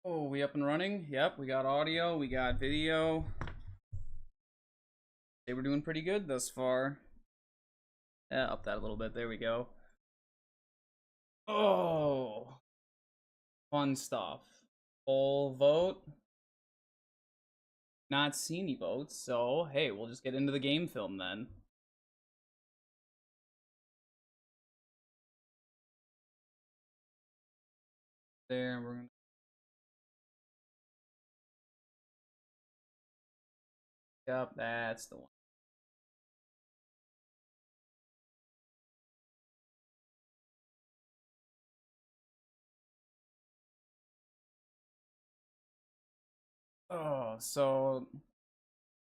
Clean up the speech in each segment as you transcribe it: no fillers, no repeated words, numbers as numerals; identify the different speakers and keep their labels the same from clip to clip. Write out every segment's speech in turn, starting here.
Speaker 1: Oh, we up and running? Yep, we got audio, we got video. They were doing pretty good thus far. Yeah, up that a little bit. There we go. Oh, fun stuff. Full vote. Not see any votes, so hey, we'll just get into the game film then. There, we're gonna. Yep, that's the one. Oh, so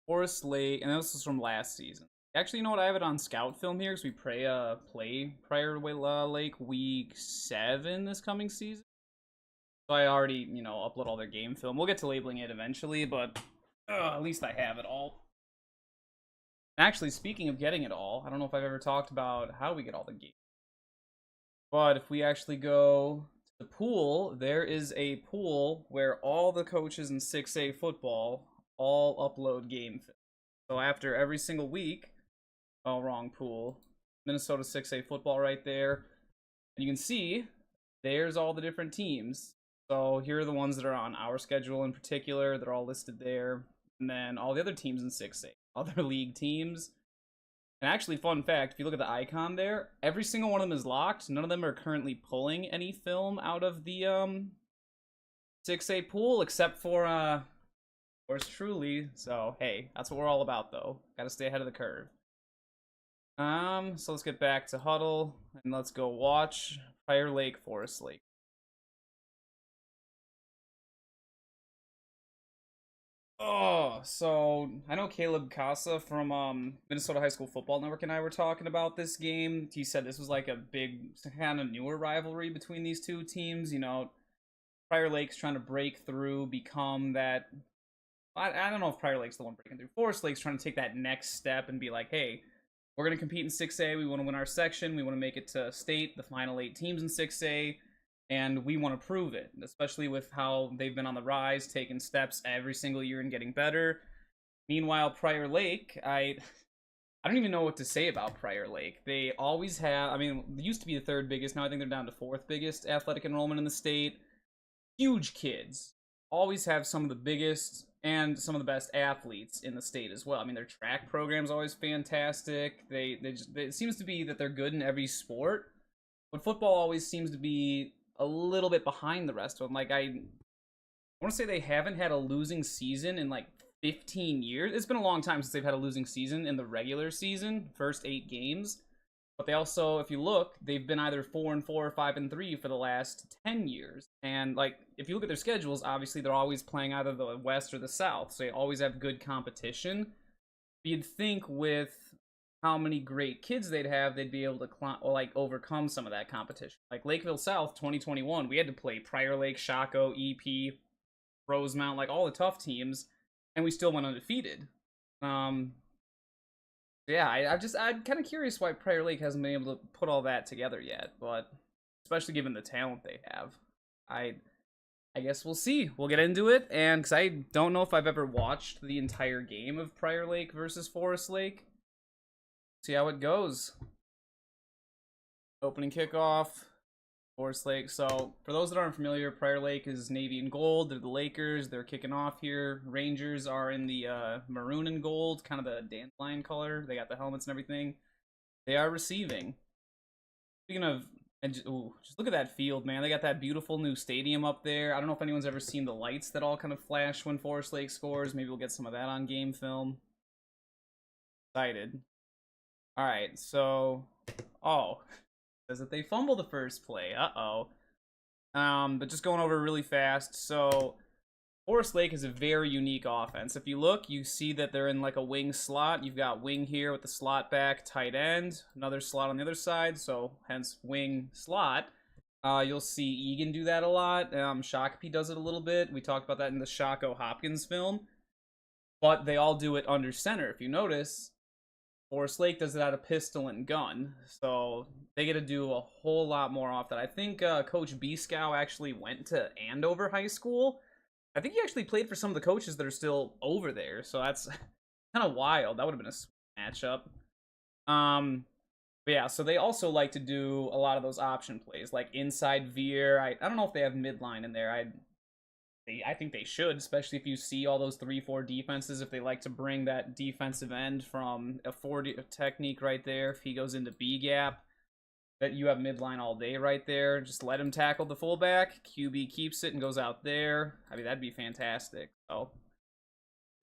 Speaker 1: Forest Lake, and this was from last season. Actually, you know what? I have it on Scout Film here because we play Prior Lake Week 7 this coming season. So I already, upload all their game film. We'll get to labeling it eventually, but at least I have it all. Actually, speaking of getting it all, I don't know if I've ever talked about how we get all the games. But if we actually go to the pool, there is a pool where all the coaches in 6A football all upload game film. So after every single week, oh, wrong pool, Minnesota 6A football right there. And you can see there's all the different teams. So here are the ones that are on our schedule in particular. They're all listed there. And then all the other teams in 6A, other league teams. And actually, fun fact, if you look at the icon there, every single one of them is locked. None of them are currently pulling any film out of the 6A pool, except for yours truly. So hey, that's what we're all about though. Gotta stay ahead of the curve. So let's get back to Huddle and let's go watch Prior Lake, Forest Lake. Oh, so I know Caleb Casa from Minnesota High School Football Network and I were talking about this game. He said this was like a big kind of newer rivalry between these two teams. Prior Lake's trying to break through, become that. I don't know if Prior Lake's the one breaking through. Forest Lake's trying to take that next step and be like, hey, we're going to compete in 6A. We want to win our section. We want to make it to state, the final 8 teams in 6A. And we want to prove it, especially with how they've been on the rise, taking steps every single year and getting better. Meanwhile, Prior Lake, I don't even know what to say about Prior Lake. They always have, they used to be the 3rd biggest. Now I think they're down to 4th biggest athletic enrollment in the state. Huge kids. Always have some of the biggest and some of the best athletes in the state as well. I mean, their track program's always fantastic. It seems to be that they're good in every sport. But football always seems to be a little bit behind the rest of them. Like, I want to say they haven't had a losing season in like 15 years. It's been a long time since they've had a losing season in the regular season, first 8 games. But they also, if you look, they've been either 4-4 or 5-3 for the last 10 years. And like, if you look at their schedules, obviously they're always playing either the West or the South, so they always have good competition. You'd think with how many great kids they'd have, they'd be able to overcome some of that competition. Like Lakeville South 2021, we had to play Prior Lake, Shaco, EP, Rosemount, like all the tough teams, and we still went undefeated. Yeah, I'm kind of curious why Prior Lake hasn't been able to put all that together yet, but especially given the talent they have, I guess we'll see. We'll get into it, and because I don't know if I've ever watched the entire game of Prior Lake versus Forest Lake. See how it goes. Opening kickoff, Forest Lake. So for those that aren't familiar, Prior Lake is navy and gold. They're the Lakers. They're kicking off here. Rangers are in the maroon and gold, kind of the dandelion color. They got the helmets and everything. They are receiving. Speaking of, just look at that field, man. They got that beautiful new stadium up there. I don't know if anyone's ever seen the lights that all kind of flash when Forest Lake scores. Maybe we'll get some of that on game film. Excited. All right, so, says that they fumble the first play. But just going over really fast. So Forest Lake is a very unique offense. If you look, you see that they're in like a wing slot. You've got wing here with the slot back, tight end, another slot on the other side. So hence wing slot. You'll see Egan do that a lot. Shakopee does it a little bit. We talked about that in the Shaco Hopkins film. But they all do it under center. If you notice, Forest Lake does it out of pistol and gun, so they get to do a whole lot more off that. I think Coach Biscow actually went to Andover High School, I think he actually played for some of the coaches that are still over there, so that's kind of wild. That would have been a sweet matchup. But yeah, so they also like to do a lot of those option plays, like inside veer. I don't know if they have midline in there. I think they should, especially if you see all those 3-4 defenses. If they like to bring that defensive end from a 40 technique right there, if he goes into B gap, that you have midline all day right there. Just let him tackle the fullback. QB keeps it and goes out there. I mean, that'd be fantastic. So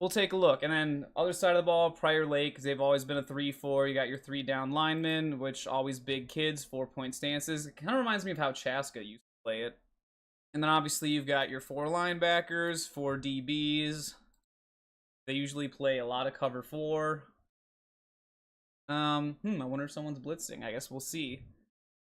Speaker 1: we'll take a look. And then other side of the ball, Prior Lake, because they've always been a 3-4. You got your 3 down linemen, which always big kids, 4-point stances. It kind of reminds me of how Chaska used to play it. And then obviously you've got your 4 linebackers, 4 DBs. They usually play a lot of cover 4. I wonder if someone's blitzing. I guess we'll see.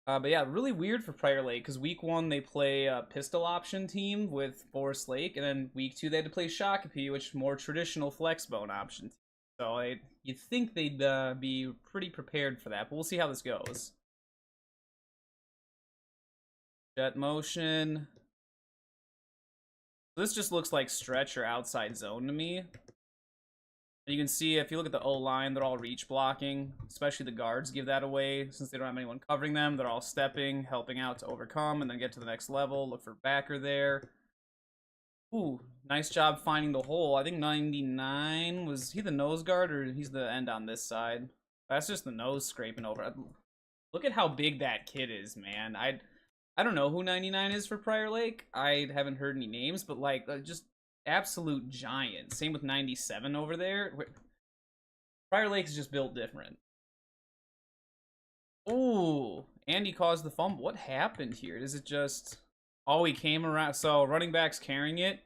Speaker 1: But yeah, really weird for Prior Lake, because week 1 they play a pistol option team with Forest Lake, and then week 2 they had to play Shakopee, which is more traditional flex bone option team. So you'd think they'd be pretty prepared for that, but we'll see how this goes. Jet motion. This just looks like stretch or outside zone to me. You can see if you look at the O-line, they're all reach blocking, especially the guards give that away since they don't have anyone covering them. They're all stepping, helping out to overcome, and then get to the next level. Look for backer there. Ooh, nice job finding the hole. I think 99, was he the nose guard or he's the end on this side? That's just the nose scraping over. Look at how big that kid is, man. I don't know who 99 is for Prior Lake. I haven't heard any names, but like just absolute giant. Same with 97 over there. Prior Lake is just built different. Ooh, and he caused the fumble. What happened here? Is it just... Oh, he came around. So running back's carrying it.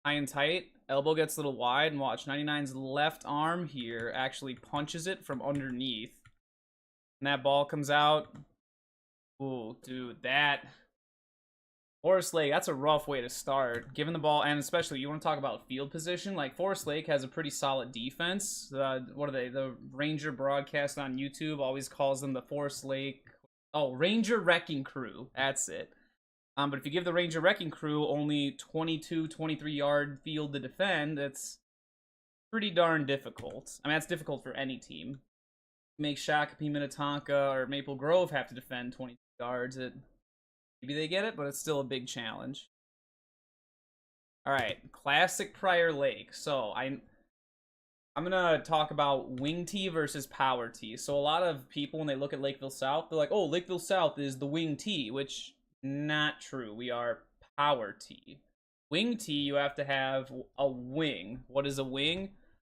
Speaker 1: High and tight. Elbow gets a little wide. And watch, 99's left arm here actually punches it from underneath. And that ball comes out. Ooh, dude, that... Forest Lake, that's a rough way to start. Given the ball, and especially you want to talk about field position, like Forest Lake has a pretty solid defense. What are they? The Ranger broadcast on YouTube always calls them the Forest Lake. Oh, Ranger Wrecking Crew. That's it. But if you give the Ranger Wrecking Crew only 22, 23-yard field to defend, that's pretty darn difficult. I mean, that's difficult for any team. Make Shakopee, Minnetonka, or Maple Grove have to defend 22 yards. Maybe they get it, but it's still a big challenge. Alright, classic Prior Lake. So, I'm gonna talk about wing tee versus power tee. So a lot of people, when they look at Lakeville South, they're like, oh, Lakeville South is the wing tee, which, not true. We are power tee. Wing tee, you have to have a wing. What is a wing?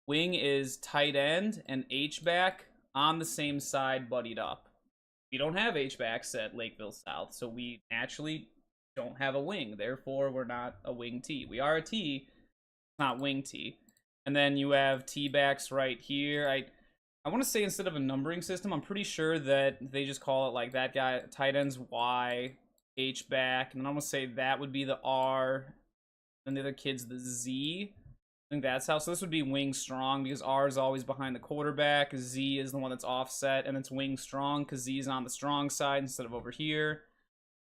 Speaker 1: Wing is tight end and H-back on the same side, buddied up. We don't have H-backs at Lakeville South, so we naturally don't have a wing. Therefore, we're not a wing tee. We are a tee, not wing tee. And then you have T-backs right here. I want to say instead of a numbering system, I'm pretty sure that they just call it like that guy, tight end's Y, H-back, and then I'm going to say that would be the R, and the other kid's the Z. I think that's how. So this would be wing strong because R is always behind the quarterback. Z is the one that's offset, and it's wing strong because Z is on the strong side instead of over here.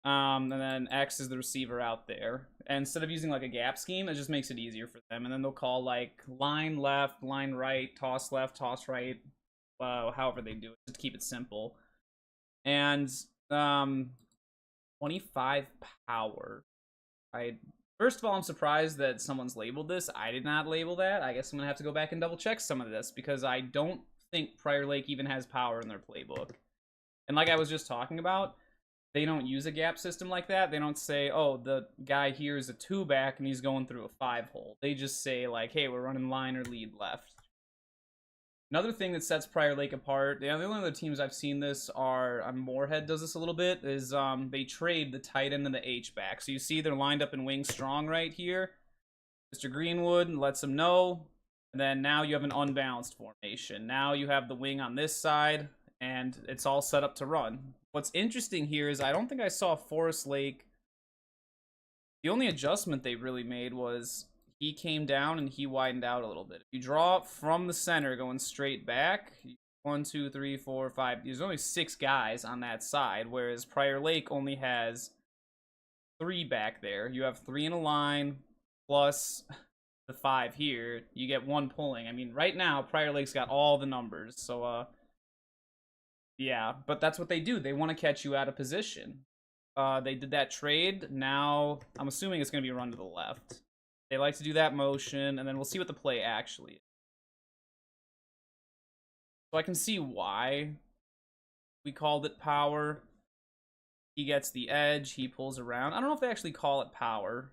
Speaker 1: And then X is the receiver out there. And instead of using like a gap scheme, it just makes it easier for them. And then they'll call like line left, line right, toss left, toss right, however they do it, just to keep it simple. And 25 power. First of all, I'm surprised that someone's labeled this. I did not label that. I guess I'm going to have to go back and double check some of this because I don't think Prior Lake even has power in their playbook. And like I was just talking about, they don't use a gap system like that. They don't say, oh, the guy here is a 2-back and he's going through a 5-hole. They just say like, hey, we're running line or lead left. Another thing that sets Prior Lake apart, the only other teams I've seen this are, Moorhead does this a little bit, is they trade the tight end and the H-back. So you see they're lined up in wing strong right here. Mr. Greenwood lets them know. And then now you have an unbalanced formation. Now you have the wing on this side, and it's all set up to run. What's interesting here is I don't think I saw Forest Lake. The only adjustment they really made was he came down and he widened out a little bit. If you draw up from the center going straight back, 1, 2, 3, 4, 5, there's only 6 guys on that side, whereas Prior Lake only has 3 back there. You have 3 in a line, plus the 5 here, you get 1 pulling. I mean, right now, Prior Lake's got all the numbers, so, yeah, but that's what they do. They want to catch you out of position. They did that trade. Now, I'm assuming it's going to be a run to the left. They like to do that motion, and then we'll see what the play actually is. So I can see why we called it power. He gets the edge. He pulls around. I don't know if they actually call it power.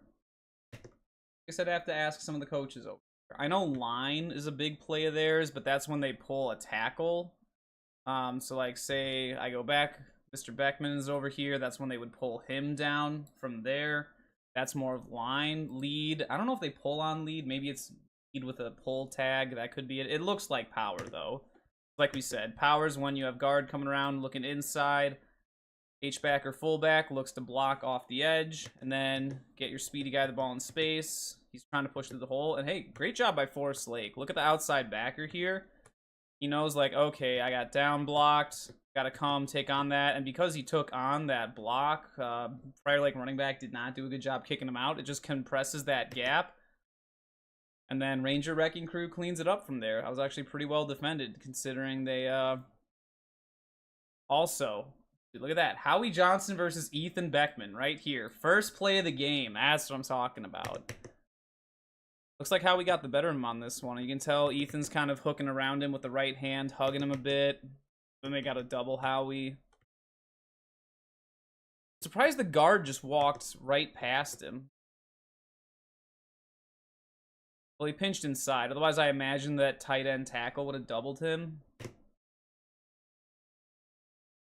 Speaker 1: I guess I'd have to ask some of the coaches over here. I know line is a big play of theirs, but that's when they pull a tackle. So like, say I go back, Mr. Beckman is over here. That's when they would pull him down from there. That's more of line. Lead. I don't know if they pull on lead. Maybe it's lead with a pull tag. That could be it. It looks like power, though. Like we said, power is when you have guard coming around looking inside. H-back or fullback looks to block off the edge. And then get your speedy guy the ball in space. He's trying to push through the hole. And hey, great job by Forrest Lake. Look at the outside backer here. He knows, like, okay, I got down blocked. Got to come take on that. And because he took on that block, Prior Lake running back did not do a good job kicking him out. It just compresses that gap. And then Ranger Wrecking Crew cleans it up from there. I was actually pretty well defended, considering they, also, dude, look at that. Howie Johnson versus Ethan Beckman right here. First play of the game. That's what I'm talking about. Looks like Howie got the better of him on this one. You can tell Ethan's kind of hooking around him with the right hand, hugging him a bit. Then they got a double Howie. Surprised the guard just walked right past him. Well, he pinched inside. Otherwise, I imagine that tight end tackle would have doubled him.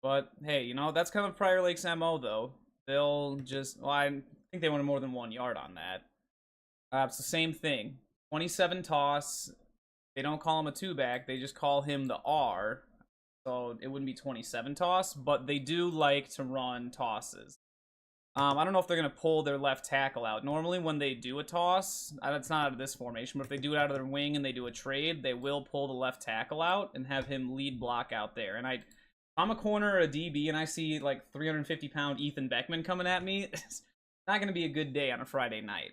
Speaker 1: But, hey, you know, that's kind of Prior Lake's MO, though. They'll just... Well, I think they wanted more than 1 yard on that. It's the same thing. 27 toss. They don't call him a 2-back. They just call him the R. So it wouldn't be 27 toss. But they do like to run tosses. I don't know if they're going to pull their left tackle out. Normally when they do a toss, it's not out of this formation, but if they do it out of their wing and they do a trade, they will pull the left tackle out and have him lead block out there. And I'm a corner or a DB and I see like 350-pound Ethan Beckman coming at me. It's not going to be a good day on a Friday night.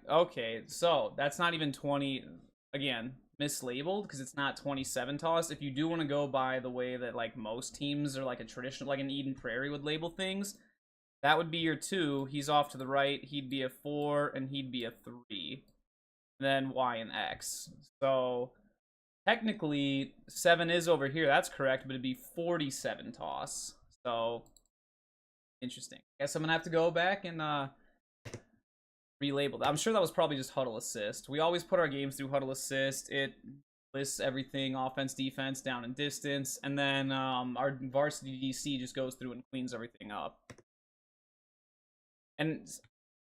Speaker 1: Okay, so that's not even 20, again, mislabeled because it's not 27 toss. If you do want to go by the way that like most teams or like a traditional, like an Eden Prairie would label things, that would be your 2. He's off to the right. He'd be a 4 and he'd be a 3. Then Y and X. So technically 7 is over here. That's correct, but it'd be 47 toss. So interesting. Guess I'm gonna have to go back and relabeled. I'm sure that was probably just huddle assist. We always put our games through huddle assist. It lists everything, offense, defense, down and distance, and then our varsity DC just goes through and cleans everything up. And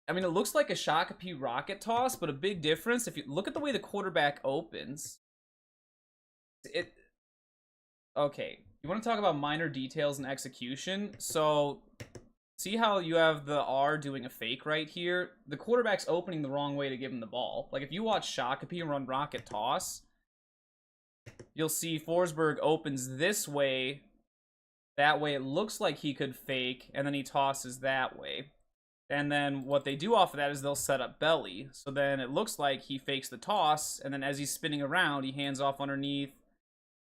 Speaker 1: I mean, it looks like a Shakopee rocket toss, but a big difference, if you look at the way the quarterback opens, okay, you want to talk about minor details in execution? So see how you have the R doing a fake right here? The quarterback's opening the wrong way to give him the ball. Like, if you watch Shakopee run rocket toss, you'll see Forsberg opens this way. That way it looks like he could fake, and then he tosses that way. And then what they do off of that is they'll set up belly. So then it looks like he fakes the toss, and then as he's spinning around, he hands off underneath.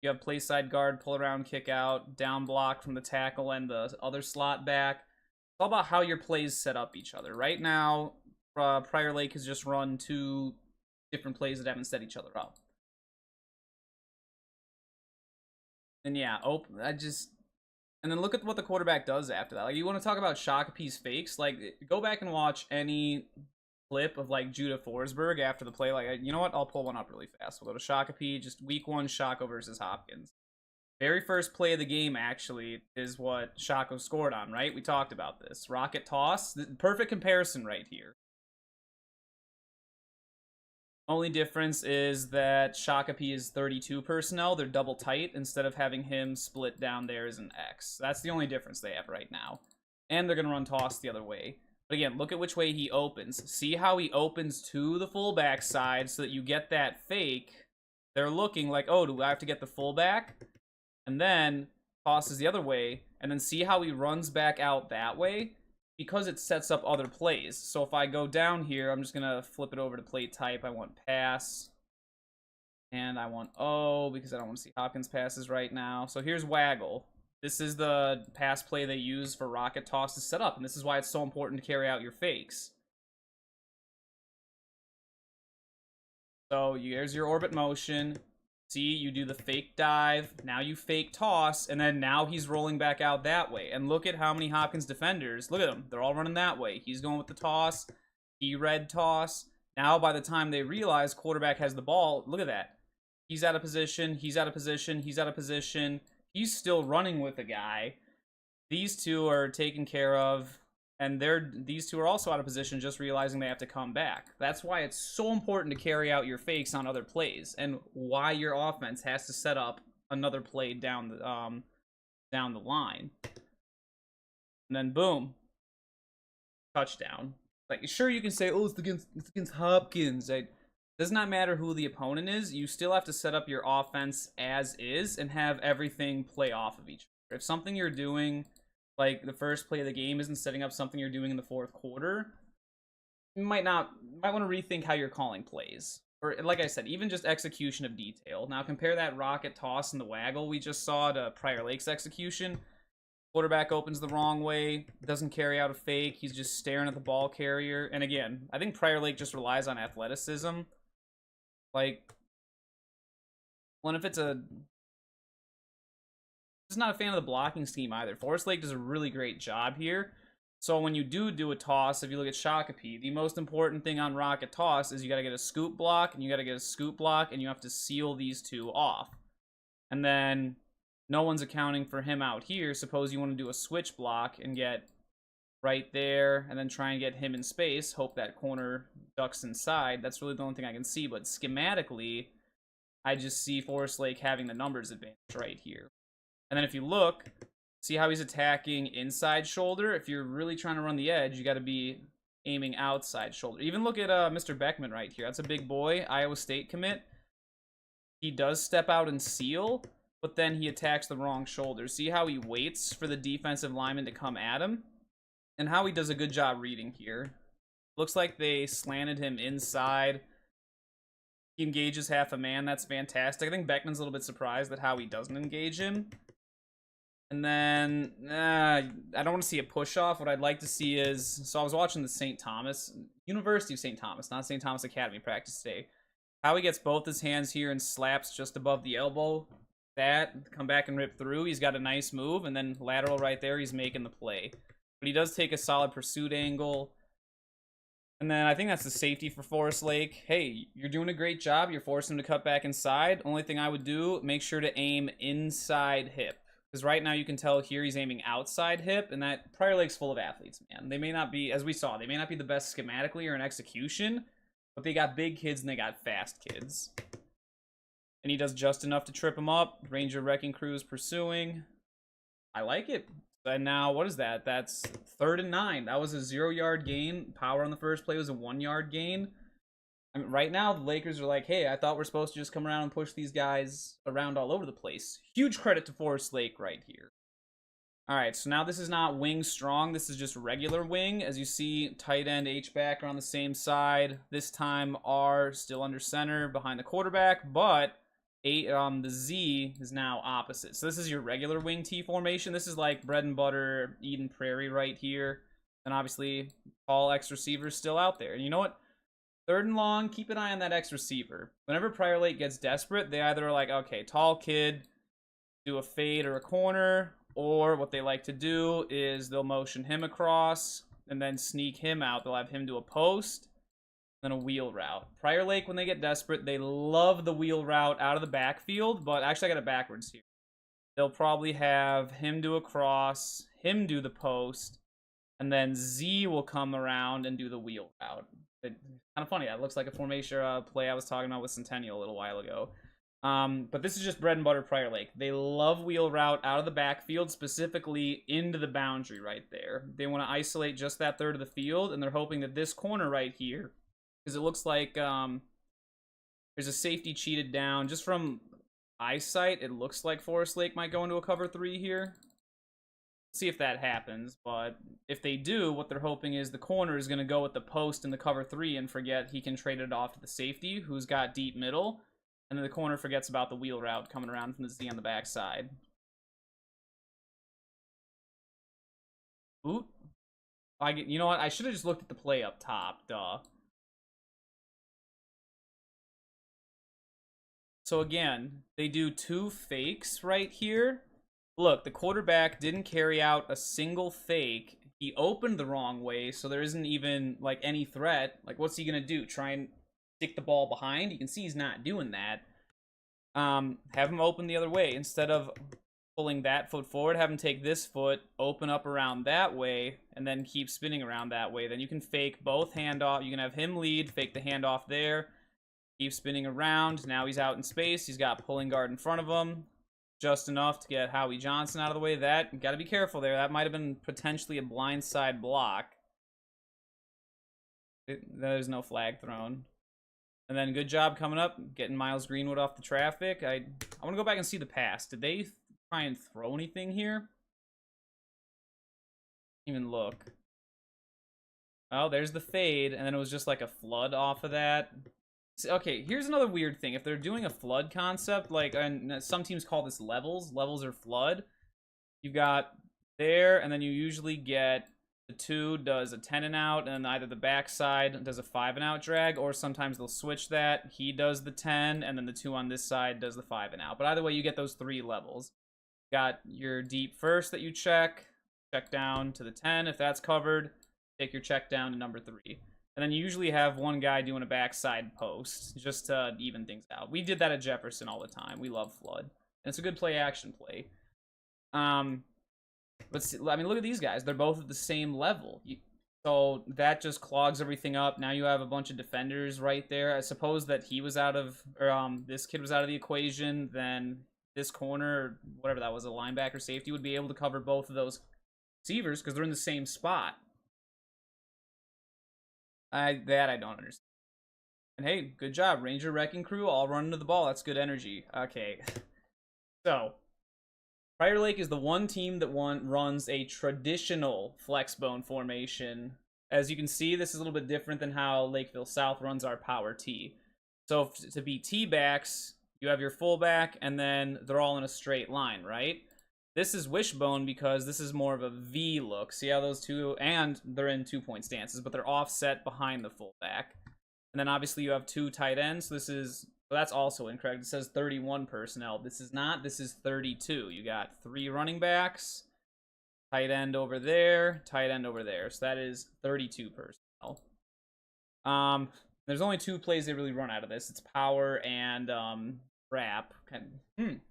Speaker 1: You have play side guard, pull around, kick out, down block from the tackle and the other slot back. It's all about how your plays set up each other. Right now, Prior Lake has just run 2 different plays that haven't set each other up. And yeah, and then look at what the quarterback does after that. Like, you want to talk about Shakopee's fakes? Like, go back and watch any clip of like Judah Forsberg after the play. Like, you know what? I'll pull one up really fast. We'll go to Shakopee, just week 1 Shako versus Hopkins. Very first play of the game, actually, is what Shako scored on, right? We talked about this. Rocket toss. The perfect comparison right here. Only difference is that Shakopee is 32 personnel. They're double tight instead of having him split down there as an X. That's the only difference they have right now. And they're going to run toss the other way. But again, look at which way he opens. See how he opens to the fullback side so that you get that fake. They're looking like, oh, do I have to get the fullback? And then tosses the other way, and then see how he runs back out that way? because it sets up other plays. So if I go down here, I'm just going to flip it over to play type. I want pass. And I want O because I don't want to see Hopkins passes right now. So here's waggle. This is the pass play they use for rocket toss to set up. And this is why it's so important to carry out your fakes. So here's your orbit motion. See, you do the fake dive. Now you fake toss. And then now he's rolling back out that way. And look at how many Hopkins defenders. Look at them. They're all running that way. He's going with the toss. He read toss. Now by the time they realize quarterback has the ball, look at that. He's out of position. He's out of position. He's out of position. He's still running with the guy. These two are taken care of. And these two are also out of position, just realizing they have to come back. That's why it's so important to carry out your fakes on other plays, and why your offense has to set up another play down the line. And then boom, touchdown. Like, sure, you can say, oh, it's against Hopkins. It does not matter who the opponent is. You still have to set up your offense as is and have everything play off of each other. If something you're doing, like the first play of the game, isn't setting up something you're doing in the fourth quarter, you might want to rethink how you're calling plays. Or, like I said, even just execution of detail. Now compare that rocket toss and the waggle we just saw to Prior Lake's execution. Quarterback opens the wrong way, doesn't carry out a fake, he's just staring at the ball carrier. And again, I think Prior Lake just relies on athleticism. Like, well, if it's just not a fan of the blocking scheme either. Forest Lake does a really great job here. So when you do a toss, if you look at Shakopee, the most important thing on rocket toss is you got to get a scoop block, and you got to get a scoop block, and you have to seal these two off. And then no one's accounting for him out here. Suppose you want to do a switch block and get right there, and then try and get him in space. Hope that corner ducks inside. That's really the only thing I can see. But schematically, I just see Forest Lake having the numbers advantage right here. And then if you look, see how he's attacking inside shoulder? If you're really trying to run the edge, you got to be aiming outside shoulder. Even look at Mr. Beckman right here. That's a big boy, Iowa State commit. He does step out and seal, but then he attacks the wrong shoulder. See how he waits for the defensive lineman to come at him? And how he does a good job reading here. Looks like they slanted him inside. He engages half a man. That's fantastic. I think Beckman's a little bit surprised at how he doesn't engage him. And then, I don't want to see a push-off. What I'd like to see is, so I was watching the St. Thomas, University of St. Thomas, not St. Thomas Academy practice today. How he gets both his hands here and slaps just above the elbow. That, come back and rip through. He's got a nice move, and then lateral right there, he's making the play. But he does take a solid pursuit angle. And then I think that's the safety for Forest Lake. Hey, you're doing a great job. You're forcing him to cut back inside. Only thing I would do, make sure to aim inside hip. Because right now you can tell here he's aiming outside hip, and that Prior Lake's full of athletes, man. They may not be, as we saw, they may not be the best schematically or in execution, but they got big kids and they got fast kids. And he does just enough to trip him up. Ranger Wrecking Crew is pursuing. I like it. And now, what is that? That's 3rd and 9. That was a 0-yard gain. Power on the first play was a 1-yard gain. I mean, right now, the Lakers are like, hey, I thought we're supposed to just come around and push these guys around all over the place. Huge credit to Forest Lake right here. All right, so now this is not wing strong. This is just regular wing. As you see, tight end, H-back are on the same side. This time, R still under center behind the quarterback, but the Z is now opposite. So this is your regular wing T formation. This is like bread and butter Eden Prairie right here. And obviously, all X receivers still out there. And you know what? 3rd and long, keep an eye on that X receiver. Whenever Prior Lake gets desperate, they either are like, okay, tall kid, do a fade or a corner, or what they like to do is they'll motion him across and then sneak him out. They'll have him do a post, then a wheel route. Prior Lake, when they get desperate, they love the wheel route out of the backfield, but actually I got it backwards here. They'll probably have him do a cross, him do the post, and then Z will come around and do the wheel route. It's kind of funny. That looks like a formation play I was talking about with Centennial a little while ago. But this is just bread and butter Prior Lake. They love wheel route out of the backfield, specifically into the boundary right there. They want to isolate just that third of the field, and they're hoping that this corner right here, because it looks like there's a safety cheated down. Just from eyesight, it looks like Forest Lake might go into a cover 3 here. See if that happens, but if they do, what they're hoping is the corner is going to go with the post in the cover 3 and forget he can trade it off to the safety, who's got deep middle, and then the corner forgets about the wheel route coming around from the Z on the backside. Oot. You know what? I should have just looked at the play up top. Duh. So again, they do 2 fakes right here. Look, the quarterback didn't carry out a single fake. He opened the wrong way, so there isn't even, like, any threat. Like, what's he gonna do? Try and stick the ball behind? You can see he's not doing that. Have him open the other way. Instead of pulling that foot forward, have him take this foot, open up around that way, and then keep spinning around that way. Then you can fake both handoff. You can have him lead, fake the handoff there, keep spinning around. Now he's out in space. He's got pulling guard in front of him. Just enough to get Howie Johnson out of the way. That, got to be careful there. That might have been potentially a blindside block. There's no flag thrown. And then good job coming up, getting Miles Greenwood off the traffic. I want to go back and see the pass. Did they try and throw anything here? Even look. Oh, there's the fade, and then it was just like a flood off of that. Okay, here's another weird thing. If they're doing a flood concept, like, and some teams call this levels. Levels are flood. You've got there, and then you usually get the 2 does a 10 and out, and either the backside does a 5 and out drag, or sometimes they'll switch that. He does the 10, and then the 2 on this side does the 5 and out. But either way, you get those 3 levels. Got your deep first that you check down to the 10 if that's covered. Take your check down to number 3. And then you usually have one guy doing a backside post, just to even things out. We did that at Jefferson all the time. We love flood. And it's a good play-action play. Let's see, I mean, look at these guys. They're both at the same level. So that just clogs everything up. Now you have a bunch of defenders right there. I suppose that he was out of, or this kid was out of the equation, then this corner, or whatever that was, a linebacker safety, would be able to cover both of those receivers because they're in the same spot. That I don't understand. And hey, good job. Ranger Wrecking Crew all running to the ball. That's good energy. Okay. So, Prior Lake is the one team that runs a traditional flexbone formation. As you can see, this is a little bit different than how Lakeville South runs our power T. So to be T-backs, you have your fullback, and then they're all in a straight line, right? This is wishbone because this is more of a V look. See how those two, and they're in 2-point stances, but they're offset behind the fullback. And then obviously you have 2 tight ends. So this is, well, that's also incorrect. It says 31 personnel. This is not. This is 32. You got 3 running backs, tight end over there, tight end over there. So that is 32 personnel. There's only 2 plays they really run out of this. It's power and trap.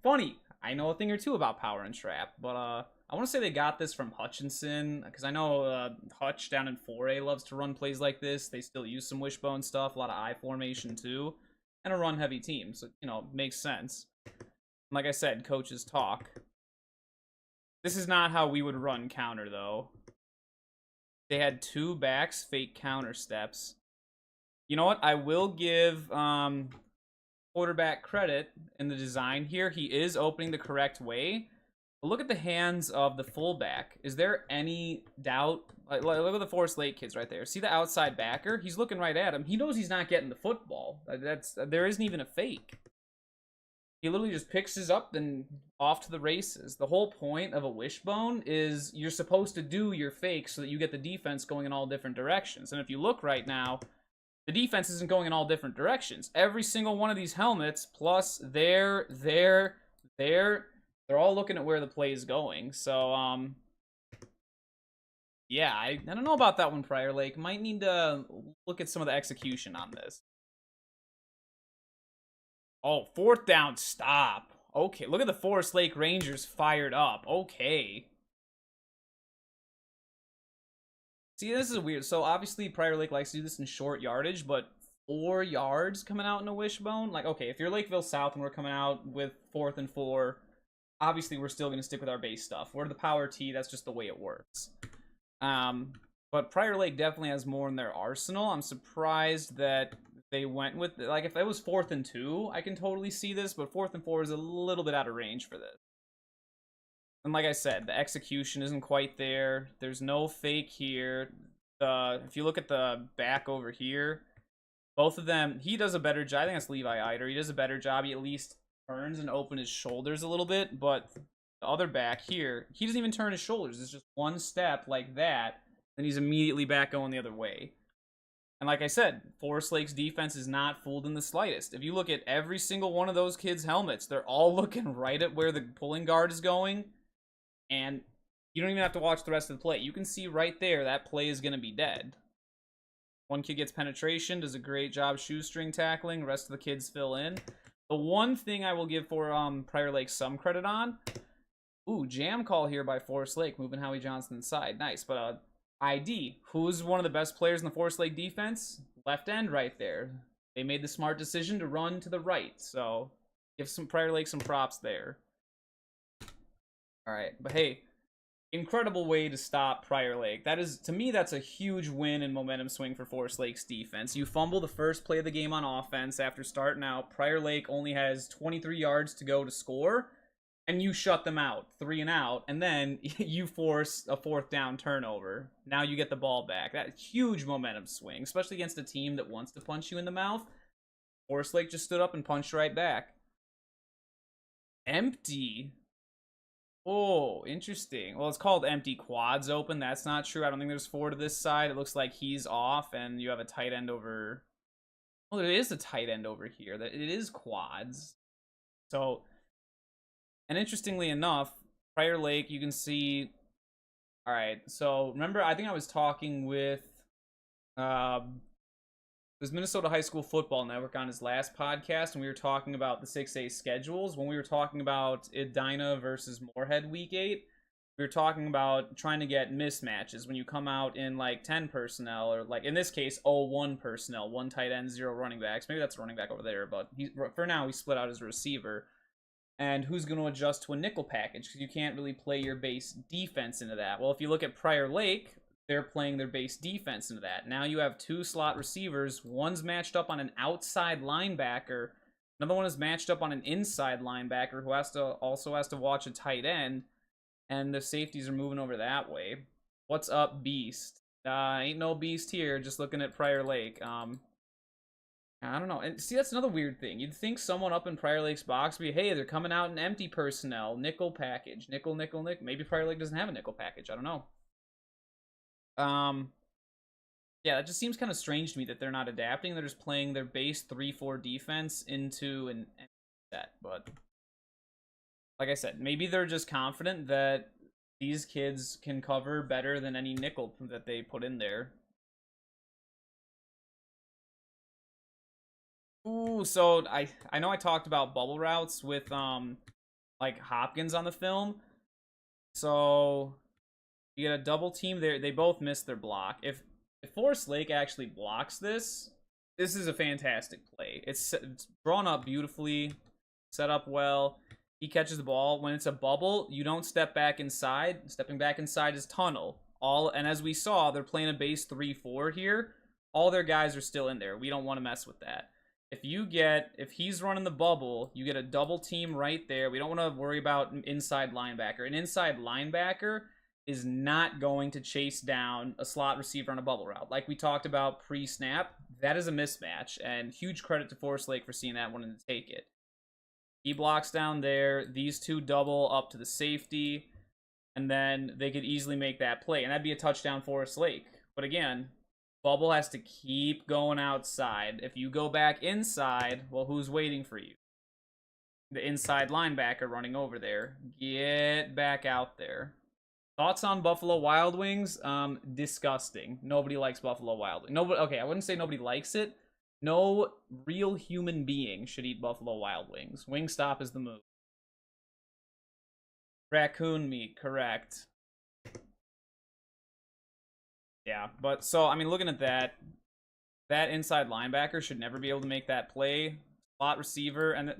Speaker 1: Funny. I know a thing or two about power and trap, but I want to say they got this from Hutchinson, because I know Hutch down in 4A loves to run plays like this. They still use some wishbone stuff, a lot of I formation too, and a run-heavy team, so, you know, makes sense. Like I said, coaches talk. This is not how we would run counter, though. They had 2 backs, fake counter steps. You know what? I will give quarterback credit in the design here. He is opening the correct way. But look at the hands of the fullback. Is there any doubt? Look at the Forest Lake kids right there. See the outside backer? He's looking right at him. He knows he's not getting the football. There isn't even a fake. He literally just picks his up and off to the races. The whole point of a wishbone is you're supposed to do your fake so that you get the defense going in all different directions. And if you look right now, the defense isn't going in all different directions. Every single one of these helmets, plus they're all looking at where the play is going. So, yeah, I don't know about that one, Prior Lake. Might need to look at some of the execution on this. Oh, 4th down, stop. Okay, look at the Forest Lake Rangers fired up. Okay. See, this is weird. So, obviously, Prior Lake likes to do this in short yardage, but 4 yards coming out in a wishbone? Like, okay, if you're Lakeville South and we're coming out with 4th and 4, obviously we're still going to stick with our base stuff. We're the power T, that's just the way it works. But Prior Lake definitely has more in their arsenal. I'm surprised that they went with, like, if it was 4th and 2, I can totally see this, but 4th and 4 is a little bit out of range for this. And like I said, the execution isn't quite there. There's no fake here. If you look at the back over here, both of them, he does a better job. I think that's Levi Eider. He does a better job. He at least turns and opens his shoulders a little bit. But the other back here, he doesn't even turn his shoulders. It's just one step like that, and he's immediately back going the other way. And like I said, Forest Lake's defense is not fooled in the slightest. If you look at every single one of those kids' helmets, they're all looking right at where the pulling guard is going. And you don't even have to watch the rest of the play. You can see right there that play is going to be dead. One kid gets penetration, does a great job shoestring tackling. The rest of the kids fill in. The one thing I will give for Prior Lake some credit on, jam call here by Forest Lake, moving Howie Johnson inside. Nice, but ID, who's one of the best players in the Forest Lake defense? Left end right there. They made the smart decision to run to the right, so give some Prior Lake some props there. All right, but hey, incredible way to stop Prior Lake. That is, to me, that's a huge win and momentum swing for Forest Lake's defense. You fumble the first play of the game on offense after starting out. Prior Lake only has 23 yards to go to score, and you shut them out, 3 and out, and then you force a 4th down turnover. Now you get the ball back. That huge momentum swing, especially against a team that wants to punch you in the mouth. Forest Lake just stood up and punched right back. Empty. Oh, interesting. Well, it's called empty quads open. That's not true. I don't think there's 4 to this side. It looks like he's off, and you have a tight end over. Well, there is a tight end over here. That it is quads. So, and interestingly enough, Prior Lake, you can see. All right. So remember, I think I was talking with it was Minnesota High School Football Network on his last podcast, and we were talking about the 6A schedules. When we were talking about Edina versus Moorhead Week 8, we were talking about trying to get mismatches when you come out in like 10 personnel, or like in this case, 0-1 personnel, 1 tight end, 0 running backs. Maybe that's a running back over there, but for now, he split out as a receiver. And who's going to adjust to a nickel package? Because you can't really play your base defense into that. Well, if you look at Prior Lake, they're playing their base defense into that. Now you have 2 slot receivers. One's matched up on an outside linebacker. Another one is matched up on an inside linebacker who also has to watch a tight end. And the safeties are moving over that way. What's up, Beast? Ain't no Beast here. Just looking at Prior Lake. I don't know. And see, that's another weird thing. You'd think someone up in Prior Lake's box would be, hey, they're coming out in empty personnel. Nickel package. Nickel. Maybe Prior Lake doesn't have a nickel package. I don't know. Yeah, that just seems kind of strange to me that they're not adapting. They're just playing their base 3-4 defense into an set. But like I said, maybe they're just confident that these kids can cover better than any nickel that they put in there. Ooh, so I know I talked about bubble routes with like Hopkins on the film. So you get a double team there. They both missed their block. If Forest Lake actually blocks this, this is a fantastic play. It's drawn up beautifully, set up well. He catches the ball. When it's a bubble, you don't step back inside. Stepping back inside is tunnel. And as we saw, they're playing a base 3-4 here. All their guys are still in there. We don't want to mess with that. If he's running the bubble, you get a double team right there. We don't want to worry about an inside linebacker. An inside linebacker is not going to chase down a slot receiver on a bubble route. Like we talked about pre-snap, that is a mismatch, and huge credit to Forest Lake for seeing that one and take it. He blocks down there. These 2 double up to the safety, and then they could easily make that play, and that'd be a touchdown Forest Lake. But again, bubble has to keep going outside. If you go back inside, well, who's waiting for you? The inside linebacker running over there. Get back out there. Thoughts on Buffalo Wild Wings? Disgusting. Nobody likes Buffalo Wild Wings. Nobody. Okay, I wouldn't say nobody likes it. No real human being should eat Buffalo Wild Wings. Wingstop is the move. Raccoon meat, correct. Yeah, but so, I mean, looking at that inside linebacker should never be able to make that play. Slot receiver, and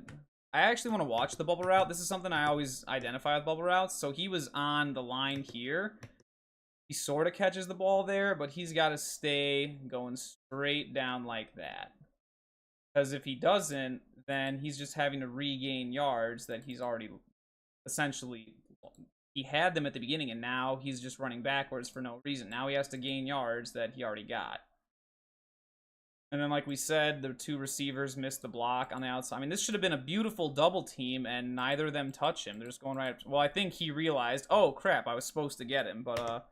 Speaker 1: I actually want to watch the bubble route. This is something I always identify with bubble routes. So he was on the line here. He sort of catches the ball there, but he's got to stay going straight down like that. Because if he doesn't, then he's just having to regain yards that he's already essentially he had them at the beginning, and now he's just running backwards for no reason. Now he has to gain yards that he already got. And then, like we said, the two receivers missed the block on the outside. I mean, this should have been a beautiful double team, and neither of them touch him. They're just going right up. Well, I think he realized, oh, crap, I was supposed to get him. But,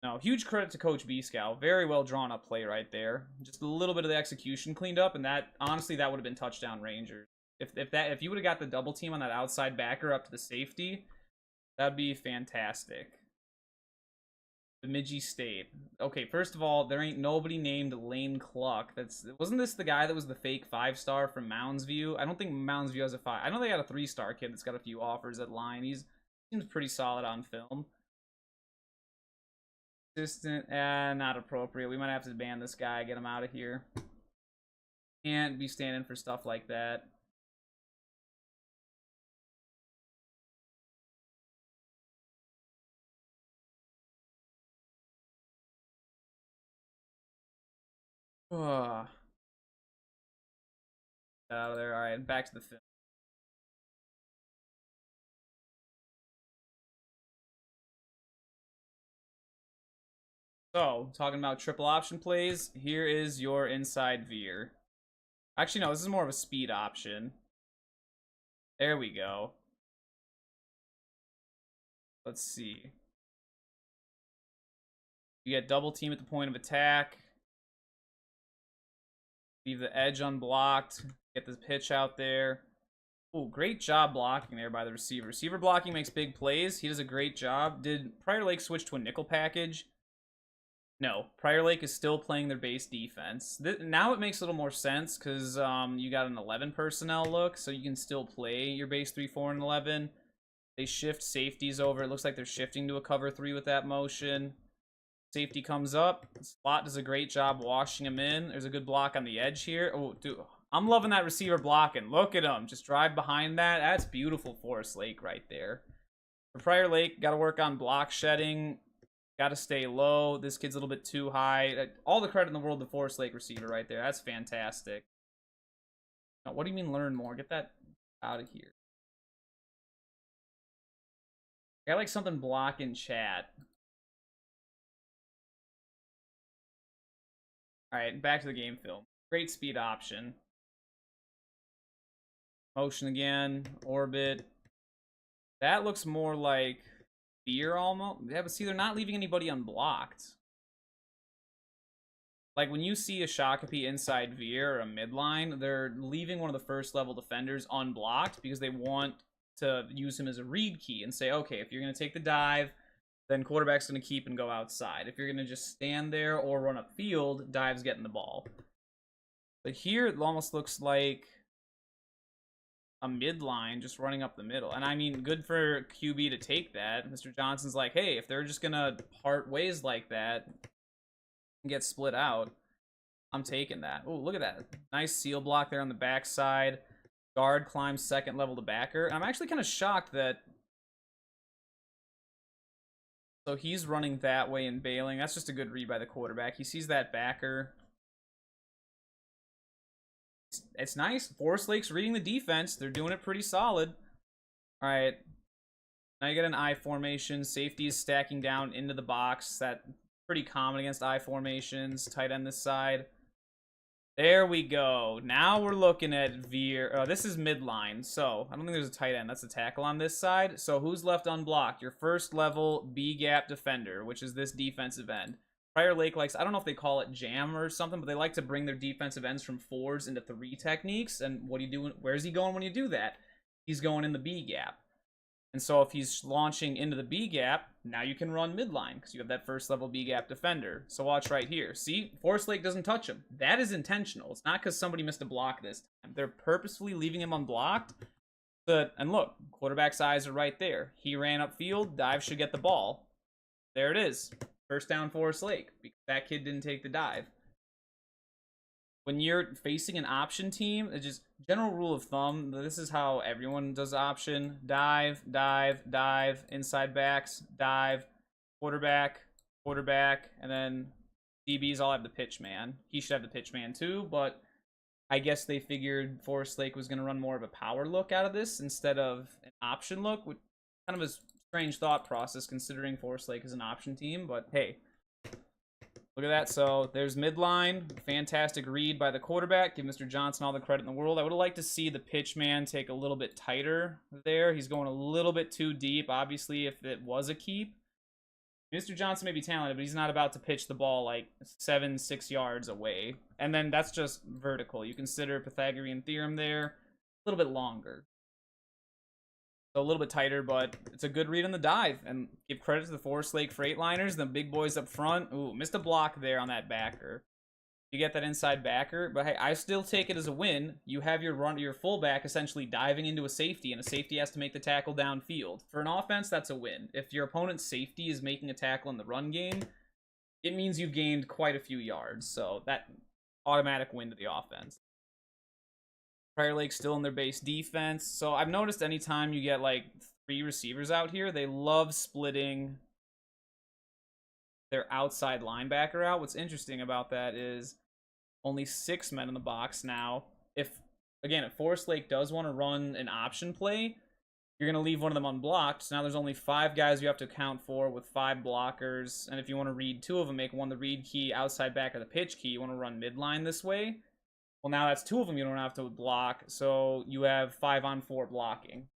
Speaker 1: no, huge credit to Coach B-Scow. Very well drawn up play right there. Just a little bit of the execution cleaned up, and that, honestly, that would have been touchdown Rangers. If you would have got the double team on that outside backer up to the safety, that'd be fantastic. Bemidji State. Okay, first of all, there ain't nobody named Lane Cluck. Wasn't this the guy that was the fake 5-star from Mounds View? I don't think Mounds View has a 5. I know they got a 3-star kid that's got a few offers at line. Seems pretty solid on film. Assistant, not appropriate. We might have to ban this guy, get him out of here. Can't be standing for stuff like that. Ugh. Get out of there. Alright, back to the film. So, talking about triple option plays, here is your inside veer. Actually, no, this is more of a speed option. There we go. Let's see. You get double team at the point of attack. Leave the edge unblocked. Get the pitch out there. Oh, great job blocking there by the receiver. Receiver blocking makes big plays. He does a great job. Did Prior Lake switch to a nickel package? No, Prior Lake is still playing their base defense. Now it makes a little more sense because you got an 11 personnel look, so you can still play your base 3, 4, and 11. They shift safeties over. It looks like they're shifting to a cover 3 with that motion. Safety comes up. Slot does a great job washing him in. There's a good block on the edge here. Oh, dude, I'm loving that receiver blocking. Look at him. Just drive behind that. That's beautiful Forest Lake right there. For Prior Lake, got to work on block shedding. Got to stay low. This kid's a little bit too high. All the credit in the world to Forest Lake receiver right there. That's fantastic. Now, what do you mean learn more? Get that out of here. I got like something block in chat. Alright, back to the game film. Great speed option. Motion again. Orbit. That looks more like Veer almost. Yeah, but see, they're not leaving anybody unblocked. Like, when you see a Shakopee inside Veer or a midline, they're leaving one of the first level defenders unblocked because they want to use him as a read key and say, okay, if you're going to take the dive, then quarterback's going to keep and go outside. If you're going to just stand there or run upfield, dive's getting the ball. But here it almost looks like a midline just running up the middle. And I mean, good for QB to take that. Mr. Johnson's like, hey, if they're just going to part ways like that and get split out, I'm taking that. Oh, look at that. Nice seal block there on the backside. Guard climbs second level to backer. And I'm actually kind of shocked that... So he's running that way and bailing. That's just a good read by the quarterback. He sees that backer. It's nice. Forest Lake's reading the defense. They're doing it pretty solid. All right. Now you get an I formation. Safety is stacking down into the box. That's pretty common against I formations. Tight end this side. There we go. Now we're looking at Veer. This is midline, so I don't think there's a tight end. That's a tackle on this side. So who's left unblocked? Your first level B-gap defender, which is this defensive end. Prior Lake likes, I don't know if they call it jam or something, but they like to bring their defensive ends from 4s into 3 techniques. And what do you do? Where's he going when you do that? He's going in the B-gap. And so if he's launching into the B-gap, now you can run midline because you have that first level B-gap defender. So watch right here. See? Forest Lake doesn't touch him. That is intentional. It's not because somebody missed a block this time. They're purposefully leaving him unblocked. And look, quarterback's eyes are right there. He ran upfield. Dive should get the ball. There it is. First down Forest Lake because that kid didn't take the dive. When you're facing an option team, it's just general rule of thumb. This is how everyone does option. Dive, dive, dive, inside backs, dive, quarterback, quarterback, and then DBs all have the pitch man. He should have the pitch man too, but I guess they figured Forest Lake was going to run more of a power look out of this instead of an option look, which kind of a strange thought process considering Forest Lake is an option team, but hey. Look at that. So there's midline. Fantastic read by the quarterback. Give Mr. Johnson all the credit in the world. I would have liked to see the pitch man take a little bit tighter there. He's going a little bit too deep. Obviously, if it was a keep, Mr. Johnson may be talented, but he's not about to pitch the ball like 6 yards away. And then that's just vertical. You consider Pythagorean theorem there. A little bit longer. So a little bit tighter, but it's a good read on the dive. And give credit to the Forest Lake Freightliners, the big boys up front. Ooh, missed a block there on that backer. You get that inside backer, but hey, I still take it as a win. You have your fullback essentially diving into a safety, and a safety has to make the tackle downfield. For an offense, that's a win. If your opponent's safety is making a tackle in the run game, it means you've gained quite a few yards. So that automatic win to the offense. Prior Lake still in their base defense. So I've noticed anytime you get like 3 receivers out here, they love splitting their outside linebacker out. What's interesting about that is only 6 men in the box now. If Forest Lake does want to run an option play, you're going to leave one of them unblocked. So now there's only 5 guys you have to account for with 5 blockers. And if you want to read 2 of them, make one the read key, outside back, or the pitch key, you want to run midline this way. Well, now that's 2 of them you don't have to block, so you have 5-on-4 blocking.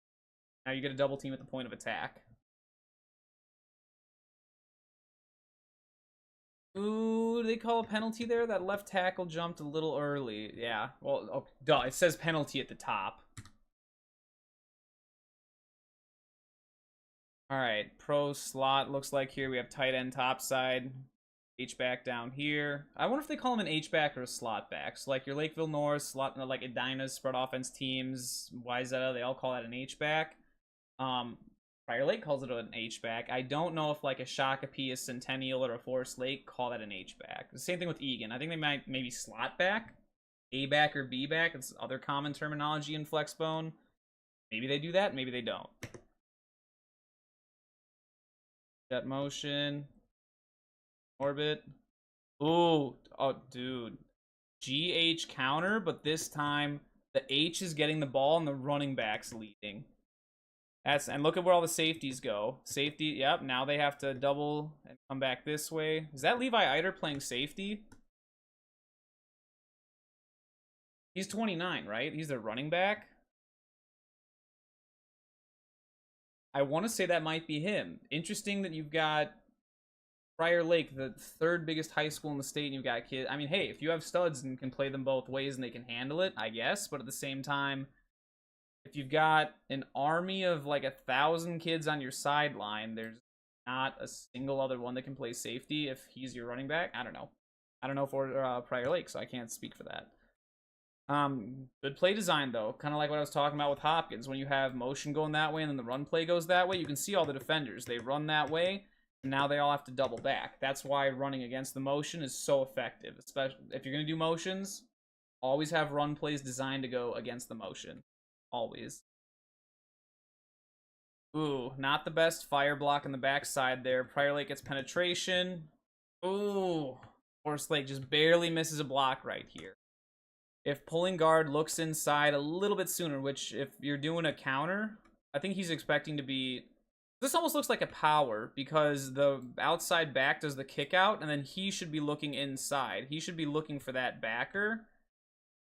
Speaker 1: Now you get a double team at the point of attack. Ooh, did they call a penalty there? That left tackle jumped a little early. Yeah, well, oh, duh, it says penalty at the top. Alright, pro slot looks like here we have tight end topside. H-back down here. I wonder if they call him an H-back or a slot back. So like your Lakeville North, slot, like Edina's spread offense teams, Wyzetta, they all call that an H-back. Prior Lake calls it an H-back. I don't know if like a Shakopee, a Centennial, or a Forest Lake call that an H-back. The same thing with Egan. I think they might maybe slot back, A-back or B-back. It's other common terminology in Flexbone. Maybe they do that, maybe they don't. Jet motion. Orbit. Ooh, oh, dude. GH counter, but this time the H is getting the ball and the running back's leading. And look at where all the safeties go. Safety, yep, now they have to double and come back this way. Is that Levi Eider playing safety? He's 29, right? He's their running back. I want to say that might be him. Interesting that you've got Prior Lake, the 3rd biggest high school in the state, and you've got kids. I mean, hey, if you have studs and can play them both ways and they can handle it, I guess. But at the same time, if you've got an army of like 1,000 kids on your sideline, there's not a single other one that can play safety if he's your running back. I don't know. I don't know for Prior Lake, so I can't speak for that. Good play design, though. Kind of like what I was talking about with Hopkins. When you have motion going that way and then the run play goes that way, you can see all the defenders. They run that way. Now they all have to double back. That's why running against the motion is so effective. Especially if you're going to do motions, always have run plays designed to go against the motion. Always. Ooh, not the best fire block on the backside there. Prior Lake gets penetration. Ooh, Forest Lake just barely misses a block right here. If pulling guard looks inside a little bit sooner, which if you're doing a counter, I think he's expecting to be... This almost looks like a power because the outside back does the kick out and then he should be looking inside. He should be looking for that backer.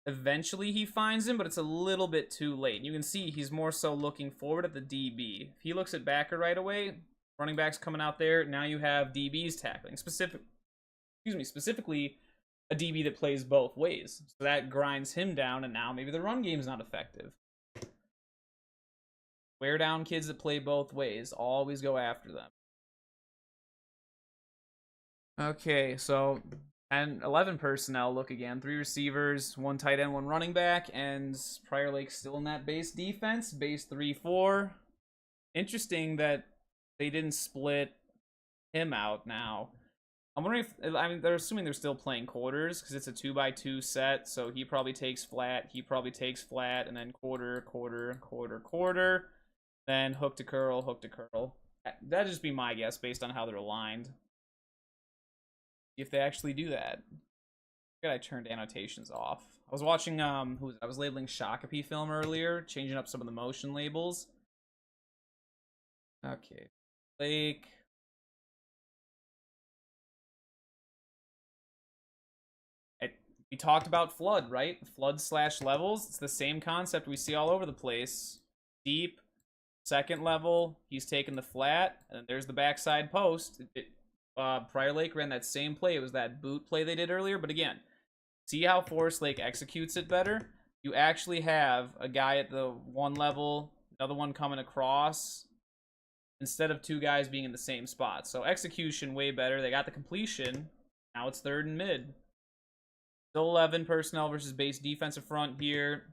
Speaker 1: Eventually he finds him, but it's a little bit too late. You can see he's more so looking forward at the DB. If he looks at backer right away, running back's coming out there. Now you have DBs tackling. Specifically a DB that plays both ways. So that grinds him down and now maybe the run game's not effective. Wear down kids that play both ways. Always go after them. Okay, so 11 personnel. Look again. 3 receivers, 1 tight end, 1 running back, and Prior Lake still in that base defense. Base 3-4. Interesting that they didn't split him out now. I'm wondering if... I mean, they're assuming they're still playing quarters because it's a 2x2 set, so he probably takes flat, he probably takes flat, and then quarter, quarter, quarter, quarter. Then hook to curl, hook to curl. That'd just be my guess based on how they're aligned. If they actually do that. I turned annotations off. I was watching, I was labeling Shakopee film earlier, changing up some of the motion labels. Okay. Lake. We talked about flood, right? Flood slash levels. It's the same concept we see all over the place. Deep, second level, he's taking the flat, and there's the backside post. Prior Lake ran that same play. It was that boot play they did earlier. But again, see how Forest Lake executes it better? You actually have a guy at the one level, another one coming across, instead of two guys being in the same spot. So execution way better. They got the completion. Now it's third and mid. Still 11 personnel versus base defensive front here.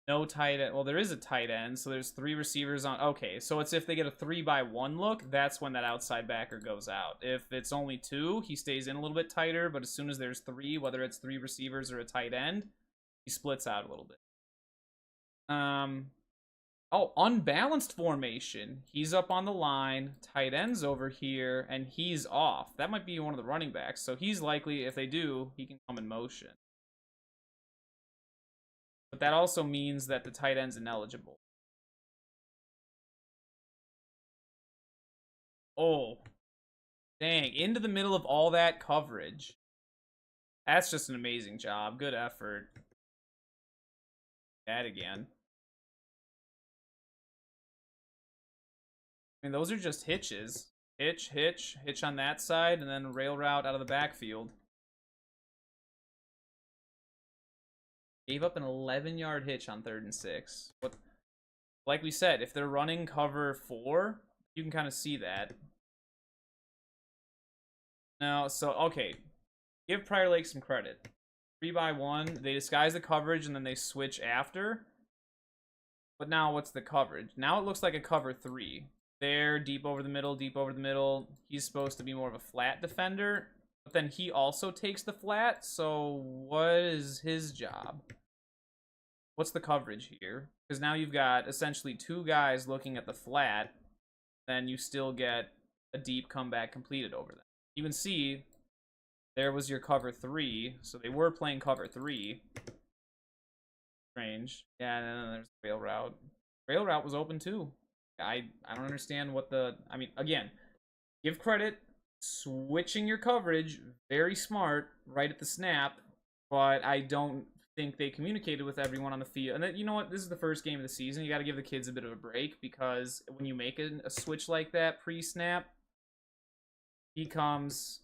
Speaker 1: No tight end. Well, there is a tight end, so there's 3 receivers on. Okay, so it's if they get a 3-by-1 look, that's when that outside backer goes out. If it's only 2, he stays in a little bit tighter, but as soon as there's 3, whether it's 3 receivers or a tight end, he splits out a little bit. Oh, unbalanced formation. He's up on the line, tight end's over here, and he's off. That might be one of the running backs, so he's likely, if they do, he can come in motion. But that also means that the tight end's ineligible. Oh, dang. Into the middle of all that coverage. That's just an amazing job. Good effort. That again. I mean, those are just hitches. Hitch, hitch, hitch on that side, and then rail route out of the backfield. Gave up an 11-yard hitch on 3rd and 6. But like we said, if they're running cover 4, you can kind of see that. Now, so, okay. Give Prior Lake some credit. 3-by-1, they disguise the coverage and then they switch after. But now what's the coverage? Now it looks like a cover 3. There, deep over the middle, deep over the middle. He's supposed to be more of a flat defender. But then he also takes the flat, so what is his job? What's the coverage here? Because now you've got essentially 2 guys looking at the flat, then you still get a deep comeback completed over them. You can see there was your cover 3, so they were playing cover 3. Strange. Yeah, and then there's the rail route. Rail route was open too. I don't understand what the... I mean, again, give credit. Switching your coverage, very smart, right at the snap, but I don't think they communicated with everyone on the field. And then, you know what? This is the first game of the season. You got to give the kids a bit of a break, because when you make a switch like that pre-snap, he comes...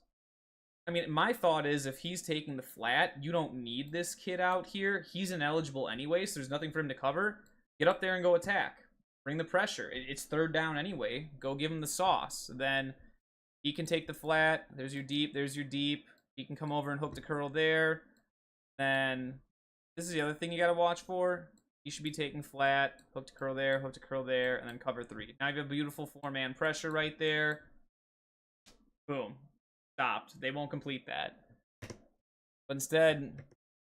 Speaker 1: I mean, my thought is if he's taking the flat, you don't need this kid out here. He's ineligible anyway, so there's nothing for him to cover. Get up there and go attack. Bring the pressure. It's 3rd down anyway. Go give him the sauce. Then he can take the flat. There's your deep. There's your deep. He can come over and hook to curl there. Then this is the other thing you got to watch for. He should be taking flat. Hook to curl there. Hook to curl there. And then cover 3. Now you have a beautiful 4-man pressure right there. Boom. Stopped. They won't complete that. But instead,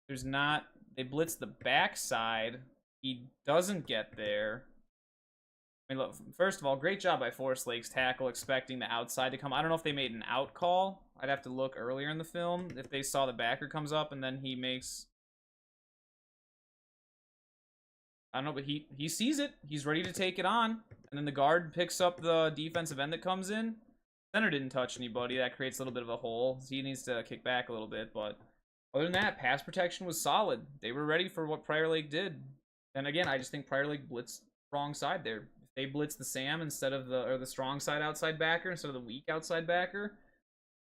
Speaker 1: there's not... They blitz the backside. He doesn't get there. I mean, look, first of all, great job by Forest Lake's tackle, expecting the outside to come. I don't know if they made an out call. I'd have to look earlier in the film. If they saw the backer comes up and then he makes... I don't know, but he sees it. He's ready to take it on. And then the guard picks up the defensive end that comes in. Center didn't touch anybody. That creates a little bit of a hole. So he needs to kick back a little bit. But other than that, pass protection was solid. They were ready for what Prior Lake did. And again, I just think Prior Lake blitzed wrong side there. If they blitz the Sam instead of the strong side outside backer instead of the weak outside backer,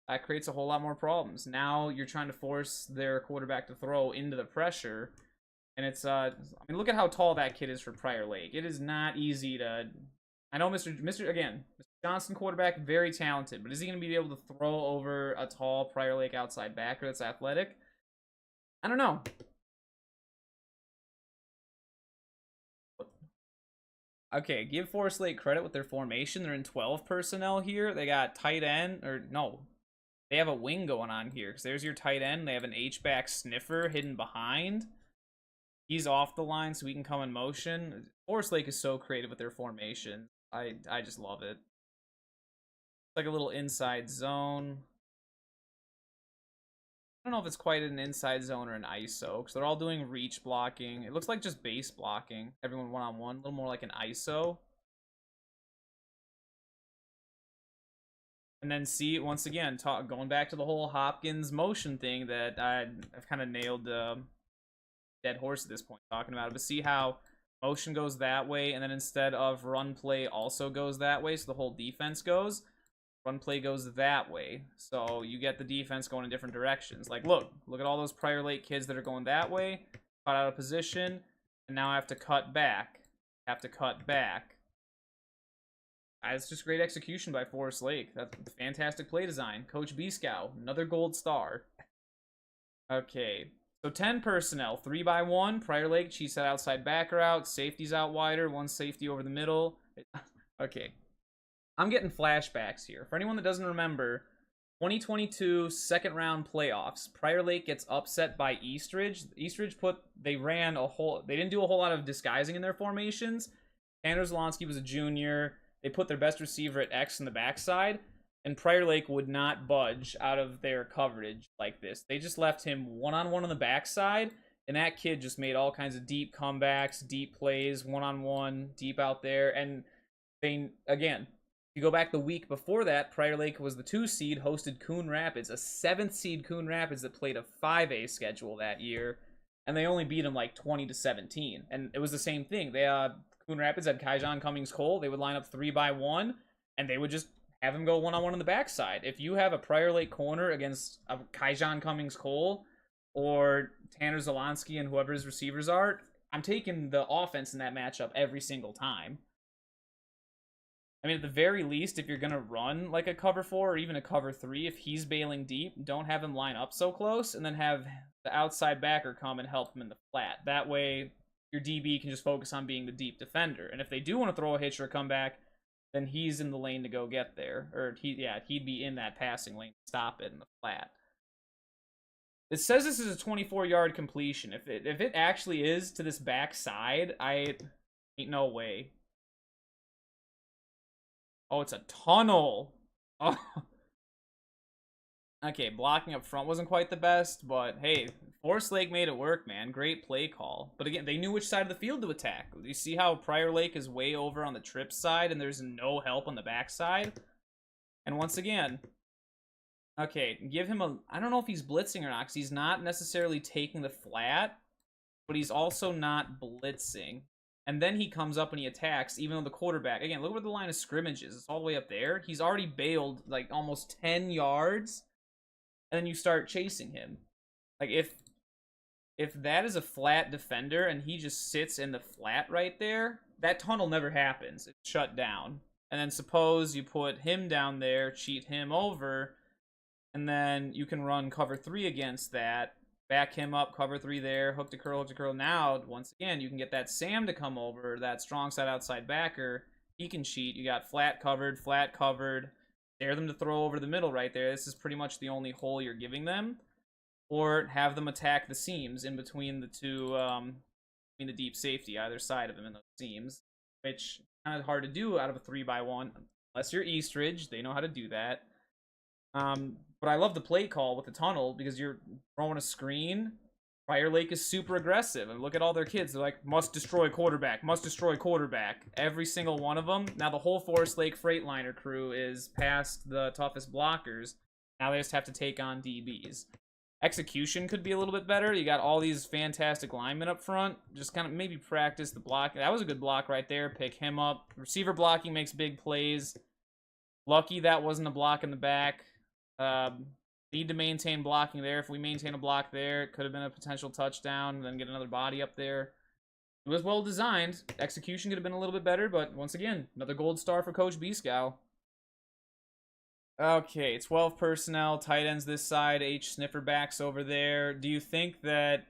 Speaker 1: that creates a whole lot more problems. Now you're trying to force their quarterback to throw into the pressure. And it's, I mean, look at how tall that kid is for Prior Lake. It is not easy to... I know Mr. Johnson quarterback, very talented, but is he going to be able to throw over a tall Prior Lake outside backer that's athletic? I don't know. Okay, give Forest Lake credit with their formation. They're in 12 personnel here. They got tight end, or no, they have a wing going on here, because there's your tight end. They have an H-back sniffer hidden behind. He's off the line, so we can come in motion. Forest Lake is so creative with their formation. I just love it. It's like a little inside zone. I don't know if it's quite an inside zone or an ISO, because they're all doing reach blocking. It looks like just base blocking. Everyone one-on-one, a little more like an ISO. And then see, once again, going back to the whole Hopkins motion thing that I've kind of nailed dead horse at this point talking about it. But see how motion goes that way, and then instead of run play also goes that way, so the whole defense goes. Run play goes that way, so you get the defense going in different directions. Like, look at all those Prior Lake kids that are going that way, caught out of position, and now I have to cut back. It's just great execution by Forest Lake. That's fantastic play design. Coach B-Scow, another gold star. Okay, so 10 personnel, 3x1. Prior Lake, cheese that outside backer out. Safety's out wider, one safety over the middle. Okay, I'm getting flashbacks here. For anyone that doesn't remember, 2022 second round playoffs. Prior Lake gets upset by Eastridge. Eastridge they didn't do a whole lot of disguising in their formations. Tanner Zalonsky was a junior. They put their best receiver at X in the backside, and Prior Lake would not budge out of their coverage like this. They just left him one-on-one on the backside, and that kid just made all kinds of deep comebacks, deep plays, one-on-one, deep out there. And they, again, you go back the week before that, Prior Lake was the 2 seed, hosted Coon Rapids, a 7th seed Coon Rapids that played a 5A schedule that year, and they only beat them like 20-17. And it was the same thing. Coon Rapids had Kaijon Cummings Cole. They would line up 3x1, and they would just have him go one-on-one on the backside. If you have a Prior Lake corner against a Kaijon Cummings Cole or Tanner Zalonsky and whoever his receivers are, I'm taking the offense in that matchup every single time. I mean, at the very least, if you're going to run like a cover 4 or even a cover 3, if he's bailing deep, don't have him line up so close, and then have the outside backer come and help him in the flat. That way, your DB can just focus on being the deep defender. And if they do want to throw a hitch or a comeback, then he's in the lane to go get there. Or, he'd be in that passing lane to stop it in the flat. It says this is a 24-yard completion. If it actually is to this backside, ain't no way. Oh, it's a tunnel. Oh. Okay, blocking up front wasn't quite the best, but hey, Forest Lake made it work, man. Great play call. But again, they knew which side of the field to attack. You see how Prior Lake is way over on the trip side and there's no help on the backside? And once again, okay, give him I don't know if he's blitzing or not, because he's not necessarily taking the flat, but he's also not blitzing. And then he comes up and he attacks, even though the quarterback, again, look where the line of scrimmage is. It's all the way up there. He's already bailed like almost 10 yards. And then you start chasing him. Like, if that is a flat defender and he just sits in the flat right there, that tunnel never happens. It's shut down. And then suppose you put him down there, cheat him over, and then you can run cover 3 against that, back him up, cover 3 there, hook to curl, hook to curl. Now, once again, you can get that Sam to come over, that strong side outside backer. He can cheat. You got flat covered, dare them to throw over the middle right there. This is pretty much the only hole you're giving them. Or have them attack the seams in between the two, between the deep safety, either side of them in those seams, which is kind of hard to do out of a 3x1, unless you're Eastridge. They know how to do that. But I love the play call with the tunnel because you're throwing a screen. Prior Lake is super aggressive, and look at all their kids. They're like, must destroy quarterback, must destroy quarterback. Every single one of them. Now the whole Forest Lake Freightliner crew is past the toughest blockers. Now they just have to take on DBs. Execution could be a little bit better. You got all these fantastic linemen up front. Just kind of maybe practice the block. That was a good block right there. Pick him up. Receiver blocking makes big plays. Lucky that wasn't a block in the back. Need to maintain blocking there. If we maintain a block there, it could have been a potential touchdown, and then get another body up there. It was well designed. Execution could have been a little bit better, but once again, another gold star for Coach B-Scow. Okay, 12 personnel, tight ends this side, H sniffer backs over there. Do you think that...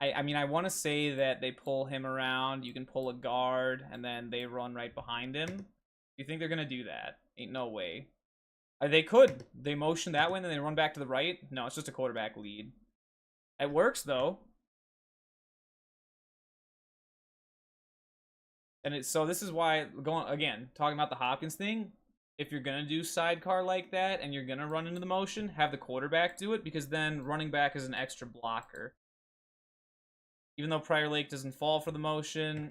Speaker 1: I mean, I want to say that they pull him around, you can pull a guard, and then they run right behind him. Do you think they're going to do that? Ain't no way. They could. They motion that way and then they run back to the right. No, it's just a quarterback lead. It works, though. And so this is why, talking about the Hopkins thing, if you're going to do sidecar like that and you're going to run into the motion, have the quarterback do it, because then running back is an extra blocker. Even though Prior Lake doesn't fall for the motion,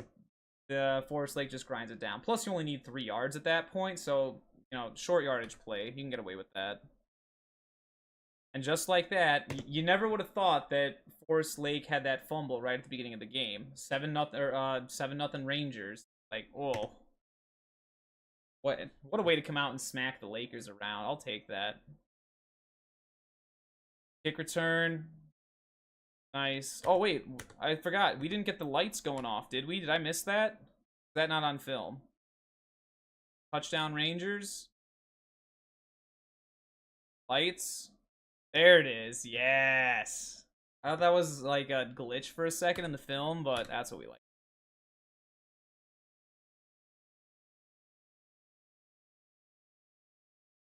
Speaker 1: the Forest Lake just grinds it down. Plus, you only need 3 yards at that point, so short yardage play. You can get away with that. And just like that, you never would have thought that Forest Lake had that fumble right at the beginning of the game. 7-0 Rangers. Like, oh. What a way to come out and smack the Lakers around. I'll take that. Kick return. Nice. Oh, wait. I forgot. We didn't get the lights going off, did we? Did I miss that? Is that not on film? Touchdown Rangers. Lights. There it is. Yes. I thought that was like a glitch for a second in the film, but that's what we like.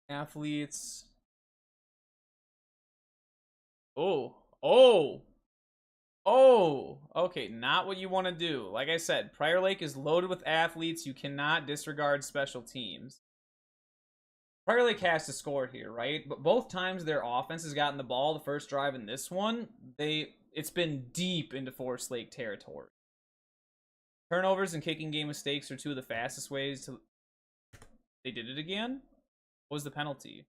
Speaker 1: Athletes. Oh. Oh. Oh. Okay, not what you want to do. Like I said, Prior Lake is loaded with athletes. You cannot disregard special teams. Prior Lake has to score here, right? But both times their offense has gotten the ball, the first drive in this one, it's been deep into Forest Lake territory. Turnovers and kicking game mistakes are two of the fastest ways to... They did it again? What was the penalty?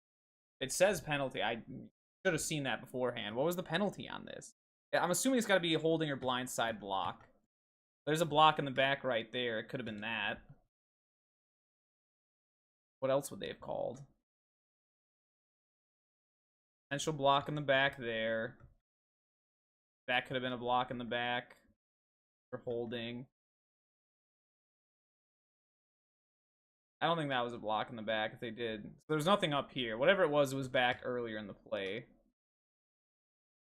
Speaker 1: It says penalty. I should have seen that beforehand. What was the penalty on this? I'm assuming it's got to be a holding or blindside block. There's a block in the back right there. It could have been that. What else would they have called? Potential block in the back there. That could have been a block in the back for holding. I don't think that was a block in the back if they did. So there's nothing up here. Whatever it was back earlier in the play.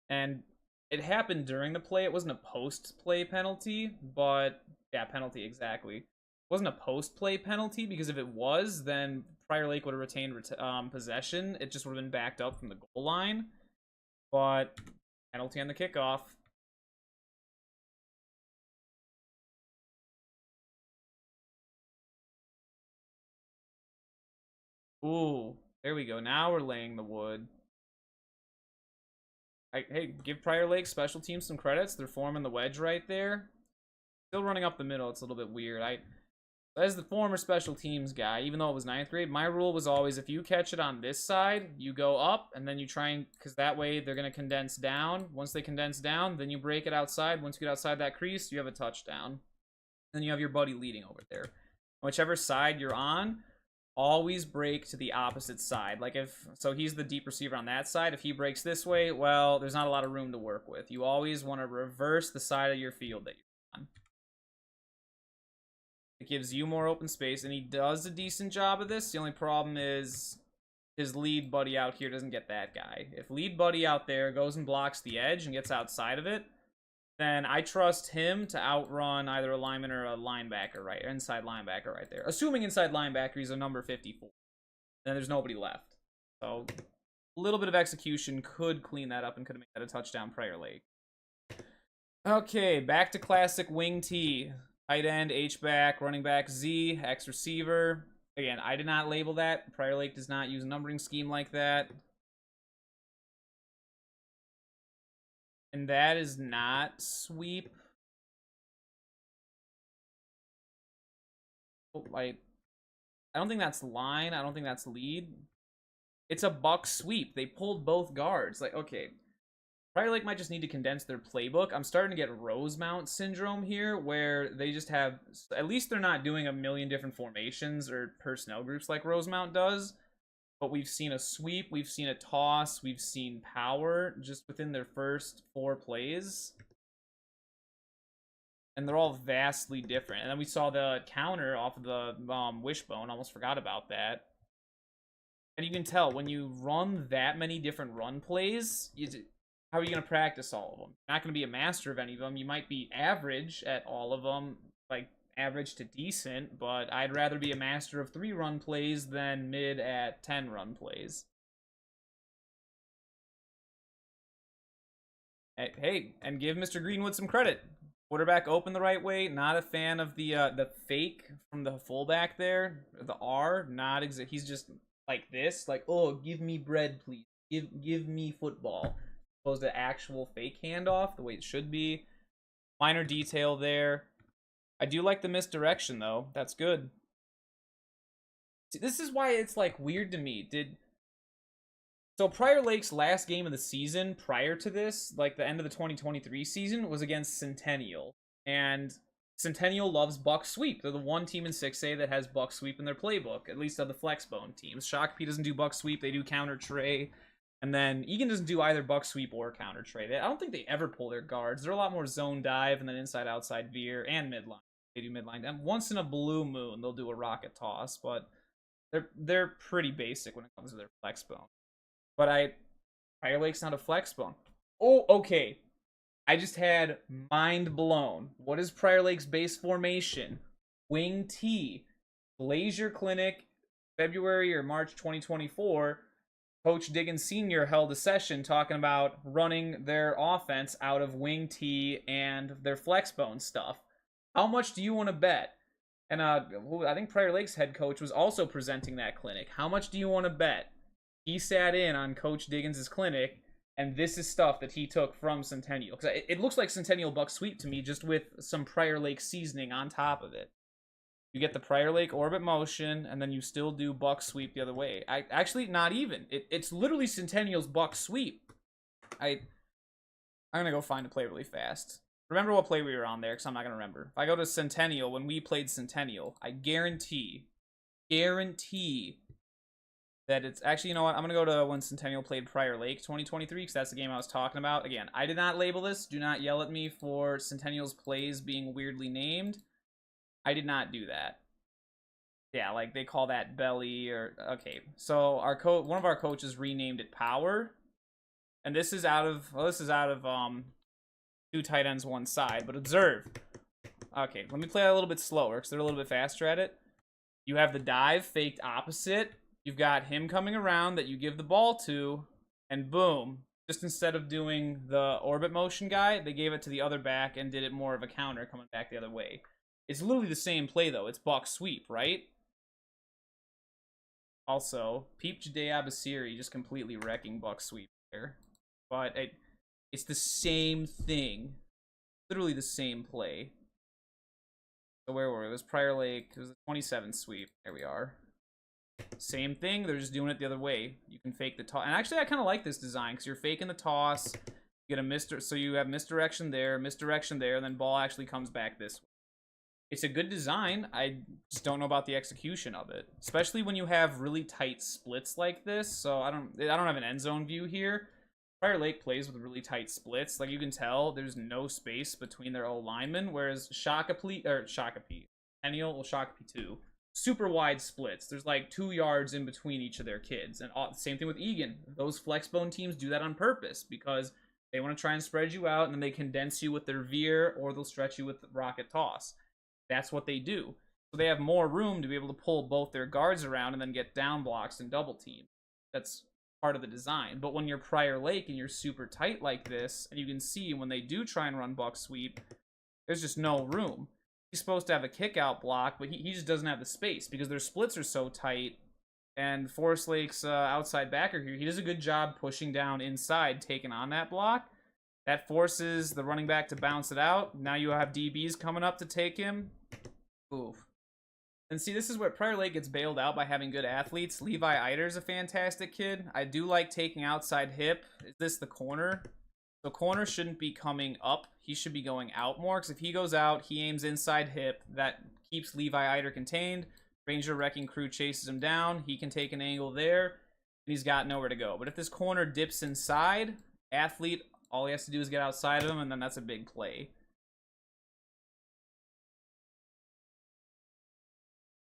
Speaker 1: And it happened during the play. It wasn't a post-play penalty, but... Yeah, penalty, exactly. It wasn't a post-play penalty, because if it was, then Prior Lake would have retained possession. It just would have been backed up from the goal line. But penalty on the kickoff. Ooh, there we go. Now we're laying the wood. Hey, give Prior Lake special teams some credits. They're forming the wedge right there. Still running up the middle. It's a little bit weird. As the former special teams guy, even though it was 9th grade, my rule was always if you catch it on this side, you go up, and then you try and... Because that way they're going to condense down. Once they condense down, then you break it outside. Once you get outside that crease, you have a touchdown. Then you have your buddy leading over there. Whichever side you're on... Always break to the opposite side. Like so he's the deep receiver on that side. If he breaks this way, well, there's not a lot of room to work with. You always want to reverse the side of your field that you're on. It gives you more open space, and he does a decent job of this. The only problem is his lead buddy out here doesn't get that guy. If lead buddy out there goes and blocks the edge and gets outside of it, then I trust him to outrun either a lineman or a linebacker, right? Or inside linebacker right there. Assuming inside linebacker, he's a number 54. Then there's nobody left. So, a little bit of execution could clean that up and could have made that a touchdown Prior Lake. Okay, back to classic wing T. Tight end, H-back, running back, Z, X receiver. Again, I did not label that. Prior Lake does not use a numbering scheme like that. And that is not sweep. Like, I don't think that's line. I don't think that's lead. It's a buck sweep. They pulled both guards. Like, okay. Prior Lake might just need to condense their playbook. I'm starting to get Rosemount syndrome here, where they just have... At least they're not doing a million different formations or personnel groups like Rosemount does. But we've seen a sweep, we've seen a toss, we've seen power just within their first 4 plays. And they're all vastly different. And then we saw the counter off of the wishbone. Almost forgot about that. And you can tell, when you run that many different run plays, how are you going to practice all of them? You're not going to be a master of any of them. You might be average at all of them, like average to decent, but I'd rather be a master of 3 run plays than mid at 10 run plays. Hey, and give Mr. Greenwood some credit. Quarterback open the right way. Not a fan of the fake from the fullback there. The R, not exact. He's just like this, like, oh, give me bread, please. Give me football. Opposed to actual fake handoff, the way it should be. Minor detail there. I do like the misdirection, though. That's good. See, this is why it's like weird to me. So Prior Lake's last game of the season prior to this, like the end of the 2023 season, was against Centennial. And Centennial loves Buck Sweep. They're the one team in 6A that has Buck Sweep in their playbook, at least of the Flexbone teams. Shakopee doesn't do Buck Sweep, they do Counter Tray. And then Egan doesn't do either Buck Sweep or Counter Tray. I don't think they ever pull their guards. They're a lot more zone dive and then inside outside veer and midline. They do midline. And once in a blue moon, they'll do a rocket toss, but they're pretty basic when it comes to their Flexbone. But Prior Lake's not a Flexbone. Oh, okay. I just had mind blown. What is Prior Lake's base formation? Wing T. Glacier Clinic, February or March 2024. Coach Diggins Sr. held a session talking about running their offense out of Wing T and their Flexbone stuff. How much do you want to bet? And I think Prior Lake's head coach was also presenting that clinic. How much do you want to bet? He sat in on Coach Diggins' clinic, and this is stuff that he took from Centennial. Because it looks like Centennial Buck Sweep to me, just with some Prior Lake seasoning on top of it. You get the Prior Lake Orbit Motion, and then you still do Buck Sweep the other way. Actually, not even. It's literally Centennial's Buck Sweep. I'm going to go find a play really fast. Remember what play we were on there, because I'm not going to remember. If I go to Centennial, when we played Centennial, I guarantee that it's actually, you know what, I'm going to go to when Centennial played Prior Lake 2023, because that's the game I was talking about. Again, I did not label this. Do not yell at me for Centennial's plays being weirdly named. I did not do that. Yeah, like they call that belly or, okay. So one of our coaches renamed it Power. And this is out of, two tight ends, one side, but observe. Okay, let me play that a little bit slower, because they're a little bit faster at it. You have the dive faked opposite. You've got him coming around that you give the ball to, and boom. Just instead of doing the orbit motion guy, they gave it to the other back and did it more of a counter coming back the other way. It's literally the same play, though. It's Buck Sweep, right? Also, Peep Jade Abasiri just completely wrecking Buck Sweep there. But it's the same thing. Literally the same play. So where were we? It was Prior Lake. It was the 27 sweep. There we are. Same thing, they're just doing it the other way. You can fake the toss. And actually, I kind of like this design, because you're faking the toss. You get so you have misdirection there, and then ball actually comes back this way. It's a good design. I just don't know about the execution of it. Especially when you have really tight splits like this. So I don't have an end zone view here. Prior Lake plays with really tight splits. Like you can tell, there's no space between their O linemen, whereas Shakopee, Centennial, well, Shakopee too. Super wide splits. There's like 2 yards in between each of their kids. And same thing with Egan. Those Flexbone teams do that on purpose because they want to try and spread you out, and then they condense you with their veer, or they'll stretch you with the rocket toss. That's what they do. So they have more room to be able to pull both their guards around and then get down blocks and double team. That's part of the design. But when you're Prior Lake and you're super tight like this, and you can see when they do try and run Buck Sweep, there's just no room. He's supposed to have a kick out block, but he just doesn't have the space because their splits are so tight. And Forest Lake's outside backer here, he does a good job pushing down inside, taking on that block. That forces the running back to bounce it out. Now you have DBs coming up to take him. Oof. And see, this is where Prior Lake gets bailed out by having good athletes. Levi Eider's a fantastic kid. I do like taking outside hip. Is this the corner? The corner shouldn't be coming up. He should be going out more, because if he goes out, he aims inside hip. That keeps Levi Eider contained. Ranger Wrecking Crew chases him down. He can take an angle there, and he's got nowhere to go. But if this corner dips inside, athlete, all he has to do is get outside of him, and then that's a big play.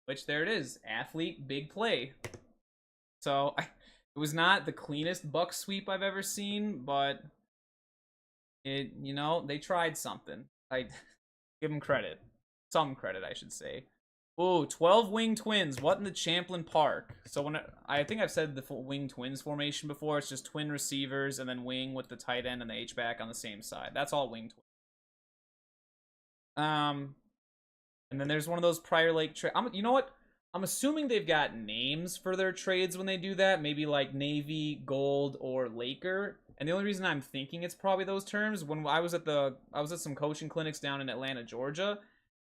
Speaker 1: Which, there it is. Athlete, big play. So, it was not the cleanest Buck Sweep I've ever seen, but they tried something. I give them credit. Some credit, I should say. Ooh, 12 wing twins. What in the Champlin Park? So I think I've said the wing twins formation before. It's just twin receivers and then wing with the tight end and the H-back on the same side. That's all wing twins. And then there's one of those Prior Lake you know what? I'm assuming they've got names for their trades when they do that. Maybe like Navy, Gold, or Laker. And the only reason I'm thinking it's probably those terms, when I was at some coaching clinics down in Atlanta, Georgia,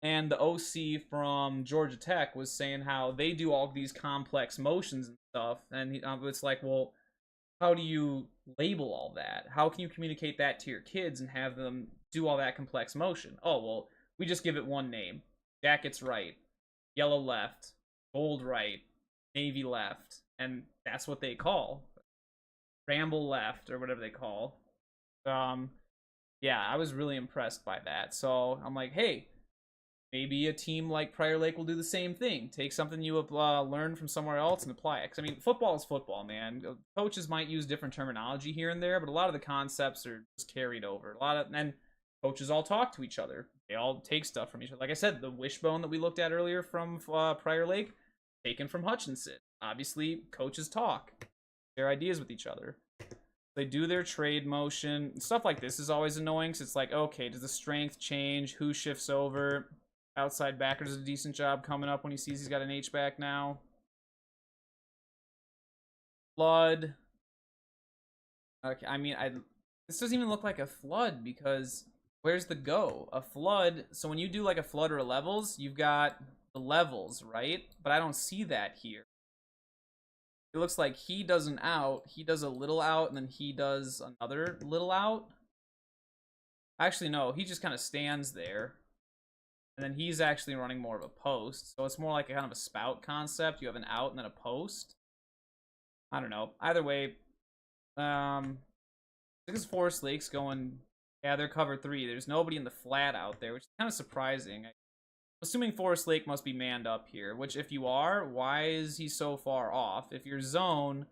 Speaker 1: And the OC from Georgia Tech was saying how they do all these complex motions and stuff. And it's like, well, how do you label all that? How can you communicate that to your kids and have them do all that complex motion? Oh, well, we just give it one name. Jackets right, yellow left, gold right, navy left, and that's what they call ramble left or whatever they call. Um, yeah, I was really impressed by that. So I'm like, hey, maybe a team like Prior Lake will do the same thing. Take something you have learned from somewhere else and apply it. 'Cause, I mean, football is football, man. Coaches might use different terminology here and there, but a lot of the concepts are just carried over. And coaches all talk to each other. They all take stuff from each other. Like I said, the wishbone that we looked at earlier from Prior Lake, taken from Hutchinson. Obviously, coaches talk their ideas with each other. They do their trade motion. Stuff like this is always annoying because it's like, okay, does the strength change? Who shifts over? Outside backer does a decent job coming up when he sees he's got an H-back now. Flood. Okay, I mean, this doesn't even look like a flood because where's the go? A flood, so when you do like a flood or a levels, you've got the levels, right? But I don't see that here. It looks like he does an out, he does a little out, and then he does another little out. Actually, no, he just kind of stands there. And then he's actually running more of a post. So it's more like a kind of a spout concept. You have an out and then a post. I don't know. Either way, because Forest Lake's going, yeah, they're cover 3. There's nobody in the flat out there, which is kind of surprising. Assuming Forest Lake must be manned up here, which if you are, why is he so far off? If you're zone,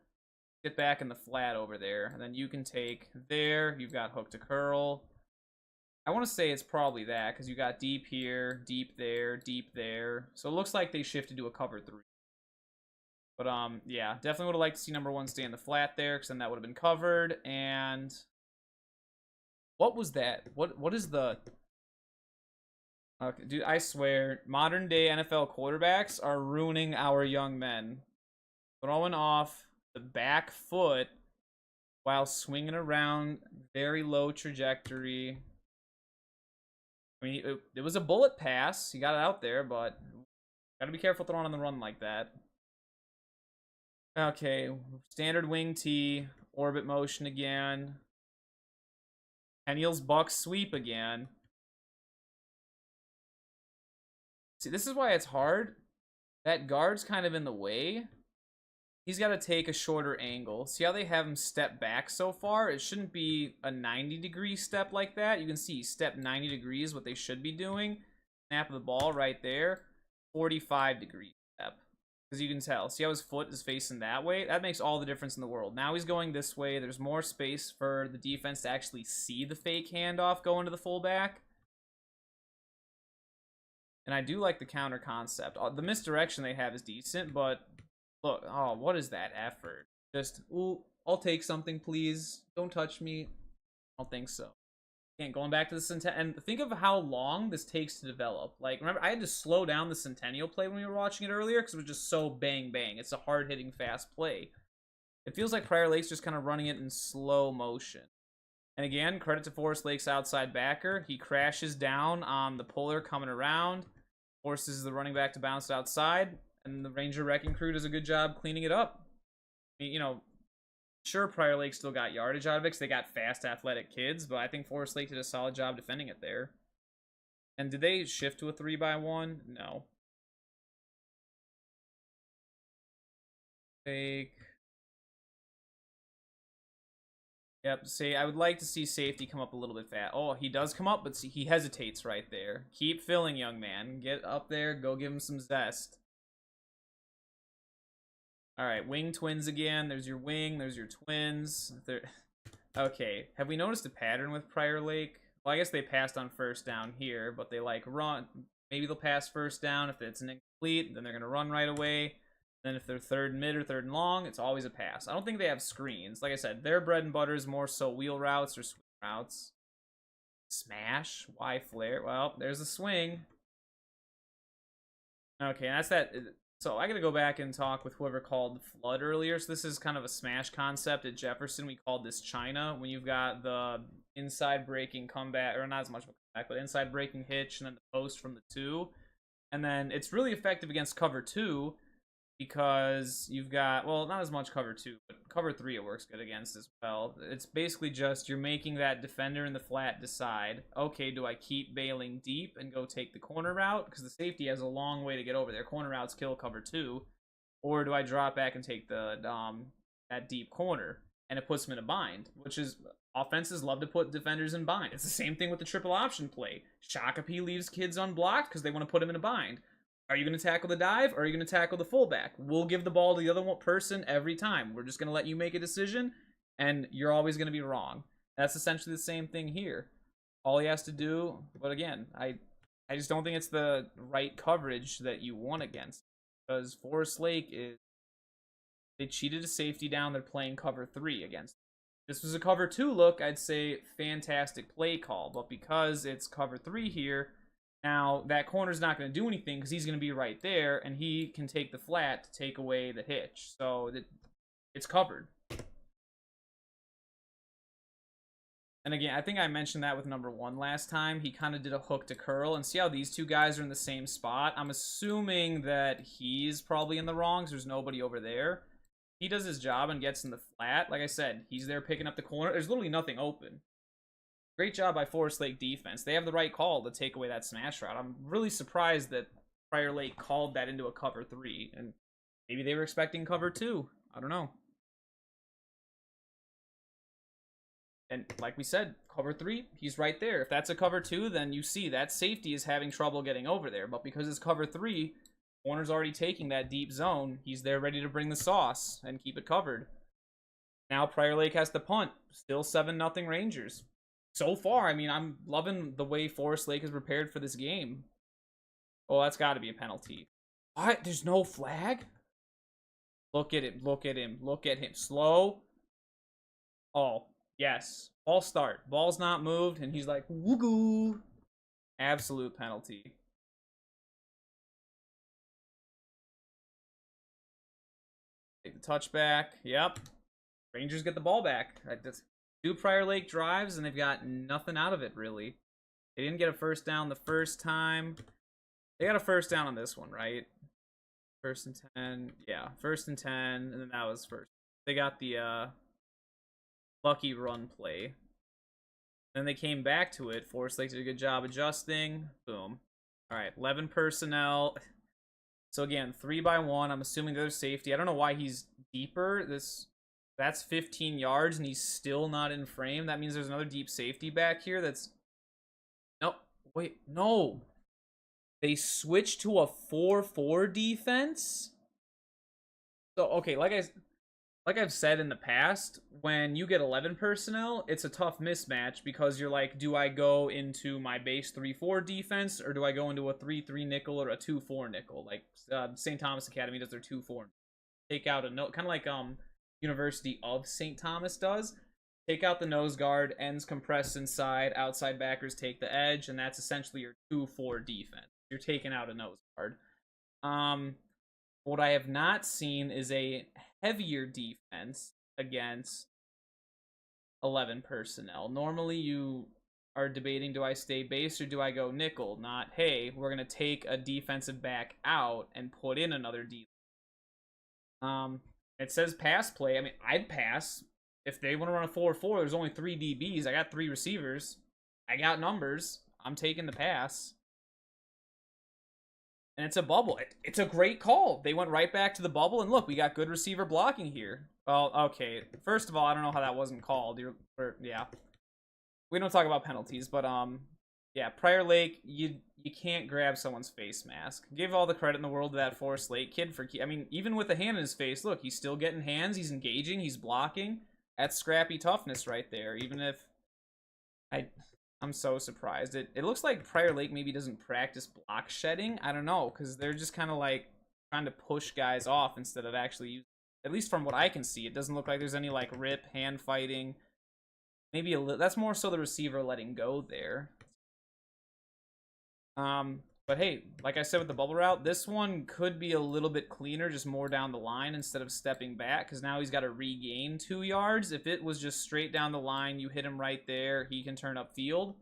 Speaker 1: get back in the flat over there, and then you can take there. You've got hook to curl. I want to say it's probably that, because you got deep here, deep there, deep there. So it looks like they shifted to a cover 3. But, yeah, definitely would have liked to see number 1 stay in the flat there, because then that would have been covered. And what was that? What is the... Okay, dude, I swear, modern day NFL quarterbacks are ruining our young men. Throwing off the back foot while swinging around very low trajectory. I mean, it was a bullet pass. He got it out there, but gotta be careful throwing on the run like that. Okay, standard wing T, orbit motion again. Peniel's buck sweep again. See, this is why it's hard. That guard's kind of in the way. He's got to take a shorter angle. See how they have him step back so far? It shouldn't be a 90-degree step like that. You can see step 90 degrees, what they should be doing. Snap of the ball right there. 45-degree step. Because you can tell. See how his foot is facing that way? That makes all the difference in the world. Now he's going this way. There's more space for the defense to actually see the fake handoff going to the fullback. And I do like the counter concept. The misdirection they have is decent, but look, oh, what is that effort? Just, ooh, I'll take something, please. Don't touch me. I don't think so. Again, going back to the Centennial, and think of how long this takes to develop. Like, remember, I had to slow down the Centennial play when we were watching it earlier because it was just so bang bang. It's a hard-hitting, fast play. It feels like Prior Lake's just kind of running it in slow motion. And again, credit to Forest Lake's outside backer. He crashes down on the puller coming around, forces the running back to bounce outside, and the Ranger Wrecking Crew does a good job cleaning it up. I mean, you know, sure, Prior Lake still got yardage out of it because they got fast, athletic kids, but I think Forest Lake did a solid job defending it there. And did they shift to a 3-by-1? No. Fake. Yep, see, I would like to see safety come up a little bit fast. Oh, he does come up, but see, he hesitates right there. Keep filling, young man. Get up there, go give him some zest. Alright, wing twins again. There's your wing, there's your twins. Okay, have we noticed a pattern with Prior Lake? Well, I guess they passed on first down here, but they like run. Maybe they'll pass first down. If it's an incomplete, then they're going to run right away. Then if they're third and mid or third and long, it's always a pass. I don't think they have screens. Like I said, their bread and butter is more so wheel routes or swing routes. Smash? Why flare? Well, there's a swing. Okay, that's that. So I got to go back and talk with whoever called flood earlier. So this is kind of a smash concept at Jefferson. We called this China. When you've got the inside breaking comeback, or not as much of a back, but inside breaking hitch and then the post from the 2. And then it's really effective against cover 2 because you've got, well, not as much cover 2, but cover 3 it works good against as well. It's basically just you're making that defender in the flat decide, okay, do I keep bailing deep and go take the corner route? Because the safety has a long way to get over there. Corner routes kill cover 2. Or do I drop back and take the that deep corner? And it puts them in a bind, which is, offenses love to put defenders in bind. It's the same thing with the triple option play. Shakopee leaves kids unblocked because they want to put him in a bind. Are you going to tackle the dive, or are you going to tackle the fullback? We'll give the ball to the other person every time. We're just going to let you make a decision, and you're always going to be wrong. That's essentially the same thing here. All he has to do, but again, I just don't think it's the right coverage that you want against. Because Forest Lake is, they cheated a safety down. They're playing cover 3 against. If this was a cover 2 look, I'd say fantastic play call. But because it's cover 3 here, now that corner's not going to do anything because he's going to be right there, and he can take the flat to take away the hitch. So it's covered. And again, I think I mentioned that with number 1 last time. He kind of did a hook to curl, and see how these two guys are in the same spot? I'm assuming that he's probably in the wrong, because there's nobody over there. He does his job and gets in the flat. Like I said, he's there picking up the corner. There's literally nothing open. Great job by Forest Lake defense. They have the right call to take away that smash route. I'm really surprised that Prior Lake called that into a cover 3, and maybe they were expecting cover 2. I don't know. And like we said, cover 3, he's right there. If that's a cover 2, then you see that safety is having trouble getting over there. But because it's cover 3, corner's already taking that deep zone. He's there ready to bring the sauce and keep it covered. Now Prior Lake has to punt. Still 7-0 Rangers. So far, I mean, I'm loving the way Forest Lake is prepared for this game. Oh, that's got to be a penalty. What? There's no flag? Look at him. Look at him. Look at him. Slow. Oh. Yes. Ball start. Ball's not moved, and he's like, woogoo. Absolute penalty. Take the touchback. Yep. Rangers get the ball back. Two Prior Lake drives, and they've got nothing out of it, really. They didn't get a first down the first time. They got a first down on this one, right? First and 10. Yeah, first and 10, and then that was first. They got the, lucky run play. Then they came back to it. Forest Lake did a good job adjusting. Boom. All right, 11 personnel. So again, 3-by-1. I'm assuming there's safety. I don't know why he's deeper. That's 15 yards, and he's still not in frame. That means there's another deep safety back here. That's no. Wait, no. They switched to a 4-4 defense. So okay, like I've said in the past, when you get 11 personnel, it's a tough mismatch because you're like, do I go into my base 3-4 defense, or do I go into a 3-3 nickel or a 2-4 nickel? Like St. Thomas Academy does their 2-4. Take out a note, kind of like University of St. Thomas does. Take out the nose guard, ends compressed inside, outside backers take the edge, and that's essentially your 2-4 defense. You're taking out a nose guard. What I have not seen is a heavier defense against 11 personnel. Normally you are debating, do I stay base or do I go nickel? Not, hey, we're going to take a defensive back out and put in another defense. It says pass play. I mean, I'd pass. If they want to run a 4-4, there's only 3 DBs. I got 3 receivers. I got numbers. I'm taking the pass. And it's a bubble. It's a great call. They went right back to the bubble, and look, we got good receiver blocking here. Well, okay. First of all, I don't know how that wasn't called. Yeah. We don't talk about penalties, but yeah, Prior Lake, you can't grab someone's face mask. Give all the credit in the world to that Forest Lake kid for, I mean, even with a hand in his face, look, he's still getting hands, he's engaging, he's blocking. That's scrappy toughness right there, even if I'm so surprised. It looks like Prior Lake maybe doesn't practice block shedding. I don't know, because they're just kind of like trying to push guys off instead of actually using, at least from what I can see, it doesn't look like there's any like rip, hand fighting. Maybe a little, that's more so the receiver letting go there. But hey, like I said with the bubble route, this one could be a little bit cleaner, just more down the line instead of stepping back, because now he's got to regain 2 yards. If it was just straight down the line, you hit him right there, he can turn up field.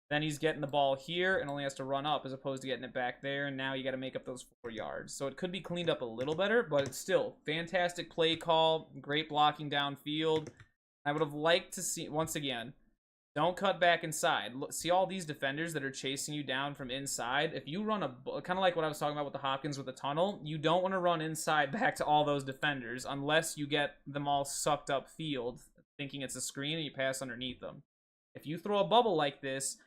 Speaker 1: Then he's getting the ball here and only has to run up as opposed to getting it back there. And now you got to make up those 4 yards. So it could be cleaned up a little better, but it's still fantastic play call. Great blocking downfield. I would have liked to see, once again, don't cut back inside. Look, see all these defenders that are chasing you down from inside? If you run kind of like what I was talking about with the Hopkins with the tunnel, you don't want to run inside back to all those defenders unless you get them all sucked up field thinking it's a screen and you pass underneath them. If you throw a bubble like this,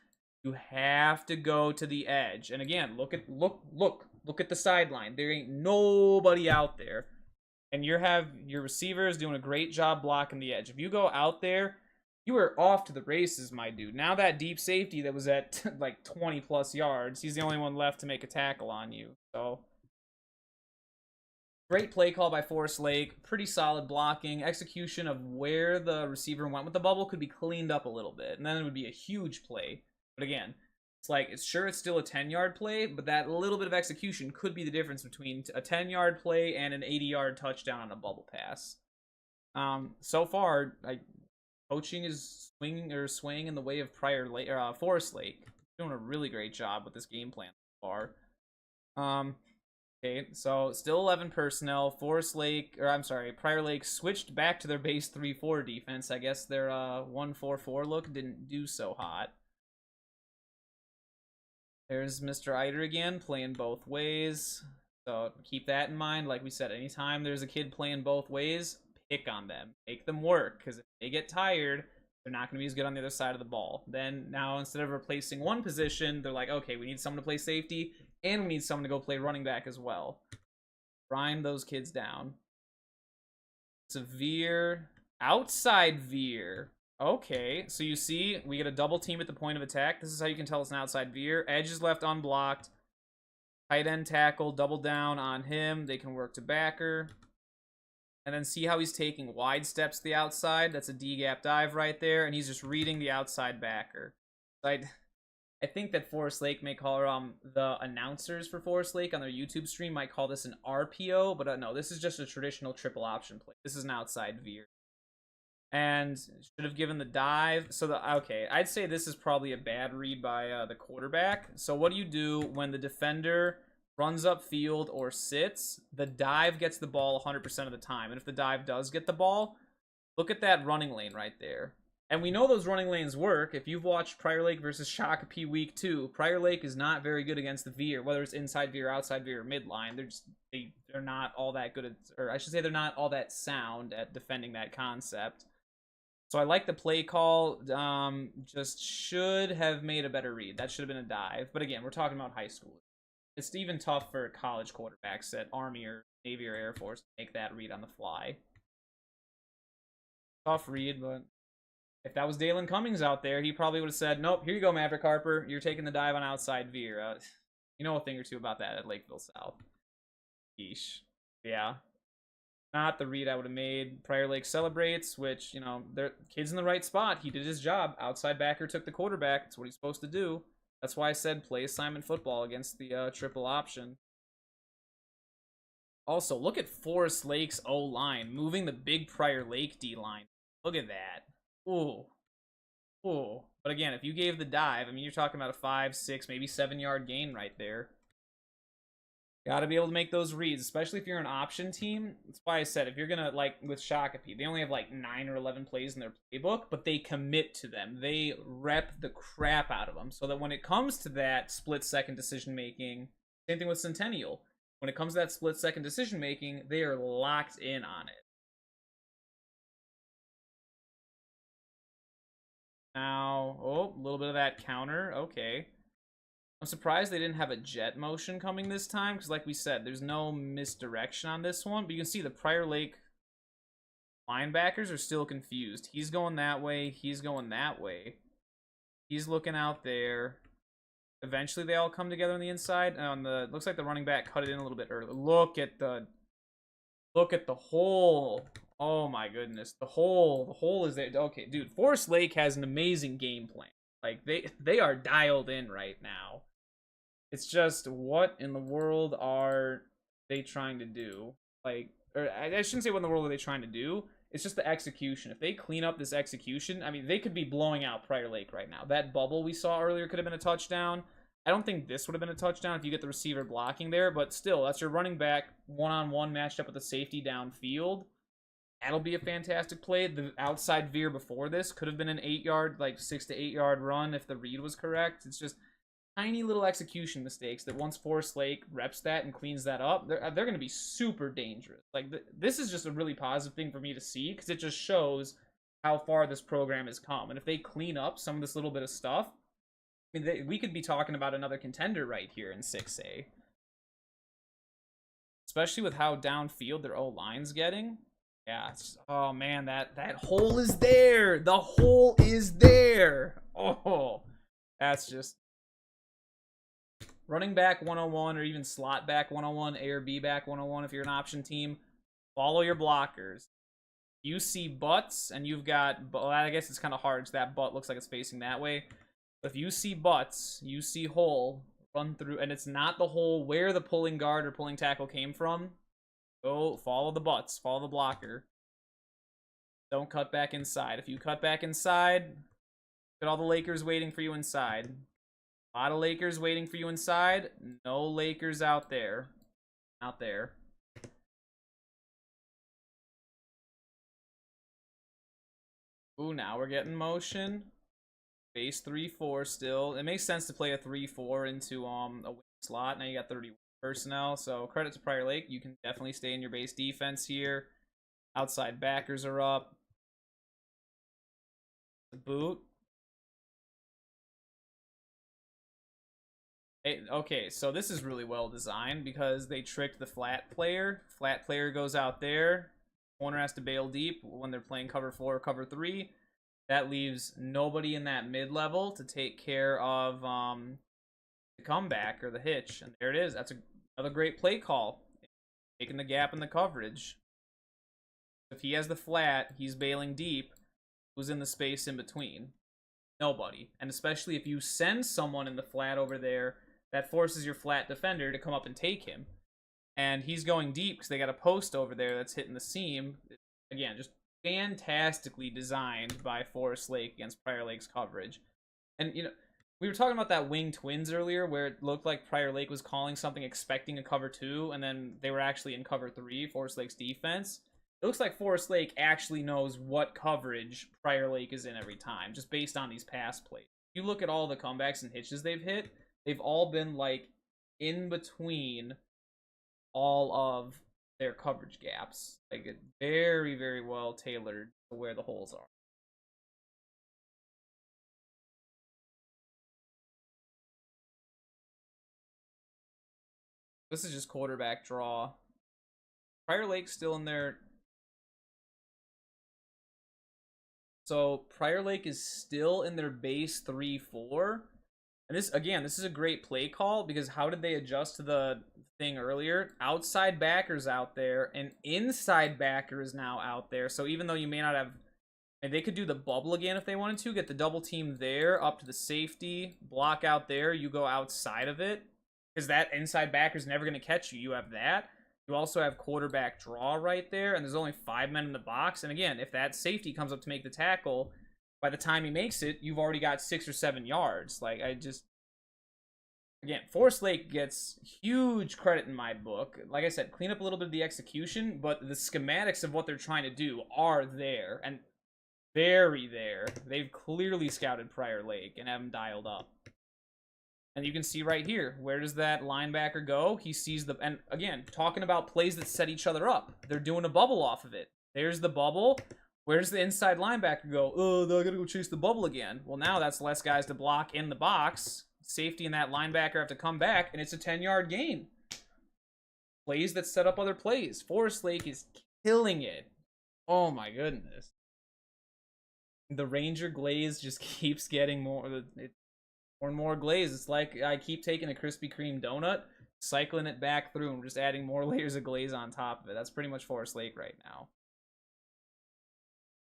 Speaker 1: you have to go to the edge. And again, look at the sideline. There ain't nobody out there. And your receivers doing a great job blocking the edge. If you go out there, you are off to the races, my dude. Now that deep safety that was at like 20 plus yards, he's the only one left to make a tackle on you. So great play call by Forest Lake. Pretty solid blocking. Execution of where the receiver went with the bubble could be cleaned up a little bit. And then it would be a huge play. But again, it's still a 10-yard play, but that little bit of execution could be the difference between a 10-yard play and an 80-yard touchdown on a bubble pass. So far, coaching is swaying in the way of Forest Lake. Doing a really great job with this game plan so far. Okay, so still 11 personnel. Prior Lake switched back to their base 3-4 defense. I guess their 1-4-4 look didn't do so hot. There's Mr. Eider again, playing both ways. So keep that in mind. Like we said, anytime there's a kid playing both ways, pick on them. Make them work, because if they get tired, they're not going to be as good on the other side of the ball. Then now, instead of replacing one position, they're like, okay, we need someone to play safety, and we need someone to go play running back as well. Grind those kids down. Severe. Outside veer. Okay, so you see, we get a double team at the point of attack. This is how you can tell it's an outside veer. Edge is left unblocked. Tight end tackle, double down on him. They can work to backer. And then see how he's taking wide steps to the outside. That's a D-gap dive right there. And he's just reading the outside backer. I think that Forest Lake may call the announcers for Forest Lake on their YouTube stream might call this an RPO. But no, this is just a traditional triple option play. This is an outside veer. And should have given the dive. So, okay, I'd say this is probably a bad read by the quarterback. So what do you do when the defender runs up field or sits? The dive gets the ball 100% of the time. And if the dive does get the ball, look at that running lane right there. And we know those running lanes work. If you've watched Prior Lake versus Shakopee Week 2, Prior Lake is not very good against the veer, whether it's inside veer, outside veer, or midline. They're not all that good at, or I should say they're not all that sound at defending that concept. So I like the play call. Just should have made a better read. That should have been a dive. But again, we're talking about high school. It's even tough for college quarterbacks at Army or Navy or Air Force to make that read on the fly. Tough read, but if that was Dalen Cummings out there, he probably would have said, nope, here you go, Maverick Harper. You're taking the dive on outside veer. You know a thing or two about that at Lakeville South. Yeesh. Yeah. Not the read I would have made. Prior Lake celebrates, which, they're kids in the right spot. He did his job. Outside backer took the quarterback. That's what he's supposed to do. That's why I said play assignment football against the triple option. Also, look at Forest Lake's O-line moving the big Prior Lake D-line. Look at that. Ooh. Ooh. But again, if you gave the dive, you're talking about a 5, 6, maybe 7-yard gain right there. Got to be able to make those reads, especially if you're an option team. That's why I said, if you're going to, like with Shakopee, they only have like 9 or 11 plays in their playbook, but they commit to them. They rep the crap out of them so that when it comes to that split-second decision-making, same thing with Centennial. When it comes to that split-second decision-making, they are locked in on it. Now, a little bit of that counter. Okay. I'm surprised they didn't have a jet motion coming this time, because like we said, there's no misdirection on this one. But you can see the Prior Lake linebackers are still confused. He's going that way. He's going that way. He's looking out there. Eventually, they all come together on the inside. Looks like the running back cut it in a little bit early. Look at the hole. Oh my goodness, the hole is there. Okay, dude, Forest Lake has an amazing game plan. Like they are dialed in right now. It's just, what in the world are they trying to do? Or I shouldn't say what in the world are they trying to do. It's just the execution. If they clean up this execution, I mean, they could be blowing out Prior Lake right now. That bubble we saw earlier could have been a touchdown. I don't think this would have been a touchdown if you get the receiver blocking there, but still, that's your running back one-on-one matched up with the safety downfield. That'll be a fantastic play. The outside veer before this could have been an 8-yard, like 6 to 8 yard run if the read was correct. It's just tiny little execution mistakes that once Forest Lake reps that and cleans that up, they're going to be super dangerous. Like, this is just a really positive thing for me to see because it just shows how far this program has come. And if they clean up some of this little bit of stuff, I mean, we could be talking about another contender right here in 6A. Especially with how downfield their O-line's getting. Yeah, oh man, that hole is there. The hole is there. Oh, that's just running back 101 or even slot back 101, A or B back 101 if you're an option team. Follow your blockers. You see butts and you've got, well, I guess it's kind of hard because that butt looks like it's facing that way. If you see butts, you see hole, run through, and it's not the hole where the pulling guard or pulling tackle came from, go follow the butts, follow the blocker. Don't cut back inside. If you cut back inside, look at all the Lakers waiting for you inside. A lot of Lakers waiting for you inside. No Lakers out there. Out there. Ooh, now we're getting motion. Base 3-4 still. It makes sense to play a 3-4 into a wing slot. Now you got 31 personnel, so credit to Prior Lake. You can definitely stay in your base defense here. Outside backers are up. The boot. Okay, so this is really well designed because they tricked the flat player. Flat player goes out there. Corner has to bail deep when they're playing cover 4 or cover 3. That leaves nobody in that mid-level to take care of the comeback or the hitch. And there it is. That's another great play call. Taking the gap in the coverage. If he has the flat, he's bailing deep. Who's in the space in between? Nobody. And especially if you send someone in the flat over there, that forces your flat defender to come up and take him. And he's going deep because they got a post over there that's hitting the seam. Again, just fantastically designed by Forest Lake against Prior Lake's coverage. And, you know, we were talking about that wing twins earlier where it looked like Prior Lake was calling something expecting a cover 2, and then they were actually in cover 3, Forest Lake's defense. It looks like Forest Lake actually knows what coverage Prior Lake is in every time, just based on these pass plays. If you look at all the comebacks and hitches they've hit, they've all been, like, in between all of their coverage gaps. Like, it's very, very well tailored to where the holes are. This is just quarterback draw. Prior Lake's still in there. So Prior Lake is still in their base 3-4. And this, again, this is a great play call because how did they adjust to the thing earlier? Outside backers out there and inside backer is now out there. So even though you may not have, and they could do the bubble again if they wanted to, get the double team there up to the safety, block out there, you go outside of it because that inside backer is never going to catch you. You have that. You also have quarterback draw right there, and there's only 5 men in the box. And again, if that safety comes up to make the tackle, by the time he makes it, you've already got 6 or 7 yards. Like, again, Forest Lake gets huge credit in my book. Like I said, clean up a little bit of the execution, but the schematics of what they're trying to do are there, and very there. They've clearly scouted Prior Lake and have them dialed up. And you can see right here, where does that linebacker go? He sees the, and again, talking about plays that set each other up. They're doing a bubble off of it. There's the bubble. Where does the inside linebacker go? Oh, I gotta go chase the bubble again. Well, now that's less guys to block in the box. Safety and that linebacker have to come back, and it's a 10-yard gain. Plays that set up other plays. Forest Lake is killing it. Oh my goodness. The Ranger glaze just keeps getting more and more glaze. It's like I keep taking a Krispy Kreme donut, cycling it back through, and just adding more layers of glaze on top of it. That's pretty much Forest Lake right now.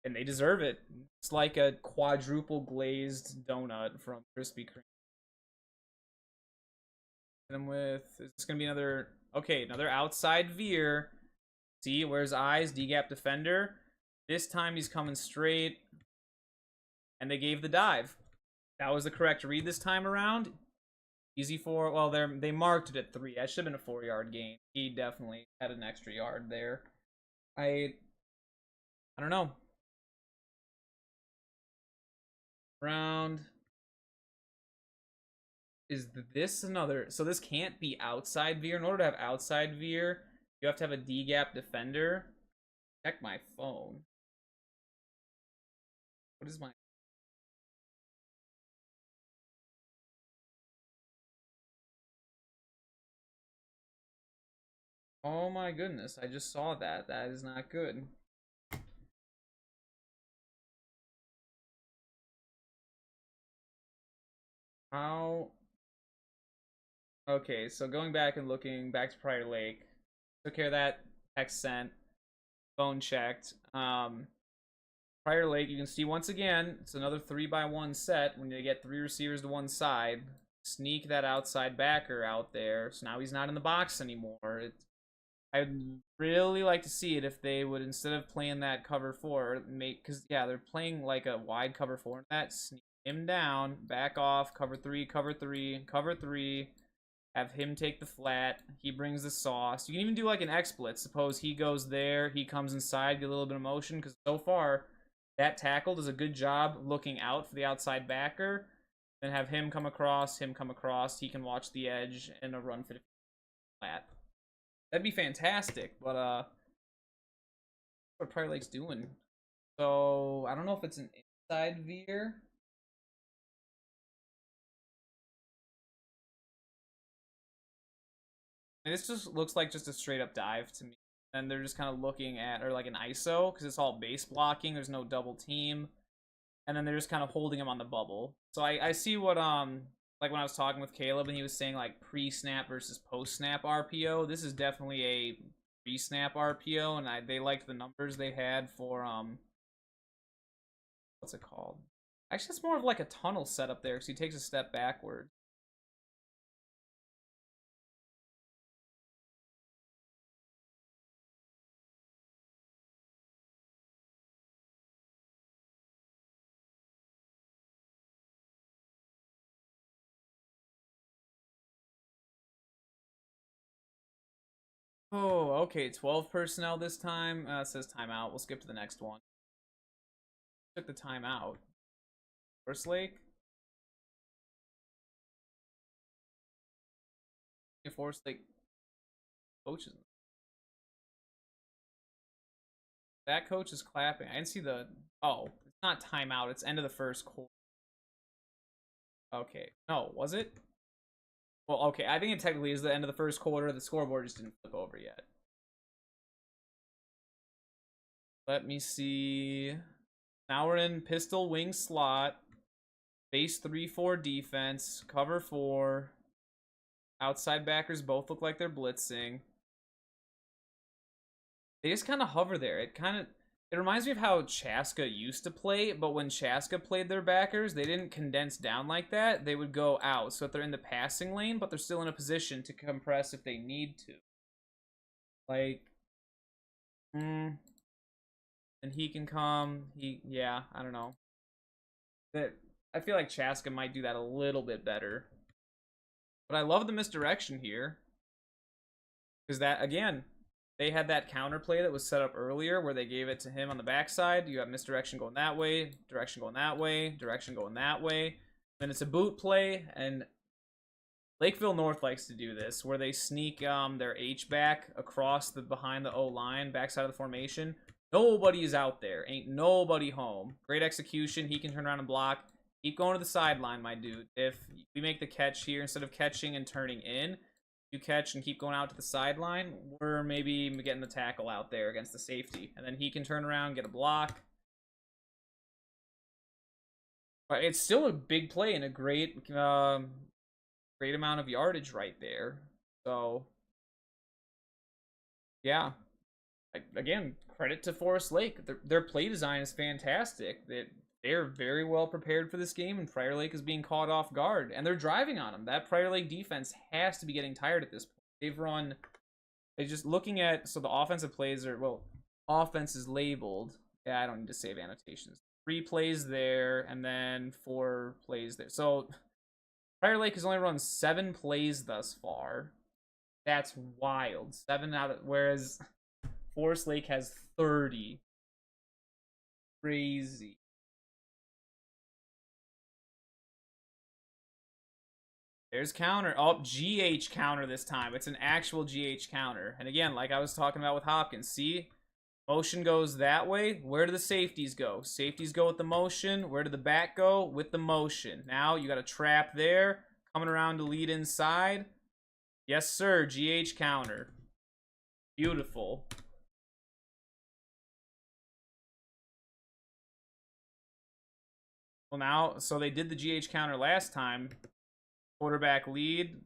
Speaker 1: And they deserve it. It's like a quadruple glazed donut from Krispy Kreme. And with, it's going to be another, okay, another outside veer. See, where's eyes, D-gap defender. This time he's coming straight, and they gave the dive. That was the correct read this time around. Easy for, well, they marked it at 3. That should have been a 4-yard gain. He definitely had an extra yard there. I don't know. Round. Is this another? So this can't be outside veer. In order to have outside veer, you have to have a D-gap defender. Check my phone. What is my... Oh my goodness, I just saw that. That is not good. How... Okay, so going back and looking back to Prior Lake. Took care of that. Text sent. Phone checked. Prior Lake, you can see once again, it's another 3-by-1 set when you get 3 receivers to one side. Sneak that outside backer out there. So now he's not in the box anymore. I'd really like to see it if they would, instead of playing that cover 4, make, because yeah, they're playing like a wide cover 4 in that. Sneak him down, back off, cover 3, cover 3, cover 3. Have him take the flat. He brings the sauce. You can even do like an X-split. Suppose he goes there, he comes inside, get a little bit of motion, because so far that tackle does a good job looking out for the outside backer. Then have him come across, he can watch the edge and a run fit flat. That'd be fantastic, but what Prior Lake's doing. So I don't know if it's an inside veer. This just looks like just a straight up dive to me. And they're just kind of looking at, or like an ISO, because it's all base blocking. There's no double team. And then they're just kind of holding him on the bubble. So I see what, like when I was talking with Caleb and he was saying like pre-snap versus post-snap RPO. This is definitely a pre-snap RPO, and they liked the numbers they had for, what's it called? Actually, it's more of like a tunnel setup there, because he takes a step backward. Oh, okay, 12 personnel this time. It says timeout. We'll skip to the next one. Took the timeout. First Lake? Force Lake coaches. That coach is clapping. I didn't see the... Oh, it's not timeout. It's end of the first quarter. Okay. No, was it? Well, okay. I think it technically is the end of the first quarter. The scoreboard just didn't flip over yet. Let me see. Now we're in pistol wing slot. Base 3-4 defense. Cover 4. Outside backers both look like they're blitzing. They just kind of hover there. It reminds me of how Chaska used to play, but when Chaska played their backers, they didn't condense down like that. They would go out. So if they're in the passing lane, but they're still in a position to compress if they need to. Like, and he can come. Yeah, I don't know. I feel like Chaska might do that a little bit better. But I love the misdirection here. Because that, again, they had that counter play that was set up earlier where they gave it to him on the backside. You have misdirection going that way, direction going that way, direction going that way. Then it's a boot play, and Lakeville North likes to do this, where they sneak their H-back across the behind the O-line, backside of the formation. Nobody is out there. Ain't nobody home. Great execution. He can turn around and block. Keep going to the sideline, my dude. If we make the catch here, instead of catching and turning in, you catch and keep going out to the sideline, we're maybe getting the tackle out there against the safety. And then he can turn around, get a block. But it's still a big play and a great amount of yardage right there. So, yeah. Again, credit to Forest Lake. Their play design is fantastic. They're very well prepared for this game, and Prior Lake is being caught off guard, and they're driving on them. That Prior Lake defense has to be getting tired at this point. They're just looking at, so the offensive plays are, well, offense is labeled, Yeah, I don't need to save annotations. 3 plays there, and then 4 plays there. So Prior Lake has only run 7 plays thus far. That's wild. 7 out of, whereas Forest Lake has 30. Crazy. There's counter. Oh, GH counter this time. It's an actual GH counter. And again, like I was talking about with Hopkins, see? Motion goes that way. Where do the safeties go? Safeties go with the motion. Where do the back go? With the motion. Now you got a trap there. Coming around to lead inside. Yes, sir. GH counter. Beautiful. Well, now, so they did the GH counter last time. Quarterback lead.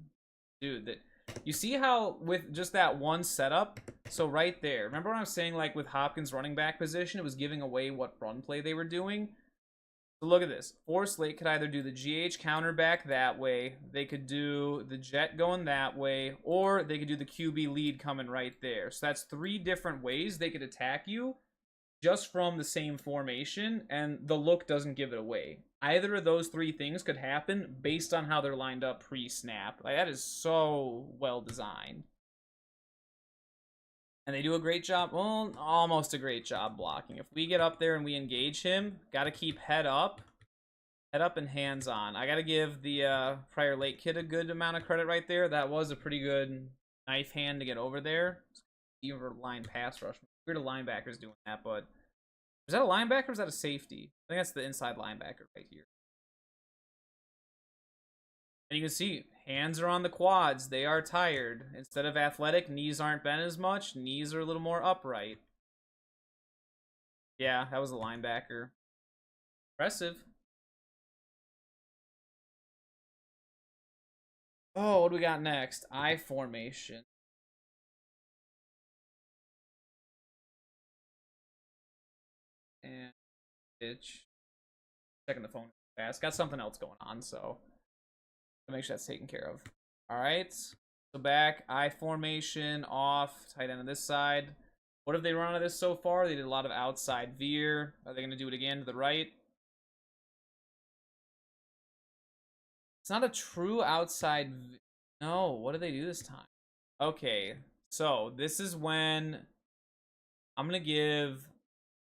Speaker 1: Dude, that you see how with just that one setup, so right there, remember when I was saying like with Hopkins running back position, it was giving away what run play they were doing? So look at this. Forest Lake could either do the GH counter back that way, they could do the jet going that way, or they could do the QB lead coming right there. So that's 3 different ways they could attack you just from the same formation, and the look doesn't give it away. Either of those 3 things could happen based on how they're lined up pre-snap. Like, that is so well designed. And they do a great job, well, almost a great job blocking. If we get up there and we engage him, gotta keep head up and hands on. I gotta give the Prior Lake kid a good amount of credit right there. That was a pretty good knife hand to get over there. Even for line pass rush. Weird a linebacker's doing that, but is that a linebacker or is that a safety? I think that's the inside linebacker right here. And you can see, hands are on the quads. They are tired. Instead of athletic, knees aren't bent as much. Knees are a little more upright. Yeah, that was a linebacker. Impressive. Oh, what do we got next? I formation. And pitch. Checking the phone fast. Got something else going on, so I'll make sure that's taken care of. Alright. So back, I formation, off, tight end on this side. What have they run out of this so far? They did a lot of outside veer. Are they going to do it again to the right? It's not a true outside. No, what did they do this time? Okay, so this is when I'm going to give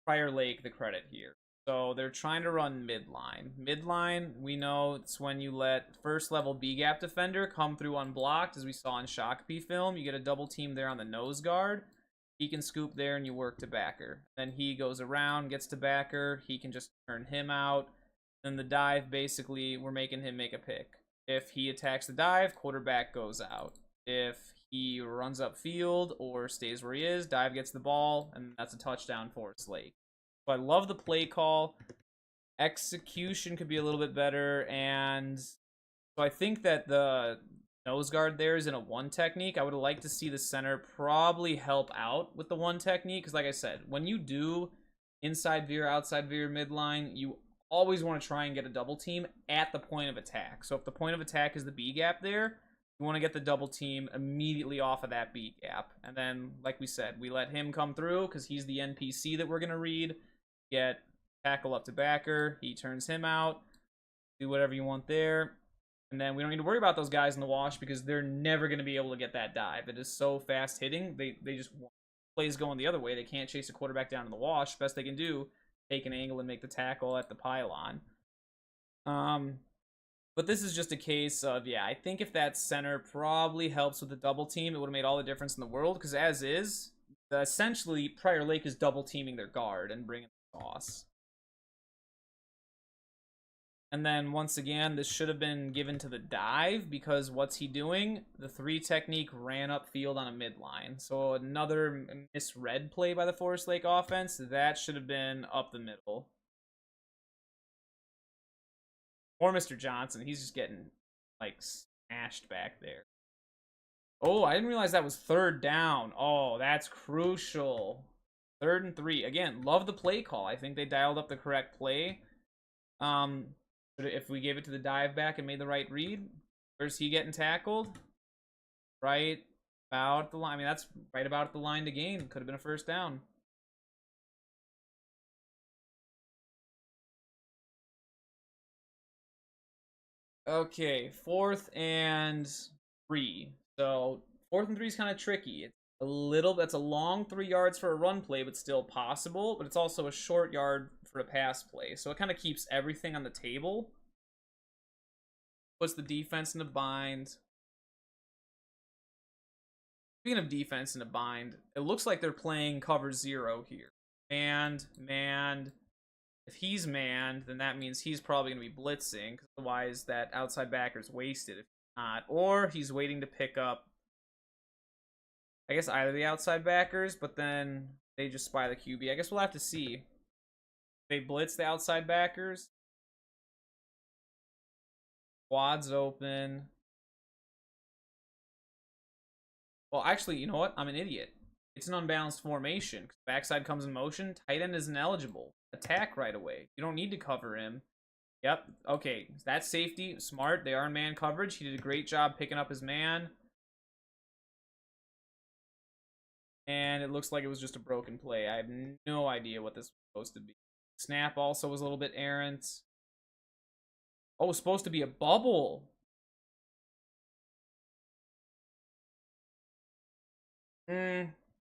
Speaker 1: Prior Lake the credit here. So they're trying to run midline. Midline, we know it's when you let first level B gap defender come through unblocked, as we saw in Shakopee film. You get a double team there on the nose guard. He can scoop there and you work to backer. Then he goes around, gets to backer. He can just turn him out. Then the dive, basically, we're making him make a pick. If he attacks the dive, quarterback goes out. If he runs up field or stays where he is, dive gets the ball, and that's a touchdown for Slate. So I love the play call. Execution could be a little bit better, and so I think that the nose guard there is in a 1 technique. I would like to see the center probably help out with the 1 technique, because like I said, when you do inside veer, outside veer, midline, you always want to try and get a double team at the point of attack. So if the point of attack is the B gap there, you want to get the double team immediately off of that B gap. And then, like we said, we let him come through because he's the NPC that we're going to read. Get tackle up to backer. He turns him out. Do whatever you want there. And then we don't need to worry about those guys in the wash because they're never going to be able to get that dive. It is so fast hitting. They just plays going the other way. They can't chase a quarterback down in the wash. Best they can do, take an angle and make the tackle at the pylon. But this is just a case of, yeah, I think if that center probably helps with the double team, it would have made all the difference in the world. Because as is, essentially, Prior Lake is double teaming their guard and bringing the toss. And then, once again, this should have been given to the dive, because what's he doing? The 3 technique ran upfield on a midline. So another misread play by the Forest Lake offense. That should have been up the middle. Or Mr. Johnson. He's just getting, like, smashed back there. Oh, I didn't realize that was 3rd down. Oh, that's crucial. 3rd and 3. Again, love the play call. I think they dialed up the correct play. If we gave it to the dive back and made the right read, where's he getting tackled? Right about the line. I mean, that's right about the line to gain. Could have been a 1st down. Okay, 4th and 3. So 4th and 3 is kind of tricky. It's a little. That's a long 3 yards for a run play, but still possible. But it's also a short yard for a pass play. So it kind of keeps everything on the table. Puts the defense in a bind. Speaking of defense in a bind, it looks like they're playing cover 0 here. Manned. If he's manned, then that means he's probably going to be blitzing, because otherwise that outside backer's wasted if not. Or he's waiting to pick up, I guess, either the outside backers, but then they just spy the QB. I guess we'll have to see. They blitz the outside backers. Quads open. Well, actually, you know what? I'm an idiot. It's an unbalanced formation. Backside comes in motion. Tight end isn't eligible. Attack right away. You don't need to cover him. Yep. Okay. That's safety. Smart. They are in man coverage. He did a great job picking up his man. And it looks like it was just a broken play. I have no idea what this was supposed to be. Snap also was a little bit errant. Oh, it was supposed to be a bubble.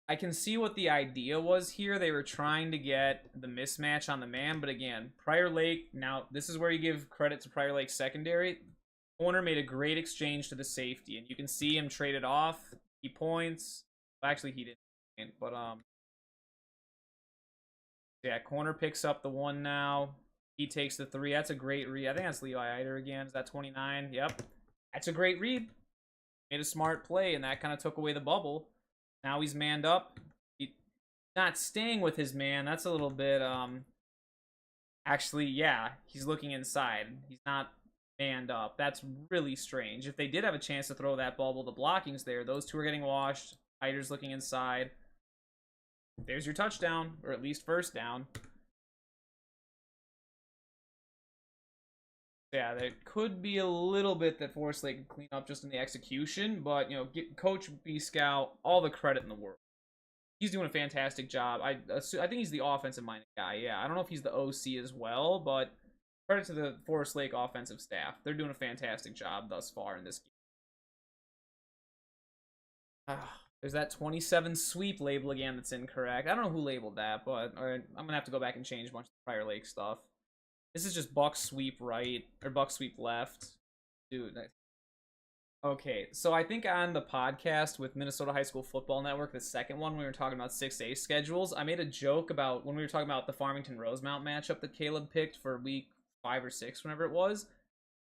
Speaker 1: I can see what the idea was here. They were trying to get the mismatch on the man, but again, Prior Lake, now this is where you give credit to Prior Lake secondary. Corner made a great exchange to the safety, and you can see him traded off. He points. Well, actually, he didn't, but yeah, corner picks up the 1 now. He takes the 3. That's a great read. I think that's Levi Eider again. Is that 29? Yep. That's a great read. Made a smart play, and that kind of took away the bubble. Now he's manned up. He's not staying with his man. That's a little bit, actually, yeah, he's looking inside. He's not manned up. That's really strange. If they did have a chance to throw that bubble, the blocking's there. Those two are getting washed. Eider's looking inside. There's your touchdown, or at least first down. Yeah, there could be a little bit that Forest Lake could clean up just in the execution, but, you know, get Coach B Scout all the credit in the world. He's doing a fantastic job. I think he's the offensive-minded guy, yeah. I don't know if he's the OC as well, but credit to the Forest Lake offensive staff. They're doing a fantastic job thus far in this game. There's that 27 sweep label again that's incorrect. I don't know who labeled that, but I'm going to have to go back and change a bunch of the Prior Lake stuff. This is just Buck sweep right, or Buck sweep left. Dude. Okay, so I think on the podcast with Minnesota High School Football Network, the second one, when we were talking about 6A schedules, I made a joke about when we were talking about the Farmington-Rosemount matchup that Caleb picked for week 5 or 6, whenever it was.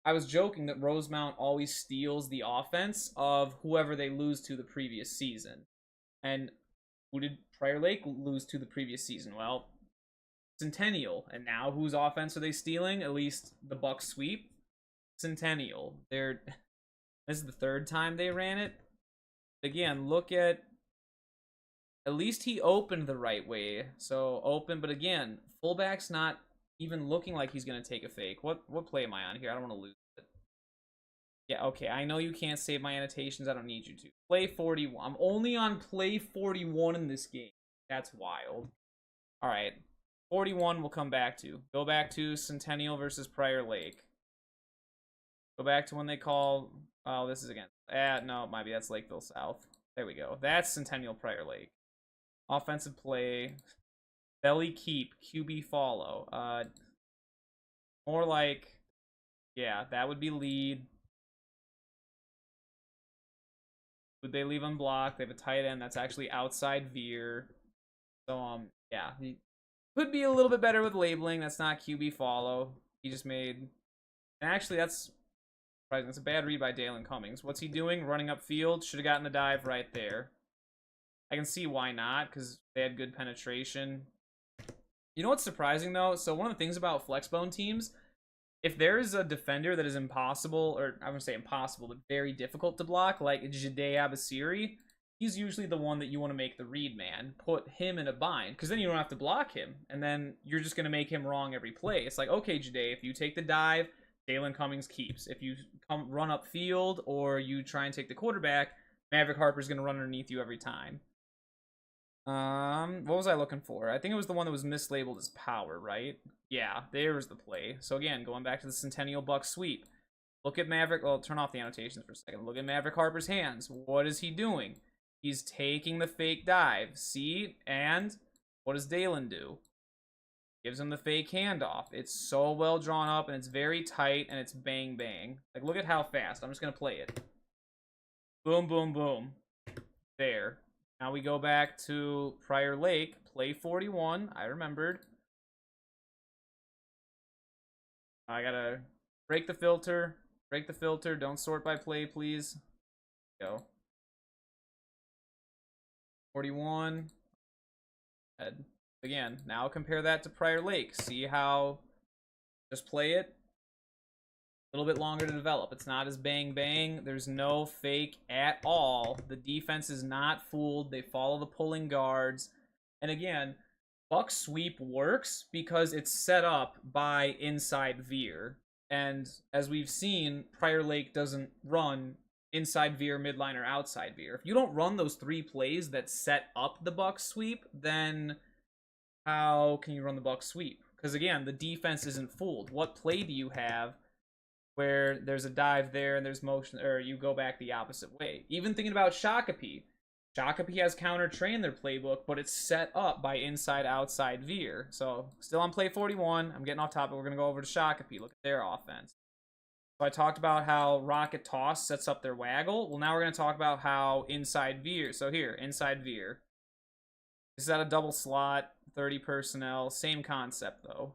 Speaker 1: I was joking that Rosemount always steals the offense of whoever they lose to the previous season. And who did Prior Lake lose to the previous season? Well, Centennial. And now whose offense are they stealing? At least the Buck sweep? Centennial. This is the 3rd time they ran it. Again, look at least he opened the right way. So open, but again, fullback's not even looking like he's going to take a fake. What play am I on here? I don't want to lose it. Yeah, okay, I know you can't save my annotations. I don't need you to. Play 41. I'm only on play 41 in this game. That's wild. All right. 41 we'll come back to. Go back to Centennial versus Prior Lake. Go back to when they call... Oh, this is again... no, it might be. That's Lakeville South. There we go. That's Centennial Prior Lake. Offensive play. Belly keep. QB follow. More like... Yeah, that would be lead. Would they leave unblocked? They have a tight end that's actually outside veer. So, yeah. He could be a little bit better with labeling. That's not QB follow. He just made... And actually, that's a bad read by Dalen Cummings. What's he doing? Running upfield. Should have gotten the dive right there. I can see why not, because they had good penetration. You know what's surprising, though? So one of the things about flexbone teams, if there's a defender that is impossible, or I wouldn't say impossible, but very difficult to block, like Jade Abasiri, he's usually the one that you want to make the read man. Put him in a bind, because then you don't have to block him, and then you're just going to make him wrong every play. It's like, okay, Jade, if you take the dive, Dalen Cummings keeps. If you run up field, or you try and take the quarterback, Maverick Harper's going to run underneath you every time. What was I looking for? I think it was the one that was mislabeled as power, right? Yeah, there's the play. So again, going back to the Centennial Buck sweep. Look at Maverick. Well, turn off the annotations for a second. Look at Maverick Harper's hands. What is he doing? He's taking the fake dive. See? And what does Dalen do? Gives him the fake handoff. It's so well drawn up, and it's very tight, and it's bang, bang. Like, look at how fast. I'm just going to play it. Boom, boom, boom. There. Now we go back to Prior Lake. Play 41. I remembered. I got to break the filter. Break the filter. Don't sort by play, please. Go. 41. Head. Again, now compare that to Prior Lake. See how, just play it. A little bit longer to develop. It's not as bang bang. There's no fake at all. The defense is not fooled. They follow the pulling guards. And again, Buck Sweep works because it's set up by inside veer. And as we've seen, Prior Lake doesn't run inside veer, midline, or outside veer. If you don't run those 3 plays that set up the Buck Sweep, then how can you run the Buck Sweep? Because again, the defense isn't fooled. What play do you have where there's a dive there and there's motion, or you go back the opposite way? Even thinking about Shakopee. Shakopee has counter Trey in their playbook, but it's set up by inside-outside veer. So, still on play 41. I'm getting off topic. We're going to go over to Shakopee. Look at their offense. So I talked about how Rocket Toss sets up their waggle. Well, now we're going to talk about how inside veer. So here, inside veer. This is at a double slot, 30 personnel. Same concept, though.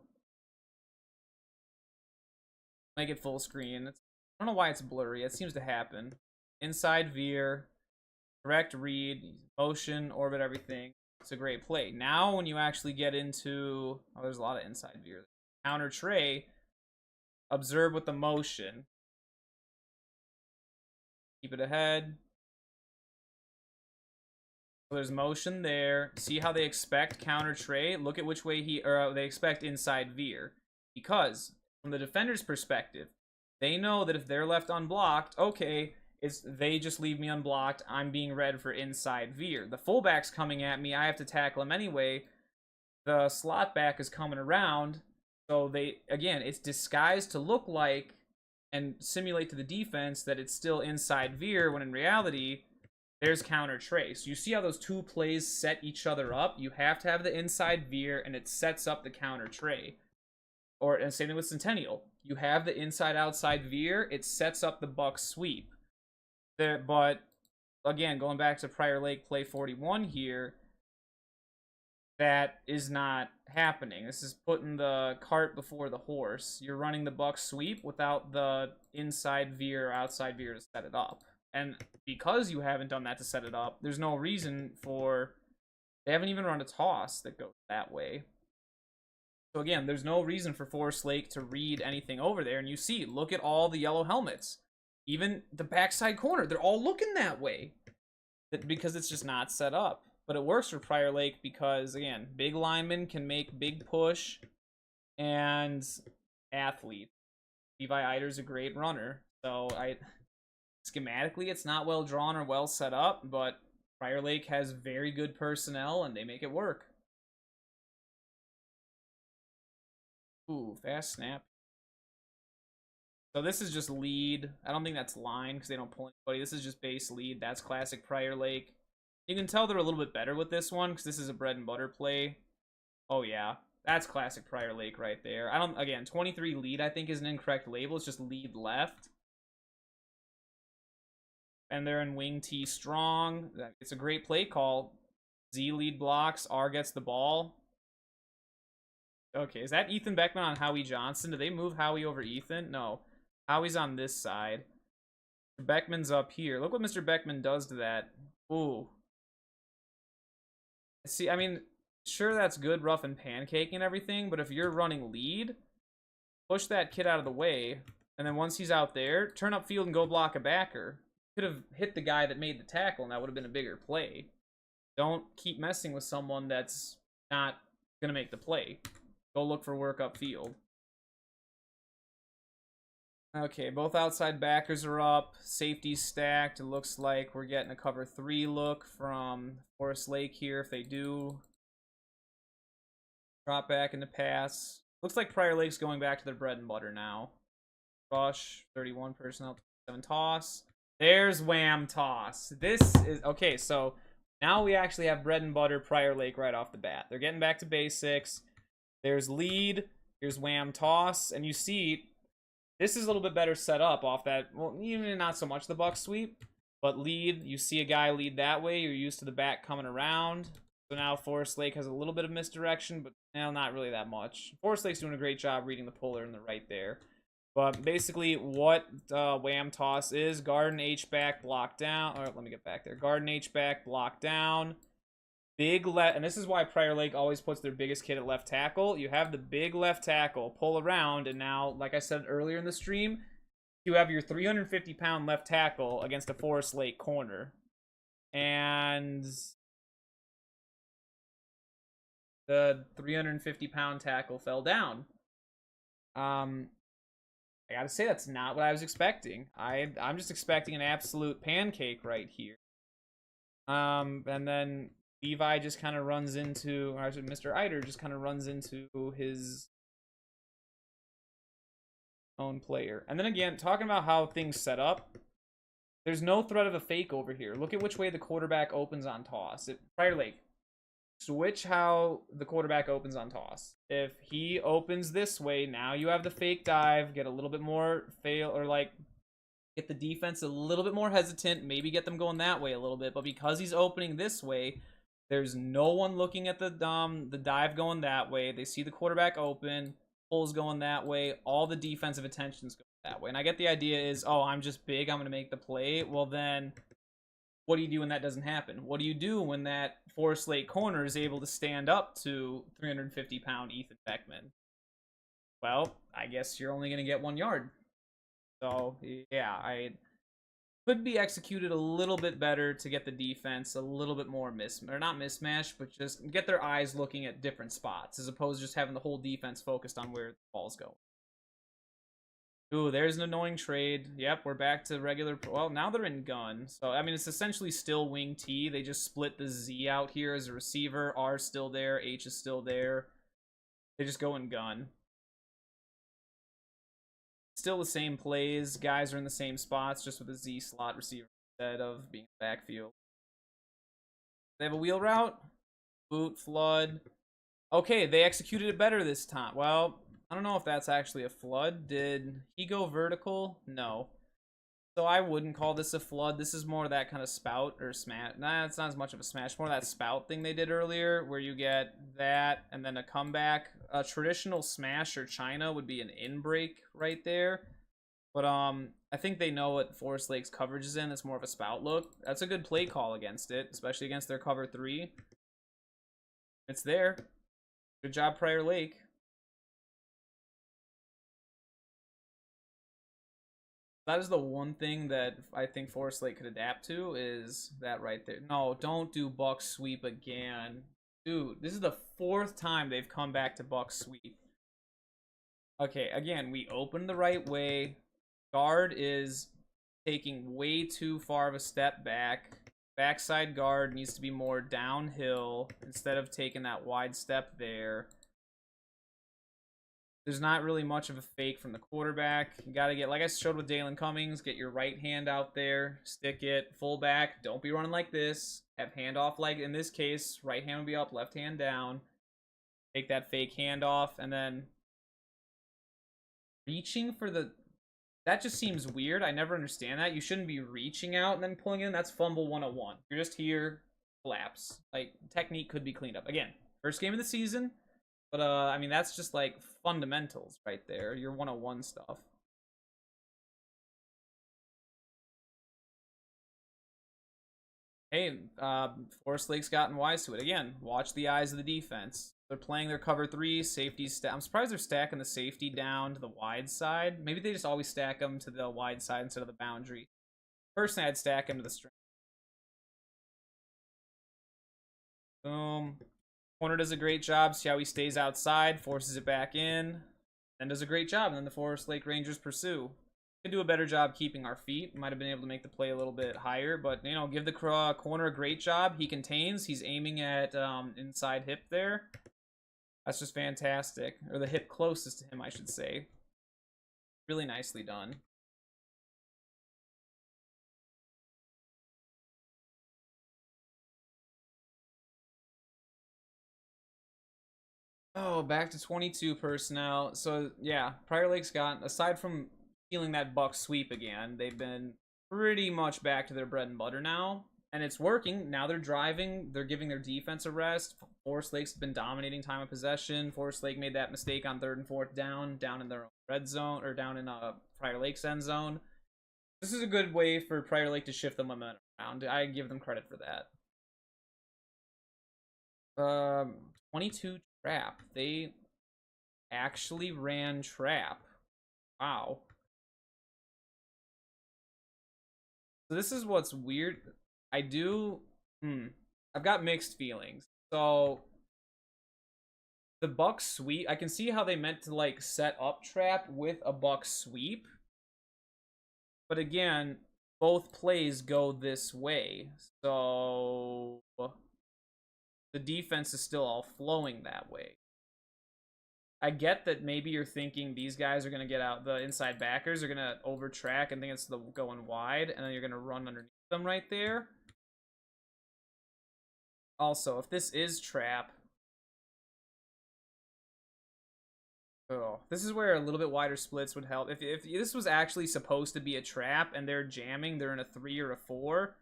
Speaker 1: Make it full screen. I don't know why it's blurry. It seems to happen. Inside veer. Direct read. Motion, orbit, everything. It's a great play. Now, when you actually get into... Oh, there's a lot of inside veer. Counter Trey. Observe with the motion. Keep it ahead. So there's motion there. See how they expect counter Trey? Look at which way they expect inside veer. Because, from the defender's perspective, they know that if they're left unblocked, okay, they just leave me unblocked. I'm being read for inside veer. The fullback's coming at me. I have to tackle him anyway. The slot back is coming around. So again, it's disguised to look like and simulate to the defense that it's still inside veer, when in reality, there's counter Trey. So you see how those 2 plays set each other up? You have to have the inside veer, and it sets up the counter Trey. And same thing with Centennial. You have the inside-outside veer, it sets up the Buck Sweep. But, again, going back to Prior Lake play 41 here, that is not happening. This is putting the cart before the horse. You're running the Buck Sweep without the inside veer or outside veer to set it up. And because you haven't done that to set it up, there's no reason for... They haven't even run a toss that goes that way. So again, there's no reason for Forest Lake to read anything over there. And you see, look at all the yellow helmets. Even the backside corner, they're all looking that way. Because it's just not set up. But it works for Prior Lake because, again, big linemen can make big push, and athlete. Levi Eider's a great runner. So schematically, it's not well drawn or well set up, but Prior Lake has very good personnel, and they make it work. Ooh, fast snap. So this is just lead. I don't think that's line because they don't pull anybody. This is just base lead. That's classic Prior Lake. You can tell they're a little bit better with this one because this is a bread and butter play. Oh yeah, that's classic Prior Lake right there. Again, 23 lead I think is an incorrect label. It's just lead left. And they're in wing T strong. It's a great play call. Z lead blocks, R gets the ball. Okay, is that Ethan Beckman on Howie Johnson? Do they move Howie over Ethan? No. Howie's on this side. Beckman's up here. Look what Mr. Beckman does to that. Ooh. See, I mean, sure, that's good rough and pancake and everything, but if you're running lead, push that kid out of the way, and then once he's out there, turn up field and go block a backer. Could have hit the guy that made the tackle, and that would have been a bigger play. Don't keep messing with someone that's not going to make the play. Go look for work upfield. Okay, both outside backers are up. Safety stacked. It looks like we're getting a cover 3 look from Forest Lake here if they do drop back into pass. Looks like Prior Lake's going back to their bread and butter now. rush, 31 personnel, 27 toss. There's wham toss. This is okay. So now we actually have bread and butter Prior Lake right off the bat. They're getting back to basics. There's lead. Here's wham toss, and you see this is a little bit better set up off that. Well, even not so much the buck sweep, but lead. You see a guy lead that way. You're used to the back coming around. So now Forest Lake has a little bit of misdirection, but not really that much. Forest Lake's doing a great job reading the puller in the right there. But basically what wham toss is, guard and H-back, block down. All right, let me get back there. Guard and H-back, block down. Big left, and this is why Prior Lake always puts their biggest kid at left tackle. You have the big left tackle pull around, and now, like I said earlier in the stream, you have your 350-pound left tackle against a Forest Lake corner. And the 350-pound tackle fell down. I gotta say, that's not what I was expecting. I'm just expecting an absolute pancake right here. And then Levi just kind of runs into, or Mr. Eider just kind of runs into his own player. And then again, talking about how things set up, there's no threat of a fake over here. Look at which way the quarterback opens on toss. Prior Lake, switch how the quarterback opens on toss. If he opens this way, now you have the fake dive, get a little bit more fail, or like get the defense a little bit more hesitant, maybe get them going that way a little bit. But because he's opening this way, there's no one looking at the dive going that way. They see the quarterback open, pulls going that way, all the defensive attention's going that way. And I get the idea is, oh, I'm just big, I'm going to make the play. Well, then what do you do when that doesn't happen? What do you do when that Forest Lake corner is able to stand up to 350-pound Ethan Beckman? Well, I guess you're only going to get 1 yard. So, yeah, I could be executed a little bit better to get the defense a little bit more not mismatch, but just get their eyes looking at different spots as opposed to just having the whole defense focused on where the ball's going. Ooh, there's an annoying trade. Yep, we're back to regular. Well, now they're in gun. So, I mean, it's essentially still wing T. They just split the Z out here as a receiver. R's still there. H is still there. They just go in gun. Still the same plays. Guys are in the same spots, just with a Z slot receiver instead of being backfield. They have a wheel route. Boot, flood. Okay, they executed it better this time. Well, I don't know if that's actually a flood. Did he go vertical? No. So I wouldn't call this a flood. This is more that kind of spout or smash. Nah, it's not as much of a smash. More that spout thing they did earlier where you get that and then a comeback. A traditional smash or China would be an in break right there. But I think they know what Forest Lake's coverage is in. It's more of a spout look. That's a good play call against it, especially against their cover 3. It's there. Good job, Prior Lake. That is the one thing that I think Forest Lake could adapt to is that right there. No, don't do buck sweep again. Dude, this is the 4th time they've come back to buck sweep. Okay, again, we open the right way. Guard is taking way too far of a step back. Backside guard needs to be more downhill instead of taking that wide step there. There's not really much of a fake from the quarterback. You got to get, like I showed with Dalen Cummings, get your right hand out there, stick it, full back. Don't be running like this. Have handoff like in this case, right hand will be up, left hand down. Take that fake handoff, and then reaching for the... That just seems weird. I never understand that. You shouldn't be reaching out and then pulling in. That's fumble 101. You're just here, collapse. Like, technique could be cleaned up. Again, first game of the season. But, I mean, that's just, like, fundamentals right there. Your 101 stuff. Hey, Forest Lake's gotten wise to it. Again, watch the eyes of the defense. They're playing their cover 3. Safeties I'm surprised they're stacking the safety down to the wide side. Maybe they just always stack them to the wide side instead of the boundary. Personally, I'd stack them to the string. Boom. Corner does a great job. See how he stays outside, forces it back in, then does a great job. And then the Forest Lake Rangers pursue. Can do a better job keeping our feet. Might have been able to make the play a little bit higher, but you know, give the corner a great job. He contains. He's aiming at inside hip there. That's just fantastic, or the hip closest to him, I should say.
Speaker 2: Really nicely done. Oh, back to 22 personnel. So, yeah, Prior Lake's got, aside from feeling that buck sweep again, they've been pretty much back to their bread and butter now. And it's working. Now they're driving. They're giving their defense a rest. Forest Lake's been dominating time of possession. Forest Lake made that mistake on 3rd and 4th down in their own red zone, or down in Prior Lake's end zone. This is a good way for Prior Lake to shift the momentum around. I give them credit for that. 22 trap. They actually ran trap. Wow. So this is what's weird. I do. I've got mixed feelings. So the buck sweep, I can see how they meant to like set up trap with a buck sweep. But again, both plays go this way. So the defense is still all flowing that way. I get that maybe you're thinking these guys are going to get out, the inside backers are going to over track and think it's the going wide, and then you're going to run underneath them right there. Also, if this is trap, oh, this is where a little bit wider splits would help. If this was actually supposed to be a trap and they're jamming, they're in a 3 or a 4,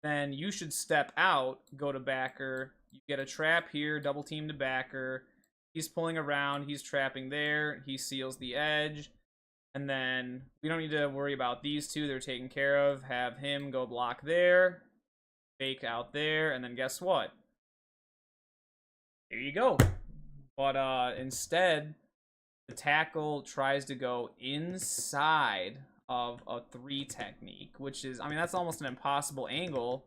Speaker 2: then you should step out, go to backer, you get a trap here, double team to backer. He's pulling around, he's trapping there, he seals the edge, and then we don't need to worry about these two, they're taken care of. Have him go block there, fake out there, and then guess what? Here you go. But instead, the tackle tries to go inside of a 3 technique, which is, I mean, that's almost an impossible angle.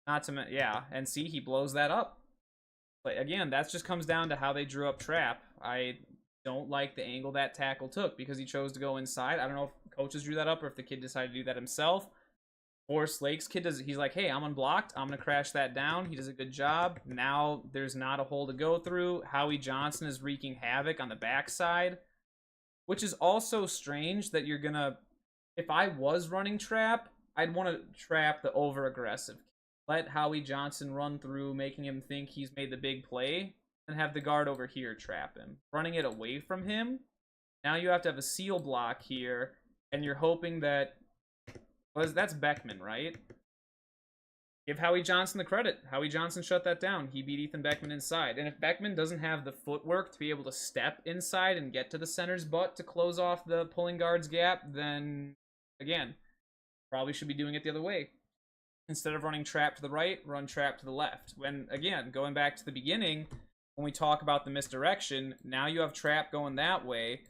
Speaker 2: Not to, yeah, and see, he blows that up. But again, that just comes down to how they drew up trap. I don't like the angle that tackle took because he chose to go inside. I don't know if coaches drew that up or if the kid decided to do that himself. Forrest Lake's kid does. He's like, hey, I'm unblocked. I'm gonna crash that down. He does a good job. Now there's not a hole to go through. Howie Johnson is wreaking havoc on the backside, which is also strange that you're gonna. If I was running trap, I'd want to trap the over aggressive. Let Howie Johnson run through, making him think he's made the big play, and have the guard over here trap him. Running it away from him, now you have to have a seal block here, and you're hoping that... Well, that's Beckman, right? Give Howie Johnson the credit. Howie Johnson shut that down. He beat Ethan Beckman inside. And if Beckman doesn't have the footwork to be able to step inside and get to the center's butt to close off the pulling guard's gap, then, again, probably should be doing it the other way. Instead of running trap to the right, run trap to the left. When, again, going back to the beginning, when we talk about the misdirection, now you have trap going that way,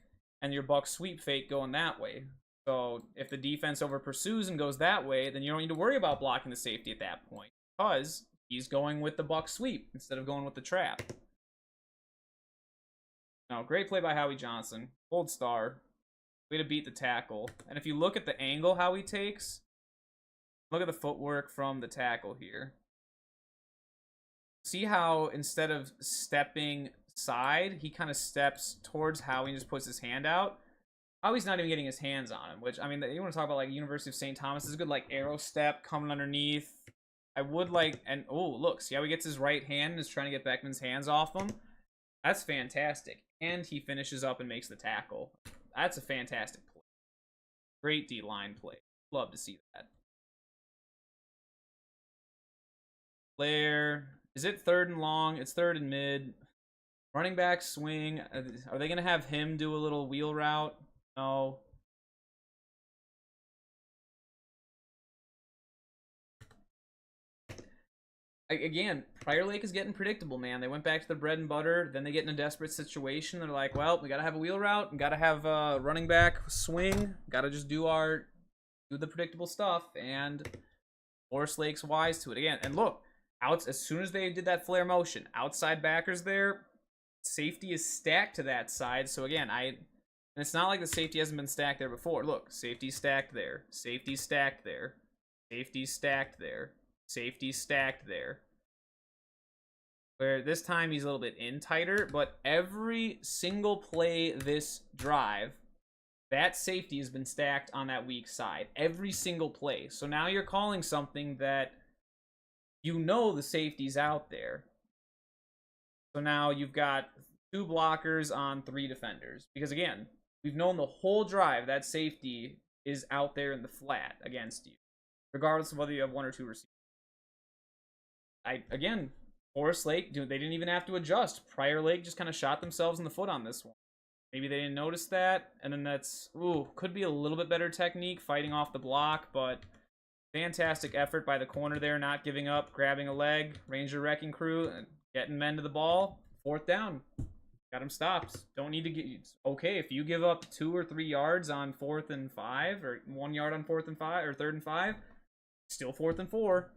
Speaker 2: and your buck sweep fake going that way. So if the defense over pursues and goes that way, then you don't need to worry about blocking the safety at that point, because he's going with the buck sweep instead of going with the trap. No, great play by Howie Johnson. Gold star. Way to beat the tackle. And if you look at the angle Howie takes, look at the footwork from the tackle here. See how instead of stepping side, he kind of steps towards Howie and just puts his hand out. Howie's not even getting his hands on him, which, I mean, you want to talk about, like, University of St. Thomas. This is a good, like, arrow step coming underneath. I would like, and, oh, look, see how he gets his right hand and is trying to get Beckman's hands off him? That's fantastic. And he finishes up and makes the tackle. That's a fantastic play. Great D-line play. Love to see that. Blair. Is it 3rd and long? It's 3rd and mid. Running back swing. Are they going to have him do a little wheel route? No. Again, Prior Lake is getting predictable, man. They went back to the bread and butter. Then they get in a desperate situation. They're like, well, we got to have a wheel route. We got to have a running back swing. Got to just do the predictable stuff. And Forest Lake's wise to it. Again, and look, as soon as they did that flare motion, outside backers there, safety is stacked to that side. So again, and it's not like the safety hasn't been stacked there before. Look, safety stacked there, safety stacked there, safety stacked there, safety stacked there. Where this time he's a little bit in tighter, but every single play this drive, that safety has been stacked on that weak side every single play. So now you're calling something that you know the safety's out there. So now you've got 2 blockers on 3 defenders. Because again, we've known the whole drive that safety is out there in the flat against you, regardless of whether you have 1 or 2 receivers. Again, Forest Lake, they didn't even have to adjust. Prior Lake just kind of shot themselves in the foot on this one. Maybe they didn't notice that, and then that's, could be a little bit better technique, fighting off the block, but fantastic effort by the corner there, not giving up, grabbing a leg, Ranger Wrecking Crew, and getting men to the ball. 4th down. Got him stopped. Don't need to get, okay, if you give up 2 or 3 yards on 4th and 5, or 1 yard on 4th and 5, or 3rd and 5, still 4th and 4.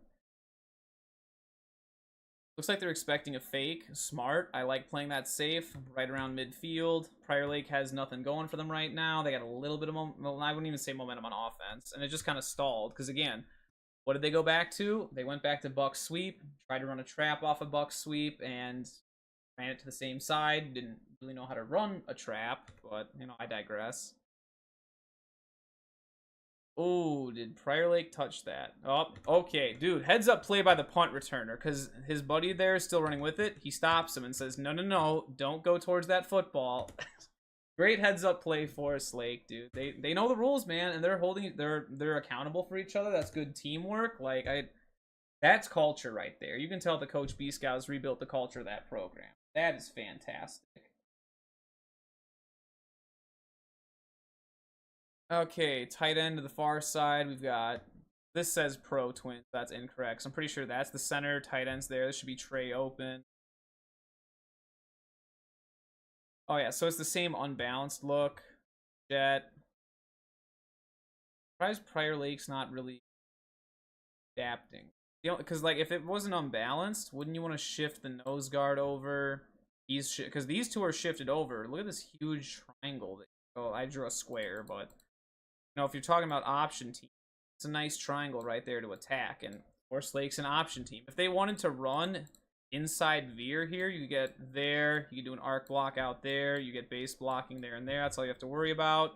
Speaker 2: Looks like they're expecting a fake. Smart. I like playing that safe right around midfield. Prior Lake has nothing going for them right now. They got a little bit of I wouldn't even say momentum on offense. And it just kind of stalled. Because again, what did they go back to? They went back to Buck Sweep. Tried to run a trap off a Buck Sweep. And ran it to the same side. Didn't really know how to run a trap. But, I digress. Oh, did Prior Lake touch that? Oh, okay. Dude, heads up play by the punt returner, because his buddy there is still running with it. He stops him and says, no, don't go towards that football. Great heads up play, Forest Lake, dude. They know the rules, man, and they're accountable for each other. That's good teamwork. That's culture right there. You can tell the Coach B Scouts rebuilt the culture of that program. That is fantastic. Okay, tight end to the far side. We've got, this says Pro Twins. That's incorrect. So I'm pretty sure that's the center. Tight end's there. This should be Trey open. Oh yeah, so it's the same unbalanced look. Jet. Surprised Prior Lake's not really adapting. Because if it wasn't unbalanced, wouldn't you want to shift the nose guard over? Because these 2 are shifted over. Look at this huge triangle. I drew a square, but if you're talking about option team, it's a nice triangle right there to attack. And Forest Lake's an option team. If they wanted to run inside veer here, you get there. You can do an arc block out there. You get base blocking there and there. That's all you have to worry about.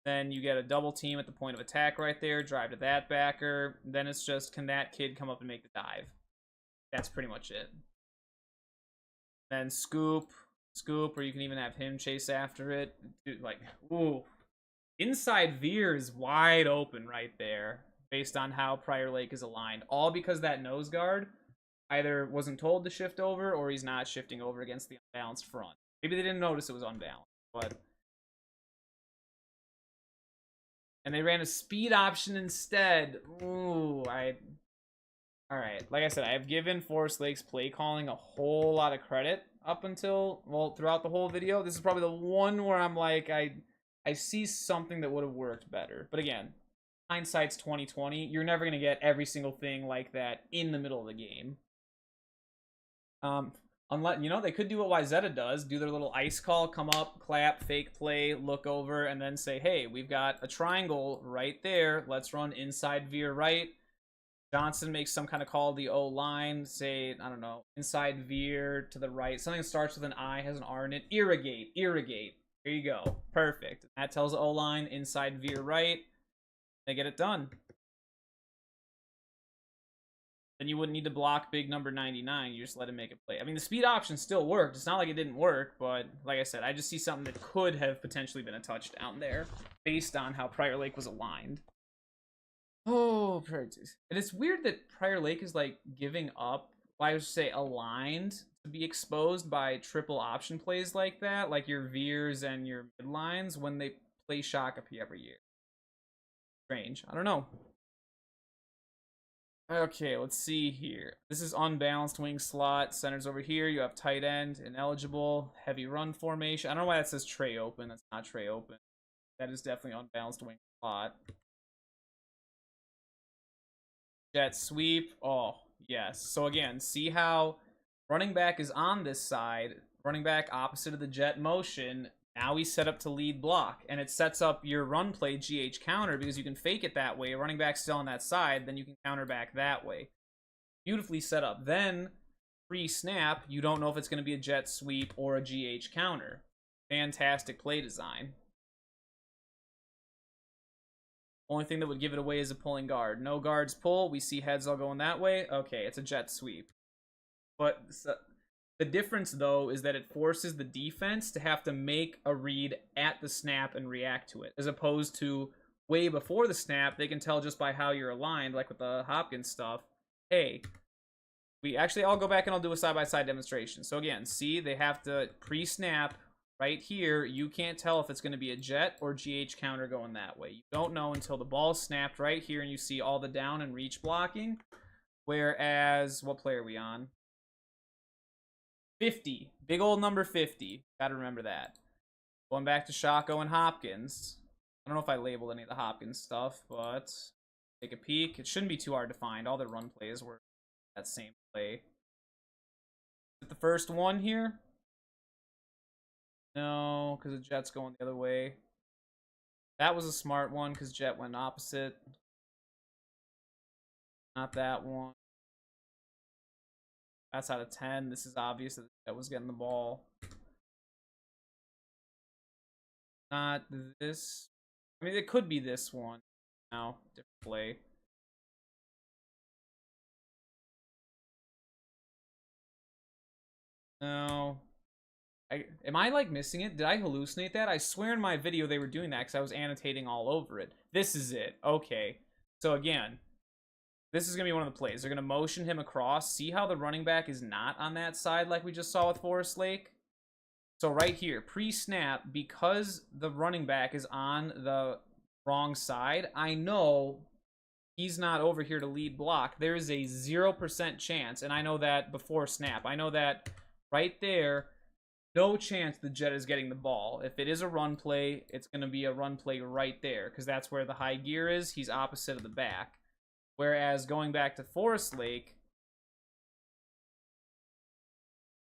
Speaker 2: Then you get a double team at the point of attack right there. Drive to that backer. Then it's just, can that kid come up and make the dive? That's pretty much it. Then scoop, or you can even have him chase after it. Dude, inside veer is wide open right there, based on how Prior Lake is aligned. All because that nose guard either wasn't told to shift over, or he's not shifting over against the unbalanced front. Maybe they didn't notice it was unbalanced, but... And they ran a speed option instead. Ooh, Alright, like I said, I have given Forest Lake's play calling a whole lot of credit up until, throughout the whole video. This is probably the one where I'm like, I see something that would have worked better. But again, hindsight's 2020. You're never going to get every single thing like that in the middle of the game. Unless, they could do what Wyzetta does, do their little ice call, come up, clap, fake play, look over, and then say, hey, we've got a triangle right there. Let's run inside veer right. Johnson makes some kind of call to the O-line, say, I don't know, inside veer to the right. Something that starts with an I, has an R in it. Irrigate. Here you go. Perfect. That tells the O-line inside veer right. They get it done. Then you wouldn't need to block big number 99. You just let him make a play. I mean, the speed option still worked. It's not like it didn't work, but like I said, I just see something that could have potentially been a touchdown there based on how Prior Lake was aligned. Oh, and it's weird that Prior Lake is giving up, I would say aligned, to be exposed by triple option plays like that, like your veers and your midlines, when they play Shakopee every year. Strange. I don't know. Okay, let's see here. This is unbalanced wing slot. Center's over here. You have tight end, ineligible, heavy run formation. I don't know why that says tray open. That's not tray open. That is definitely unbalanced wing slot. Jet sweep. Oh, yes. So again, see how running back is on this side. Running back opposite of the jet motion. Now he's set up to lead block, and it sets up your run play GH counter because you can fake it that way. Running back's still on that side, then you can counter back that way. Beautifully set up. Then, pre-snap, you don't know if it's going to be a jet sweep or a GH counter. Fantastic play design. Only thing that would give it away is a pulling guard. No guards pull. We see heads all going that way. Okay, it's a jet sweep. But the difference, though, is that it forces the defense to have to make a read at the snap and react to it, as opposed to way before the snap, they can tell just by how you're aligned, like with the Hopkins stuff. Hey, I'll go back and I'll do a side-by-side demonstration. So again, see, they have to pre-snap right here. You can't tell if it's going to be a jet or GH counter going that way. You don't know until the ball's snapped right here and you see all the down and reach blocking. Whereas, what play are we on? 50. Big old number 50. Gotta remember that. Going back to Shako and Hopkins. I don't know if I labeled any of the Hopkins stuff, but take a peek. It shouldn't be too hard to find. All their run plays were that same play. Is it the first one here? No, because the Jet's going the other way. That was a smart one because Jet went opposite. Not that one. That's out of 10. This is obvious that Jet was getting the ball. Not this. I mean, it could be this one. No, different play. No. Am I like missing it? Did I hallucinate that? I swear in my video they were doing that because I was annotating all over it. This is it. Okay. So again, this is going to be one of the plays. They're going to motion him across. See how the running back is not on that side like we just saw with Forest Lake? So right here, pre-snap, because the running back is on the wrong side, I know he's not over here to lead block. There is a 0% chance, and I know that before snap. I know that right there, no chance the Jet is getting the ball. If it is a run play, it's going to be a run play right there, because that's where the high gear is. He's opposite of the back. Whereas going back to Forest Lake,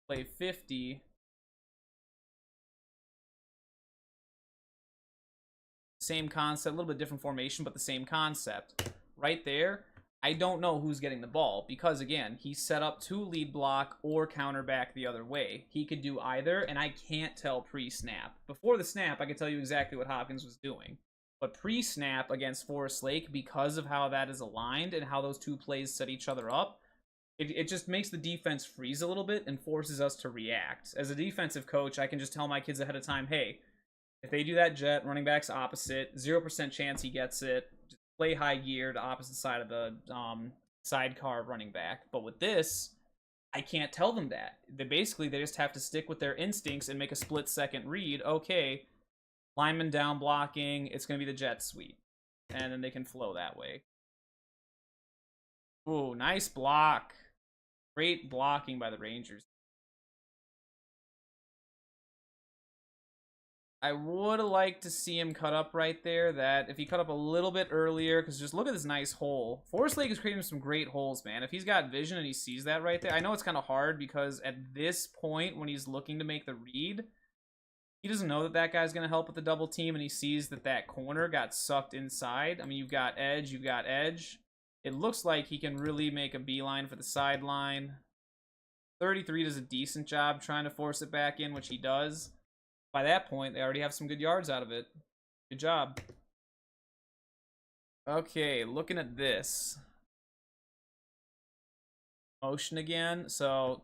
Speaker 2: play 50. Same concept, a little bit different formation, but the same concept. Right there, I don't know who's getting the ball because, again, he's set up to lead block or counter back the other way. He could do either, and I can't tell pre-snap. Before the snap, I can tell you exactly what Hopkins was doing. But pre-snap against Forest Lake, because of how that is aligned and how those two plays set each other up, it just makes the defense freeze a little bit and forces us to react. As a defensive coach, I can just tell my kids ahead of time, hey, if they do that jet, running back's opposite, 0% chance he gets it. Just play high gear to opposite side of the sidecar running back. But with this, I can't tell them that. They just have to stick with their instincts and make a split-second read. Okay, lineman down blocking, it's going to be the jet sweep. And then they can flow that way. Ooh, nice block. Great blocking by the Rangers. I would have liked to see him cut up right there. That if he cut up a little bit earlier, because just look at this nice hole. Forest Lake is creating some great holes, man. If he's got vision and he sees that right there, I know it's kind of hard because at this point, when he's looking to make the read, he doesn't know that that guy's going to help with the double team, and he sees that that corner got sucked inside. I mean, you've got edge, you've got edge. It looks like he can really make a beeline for the sideline. 33 does a decent job trying to force it back in, which he does. By that point, they already have some good yards out of it. Good job. Okay, looking at this. Motion again. So,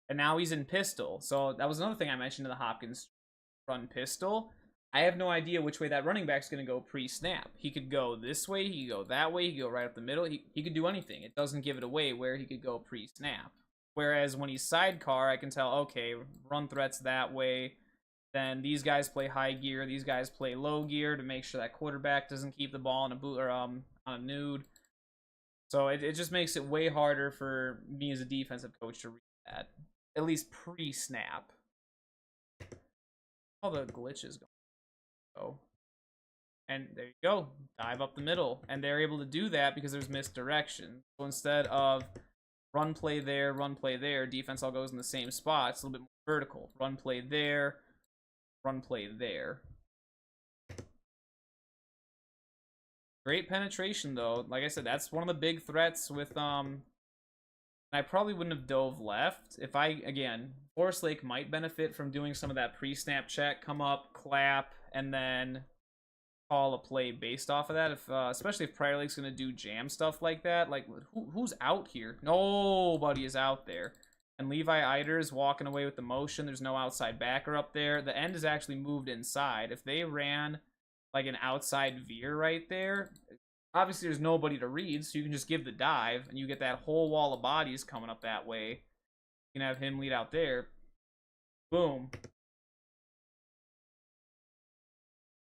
Speaker 2: and now he's in pistol. So that was another thing I mentioned in the Hopkins run pistol. I have no idea which way that running back's going to go pre-snap. He could go this way, he could go that way, he could go right up the middle. He could do anything. It doesn't give it away where he could go pre-snap. Whereas when he's sidecar, I can tell, okay, run threats that way. Then these guys play high gear, these guys play low gear to make sure that quarterback doesn't keep the ball on a boot or on a nude. So it just makes it way harder for me as a defensive coach to read that. At least pre-snap. All the glitches go. And there you go. Dive up the middle. And they're able to do that because there's misdirection. So instead of run play there, defense all goes in the same spot. It's a little bit more vertical. Run play there, run play there. Great penetration though. Like I said, that's one of the big threats with I probably wouldn't have dove left. If again, Forest Lake might benefit from doing some of that pre-snap check, come up, clap, and then call a play based off of that. If especially if Prior Lake's gonna do jam stuff like that. Like who's out here? Nobody is out there. And Levi Eider is walking away with the motion. There's no outside backer up there. The end is actually moved inside. If they ran like an outside veer right there, obviously there's nobody to read, so you can just give the dive, and you get that whole wall of bodies coming up that way. You can have him lead out there. Boom.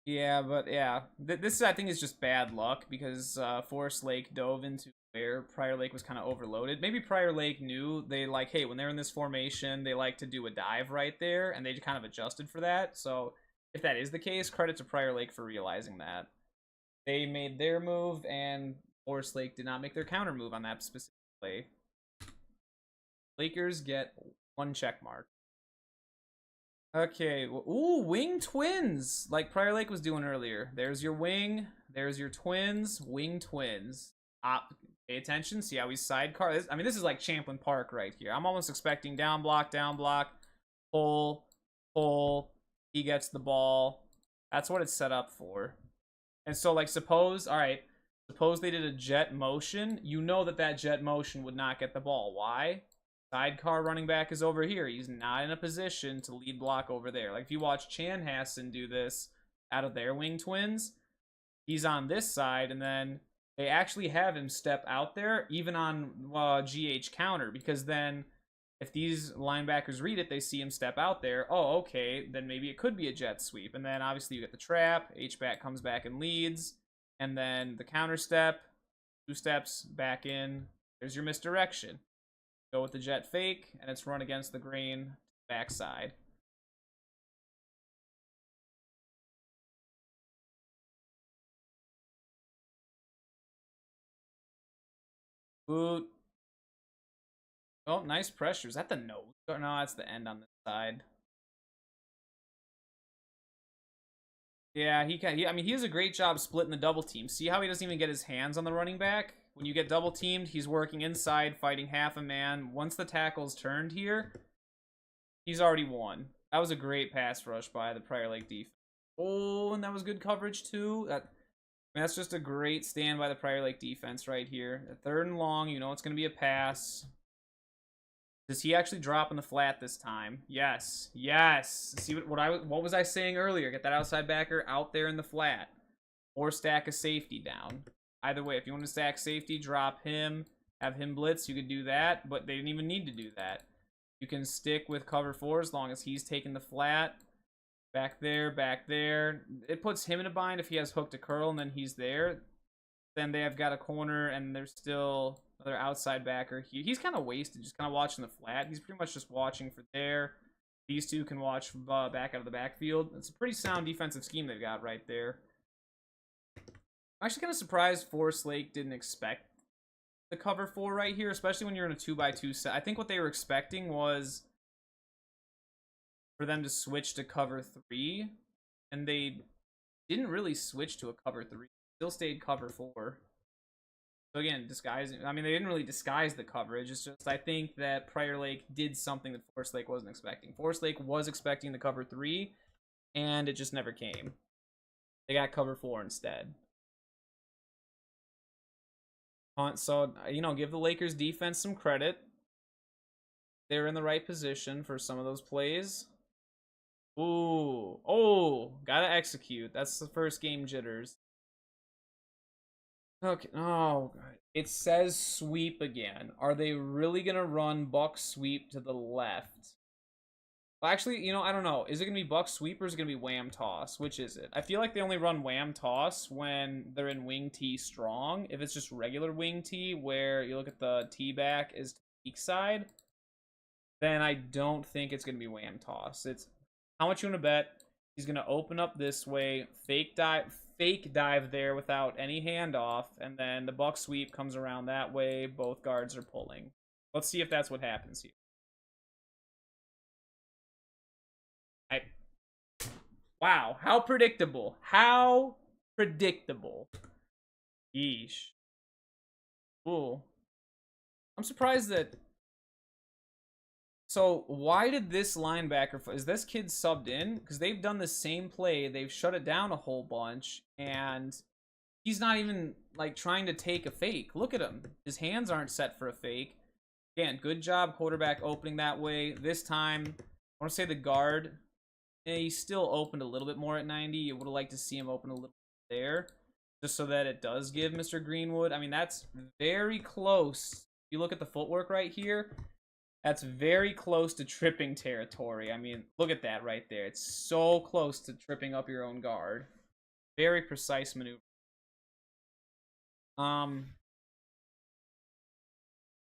Speaker 2: Yeah, but yeah, this I think is just bad luck because Forest Lake dove into where Prior Lake was kind of overloaded. Maybe Prior Lake knew they like, hey, when they're in this formation, they like to do a dive right there, and they kind of adjusted for that. So if that is the case, credit to Prior Lake for realizing that. They made their move, and Forest Lake did not make their counter move on that specific play. Lakers get 1 check mark. Okay, ooh, wing twins, like Prior Lake was doing earlier. There's your wing, there's your twins, wing twins. Pay attention, see how he's sidecar. I mean, this is like Champlin Park right here. I'm almost expecting down block, pull, pull. He gets the ball. That's what it's set up for. And so, like, suppose they did a jet motion. You know that jet motion would not get the ball. Why? Sidecar running back is over here. He's not in a position to lead block over there. Like, if you watch Chanhassen do this out of their wing twins, he's on this side, and then they actually have him step out there, even on GH counter, because then if these linebackers read it, they see him step out there. Oh, okay, then maybe it could be a jet sweep. And then obviously you get the trap. H-back comes back and leads. And then the counter step, 2 steps back in. There's your misdirection. Go with the jet fake, and it's run against the grain backside. Boot. Oh, nice pressure. Is that the nose? Oh, no, that's the end on this side. Yeah, I mean, he does a great job splitting the double team. See how he doesn't even get his hands on the running back? When you get double teamed, he's working inside, fighting half a man. Once the tackle's turned here, he's already won. That was a great pass rush by the Prior Lake defense. Oh, and that was good coverage too. That's just a great stand by the Prior Lake defense right here. At 3rd and long, you know it's going to be a pass. Does he actually drop in the flat this time? Yes. Yes. See what was I saying earlier? Get that outside backer out there in the flat. Or stack a safety down. Either way, if you want to stack safety, drop him, have him blitz, you could do that, but they didn't even need to do that. You can stick with cover 4 as long as he's taking the flat. Back there, back there. It puts him in a bind if he has hook to curl and then he's there. Then they have got a corner and there's still another outside backer. He's kind of wasted, just kind of watching the flat. He's pretty much just watching for there. These two can watch back out of the backfield. It's a pretty sound defensive scheme they've got right there. I'm actually kind of surprised Forest Lake didn't expect the cover 4 right here, especially when you're in a 2x2 set. I think what they were expecting was for them to switch to cover 3, and they didn't really switch to a cover 3. Still stayed cover 4. So again, disguising. I mean, they didn't really disguise the coverage. It's just I think that Prior Lake did something that Forest Lake wasn't expecting. Forest Lake was expecting the cover 3, and it just never came. They got cover 4 instead. So, you know, give the Lakers defense some credit. They're in the right position for some of those plays. Ooh. Oh, gotta execute. That's the first game jitters. Okay. Oh, it says sweep again. Are they really gonna run Buck sweep to the left? Well, actually, you know, I don't know. Is it gonna be Buck sweep or is it gonna be wham toss? Which is it? I feel like they only run wham toss when they're in wing T strong. If it's just regular wing T, where you look at the T back is peak side, then I don't think it's gonna be wham toss. It's how much you wanna bet he's gonna open up this way, fake dive there without any handoff, and then the Buck sweep comes around that way. Both guards are pulling. Let's see if that's what happens here. Wow, how predictable. How predictable. Yeesh. Ooh. I'm surprised that So why did this linebacker, is this kid subbed in? Because they've done the same play. They've shut it down a whole bunch, and he's not even like trying to take a fake. Look at him. His hands aren't set for a fake. Again, good job quarterback opening that way. This time, I want to say the guard, he still opened a little bit more at 90. You would have liked to see him open a little bit there, just so that it does give Mr. Greenwood. I mean, that's very close. If you look at the footwork right here, that's very close to tripping territory. I mean, look at that right there. It's so close to tripping up your own guard. Very precise maneuver.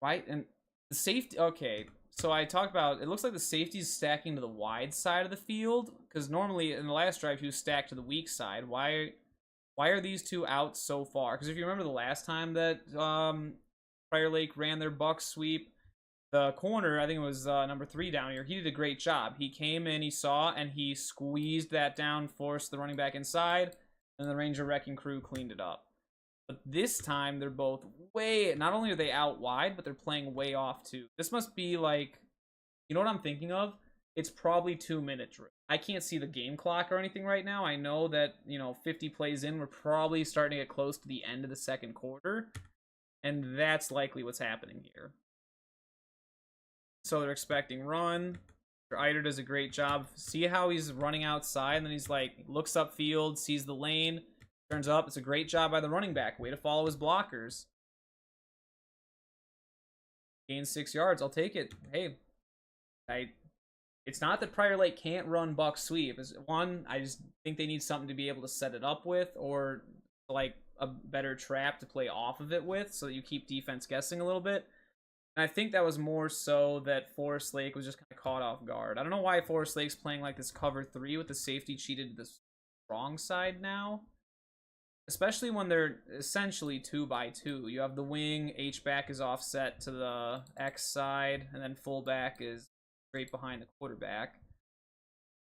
Speaker 2: Right, and the safety. Okay, so I talked about. It looks like the safety's stacking to the wide side of the field because normally in the last drive he was stacked to the weak side. Why are these two out so far? Because if you remember the last time that Prior Lake ran their buck sweep, the corner, I think it was number 3 down here, he did a great job. He came in, he saw, and he squeezed that down, forced the running back inside, and the Ranger Wrecking Crew cleaned it up. But this time, they're both way, not only are they out wide, but they're playing way off too. This must be like, you know what I'm thinking of? It's probably 2-minute drill. I can't see the game clock or anything right now. I know that, 50 plays in, we're probably starting to get close to the end of the second quarter. And that's likely what's happening here. So they're expecting run. Eider does a great job. See how he's running outside, and then he's like, looks upfield, sees the lane, turns up. It's a great job by the running back. Way to follow his blockers. Gain 6 yards. I'll take it. Hey, it's not that Prior Lake can't run buck sweep. One, I just think they need something to be able to set it up with, or like a better trap to play off of it with, so that you keep defense guessing a little bit. And I think that was more so that Forest Lake was just kind of caught off guard. I don't know why Forest Lake's playing like this cover 3 with the safety cheated to the wrong side now. Especially when they're essentially 2x2. You have the wing, H-back is offset to the X side, and then fullback is straight behind the quarterback.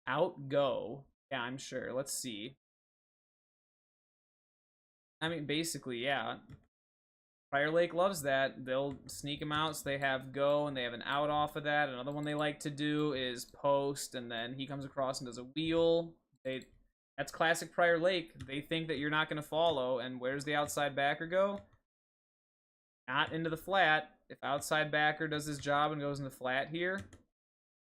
Speaker 2: Out go. Yeah, I'm sure. Let's see. I mean, basically, yeah. Prior Lake loves that. They'll sneak them out, so they have go, and they have an out off of that. Another one they like to do is post, and then he comes across and does a wheel. That's classic Prior Lake. They think that you're not going to follow, and where's the outside backer go? Not into the flat. If outside backer does his job and goes in the flat here,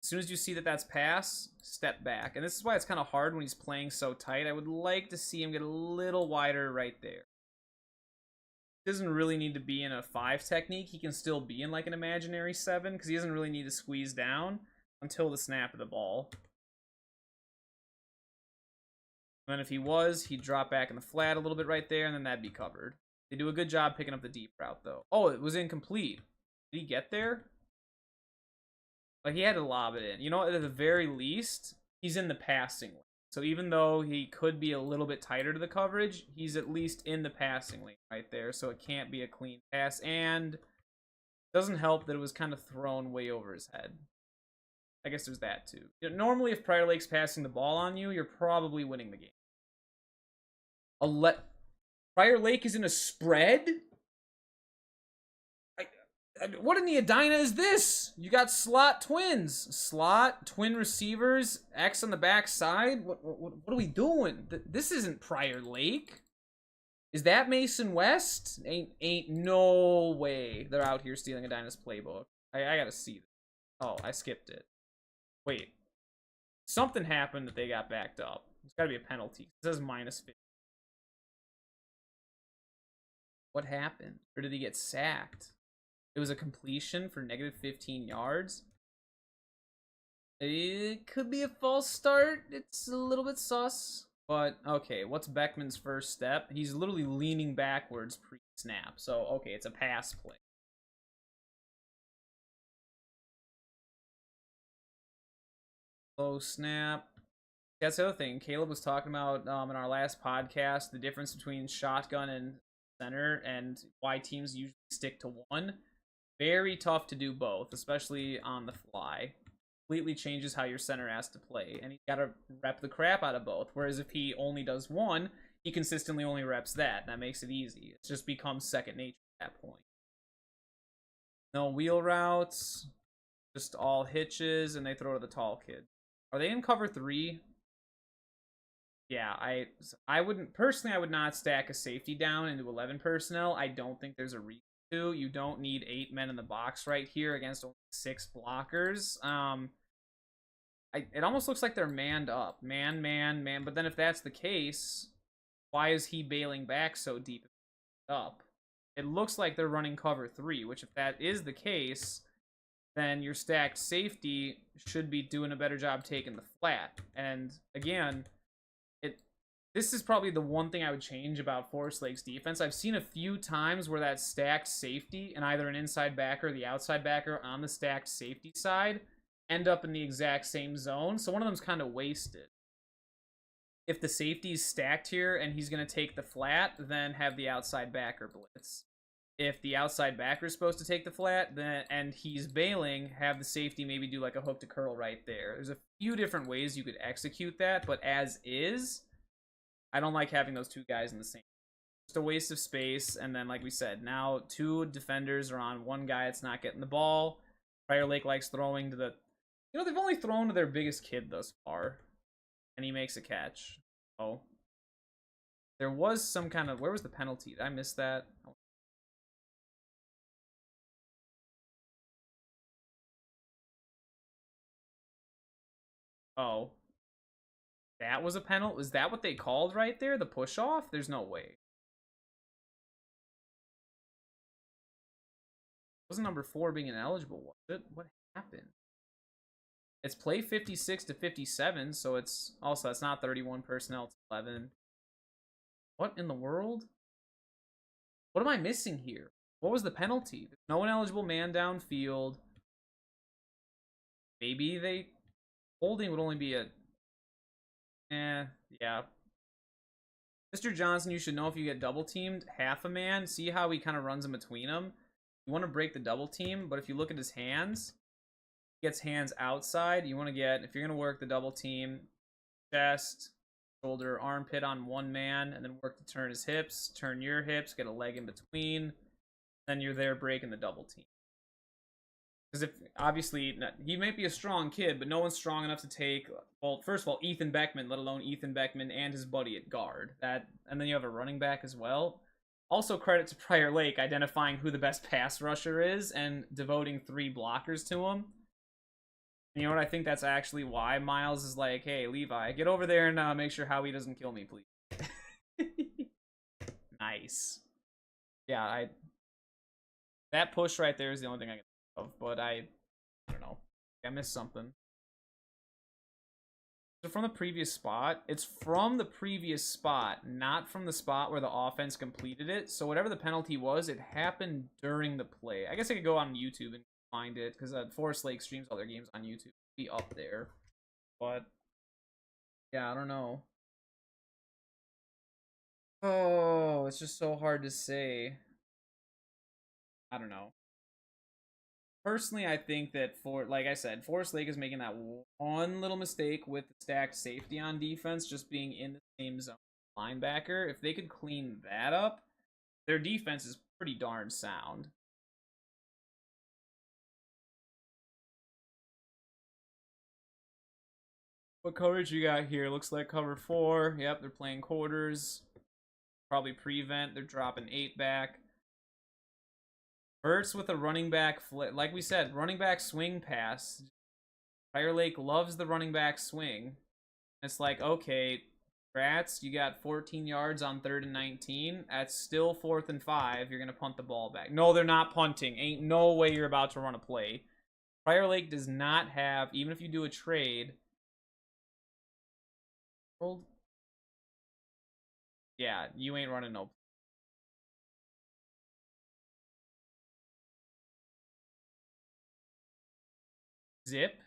Speaker 2: as soon as you see that that's pass, step back. And this is why it's kind of hard when he's playing so tight. I would like to see him get a little wider right there. Doesn't really need to be in a 5 technique. He can still be in like an imaginary 7 because he doesn't really need to squeeze down until the snap of the ball. And then if he was, he'd drop back in the flat a little bit right there, and then that'd be covered. They do a good job picking up the deep route, though. Oh, it was incomplete. Did he get there? But he had to lob it in. You know, at the very least, he's in the passing lane. So even though he could be a little bit tighter to the coverage, he's at least in the passing lane right there. So it can't be a clean pass. And it doesn't help that it was kind of thrown way over his head. I guess there's that too. Normally, if Prior Lake's passing the ball on you, you're probably winning the game. Prior Lake is in a spread? What in the Edina is this? You got slot twins. Slot, twin receivers, X on the back side. What are we doing? This isn't Prior Lake. Is that Mason West? Ain't no way they're out here stealing Edina's playbook. I gotta see this. Oh, I skipped it. Wait. Something happened that they got backed up. It's gotta be a penalty. It says -50. What happened? Or did he get sacked? It was a completion for -15 yards. It could be a false start. It's a little bit sus. But, okay, what's Beckman's first step? He's literally leaning backwards pre-snap. So, okay, it's a pass play. Low snap. That's the other thing. Caleb was talking about in our last podcast, the difference between shotgun and center and why teams usually stick to one. Very tough to do both, especially on the fly. Completely changes how your center has to play, and he's got to rep the crap out of both. Whereas if he only does one, he consistently only reps that, and that makes it easy. It just becomes second nature at that point. No wheel routes. Just all hitches, and they throw to the tall kid. Are they in cover 3? Yeah, I wouldn't personally. I would not stack a safety down into 11 personnel. I don't think there's a reason to. You don't need 8 men in the box right here against only 6 blockers. It almost looks like they're manned up, man. But then if that's the case, why is he bailing back so deep up? It looks like they're running cover 3, which if that is the case, then your stacked safety should be doing a better job taking the flat. And again, this is probably the one thing I would change about Forest Lake's defense. I've seen a few times where that stacked safety and either an inside backer or the outside backer on the stacked safety side end up in the exact same zone. So one of them's kind of wasted. If the safety's stacked here and he's going to take the flat, then have the outside backer blitz. If the outside backer is supposed to take the flat, then and he's bailing, have the safety maybe do like a hook to curl right there. There's a few different ways you could execute that, but as is, I don't like having those two guys in the same. Just a waste of space. And then, like we said, now 2 defenders are on one guy that's not getting the ball. Prior Lake likes throwing to the... You know, they've only thrown to their biggest kid thus far. And he makes a catch. Oh. There was some kind of... Where was the penalty? Did I miss that? Oh. That was a penalty? Is that what they called right there? The push-off? There's no way. Wasn't number 4 being ineligible, was it? What happened? It's play 56 to 57, so it's also, it's not 31 personnel, it's 11. What in the world? What am I missing here? What was the penalty? There's no ineligible man downfield. Maybe they... Holding would only be a... yeah. Mr. Johnson, you should know if you get double teamed, half a man. See how he kind of runs in between them? You want to break the double team, but if you look at his hands, he gets hands outside. You want to get, if you're going to work the double team, chest, shoulder, armpit on one man, and then work to turn his hips, turn your hips, get a leg in between, then you're there breaking the double team. Because if, obviously, he might be a strong kid, but no one's strong enough to take, well, first of all, Ethan Beckman, let alone Ethan Beckman and his buddy at guard. That, and then you have a running back as well. Also, credit to Prior Lake identifying who the best pass rusher is and devoting 3 blockers to him. You know what? I think that's actually why Miles is like, hey, Levi, get over there and make sure Howie doesn't kill me, please. Nice. Yeah, that push right there is the only thing I can think of, but I don't know. I missed something. So from the previous spot, it's from the previous spot, not from the spot where the offense completed it. So whatever the penalty was, it happened during the play. I guess I could go on YouTube and find it, because Forest Lake streams all their games on YouTube. It'll be up there. But, yeah, I don't know. Oh, it's just so hard to say. I don't know. Personally, I think that like I said, Forest Lake is making that one little mistake with the stacked safety on defense, just being in the same zone linebacker. If they could clean that up, their defense is pretty darn sound. What coverage you got here? Looks like cover 4. Yep, they're playing quarters. Probably prevent. They're dropping 8 back. Verts with a running back flip. Like we said, running back swing pass. Prior Lake loves the running back swing. It's like, okay, Rats, you got 14 yards on 3rd and 19. That's still 4th and 5. You're going to punt the ball back. No, they're not punting. Ain't no way you're about to run a play. Prior Lake does not have, even if you do a trade. Yeah, you ain't running no. Zip.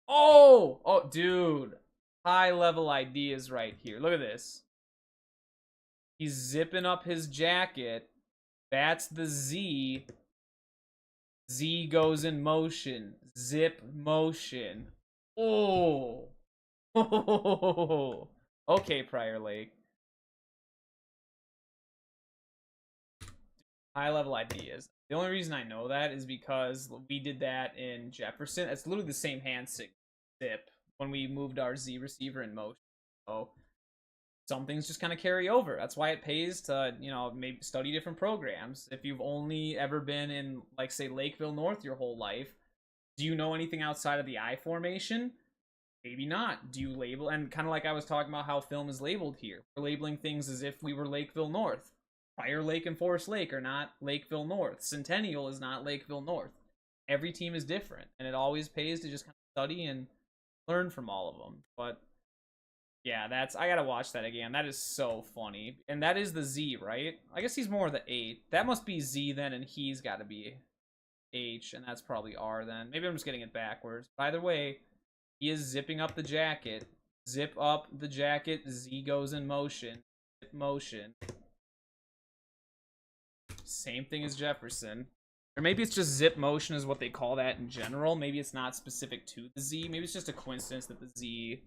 Speaker 2: Oh, dude. High level ideas right here. Look at this. He's zipping up his jacket. That's the Z. Z goes in motion. Zip motion. Oh. Okay, Prior Lake. high level ideas. The only reason I know that is because we did that in Jefferson. It's literally the same hand zip when we moved our Z receiver in motion. So some things just kind of carry over. That's why it pays to, maybe study different programs. If you've only ever been in, like, say, Lakeville North your whole life, do you know anything outside of the I formation? Maybe not. Do you label, and kind of like I was talking about how film is labeled here, we're labeling things as if we were Lakeville North. Prior Lake and Forest Lake are not Lakeville North. Centennial is not Lakeville North. Every team is different, and it always pays to just kind of study and learn from all of them. But yeah, I gotta watch that again. That is so funny. And that is the Z, right? I guess he's more the 8. That must be Z then, and he's gotta be H, and that's probably R then. Maybe I'm just getting it backwards. But either way, he is zipping up the jacket. Zip up the jacket. Z goes in motion. Zip motion. Same thing as Jefferson. Or maybe it's just zip motion is what they call that in general. Maybe it's not specific to the Z. Maybe it's just a coincidence that the Z...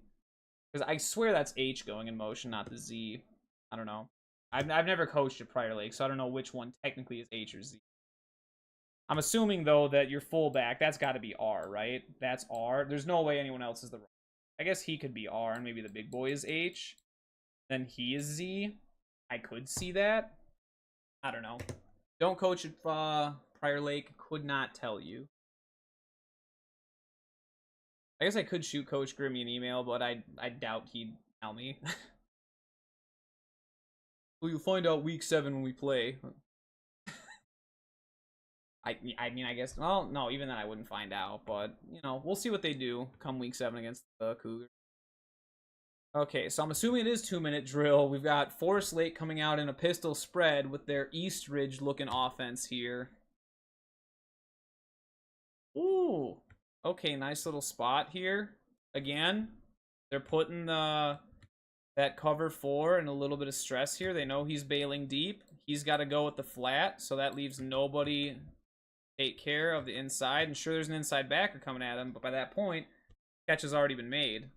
Speaker 2: Because I swear that's H going in motion, not the Z. I don't know. I've never coached at Prior Lake, so I don't know which one technically is H or Z. I'm assuming, though, that your fullback, that's got to be R, right? That's R. There's no way anyone else is the... I guess he could be R, and maybe the big boy is H. Then he is Z. I could see that. I don't know. Don't coach at Prior Lake. Could not tell you. I guess I could shoot Coach Grimmy an email, but I doubt he'd tell me. Well, you'll find out week 7 when we play. I mean, I guess... Well, no, even then I wouldn't find out. But, we'll see what they do come week 7 against the Cougars. Okay, so I'm assuming it is 2-minute drill. We've got Forest Lake coming out in a pistol spread with their East Ridge looking offense here. Ooh. Okay, nice little spot here. Again, they're putting that cover 4 and a little bit of stress here. They know he's bailing deep. He's got to go with the flat, so that leaves nobody take care of the inside. And sure, there's an inside backer coming at him, but by that point, catch has already been made.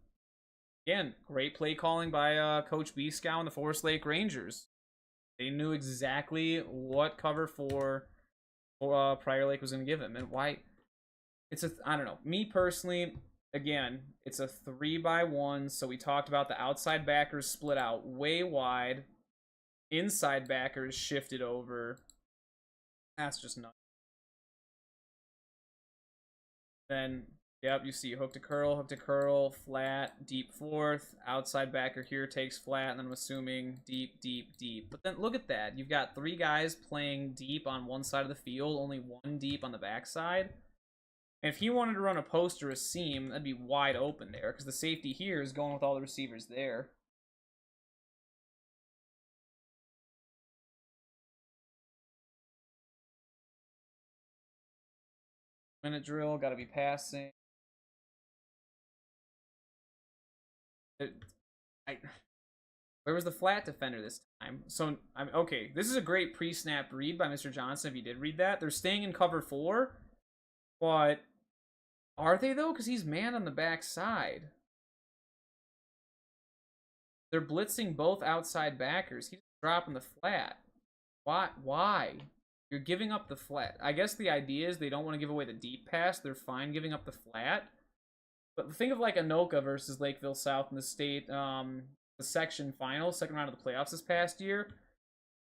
Speaker 2: Again, great play calling by Coach Beeskow and the Forest Lake Rangers. They knew exactly what cover 4 Prior Lake was going to give him. And why... I don't know. Me personally, again, it's a 3-by-1, so we talked about the outside backers split out way wide. Inside backers shifted over. That's just nuts. Then, yep, you see hook to curl, flat, deep fourth. Outside backer here takes flat, and then I'm assuming deep, deep, deep. But then look at that. You've got 3 guys playing deep on one side of the field, only 1 deep on the backside. And if he wanted to run a post or a seam, that'd be wide open there, because the safety here is going with all the receivers there. Minute drill, gotta be passing. Where was the flat defender this time? So, okay, this is a great pre-snap read by Mr. Johnson, if you did read that. They're staying in cover 4, but... Are they, though? Because he's man on the backside. They're blitzing both outside backers. He's dropping the flat. Why? You're giving up the flat. I guess the idea is they don't want to give away the deep pass. They're fine giving up the flat. But think of like Anoka versus Lakeville South in the state, the section final, second round of the playoffs this past year.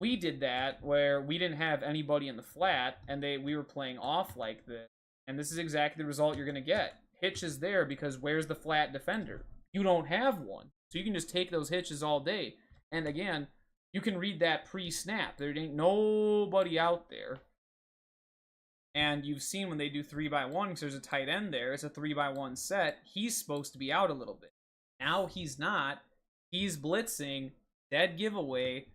Speaker 2: We did that where we didn't have anybody in the flat, and we were playing off like this. And this is exactly the result you're going to get. Hitch is there because where's the flat defender? You don't have one. So you can just take those hitches all day. And again, you can read that pre-snap. There ain't nobody out there. And you've seen when they do 3-by-1, because there's a tight end there, it's a 3-by-1 set. He's supposed to be out a little bit. Now he's not. He's blitzing. Dead giveaway.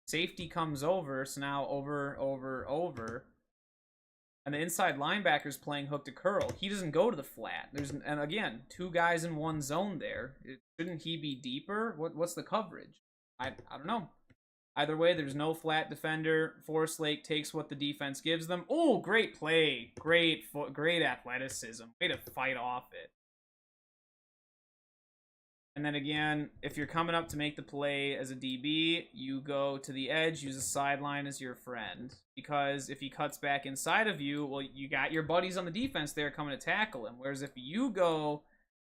Speaker 2: Safety comes over. So now over. And the inside linebacker's playing hook to curl. He doesn't go to the flat. And again, 2 guys in one zone there. Shouldn't he be deeper? What's the coverage? I don't know. Either way, there's no flat defender. Forest Lake takes what the defense gives them. Oh, great play. Great athleticism. Way to fight off it. And then again, if you're coming up to make the play as a DB, you go to the edge, use a sideline as your friend. Because if he cuts back inside of you, well, you got your buddies on the defense there coming to tackle him. Whereas if you go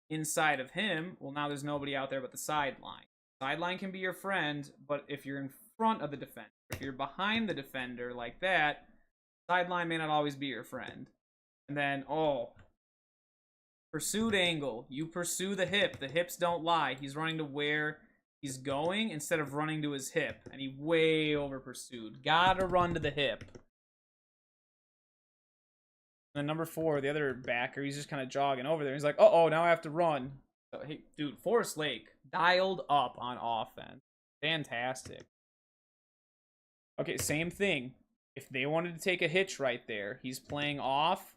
Speaker 2: inside of him, well, now there's nobody out there but the sideline. Sideline can be your friend, but if you're in front of the defender, if you're behind the defender like that, sideline may not always be your friend. And then, pursued angle. You pursue the hip. The hips don't lie. He's running to where he's going instead of running to his hip. And he way over pursued. Gotta run to the hip. And then number 4, the other backer, he's just kind of jogging over there. He's like, uh-oh, now I have to run. So, hey, dude, Forest Lake dialed up on offense. Fantastic. Okay, same thing. If they wanted to take a hitch right there, he's playing off.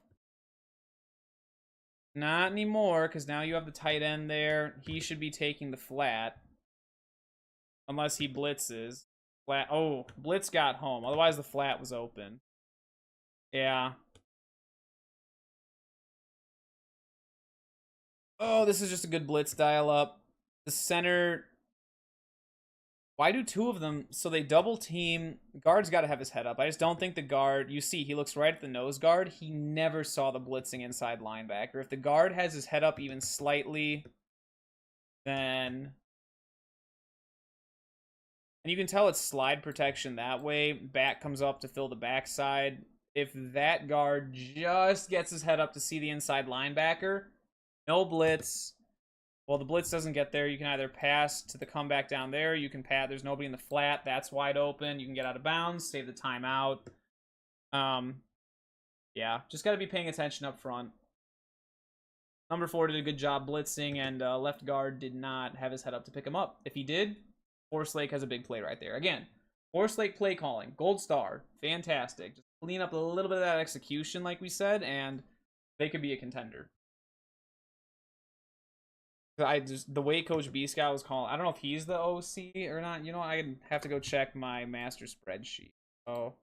Speaker 2: Not anymore, because now you have the tight end there. He should be taking the flat. Unless he blitzes. Flat. Oh, blitz got home. Otherwise, the flat was open. Yeah. Oh, this is just a good blitz dial up. The center. Why do 2 of them? So they double team. Guard's got to have his head up. I just don't think the guard. You see, he looks right at the nose guard. He never saw the blitzing inside linebacker. If the guard has his head up even slightly, then. And you can tell it's slide protection that way. Back comes up to fill the backside. If that guard just gets his head up to see the inside linebacker, no blitz. Well, the blitz doesn't get there. You can either pass to the comeback down there. You can pass. There's nobody in the flat. That's wide open. You can get out of bounds. Save the timeout. Yeah, just got to be paying attention up front. Number 4 did a good job blitzing, and left guard did not have his head up to pick him up. If he did, Forest Lake has a big play right there. Again, Forest Lake play calling. Gold star. Fantastic. Just clean up a little bit of that execution, like we said, and they could be a contender. The way Coach B Scout was calling, I don't know if he's the OC or not. You know, I have to go check my master spreadsheet. So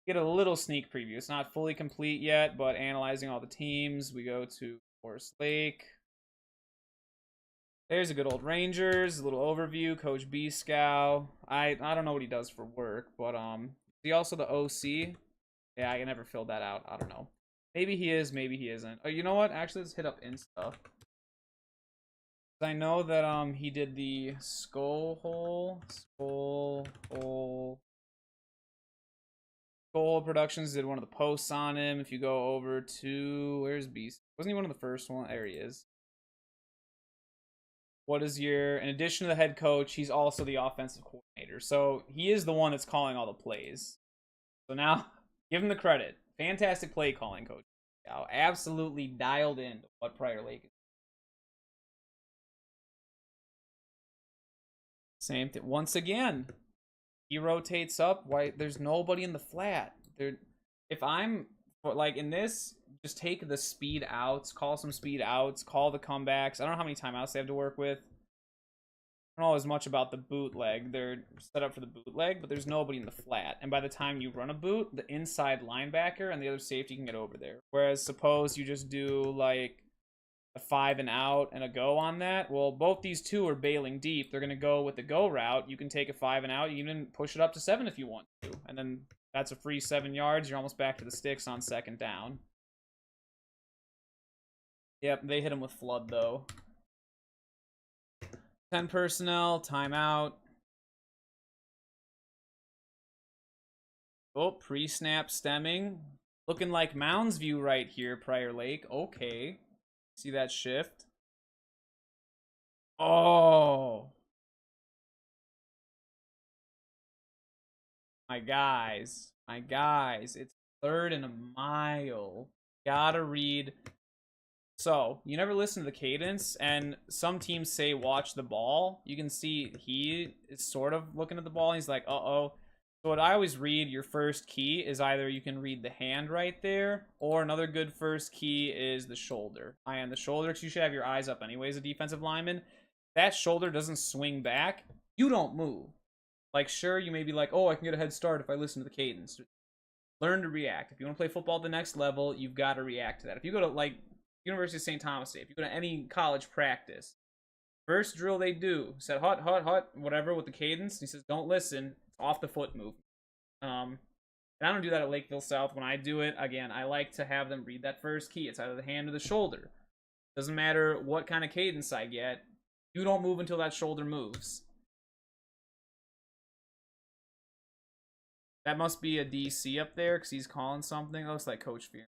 Speaker 2: get a little sneak preview. It's not fully complete yet, but analyzing all the teams, we go to Forest Lake. There's a good old Rangers, a little overview. Coach B Scout. I don't know what he does for work, but is he also the OC? Yeah, I never filled that out. I don't know. Maybe he is, maybe he isn't. Oh, you know what? Actually, let's hit up Insta. I know that he did the skull hole Productions did one of the posts on him. If you go over to where's Beast? Wasn't he one of the first one? There he is. What is your in addition to the head coach, he's also the offensive coordinator. So he is the one that's calling all the plays. So now give him the credit. Fantastic play calling, Coach. Absolutely dialed in to what Prior Lake is. Same thing. Once again, he rotates up. Why? There's nobody in the flat. If I'm like in this, just take the speed outs, call some speed outs, call the comebacks. I don't know how many timeouts they have to work with. I don't know as much about the bootleg. They're set up for the bootleg, but there's nobody in the flat. And by the time you run a boot, the inside linebacker and the other safety can get over there. Whereas suppose you just do like a 5 and out and a go on that. Well, both these two are bailing deep. They're going to go with the go route. You can take a 5 and out. You can even push it up to 7 if you want to. And then that's a free 7 yards. You're almost back to the sticks on 2nd down. Yep, they hit him with flood, though. 10 personnel, timeout. Oh, pre-snap stemming. Looking like Mounds View right here, Prior Lake. Okay. See that shift? Oh. My guys. It's 3rd and a mile. Gotta read. So, you never listen to the cadence, and some teams say watch the ball. You can see he is sort of looking at the ball, and he's like, uh-oh. So what I always read, your first key is either you can read the hand right there, or another good first key is the shoulder. On the shoulder, because you should have your eyes up anyways, a defensive lineman. That shoulder doesn't swing back, you don't move. Like, sure, you may be like, oh, I can get a head start if I listen to the cadence. Learn to react. If you want to play football at the next level, you've got to react to that. If you go to, like, University of St. Thomas State, if you go to any college practice, First drill they do. Said hut, hut, hut, whatever with the cadence. He says, don't listen. It's off the foot move. And I don't do that at Lakeville South. When I do it, again, I like to have them read that first key. It's either the hand or the shoulder. Doesn't matter what kind of cadence I get. You don't move until that shoulder moves. That must be a DC up there because he's calling something. It looks like Coach Fear.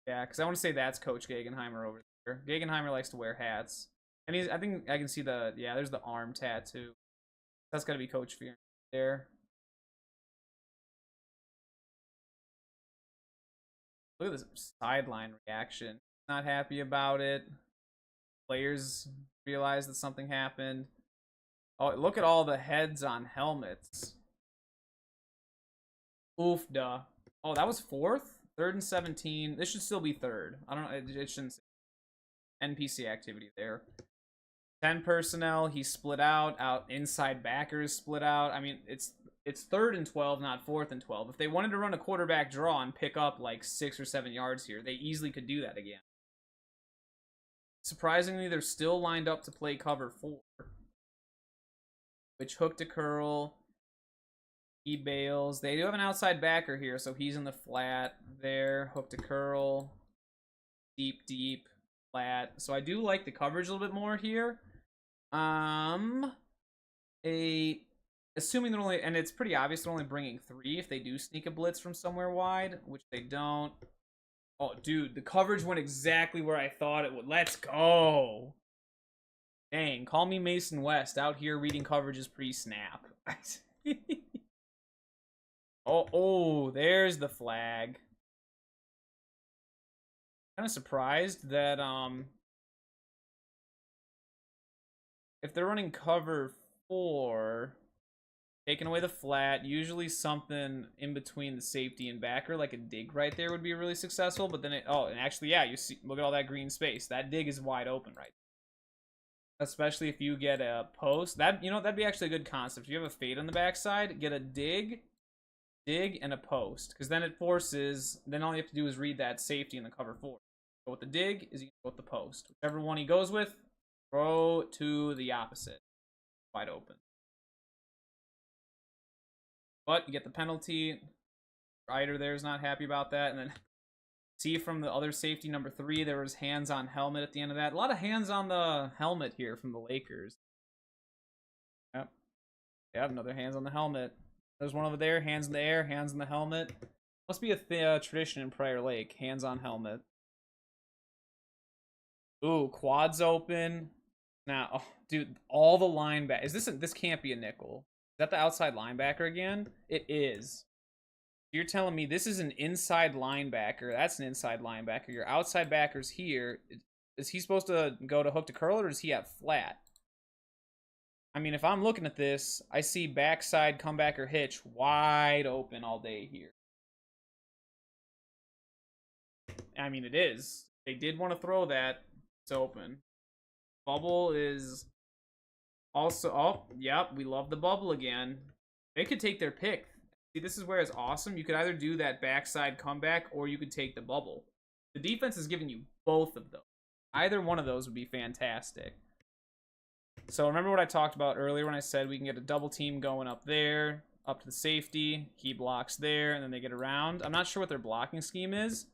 Speaker 2: Yeah, because I want to say that's Coach Gegenheimer over there. Gegenheimer likes to wear hats. And I think I can see there's the arm tattoo. That's got to be Coach Fear there. Look at this sideline reaction. Not happy about it. Players realize that something happened. Oh, look at all the heads on helmets. Oof, duh. Oh, that was 4th? 3rd and 17. This should still be 3rd. I don't know. It shouldn't say NPC activity there. 10 personnel. He split out. Inside backers split out. I mean, it's 3rd and 12, not 4th and 12. If they wanted to run a quarterback draw and pick up like 6 or 7 yards here, they easily could do that again. Surprisingly, they're still lined up to play cover 4. Which hook to curl. He bails. They do have an outside backer here, so he's in the flat there. Hook to curl. Deep, deep, flat. So I do like the coverage a little bit more here. Assuming they're only, and it's pretty obvious they're only bringing 3 if they do sneak a blitz from somewhere wide, which they don't. Oh, dude, the coverage went exactly where I thought it would. Let's go. Dang, call me Mason West out here reading coverages pre-snap. Oh, there's the flag. Kind of surprised that if they're running cover 4, taking away the flat, usually something in between the safety and backer, like a dig right there would be really successful, but then and actually, yeah, you see, look at all that green space. That dig is wide open right there. Especially if you get a post. That'd be actually a good concept. If you have a fade on the backside, get a dig, and a post. Because then it forces, then all you have to do is read that safety in the cover 4. Go with the dig, is you go with the post. Whichever one he goes with, throw to the opposite. Wide open. But you get the penalty. Ryder there's not happy about that. And then see from the other safety, number 3, there was hands on helmet at the end of that. A lot of hands on the helmet here from the Lakers. Yep. Yep, another hands on the helmet. There's one over there, hands in the air, hands in the helmet. Must be a tradition in Prior Lake, hands on helmet. Ooh, quads open. Now, oh, dude, all the linebackers. This can't be a nickel. Is that the outside linebacker again? It is. You're telling me this is an inside linebacker. That's an inside linebacker. Your outside backer's here. Is he supposed to go to hook to curl, or does he have flat? I mean, if I'm looking at this, I see backside comeback or hitch wide open all day here. I mean, it is. They did want to throw that. It's open. Bubble is also... Oh, yep, we love the bubble again. They could take their pick. See, this is where it's awesome. You could either do that backside comeback, or you could take the bubble. The defense is giving you both of them. Either one of those would be fantastic. So remember what I talked about earlier when I said we can get a double team going up there, up to the safety, he blocks there, and then they get around. I'm not sure what their blocking scheme is.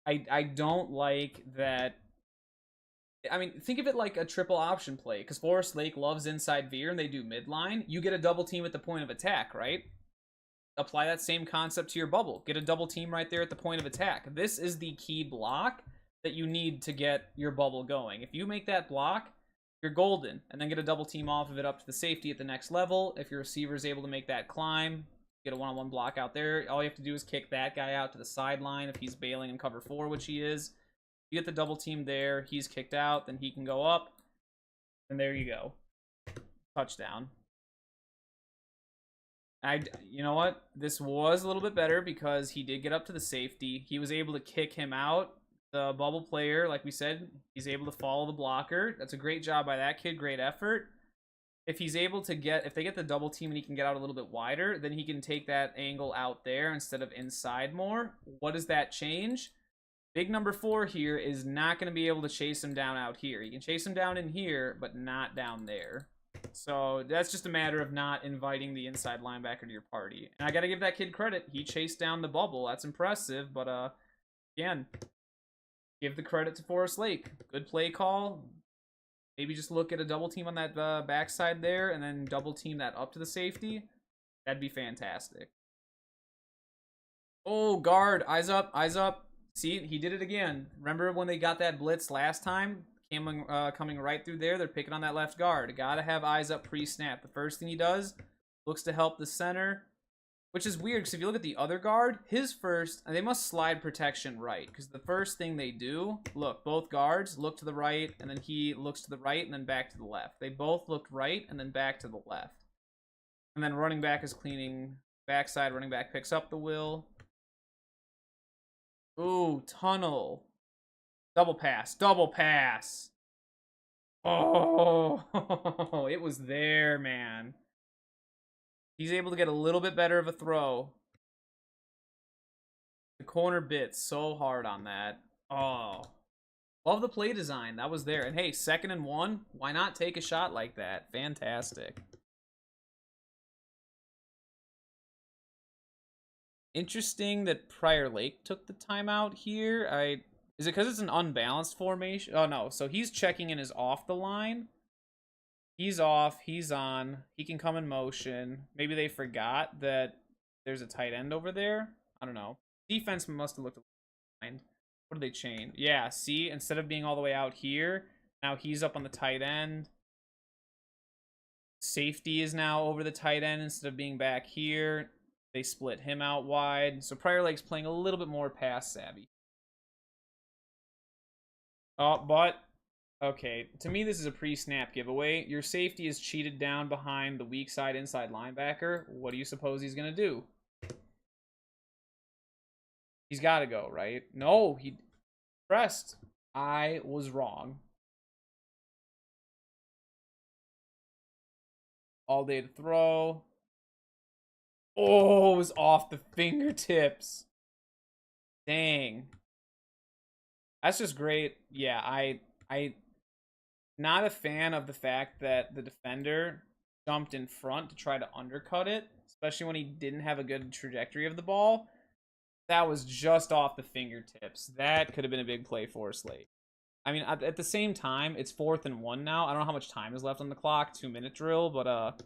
Speaker 2: I don't like that. I mean, think of it like a triple option play, because Forest Lake loves inside veer and they do midline. You get a double team at the point of attack, right? Apply that same concept to your bubble. Get a double team right there at the point of attack. This is the key block that you need to get your bubble going. If you make that block, you're golden, and then get a double team off of it up to the safety at the next level. If your receiver is able to make that climb, get a one-on-one block out there. All you have to do is kick that guy out to the sideline if he's bailing in cover 4, which he is. You get the double team there, he's kicked out, then he can go up, and there you go. Touchdown. You know what? This was a little bit better because he did get up to the safety. He was able to kick him out. The bubble player, like we said, he's able to follow the blocker. That's a great job by that kid. Great effort. If he's able to if they get the double team and he can get out a little bit wider, then he can take that angle out there instead of inside more. What does that change? Big number 4 here is not going to be able to chase him down out here. He can chase him down in here, but not down there. So that's just a matter of not inviting the inside linebacker to your party. And I got to give that kid credit. He chased down the bubble. That's impressive. But, again, give the credit to Forest Lake. Good play call. Maybe just look at a double team on that backside there and then double team that up to the safety. That'd be fantastic. Oh, guard. Eyes up. Eyes up. See, he did it again. Remember when they got that blitz last time? Coming right through there. They're picking on that left guard. Gotta have eyes up pre-snap. The first thing he does, looks to help the center. Which is weird, because if you look at the other guard, his first, and they must slide protection right. Because the first thing they do, look, both guards look to the right, and then he looks to the right, and then back to the left. They both looked right, and then back to the left. And then running back is cleaning backside. Running back picks up the will. Ooh, tunnel. Double pass. Double pass. Oh, it was there, man. He's able to get a little bit better of a throw. The corner bit so hard on that. Oh. Love the play design. That was there. And hey, 2nd and 1. Why not take a shot like that? Fantastic. Interesting that Prior Lake took the timeout here. Is it because it's an unbalanced formation? Oh, no. So he's checking in his off the line. He's off. He's on. He can come in motion. Maybe they forgot that there's a tight end over there. I don't know. Defense must have looked behind. What did they change? Yeah, see? Instead of being all the way out here, now he's up on the tight end. Safety is now over the tight end instead of being back here. They split him out wide. So Prior Lake's playing a little bit more pass savvy. Oh, but, okay. To me, this is a pre-snap giveaway. Your safety is cheated down behind the weak side inside linebacker. What do you suppose he's going to do? He's got to go, right? No, he pressed. I was wrong. All day to throw. Oh, it was off the fingertips. Dang. That's just great. Yeah, I not a fan of the fact that the defender jumped in front to try to undercut it, especially when he didn't have a good trajectory of the ball. That was just off the fingertips. That could have been a big play for Slate. I mean, at the same time, it's 4th and 1 now. I don't know how much time is left on the clock. 2-minute drill, but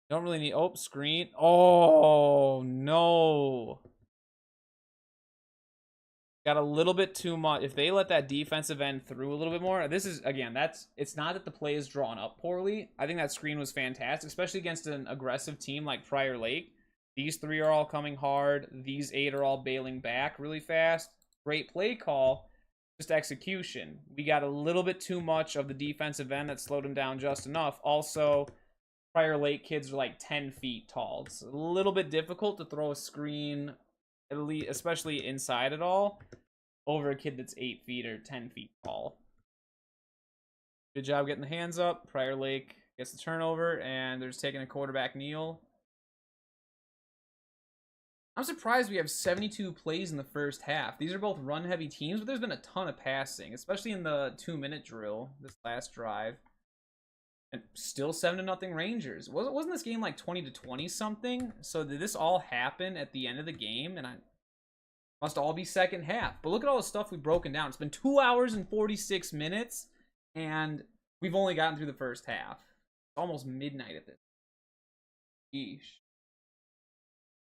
Speaker 2: don't really need... Oh, screen. Oh, no. Got a little bit too much. If they let that defensive end through a little bit more, this is, again, it's not that the play is drawn up poorly. I think that screen was fantastic, especially against an aggressive team like Prior Lake. These 3 are all coming hard. These 8 are all bailing back really fast. Great play call. Just execution. We got a little bit too much of the defensive end that slowed him down just enough. Also, Prior Lake kids are like 10 feet tall. It's a little bit difficult to throw a screen, at least, especially inside at all, over a kid that's 8 feet or 10 feet tall. Good job getting the hands up. Prior Lake gets the turnover, and they're just taking a quarterback kneel. I'm surprised we have 72 plays in the first half. These are both run-heavy teams, but there's been a ton of passing, especially in the 2-minute drill, this last drive. And still 7-0 Rangers. Wasn't this game like 20-20 something? So did this all happen at the end of the game? And I must all be second half. But look at all the stuff we've broken down. It's been 2 hours and 46 minutes, and we've only gotten through the first half. It's almost midnight at this. Yeesh.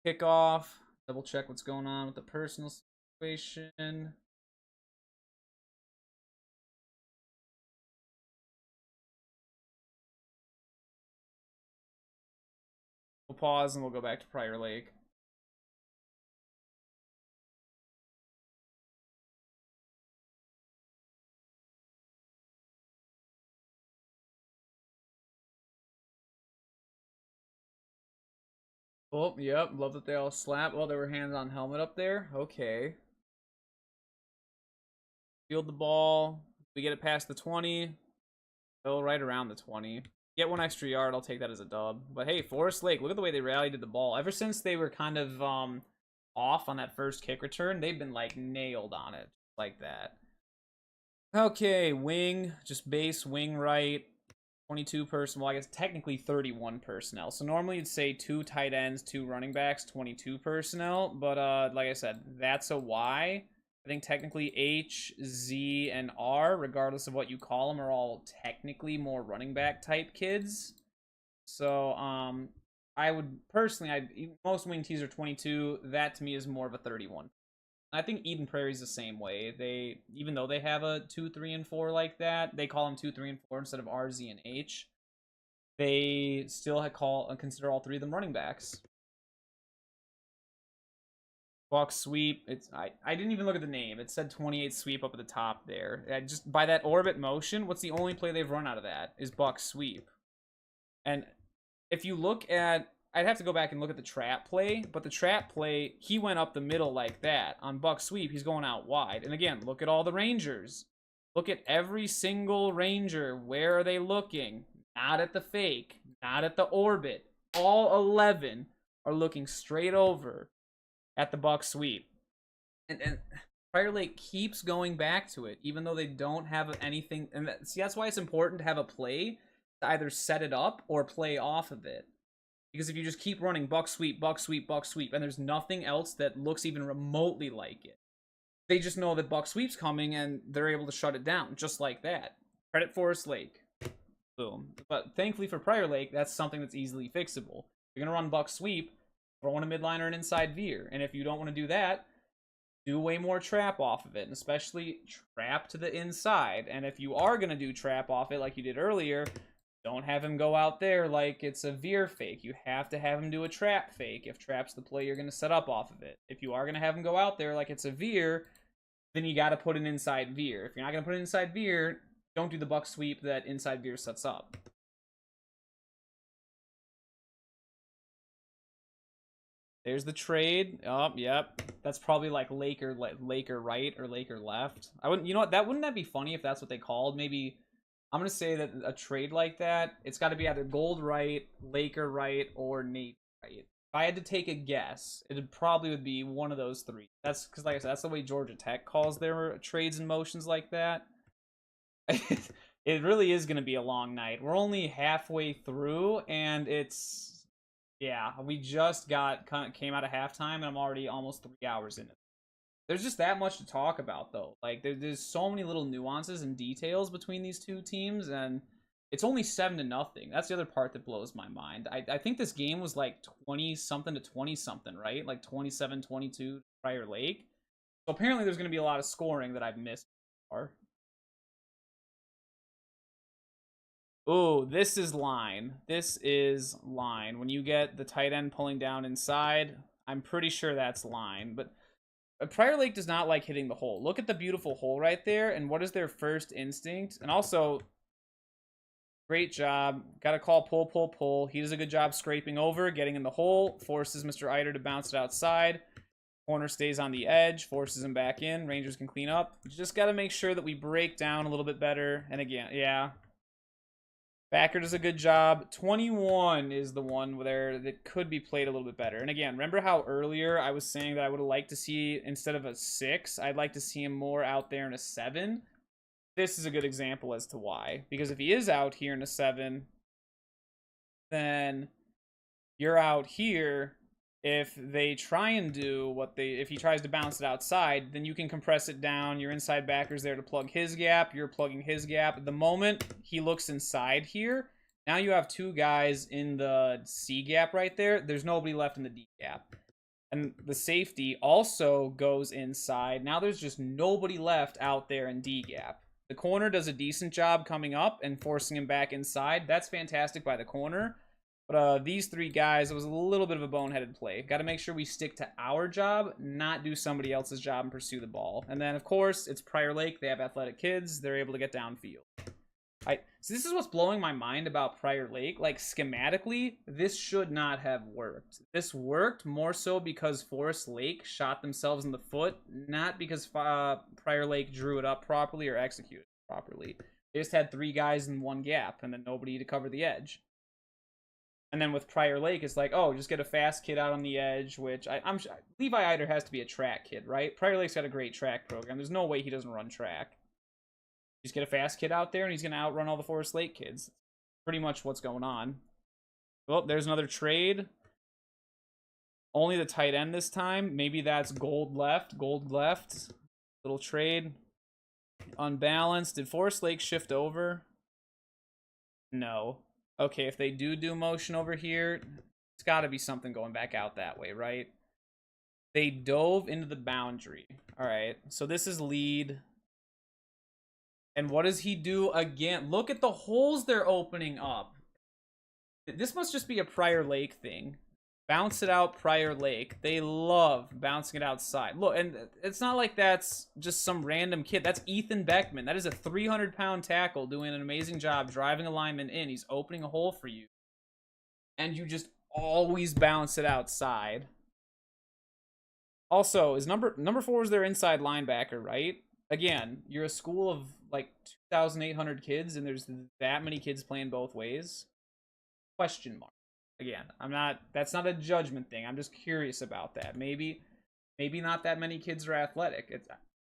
Speaker 2: Kickoff. Double check what's going on with the personal situation. We'll pause and we'll go back to Prior Lake. Oh, yep. Love that they all slap. Well, there were hands on helmet up there. Okay. Field the ball. We get it past the 20. Go right around the 20. Get 1 extra yard. I'll take that as a dub. But hey, Forest Lake, look at the way they rallied to the ball. Ever since they were kind of off on that first kick return, they've been like nailed on it like that. Okay, wing, just base wing right. 22 personnel. Well, I guess technically 31 personnel. So normally you'd say 2 tight ends, 2 running backs, 22 personnel. But like I said, that's a Y. I think technically H, Z, and R, regardless of what you call them, are all technically more running back type kids. So I would personally, most wing tees are 22. That to me is more of a 31. I think Eden Prairie's the same way. They, even though they have a 2, 3, and 4 like that, they call them 2, 3, and 4 instead of R, Z, and H. They still consider all 3 of them running backs. Buck sweep. I didn't even look at the name. It said 28 sweep up at the top there. Just by that orbit motion, what's the only play they've run out of that is Buck sweep. And if you look at, I'd have to go back and look at the trap play, but the trap play, he went up the middle like that. On Buck sweep, he's going out wide. And again, look at all the Rangers. Look at every single Ranger. Where are they looking? Not at the fake, not at the orbit. All 11 are looking straight over at the Buck sweep. And Prior Lake keeps going back to it, even though they don't have anything. And see, that's why it's important to have a play to either set it up or play off of it. Because if you just keep running Buck sweep, Buck sweep, Buck sweep, and there's nothing else that looks even remotely like it, they just know that Buck sweep's coming and they're able to shut it down just like that. Credit Forest Lake. Boom. But thankfully for Prior Lake, that's something that's easily fixable. You're going to run Buck sweep, throw in a midline or an inside veer. And if you don't want to do that, do way more trap off of it, and especially trap to the inside. And if you are going to do trap off it like you did earlier, don't have him go out there like it's a veer fake. You have to have him do a trap fake if trap's the play you're going to set up off of it. If you are going to have him go out there like it's a veer, then you got to put an inside veer. If you're not going to put an inside veer, don't do the Buck sweep that inside veer sets up. There's the trade. Oh, yep. That's probably like Laker right or Laker left. I wouldn't, you know what? Wouldn't that be funny if that's what they called? Maybe I'm gonna say that a trade like that, it's got to be either gold right, Laker right, or Nate right. If I had to take a guess, it probably would be one of those 3. That's because, like I said, that's the way Georgia Tech calls their trades and motions like that. It really is gonna be a long night. We're only halfway through, and it's. Yeah, we just came out of halftime, and I'm already almost 3 hours in it. There's just that much to talk about, though. Like, there's so many little nuances and details between these two teams, and it's only 7-0. That's the other part that blows my mind. I think this game was like 20-something to 20-something, right? Like 27-22 Prior Lake. So apparently there's going to be a lot of scoring that I've missed so far. Oh, this is line. This is line. When you get the tight end pulling down inside, I'm pretty sure that's line. But Prior Lake does not like hitting the hole. Look at the beautiful hole right there, and what is their first instinct? And also, great job. Got to call pull, pull, pull. He does a good job scraping over, getting in the hole, forces Mr. Eiter to bounce it outside. Corner stays on the edge, forces him back in. Rangers can clean up. Just got to make sure that we break down a little bit better. And again, yeah. Backer does a good job. 21 is the one there that could be played a little bit better. And again, remember how earlier I was saying that I would have liked to see, instead of a 6, I'd like to see him more out there in a 7? This is a good example as to why. Because if he is out here in a 7, then you're out here. If they try and do if he tries to bounce it outside, then you can compress it down. Your inside backer's there to plug his gap. You're plugging his gap. The moment he looks inside here, now you have 2 guys in the C gap right there. There's nobody left in the D gap. And the safety also goes inside. Now there's just nobody left out there in D gap. The corner does a decent job coming up and forcing him back inside. That's fantastic by the corner. But these 3 guys, it was a little bit of a boneheaded play. Got to make sure we stick to our job, not do somebody else's job and pursue the ball. And then, of course, it's Prior Lake. They have athletic kids. They're able to get downfield. So this is what's blowing my mind about Prior Lake. Like, schematically, this should not have worked. This worked more so because Forest Lake shot themselves in the foot, not because Prior Lake drew it up properly or executed it properly. They just had 3 guys in one gap and then nobody to cover the edge.
Speaker 1: And then with Prior Lake, it's like, oh, just get a fast kid out on the edge, which I'm Levi Eider has to be a track kid, right? Prior Lake's got a great track program. There's no way he doesn't run track. Just get a fast kid out there, and he's going to outrun all the Forest Lake kids. Pretty much what's going on. Well, there's another trade. Only the tight end this time. Maybe that's gold left. Gold left. Little trade. Unbalanced. Did Forest Lake shift over? No. Okay, if they do motion over here, it's got to be something going back out that way, right? They dove into the boundary. All right, so this is lead. And what does he do again? Look at the holes they're opening up. This must just be a Prior Lake thing. Bounce it out, Prior Lake. They love bouncing it outside. Look, and it's not like that's just some random kid. That's Ethan Beckman. That is a 300-pound tackle doing an amazing job driving a lineman in. He's opening a hole for you. And you just always bounce it outside. Also, is number 4 is their inside linebacker, right? Again, you're a school of like 2,800 kids, and there's that many kids playing both ways? Question mark. Again, that's not a judgment thing. I'm just curious about that. Maybe not that many kids are athletic.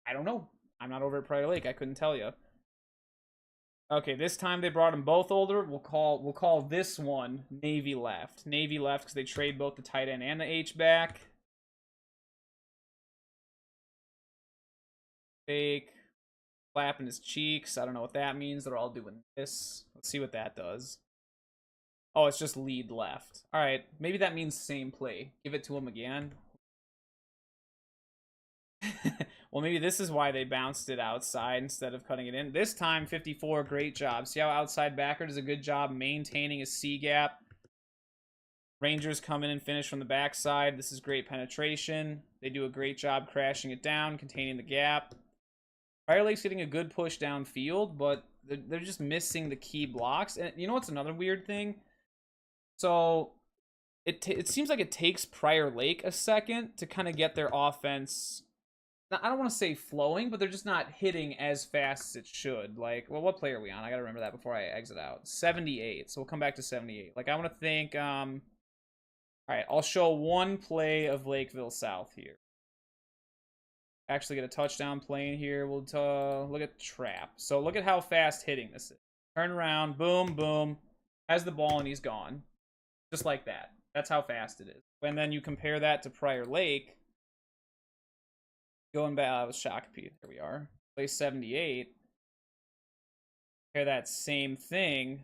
Speaker 1: I don't know. I'm not over at Prior Lake. I couldn't tell you. Okay, this time they brought them both older. We'll call this one Navy left. Navy left because they trade both the tight end and the H-back. Fake. Flapping his cheeks. I don't know what that means. They're all doing this. Let's see what that does. Oh, it's just lead left. All right, maybe that means same play. Give it to him again. Well, maybe this is why they bounced it outside instead of cutting it in. This time, 54, great job. See how outside backer does a good job maintaining a C gap. Rangers come in and finish from the backside. This is great penetration. They do a great job crashing it down, containing the gap. Prior Lake's getting a good push downfield, but they're just missing the key blocks. And you know what's another weird thing? So it seems like it takes Prior Lake a second to kind of get their offense. I don't want to say flowing, but they're just not hitting as fast as it should. Like, well, what play are we on? I got to remember that before I exit out. 78. So we'll come back to 78. Like, I want to think, all right, I'll show one play of Lakeville South here. Actually get a touchdown play in here. We'll look at trap. So look at how fast hitting this is. Turn around, boom, boom. Has the ball and he's gone. Just like that. That's how fast it is. And then you compare that to Prior Lake. Going back, with Shakopee. There we are. Play 78. Compare that same thing.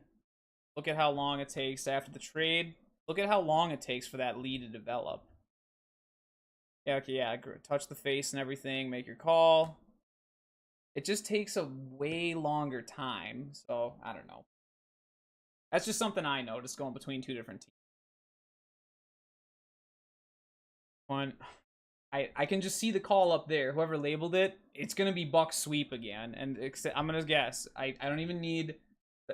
Speaker 1: Look at how long it takes after the trade. Look at how long it takes for that lead to develop. Yeah, okay, yeah. Touch the face and everything. Make your call. It just takes a way longer time. So, I don't know. That's just something I noticed going between two different teams. One, I can just see the call up there. Whoever labeled it, it's going to be Buck Sweep again. And I'm going to guess. I don't even need...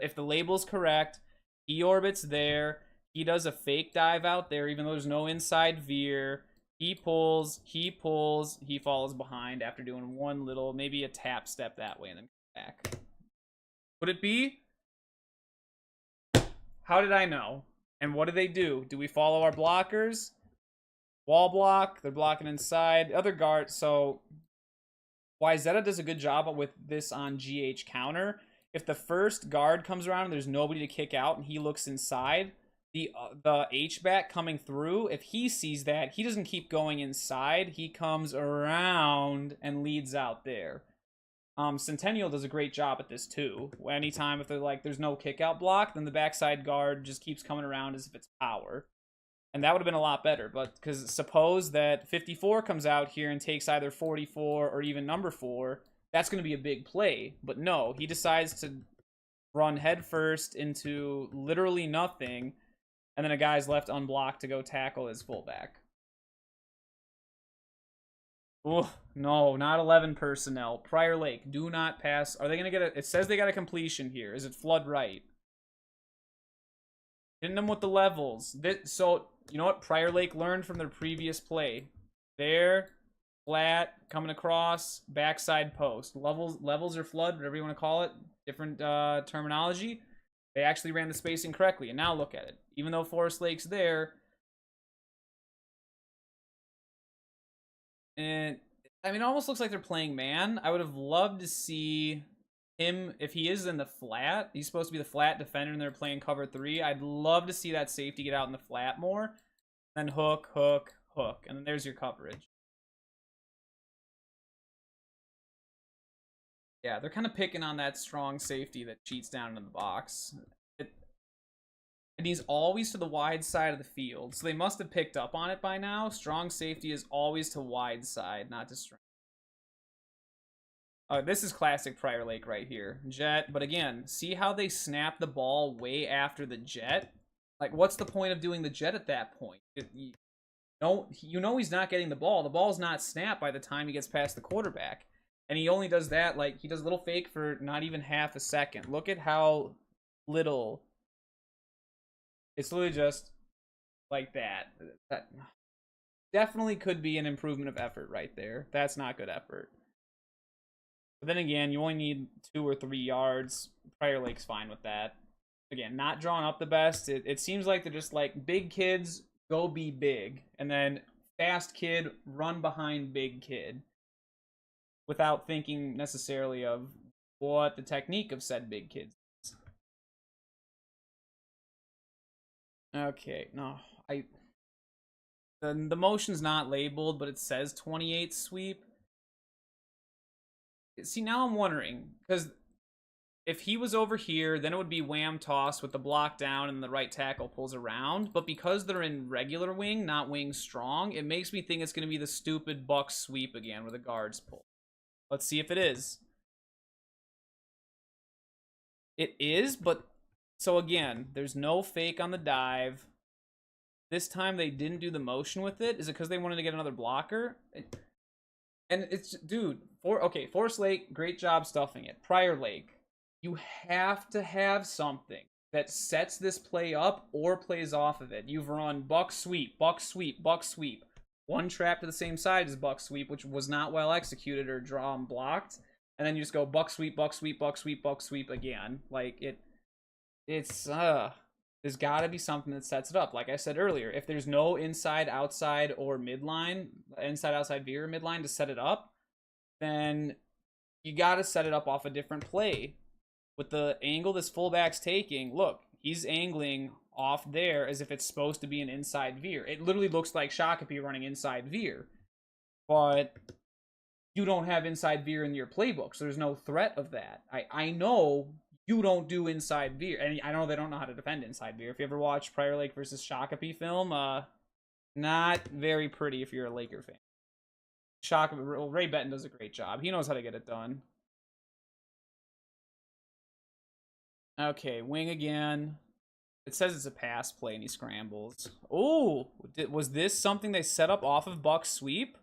Speaker 1: If the label's correct, he orbits there. He does a fake dive out there, even though there's no inside veer. He pulls, he falls behind after doing one little, maybe a tap step that way and then come back. Would it be? How did I know? And what do they do? Do we follow our blockers? Wall block. They're blocking inside. Other guard. So Wyzetta does a good job with this on GH counter. If the first guard comes around and there's nobody to kick out and he looks inside, the H-back coming through, if he sees that, he doesn't keep going inside. He comes around and leads out there. Centennial does a great job at this too. Anytime if they're like, there's no kick out block, then the backside guard just keeps coming around as if it's power. And that would have been a lot better, but because suppose that 54 comes out here and takes either 44 or even number 4, that's going to be a big play. But no, he decides to run headfirst into literally nothing, and then a guy's left unblocked to go tackle his fullback. Oh, no, not 11 personnel. Prior Lake, do not pass. Are they going to get a... It says they got a completion here. Is it flood right? Hitting them with the levels. So, you know what Prior Lake learned from their previous play? There, flat, coming across, backside post. Levels or flood, whatever you want to call it. Different terminology.
Speaker 2: They actually ran the spacing correctly, and now look at it. Even though Forest Lake's there, and I mean, it almost looks like they're playing man. I would have loved to see him, if he is in the flat. He's supposed to be the flat defender, and they're playing cover 3. I'd love to see that safety get out in the flat more. Then hook, hook, hook, and then there's your coverage. Yeah, they're kind of picking on that strong safety that cheats down into the box. And he's always to the wide side of the field, so they must have picked up on it by now. Strong safety is always to wide side, not to strong. This is classic Prior Lake right here. Jet, but again, see how they snap the ball way after the jet? Like, what's the point of doing the jet at that point? You know he's not getting the ball. The ball's not snapped by the time he gets past the quarterback. And he only does that, like, he does a little fake for not even half a second. Look at how little. It's literally just like that. That definitely could be an improvement of effort right there. That's not good effort. But then again, you only need 2 or 3 yards. Prior Lake's fine with that. Again, not drawing up the best. It seems like they're just like, big kids, go be big. And then fast kid, run behind big kid. Without thinking necessarily of what the technique of said big kids is. Okay, no, the motion's not labeled, but it says 28 sweep. See, now I'm wondering, because if he was over here, then it would be wham toss with the block down and the right tackle pulls around. But because they're in regular wing, not wing strong, it makes me think it's going to be the stupid buck sweep again where the guards pull. Let's see if it is. It is, but so again, there's no fake on the dive. This time they didn't do the motion with it. Is it because they wanted to get another blocker? And it's, dude, Forest Lake, great job stuffing it. Prior Lake, you have to have something that sets this play up or plays off of it. You've run buck sweep, buck sweep, buck sweep. One trap to the same side as buck sweep, which was not well executed or drawn blocked. And then you just go buck sweep, buck sweep, buck sweep, buck sweep again. Like, it's there's got to be something that sets it up. Like I said earlier, if there's no inside, outside, or midline, inside, outside, veer, midline to set it up, then you got to set it up off a different play. With the angle this fullback's taking, look, he's angling off there as if it's supposed to be an inside veer. It literally looks like Shakopee running inside veer. But you don't have inside veer in your playbook, so there's no threat of that. I know you don't do inside veer, and I know they don't know how to defend inside veer. If you ever watch Prior Lake versus Shakopee film, not very pretty if you're a Laker fan. Shakopee, Ray Benton does a great job. He knows how to get it done. Okay, wing again. It says it's a pass play, and he scrambles. Oh, was this something they set up off of Buck's sweep?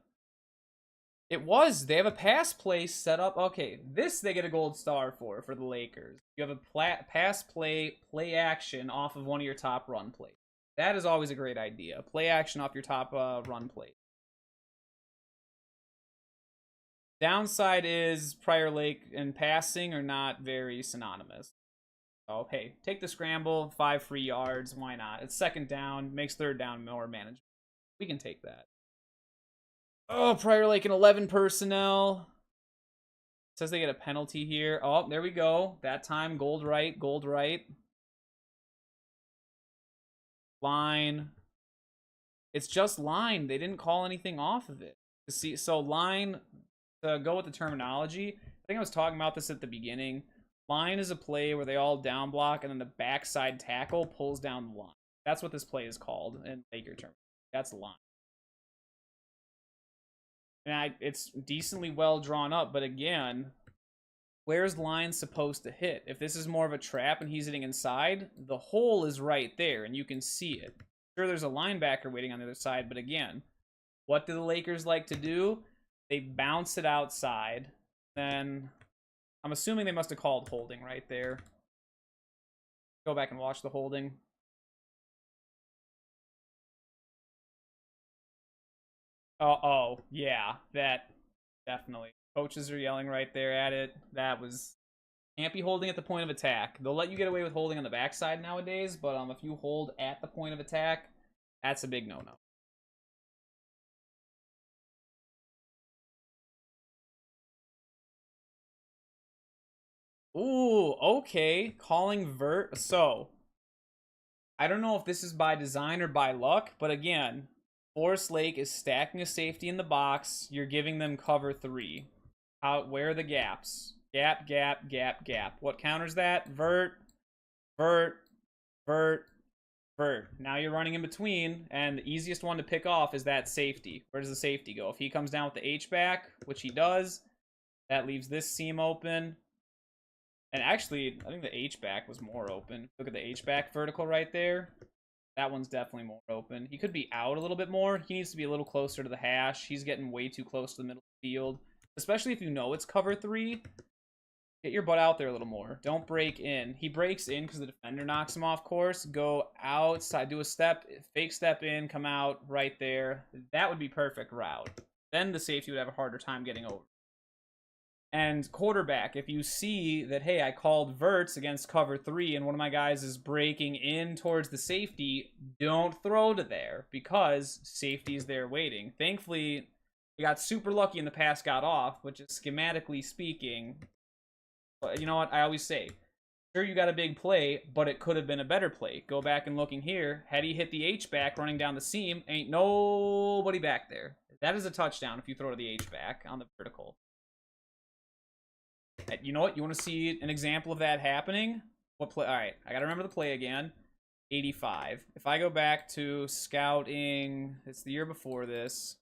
Speaker 2: It was. They have a pass play set up. Okay, this they get a gold star for the Lakers. You have a pass play action off of one of your top run plays. That is always a great idea. Play action off your top run play. Downside is Prior Lake and passing are not very synonymous. So, hey, take the scramble, 5 free yards, why not? It's second down, makes third down more manageable. We can take that. Oh, Prior Lake and 11 personnel. Says they get a penalty here. Oh, there we go. That time, gold right, gold right. Line. It's just line. They didn't call anything off of it. See, so line, to go with the terminology, I think I was talking about this at the beginning. Line is a play where they all down block and then the backside tackle pulls down the line. That's what this play is called in Laker terms. That's the line. And it's decently well drawn up, but again, where's line supposed to hit? If this is more of a trap and he's hitting inside, the hole is right there and you can see it. Sure, there's a linebacker waiting on the other side, but again, what do the Lakers like to do? They bounce it outside. Then I'm assuming they must have called holding right there. Go back and watch the holding. Oh, yeah, that definitely. Coaches are yelling right there at it. That was
Speaker 1: Can't be holding at the point of attack. They'll let you get away with holding on the backside nowadays, but if you hold at the point of attack, that's a big no-no. Ooh, okay. Calling vert. So, I don't know if this is by design or by luck, but again, Forest Lake is stacking a safety in the box. You're giving them cover 3. Where are the gaps? Gap, gap, gap, gap. What counters that? Vert, vert, vert, vert. Now you're running in between, and the easiest one to pick off is that safety. Where does the safety go? If he comes down with the H-back, which he does, that leaves this seam open. And actually, I think the H-back was more open. Look at the H-back vertical right there. That one's definitely more open. He could be out a little bit more. He needs to be a little closer to the hash. He's getting way too close to the middle of the field. Especially if you know it's cover 3. Get your butt out there a little more. Don't break in. He breaks in because the defender knocks him off course. Go outside. Do a step, fake step in, come out right there. That would be perfect route. Then the safety would have a harder time getting over. And quarterback, if you see that, hey, I called verts against cover 3 and one of my guys is breaking in towards the safety, don't throw to there because safety is there waiting. Thankfully, we got super lucky and the pass got off, which is schematically speaking. But you know what? I always say, sure, you got a big play, but it could have been a better play. Go back and looking here. Had he hit the H-back running down the seam, ain't nobody back there. That is a touchdown if you throw to the H-back on the vertical. You know what? You want to see an example of that happening? What play? All right, I got to remember the play again. 85. If I go back to scouting, it's the year before this.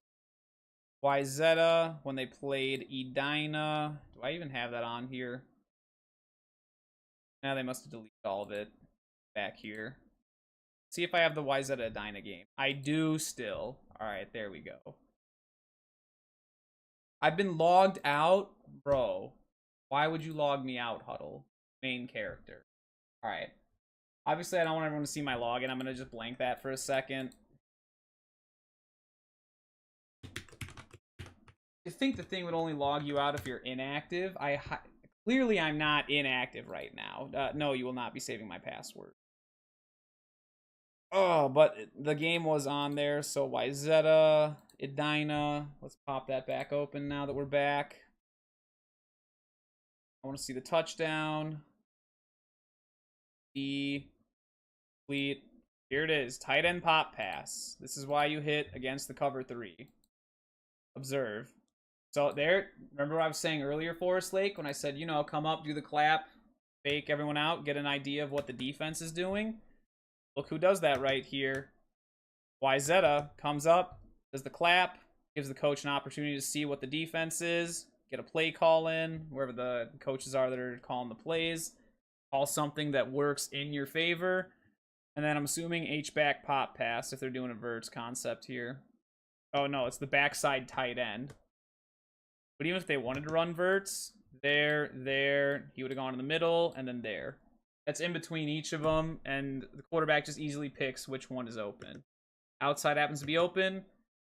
Speaker 1: Wyzetta, when they played Edina. Do I even have that on here? Now they must have deleted all of it back here. See if I have the Wyzetta Edina game. I do still. All right, there we go. I've been logged out, bro. Why would you log me out, Huddle? Main character. All right. Obviously, I don't want everyone to see my login. I'm going to just blank that for a second. I think the thing would only log you out if you're inactive. Clearly, I'm not inactive right now. No, you will not be saving my password. Oh, but the game was on there. So, Wyzetta, Edina. Let's pop that back open now that we're back. I want to see the touchdown. Complete. Here it is. Tight end pop pass. This is why you hit against the cover 3. Observe. So there, remember what I was saying earlier, Forest Lake, when I said, you know, come up, do the clap, fake everyone out, get an idea of what the defense is doing? Look who does that right here. Wyzetta comes up, does the clap, gives the coach an opportunity to see what the defense is. Get a play call in, wherever the coaches are that are calling the plays. Call something that works in your favor. And then I'm assuming H-back pop pass if they're doing a verts concept here. Oh, no, it's the backside tight end. But even if they wanted to run verts, there, he would have gone in the middle, and then there. That's in between each of them, and the quarterback just easily picks which one is open. Outside happens to be open,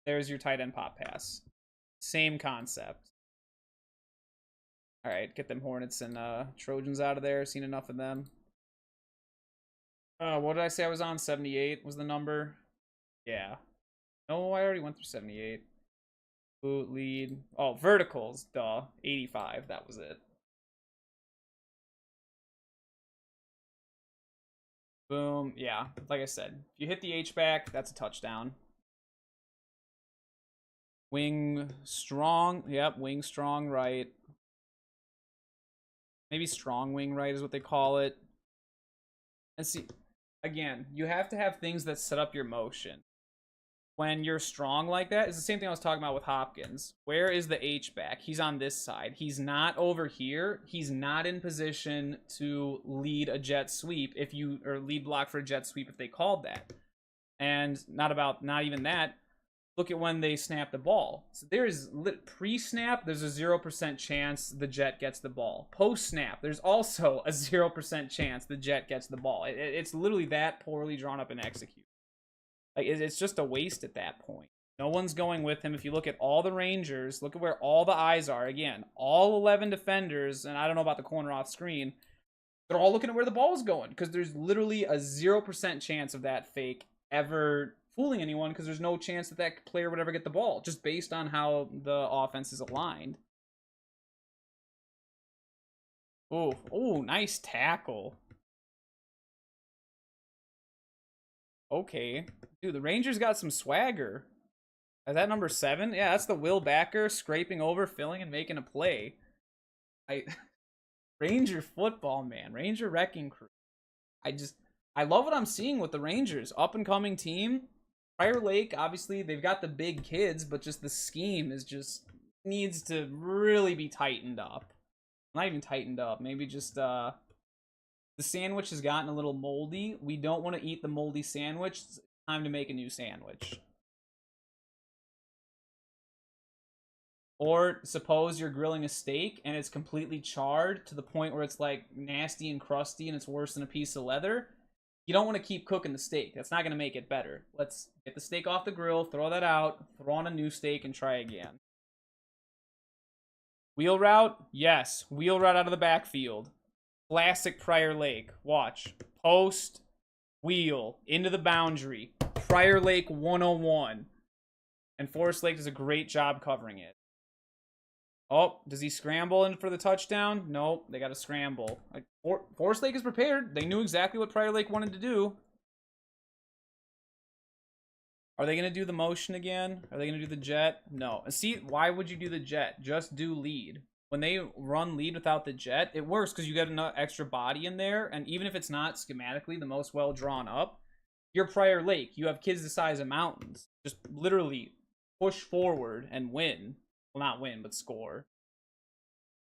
Speaker 1: there's your tight end pop pass. Same concept. All right, get them Hornets and Trojans out of there. Seen enough of them. What did I say I was on? 78 was the number. Yeah. No, I already went through 78. Boot lead. Oh, verticals. Duh. 85. That was it. Boom. Yeah. Like I said, if you hit the H-back, that's a touchdown. Wing strong. Yep. Wing strong right. Maybe strong wing right is what they call it. And see, again, you have to have things that set up your motion. When you're strong like that, it's the same thing I was talking about with Hopkins. Where is the H-back? He's on this side. He's not over here. He's not in position to lead a jet sweep or lead block for a jet sweep if they called that. And not even that. Look at when they snap the ball. So there's pre-snap, there's a 0% chance the Jet gets the ball. Post-snap, there's also a 0% chance the Jet gets the ball. It's literally that poorly drawn up and executed. Like, it's just a waste at that point.
Speaker 2: No one's going with him. If you look at all the Rangers, look at where all the eyes are. Again, all 11 defenders, and I don't know about the corner off screen, they're all looking at where the ball's going because there's literally a 0% chance of that fake ever fooling anyone because there's no chance that that player would ever get the ball just based on how the offense is aligned. Oh, nice tackle. Okay. Dude, the Rangers got some swagger. Is that number 7? Yeah, that's the Will Backer scraping over, filling, and making a play. I Ranger football, man. Ranger wrecking crew. I love what I'm seeing with the Rangers. Up and coming team. Prior Lake, obviously, they've got the big kids, but just the scheme is just needs to really be tightened up. Not even tightened up. Maybe just the sandwich has gotten a little moldy. We don't want to eat the moldy sandwich. It's time to make a new sandwich. Or suppose you're grilling a steak and it's completely charred to the point where it's like nasty and crusty and it's worse than a piece of leather. You don't want to keep cooking the steak. That's not going to make it better. Let's get the steak off the grill, throw that out, throw on a new steak, and try again. Wheel route? Yes. Wheel route out of the backfield. Classic Prior Lake. Watch. Post, wheel, into the boundary. Prior Lake 101. And Forest Lake does a great job covering it. Oh, does he scramble in for the touchdown? Nope, they got to scramble. Like, Forest Lake is prepared. They knew exactly what Prior Lake wanted to do. Are they going to do the motion again? Are they going to do the jet? No. See, why would you do the jet? Just do lead. When they run lead without the jet, it works because you got enough extra body in there. And even if it's not schematically the most well drawn up, you're Prior Lake. You have kids the size of mountains. Just literally push forward and win. Well, not win, but score.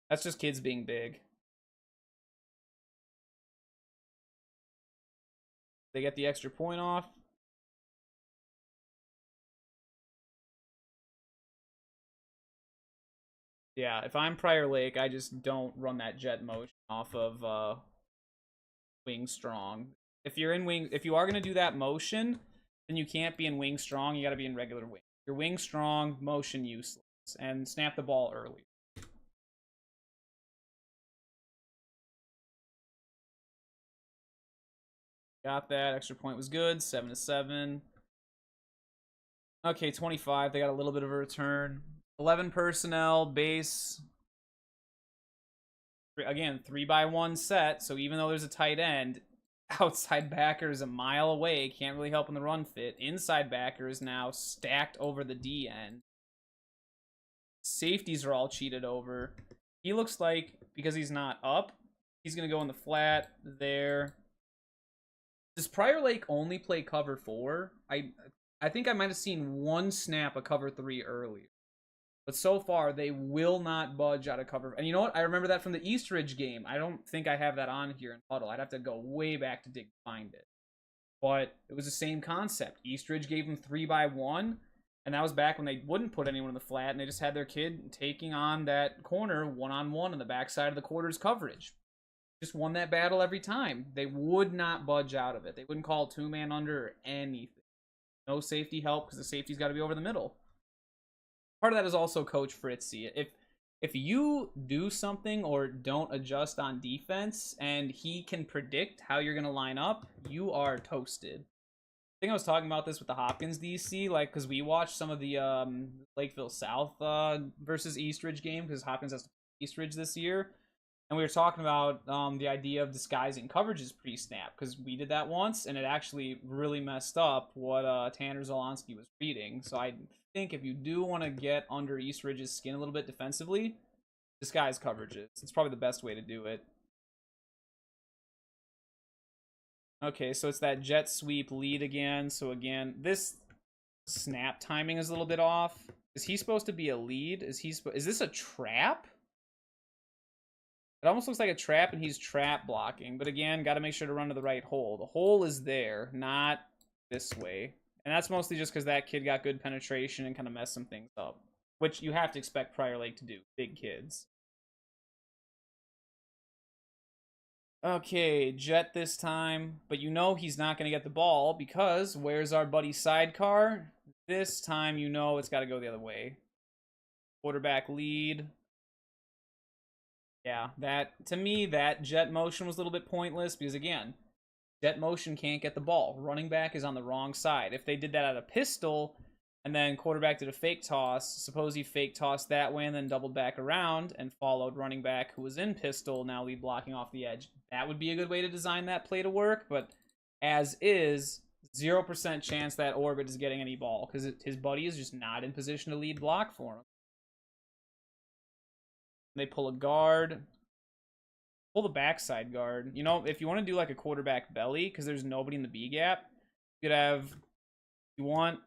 Speaker 2: That's just kids being big. They get the extra point off. Yeah, if I'm Prior Lake, I just don't run that jet motion off of Wing Strong. If you're in Wing, if you are gonna do that motion, then you can't be in Wing Strong. You got to be in regular Wing. Your Wing Strong, motion useless, and snap the ball early. Got that. Extra point was good. 7-7. Okay, 25. They got a little bit of a return. 11 personnel, base. Again, 3-by-1 set. So even though there's a tight end, outside backer is a mile away. Can't really help in the run fit. Inside backer is now stacked over the D end. Safeties are all cheated over. He looks like, because he's not up, he's going to go in the flat there. Does Prior Lake only play cover 4? I think I might have seen one snap of cover 3 earlier. But so far, they will not budge out of cover. And you know what? I remember that from the Eastridge game. I don't think I have that on here in Huddle. I'd have to go way back to find it. But it was the same concept. Eastridge gave them 3-by-1. And that was back when they wouldn't put anyone in the flat. And they just had their kid taking on that corner one-on-one on the backside of the quarters coverage. Just won that battle every time. They would not budge out of it. They wouldn't call 2-man under or anything. No safety help because the safety's got to be over the middle. Part of that is also Coach Fritzy. If you do something or don't adjust on defense and he can predict how you're going to line up, you are toasted. I think I was talking about this with the Hopkins DC, like, because we watched some of the Lakeville South versus Eastridge game because Hopkins has Eastridge this year. And we were talking about the idea of disguising coverages pre-snap, because we did that once, and it actually really messed up what Tanner Zolonsky was reading. So I think if you do want to get under Eastridge's skin a little bit defensively, disguise coverages. It's probably the best way to do it. Okay, so it's that jet sweep lead again. So again, this snap timing is a little bit off. Is he supposed to be a lead? Is this a trap? It almost looks like a trap, and he's trap blocking. But again, got to make sure to run to the right hole. The hole is there, not this way. And that's mostly just because that kid got good penetration and kind of messed some things up. Which you have to expect Prior Lake to do. Big kids. Okay, jet this time. But you know he's not going to get the ball because where's our buddy Sidecar? This time you know it's got to go the other way. Quarterback lead. Yeah, that to me, that jet motion was a little bit pointless because, again, jet motion can't get the ball. Running back is on the wrong side. If they did that at a pistol and then quarterback did a fake toss, suppose he fake tossed that way and then doubled back around and followed running back who was in pistol, now lead blocking off the edge. That would be a good way to design that play to work, but as is, 0% chance that Orbit is getting any ball because his buddy is just not in position to lead block for him. They pull a guard. Pull the backside guard. You know, if you want to do like a quarterback belly, because there's nobody in the B gap, you could have, you want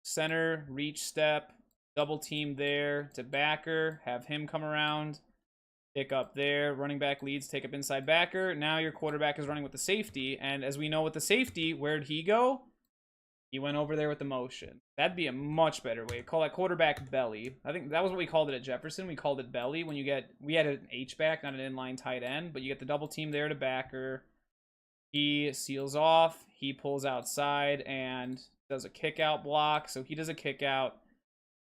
Speaker 2: center, reach step, double team there to backer, have him come around, pick up there, running back leads, take up inside backer. Now your quarterback is running with the safety, and as we know with the safety, where'd he go? He went over there with the motion. That'd be a much better way. Call that quarterback belly. I think that was what we called it at Jefferson. We called it belly when you get, we had an H-back, not an inline tight end, but you get the double team there to backer. He seals off. He pulls outside and does a kick out block. So he does a kick out.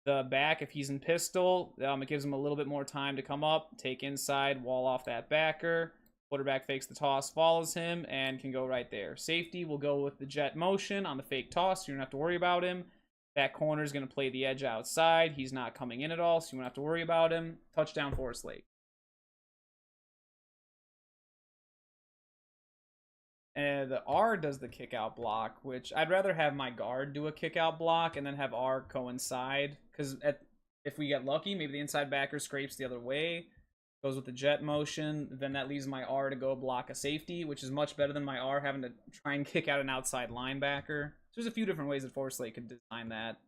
Speaker 2: The back, if he's in pistol, it gives him a little bit more time to come up, take inside, wall off that backer. Quarterback fakes the toss, follows him, and can go right there. Safety will go with the jet motion on the fake toss, so you don't have to worry about him. That corner is going to play the edge outside. He's not coming in at all, so you won't have to worry about him. Touchdown, Forest Lake. And the R does the kick out block, which I'd rather have my guard do a kick out block and then have R coincide. Because if we get lucky, maybe the inside backer scrapes the other way. Goes with the jet motion, then that leaves my R to go block a safety, which is much better than my R having to try and kick out an outside linebacker. So there's a few different ways that Forest Lake could design that.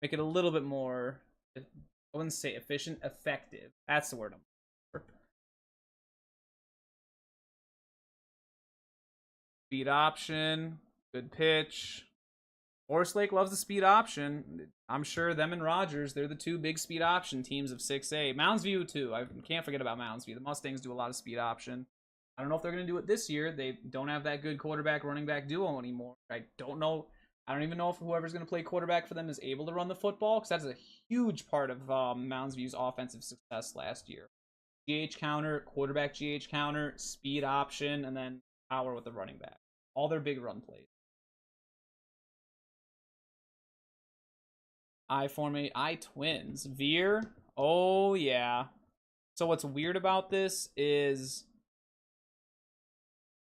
Speaker 2: Make it a little bit more, I wouldn't say efficient, effective. That's the word I'm looking for. Speed option, good pitch. Forest Lake loves the speed option. I'm sure them and Rogers, they're the two big speed option teams of 6A. Mounds View, too. I can't forget about Mounds View. The Mustangs do a lot of speed option. I don't know if they're going to do it this year. They don't have that good quarterback running back duo anymore. I don't know. I don't even know if whoever's going to play quarterback for them is able to run the football, because that's a huge part of Mounds View's offensive success last year. GH counter, quarterback GH counter, speed option, and then power with the running back. All their big run plays. I formate I twins. Veer. Oh yeah. So what's weird about this is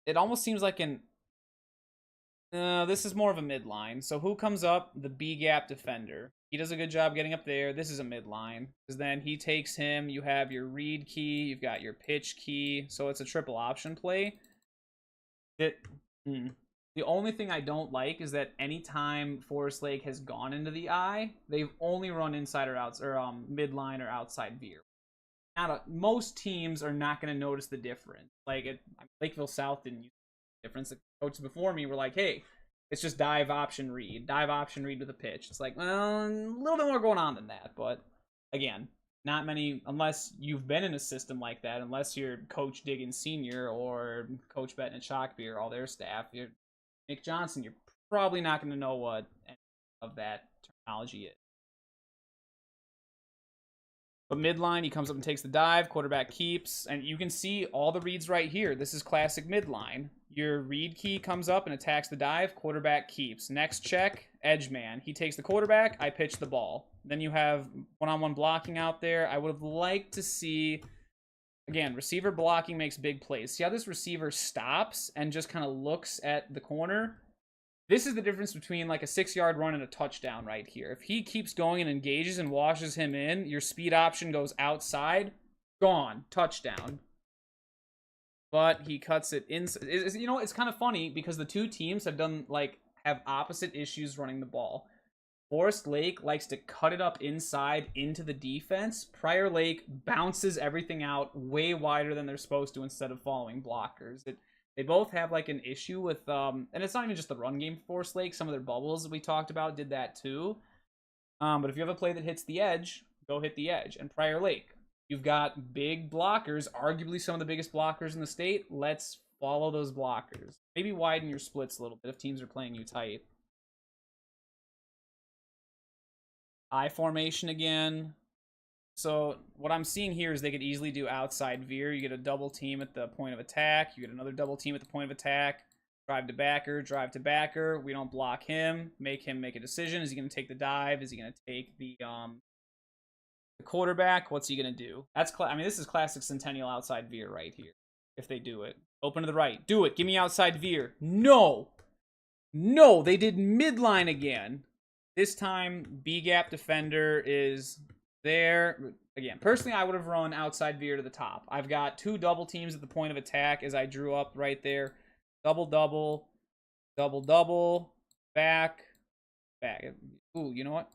Speaker 2: it almost seems like an this is more of a midline. So who comes up? The B gap defender. He does a good job getting up there. This is a midline. Because then he takes him. You have your read key. You've got your pitch key. So it's a triple option play. The only thing I don't like is that anytime Forest Lake has gone into the I, they've only run inside or outside, or midline or outside veer. Most teams are not going to notice the difference. Like Lakeville South didn't use the difference. The coaches before me were like, "Hey, it's just dive option read with a pitch." It's like, well, a little bit more going on than that. But again, not many, unless you've been in a system like that, unless you're Coach Diggins Senior or Coach Benton and Chalkbeer, all their staff. You're Nick Johnson, you're probably not going to know what any of that terminology is. But midline, he comes up and takes the dive, quarterback keeps, and you can see all the reads right here. This is classic midline. Your read key comes up and attacks the dive, quarterback keeps. Next check, edge man. He takes the quarterback, I pitch the ball. Then you have one-on-one blocking out there. I would have liked to see, again, receiver blocking makes big plays. See how this receiver stops and just kind of looks at the corner? This is the difference between like a 6-yard run and a touchdown right here. If he keeps going and engages and washes him in, your speed option goes outside, gone, touchdown. But he cuts it in. You know, it's kind of funny because the two teams have opposite issues running the ball. Forest Lake likes to cut it up inside into the defense. Prior Lake bounces everything out way wider than they're supposed to instead of following blockers. They both have like an issue with, and it's not even just the run game for Forest Lake. Some of their bubbles that we talked about did that too. But if you have a play that hits the edge, go hit the edge. And Prior Lake, you've got big blockers, arguably some of the biggest blockers in the state. Let's follow those blockers. Maybe widen your splits a little bit if teams are playing you tight. I formation again. So what I'm seeing here is they could easily do outside veer. You get a double team at the point of attack. You get another double team at the point of attack. Drive to backer, drive to backer. We don't block him. Make him make a decision. Is he going to take the dive? Is he going to take the quarterback? What's he going to do? I mean, this is classic Centennial outside veer right here. If they do it. Open to the right. Do it. Give me outside veer. No. No, they did midline again. This time, B-gap defender is there. Again, personally, I would have run outside veer to the top. I've got 2 double teams at the point of attack as I drew up right there. Double, double, double, double, back, back. Ooh, you know what?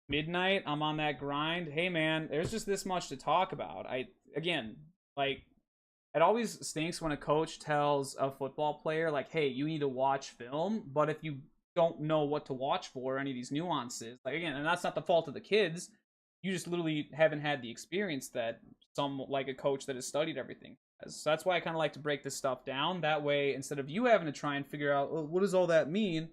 Speaker 2: Midnight, I'm on that grind. Hey, man, there's just this much to talk about. Again, like, it always stinks when a coach tells a football player, like, hey, you need to watch film, but if you don't know what to watch for, any of these nuances, like, again, and that's not the fault of the kids, you just literally haven't had the experience that like a coach that has studied everything has. So that's why I kind of like to break this stuff down. That way, instead of you having to try and figure out, what does all that mean,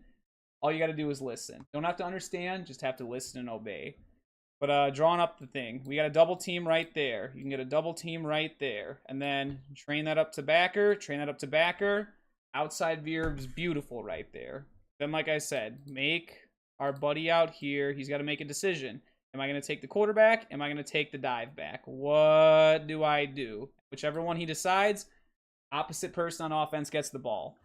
Speaker 2: all you got to do is listen. Don't have to understand, just have to listen and obey. But drawing up the thing, we got a double team right there. You can get a double team right there. And then train that up to backer, train that up to backer. Outside veer is beautiful right there. Then, like I said, make our buddy out here, he's got to make a decision. Am I going to take the quarterback? Am I going to take the dive back? What do I do? Whichever one he decides, opposite person on offense gets the ball.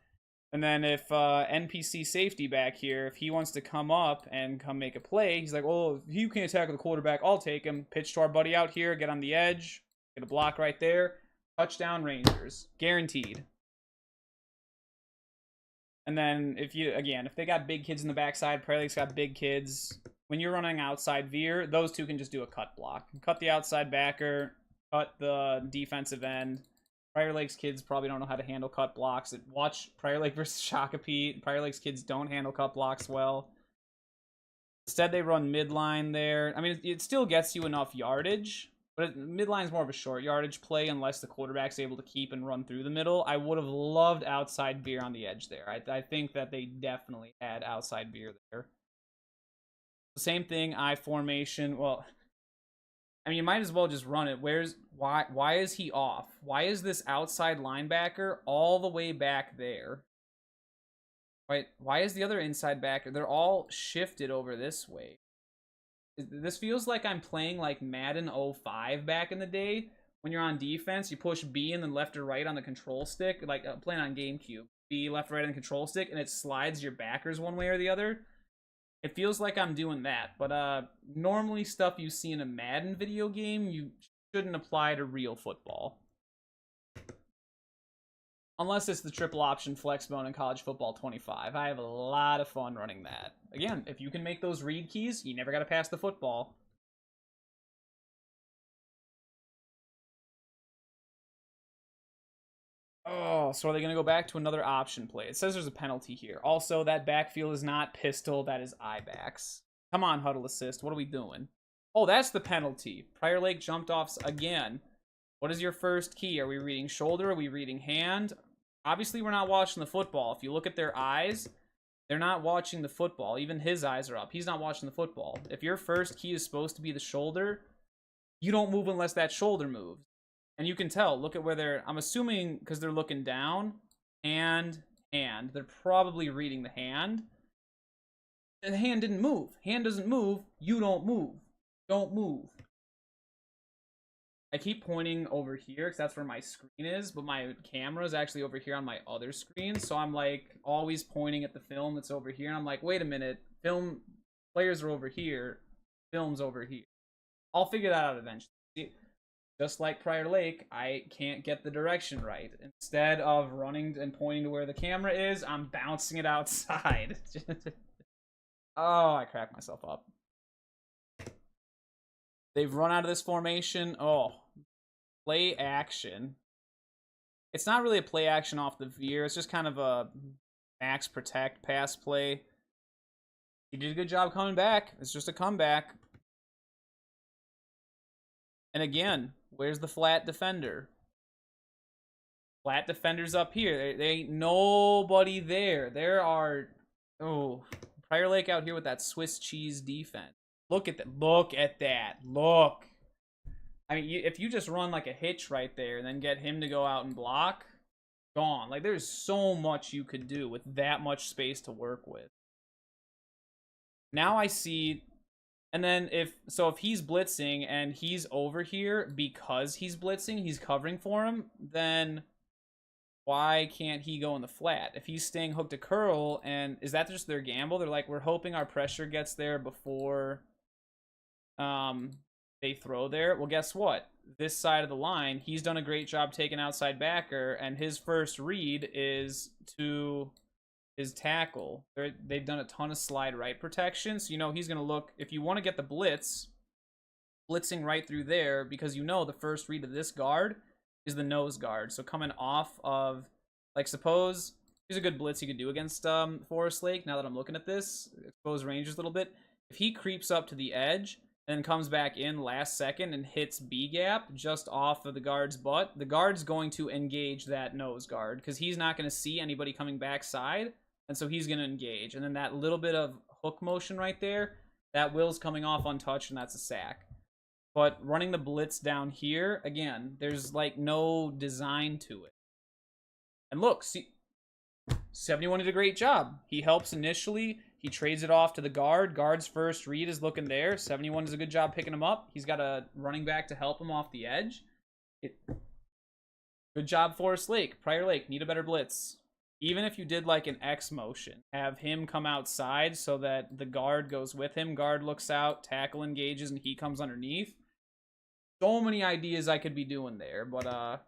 Speaker 2: And then if NPC safety back here, if he wants to come up and come make a play, he's like, oh, if you can't tackle the quarterback, I'll take him. Pitch to our buddy out here, get on the edge, get a block right there. Touchdown Rangers. Guaranteed. And then if they got big kids in the backside, Prairie Lake's got big kids. When you're running outside veer, those two can just do a cut block. Cut the outside backer, cut the defensive end. Prior Lake's kids probably don't know how to handle cut blocks. Watch Prior Lake versus Shakopee. Prior Lake's kids don't handle cut blocks well. Instead, they run midline there. I mean, it still gets you enough yardage, but midline's more of a short yardage play unless the quarterback's able to keep and run through the middle. I would have loved outside veer on the edge there. I think that they definitely had outside veer there. The same thing, I formation. Well, I mean, you might as well just run it. Why is he off? Why is this outside linebacker all the way back there? Right? Why is the other inside backer? They're all shifted over this way. This feels like I'm playing like Madden 05 back in the day. When you're on defense, you push B and then left or right on the control stick. Like playing on GameCube. B, left, right on the control stick, and it slides your backers one way or the other. It feels like I'm doing that, but normally stuff you see in a Madden video game, you shouldn't apply to real football. Unless it's the triple option flex bone in college football 25. I have a lot of fun running that. Again, if you can make those read keys, you never got to pass the football. Oh, so are they going to go back to another option play? It says there's a penalty here. Also, that backfield is not pistol, that is I-backs. Come on, huddle assist. What are we doing? Oh, that's the penalty. Prior Lake jumped off again. What is your first key? Are we reading shoulder? Are we reading hand? Obviously, we're not watching the football. If you look at their eyes, they're not watching the football. Even his eyes are up. He's not watching the football. If your first key is supposed to be the shoulder, you don't move unless that shoulder moves. And you can tell, look at where they're, I'm assuming because they're looking down, hand, they're probably reading the hand. And the hand didn't move. Hand doesn't move, you don't move. Don't move. I keep pointing over here because that's where my screen is, but my camera is actually over here on my other screen. So I'm like always pointing at the film that's over here. And I'm like, wait a minute, film players are over here, film's over here. I'll figure that out eventually. Just like Prior Lake, I can't get the direction right. Instead of running and pointing to where the camera is, I'm bouncing it outside. Oh, I cracked myself up. They've run out of this formation. Oh, play action. It's not really a play action off the veer. It's just kind of a max protect pass play. He did a good job coming back. It's just a comeback. And again, where's the flat defender? Flat defender's up here. There ain't nobody there. There are... Oh, Prior Lake out here with that Swiss cheese defense. Look at that. Look at that. Look. I mean, if you just run like a hitch right there and then get him to go out and block, gone. Like, there's so much you could do with that much space to work with. Now I see, and then if he's blitzing and he's over here because he's blitzing, he's covering for him, then why can't he go in the flat? If he's staying hook to curl, and is that just their gamble? They're like, we're hoping our pressure gets there before they throw there. Well, guess what? This side of the line, he's done a great job taking outside backer, and his first read is to his tackle. They've done a ton of slide right protection, so you know he's going to look, if you want to get the blitz, blitzing right through there, because you know the first read of this guard is the nose guard. So coming off of, like, suppose, here's a good blitz you could do against Forest Lake, now that I'm looking at this, expose ranges a little bit. If he creeps up to the edge, and comes back in last second and hits B gap just off of the guard's butt, the guard's going to engage that nose guard because he's not going to see anybody coming backside, and so he's going to engage. And then that little bit of hook motion right there, that will's coming off untouched, and that's a sack. But running the blitz down here, again, there's like no design to it. And look, see, 71 did a great job. He helps initially. He trades it off to the guard. Guard's first read is looking there. 71 does a good job picking him up. He's got a running back to help him off the edge. Good job, Forest Lake. Prior Lake, need a better blitz. Even if you did like an X motion, have him come outside so that the guard goes with him. Guard looks out, tackle engages, and he comes underneath. So many ideas I could be doing there, but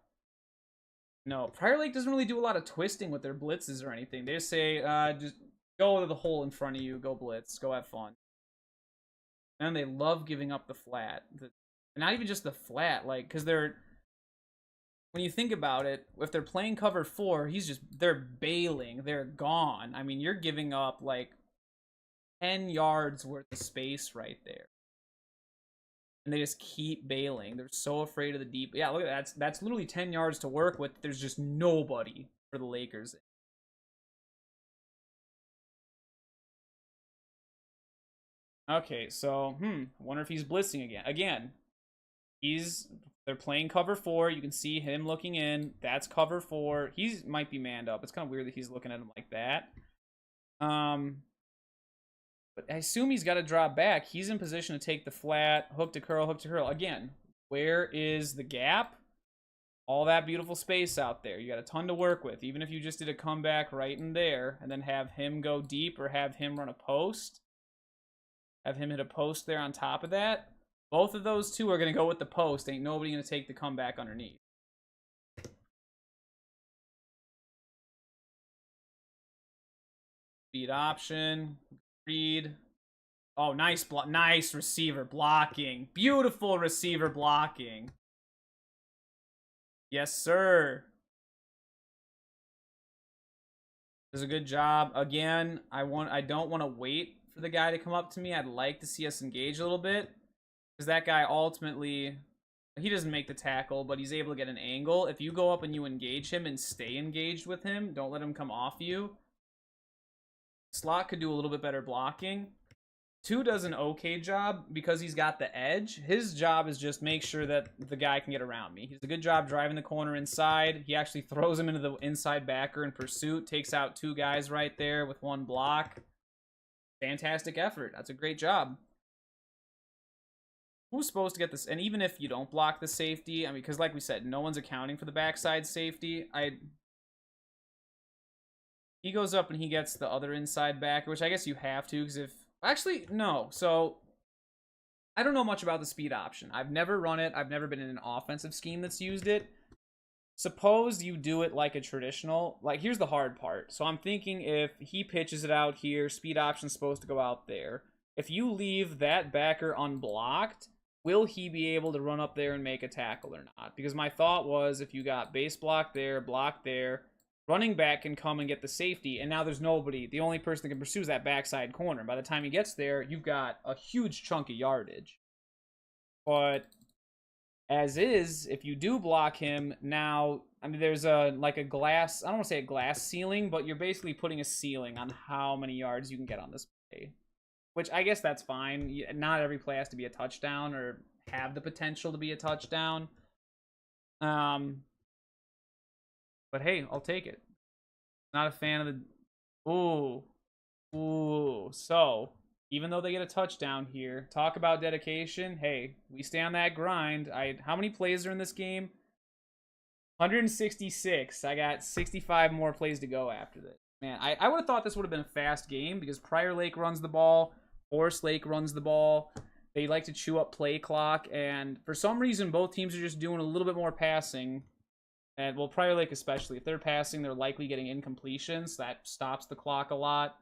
Speaker 2: no. Prior Lake doesn't really do a lot of twisting with their blitzes or anything. They just say, just go to the hole in front of you, go blitz, go have fun. And they love giving up the flat. Not even just the flat, like, because they're, when you think about it, if they're playing cover 4, they're bailing, they're gone. I mean, you're giving up like 10 yards worth of space right there. And they just keep bailing. They're so afraid of the deep. Yeah, look at that. That's literally 10 yards to work with. There's just nobody for the Lakers. Okay, so, wonder if he's blitzing again. Again, they're playing cover 4. You can see him looking in. That's cover 4. He might be manned up. It's kind of weird that he's looking at him like that. But I assume he's got to drop back. He's in position to take the flat, hook to curl, hook to curl. Again, where is the gap? All that beautiful space out there. You got a ton to work with. Even if you just did a comeback right in there and then have him go deep or have him run a post. Have him hit a post there on top of that. Both of those two are going to go with the post. Ain't nobody going to take the comeback underneath. Speed option. Read. Oh, nice nice receiver blocking. Beautiful receiver blocking. Yes, sir. Does a good job. Again, I don't want to wait for the guy to come up to me. I'd like to see us engage a little bit. Because that guy ultimately, he doesn't make the tackle, but he's able to get an angle. If you go up and you engage him and stay engaged with him, don't let him come off you. Slot could do a little bit better blocking. 2 does an okay job because he's got the edge. His job is just make sure that the guy can get around me. He does a good job driving the corner inside. He actually throws him into the inside backer in pursuit. Takes out 2 guys right there with 1 block. Fantastic effort. That's a great job. Who's supposed to get this? And even if you don't block the safety, I mean, because like we said, no one's accounting for the backside safety. He goes up and he gets the other inside backer, which I guess you have to, because if... Actually, no. So, I don't know much about the speed option. I've never run it. I've never been in an offensive scheme that's used it. Suppose you do it like a traditional... Like, here's the hard part. So, I'm thinking if he pitches it out here, speed option's supposed to go out there. If you leave that backer unblocked, will he be able to run up there and make a tackle or not? Because my thought was if you got base block there, running back can come and get the safety, and now there's nobody. The only person that can pursue is that backside corner. By the time he gets there, you've got a huge chunk of yardage. But as is, if you do block him, now, I mean, there's like a glass, I don't want to say a glass ceiling, but you're basically putting a ceiling on how many yards you can get on this play, which I guess that's fine. Not every play has to be a touchdown or have the potential to be a touchdown. But hey, I'll take it. Not a fan of the. Ooh. So even though they get a touchdown here, talk about dedication. Hey, we stay on that grind. How many plays are in this game? 166. I got 65 more plays to go after this. Man, I would have thought this would have been a fast game because Prior Lake runs the ball, Forest Lake runs the ball. They like to chew up play clock, and for some reason, both teams are just doing a little bit more passing. And well, Prior Lake especially, if they're passing, they're likely getting incompletions. That stops the clock a lot.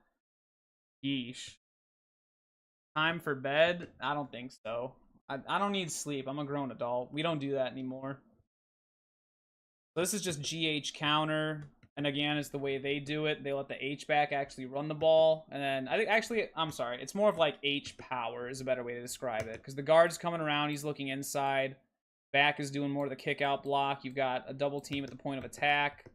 Speaker 2: Yeesh. Time for bed? I don't think so. I don't need sleep. I'm a grown adult. We don't do that anymore. So this is just GH counter. And again, it's the way they do it. They let the H-back actually run the ball. And then, I think, actually, I'm sorry. It's more of like H-power is a better way to describe it. Because the guard's coming around. He's looking inside. Back is doing more of the kick-out block. You've got a double team at the point of attack.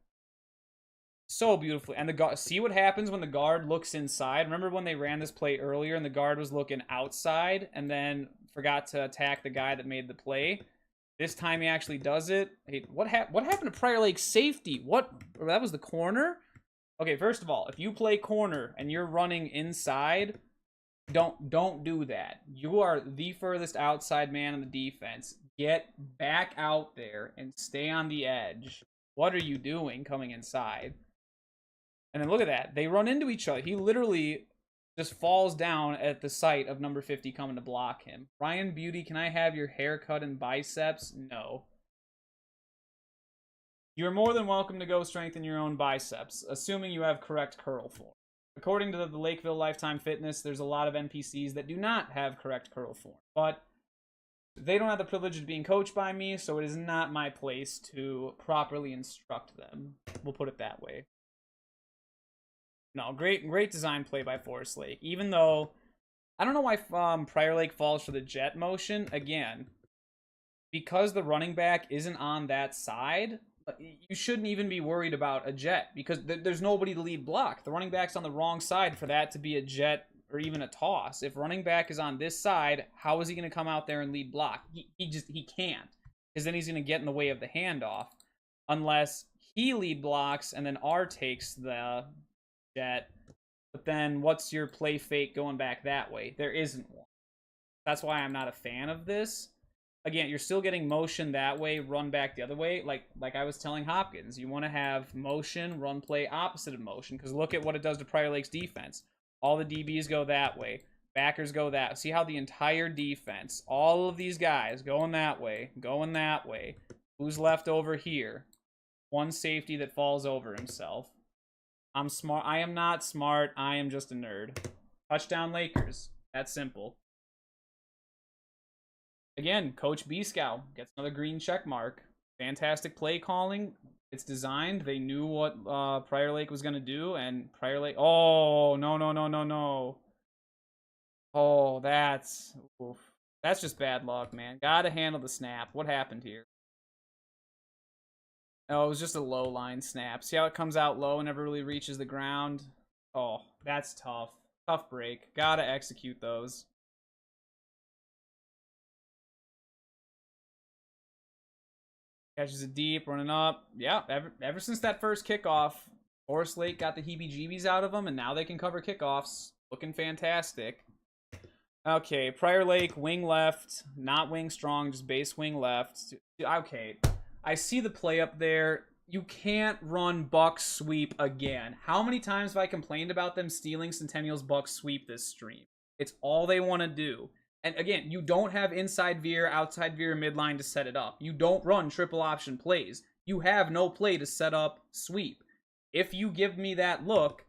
Speaker 2: So beautifully. And the guard, see what happens when the guard looks inside? Remember when they ran this play earlier and the guard was looking outside and then forgot to attack the guy that made the play? This time he actually does it. Hey, what happened to Prior Lake's safety? That was the corner? Okay, first of all, if you play corner and you're running inside, don't do that. You are the furthest outside man in the defense. Get back out there and stay on the edge. What are you doing coming inside? And then look at that. They run into each other. He literally just falls down at the sight of number 50 coming to block him. Ryan Beauty, can I have your haircut and biceps? No. You're more than welcome to go strengthen your own biceps, assuming you have correct curl form. According to the Lakeville Lifetime Fitness, there's a lot of NPCs that do not have correct curl form. But they don't have the privilege of being coached by me, so it is not my place to properly instruct them. We'll put it that way. No, great design play by Forest Lake. Even though, I don't know why Prior Lake falls for the jet motion. Again, because the running back isn't on that side, you shouldn't even be worried about a jet. Because there's nobody to lead block. The running back's on the wrong side for that to be a jet or even a toss. If running back is on this side, how is he going to come out there and lead block? He can't. Because then he's going to get in the way of the handoff. Unless he lead blocks and then R takes the jet, but then what's your play fake going back that way? There isn't one. That's why I'm not a fan of this. Again, you're still getting motion that way, run back the other way. Like I was telling Hopkins, you want to have motion, run play opposite of motion, because look at what it does to Prior Lake's defense. All the DBs go that way. Backers go that. See how the entire defense, all of these guys going that way, going that way. Who's left over here? One safety that falls over himself. I'm smart. I am not smart. I am just a nerd. Touchdown Lakers. That's simple. Again, Coach B-Scow gets another green check mark. Fantastic play calling. It's designed. They knew what Prior Lake was going to do, and Prior Lake... Oh, no. Oh, that's... Oof. That's just bad luck, man. Gotta handle the snap. What happened here? Oh, it was just a low line snap. See how it comes out low and never really reaches the ground? Oh, that's tough. Tough break. Gotta execute those. Catches it deep, running up. Yeah, ever since that first kickoff, Forest Lake got the heebie-jeebies out of them, and now they can cover kickoffs. Looking fantastic. Okay, Prior Lake, wing left. Not wing strong, just base wing left. Okay. I see the play up there. You can't run Buck sweep again. How many times have I complained about them stealing Centennial's Buck sweep this stream? It's all they want to do. And again, you don't have inside veer, outside veer, midline to set it up. You don't run triple option plays. You have no play to set up sweep. If you give me that look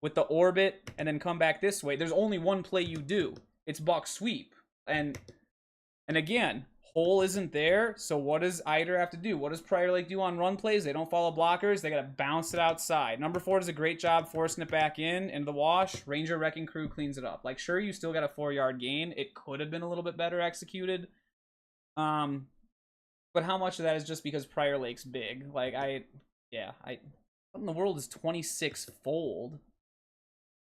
Speaker 2: with the orbit and then come back this way, there's only one play you do. It's Buck sweep. And again, hole isn't there, so what does Eider have to do? What does Prior Lake do on run plays? They don't follow blockers. They got to bounce it outside. Number 4 does a great job forcing it back into the wash. Ranger Wrecking Crew cleans it up. Like, sure, you still got a 4-yard gain. It could have been a little bit better executed. But how much of that is just because Prior Lake's big? Like, what in the world is 26 fold?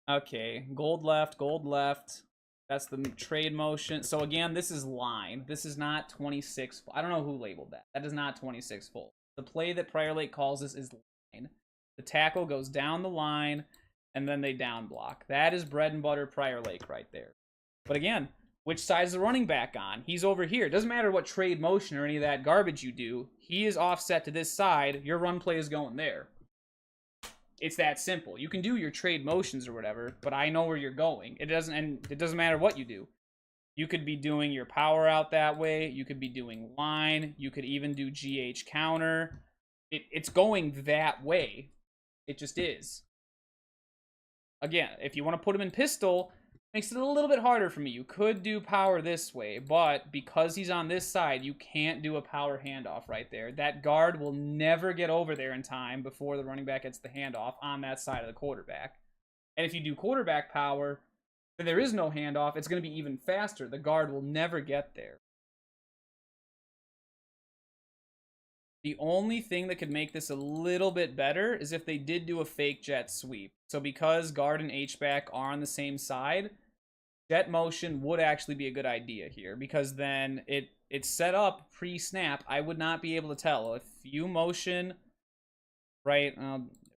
Speaker 2: Okay, gold left, gold left. That's the trade motion. So again, this is line. This is not 26. I don't know who labeled that. That is not 26 full. The play that Prior Lake calls this is line. The tackle goes down the line, and then they down block. That is bread and butter Prior Lake right there. But again, which side is the running back on? He's over here. It doesn't matter what trade motion or any of that garbage you do. He is offset to this side. Your run play is going there. It's that simple. You can do your trade motions or whatever, but I know where you're going. It doesn't matter what you do. You could be doing your power out that way. You could be doing line. You could even do GH counter. It's going that way. It just is. Again, if you want to put him in pistol, makes it a little bit harder for me. You could do power this way, but because he's on this side, you can't do a power handoff right there. That guard will never get over there in time before the running back gets the handoff on that side of the quarterback. And if you do quarterback power, then there is no handoff. It's going to be even faster. The guard will never get there. The only thing that could make this a little bit better is if they did do a fake jet sweep. So because guard and H-back are on the same side, jet motion would actually be a good idea here, because then it's set up pre-snap. I would not be able to tell. If you motion right,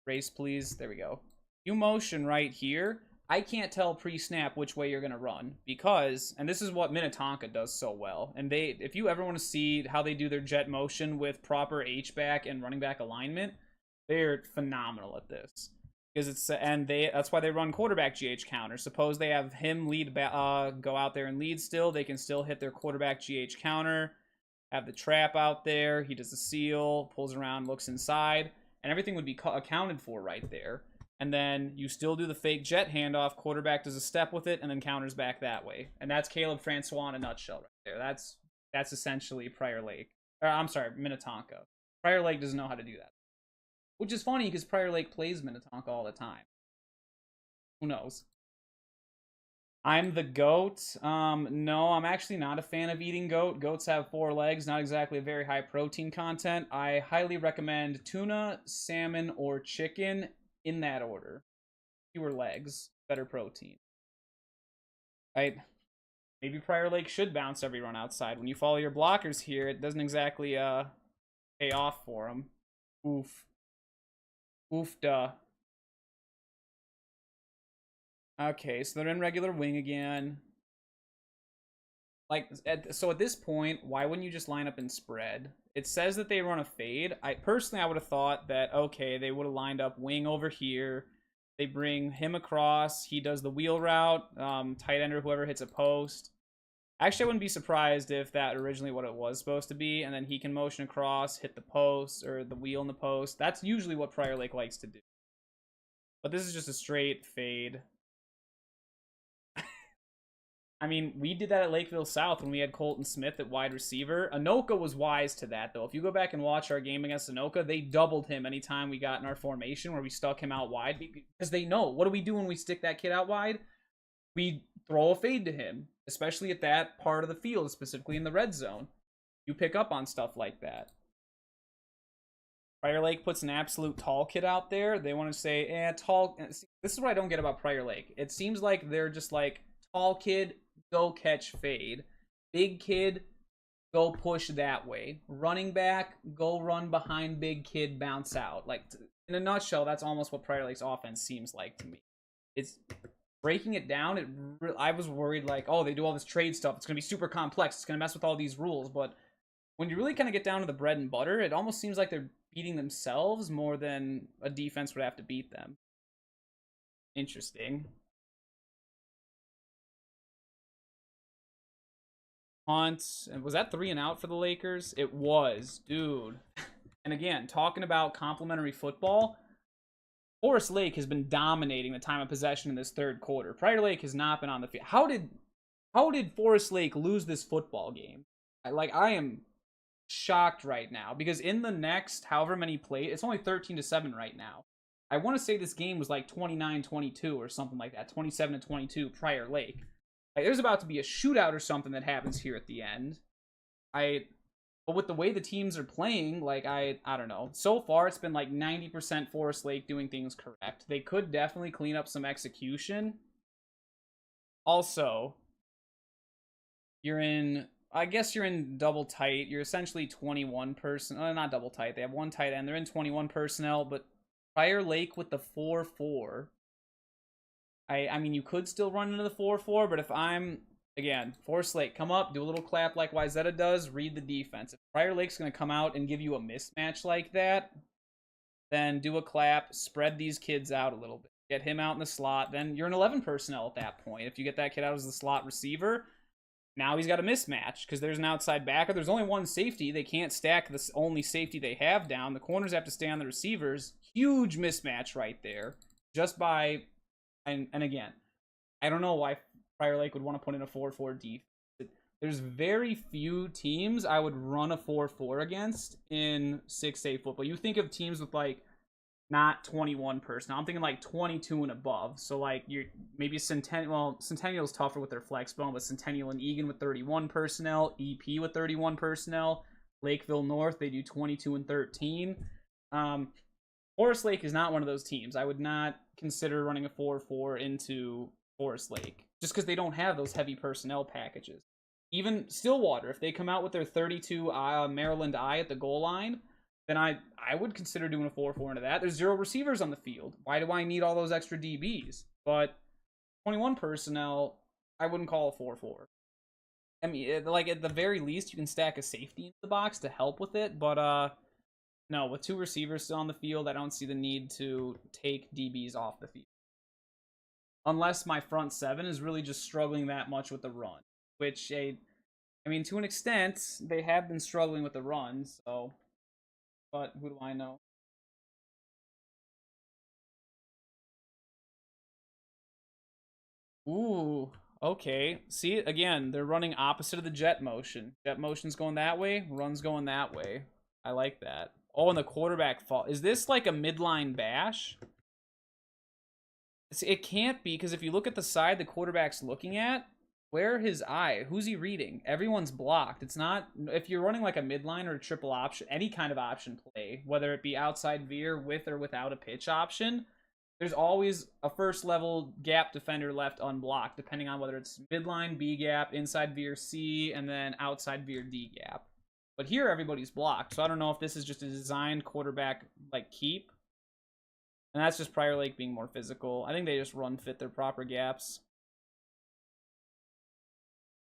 Speaker 2: race please, there we go. You motion right here, I can't tell pre-snap which way you're going to run, because, and this is what Minnetonka does so well, and if you ever want to see how they do their jet motion with proper H-back and running back alignment, they're phenomenal at this. Because that's why they run quarterback GH counter. Suppose they have him go out there and lead still, they can still hit their quarterback GH counter, have the trap out there, he does the seal, pulls around, looks inside, and everything would be accounted for right there. And then you still do the fake jet handoff, quarterback does a step with it, and then counters back that way. And that's Caleb Francois in a nutshell right there. That's essentially Prior Lake. I'm sorry, Minnetonka. Prior Lake doesn't know how to do that. Which is funny, because Prior Lake plays Minnetonka all the time. Who knows? I'm the goat. No, I'm actually not a fan of eating goat. Goats have 4 legs, not exactly a very high protein content. I highly recommend tuna, salmon, or chicken in that order. Fewer legs, better protein. Right? Maybe Prior Lake should bounce every run outside. When you follow your blockers here, it doesn't exactly pay off for them. Oof. Oof duh. Okay, so they're in regular wing again. So at this point, why wouldn't you just line up and spread? It says that they run a fade. I would have thought that, okay, they would have lined up wing over here. They bring him across. He does the wheel route. Tight end or whoever hits a post. Actually, I wouldn't be surprised if that originally what it was supposed to be, and then he can motion across, hit the post, or the wheel in the post. That's usually what Prior Lake likes to do. But this is just a straight fade. I mean, we did that at Lakeville South when we had Colton Smith at wide receiver. Anoka was wise to that, though. If you go back and watch our game against Anoka, they doubled him anytime we got in our formation where we stuck him out wide. Because they know, what do we do when we stick that kid out wide? We throw a fade to him, especially at that part of the field, specifically in the red zone. You pick up on stuff like that. Prior Lake puts an absolute tall kid out there. They want to say, tall. This is what I don't get about Prior Lake. It seems like they're just like, tall kid, go catch fade. Big kid, go push that way. Running back, go run behind big kid, bounce out. Like, in a nutshell, that's almost what Prior Lake's offense seems like to me. It's breaking it down. I was worried, like, oh, they do all this trade stuff. It's going to be super complex. It's going to mess with all these rules. But when you really kind of get down to the bread and butter, it almost seems like they're beating themselves more than a defense would have to beat them. Interesting. Hunt, and was that 3 and out for the Lakers? It was, dude. And again, talking about complimentary football, Forest Lake has been dominating the time of possession in this third quarter. Prior Lake has not been on the field. How did Forest Lake lose this football game? I am shocked right now, because in the next however many plays, it's only 13-7 right now. I want to say this game was like 29-22 or something like that, 27-22 Prior Lake. Like, there's about to be a shootout or something that happens here at the end.
Speaker 1: But with the way the teams are playing, like I don't know. So far, it's been like 90% Forest Lake doing things correct. They could definitely clean up some execution. Also, you're in. I guess you're in double tight. You're essentially 21 person. Not double tight. They have one tight end. They're in 21 personnel, but Prior Lake with the 4-4. I mean, you could still run into the 4-4, but if I'm again, Forest Lake, come up, do a little clap like Wyzetta does, read the defense. If Prior Lake's going to come out and give you a mismatch like that, then do a clap, spread these kids out a little bit. Get him out in the slot, then you're an 11 personnel at that point. If you get that kid out as the slot receiver, now he's got a mismatch because there's an outside backer. There's only one safety. They can't stack the only safety they have down. The corners have to stay on the receivers. Huge mismatch right there. Just by, and again, I don't know why Prior Lake would want to put in a 4-4 defense. There's very few teams I would run a 4-4 against in 6A football. You think of teams with like not 21 personnel. I'm thinking like 22 and above. So like you're maybe Centennial. Well, Centennial's tougher with their flex bone, but Centennial and Egan with 31 personnel, EP with 31 personnel, Lakeville North they do 22 and 13. Forest Lake is not one of those teams. I would not consider running a 4-4 into Forest Lake just because they don't have those heavy personnel packages. Even Stillwater, if they come out with their 32 Maryland I at the goal line, then I would consider doing a 4-4 into that. There's 0 receivers on the field. Why do I need all those extra DBs? But 21 personnel, I wouldn't call a 4-4. I mean, like at the very least, you can stack a safety in the box to help with it. But no, with 2 receivers still on the field, I don't see the need to take DBs off the field. Unless my front 7 is really just struggling that much with the run. Which, I mean, to an extent, they have been struggling with the run, so... But who do I know? Ooh, okay. See, again, they're running opposite of the jet motion. Jet motion's going that way, run's going that way. I like that. Oh, and the quarterback fall. Is this like a midline bash? It can't be, because if you look at the side the quarterback's looking at, where his eye? Who's he reading? Everyone's blocked. It's not, if you're running like a midline or a triple option, any kind of option play, whether it be outside veer with or without a pitch option, there's always a first level gap defender left unblocked, depending on whether it's midline B gap, inside veer C, and then outside veer D gap. But here everybody's blocked, so I don't know if this is just a designed quarterback like keep. And that's just Prior Lake being more physical. I think they just run fit their proper gaps.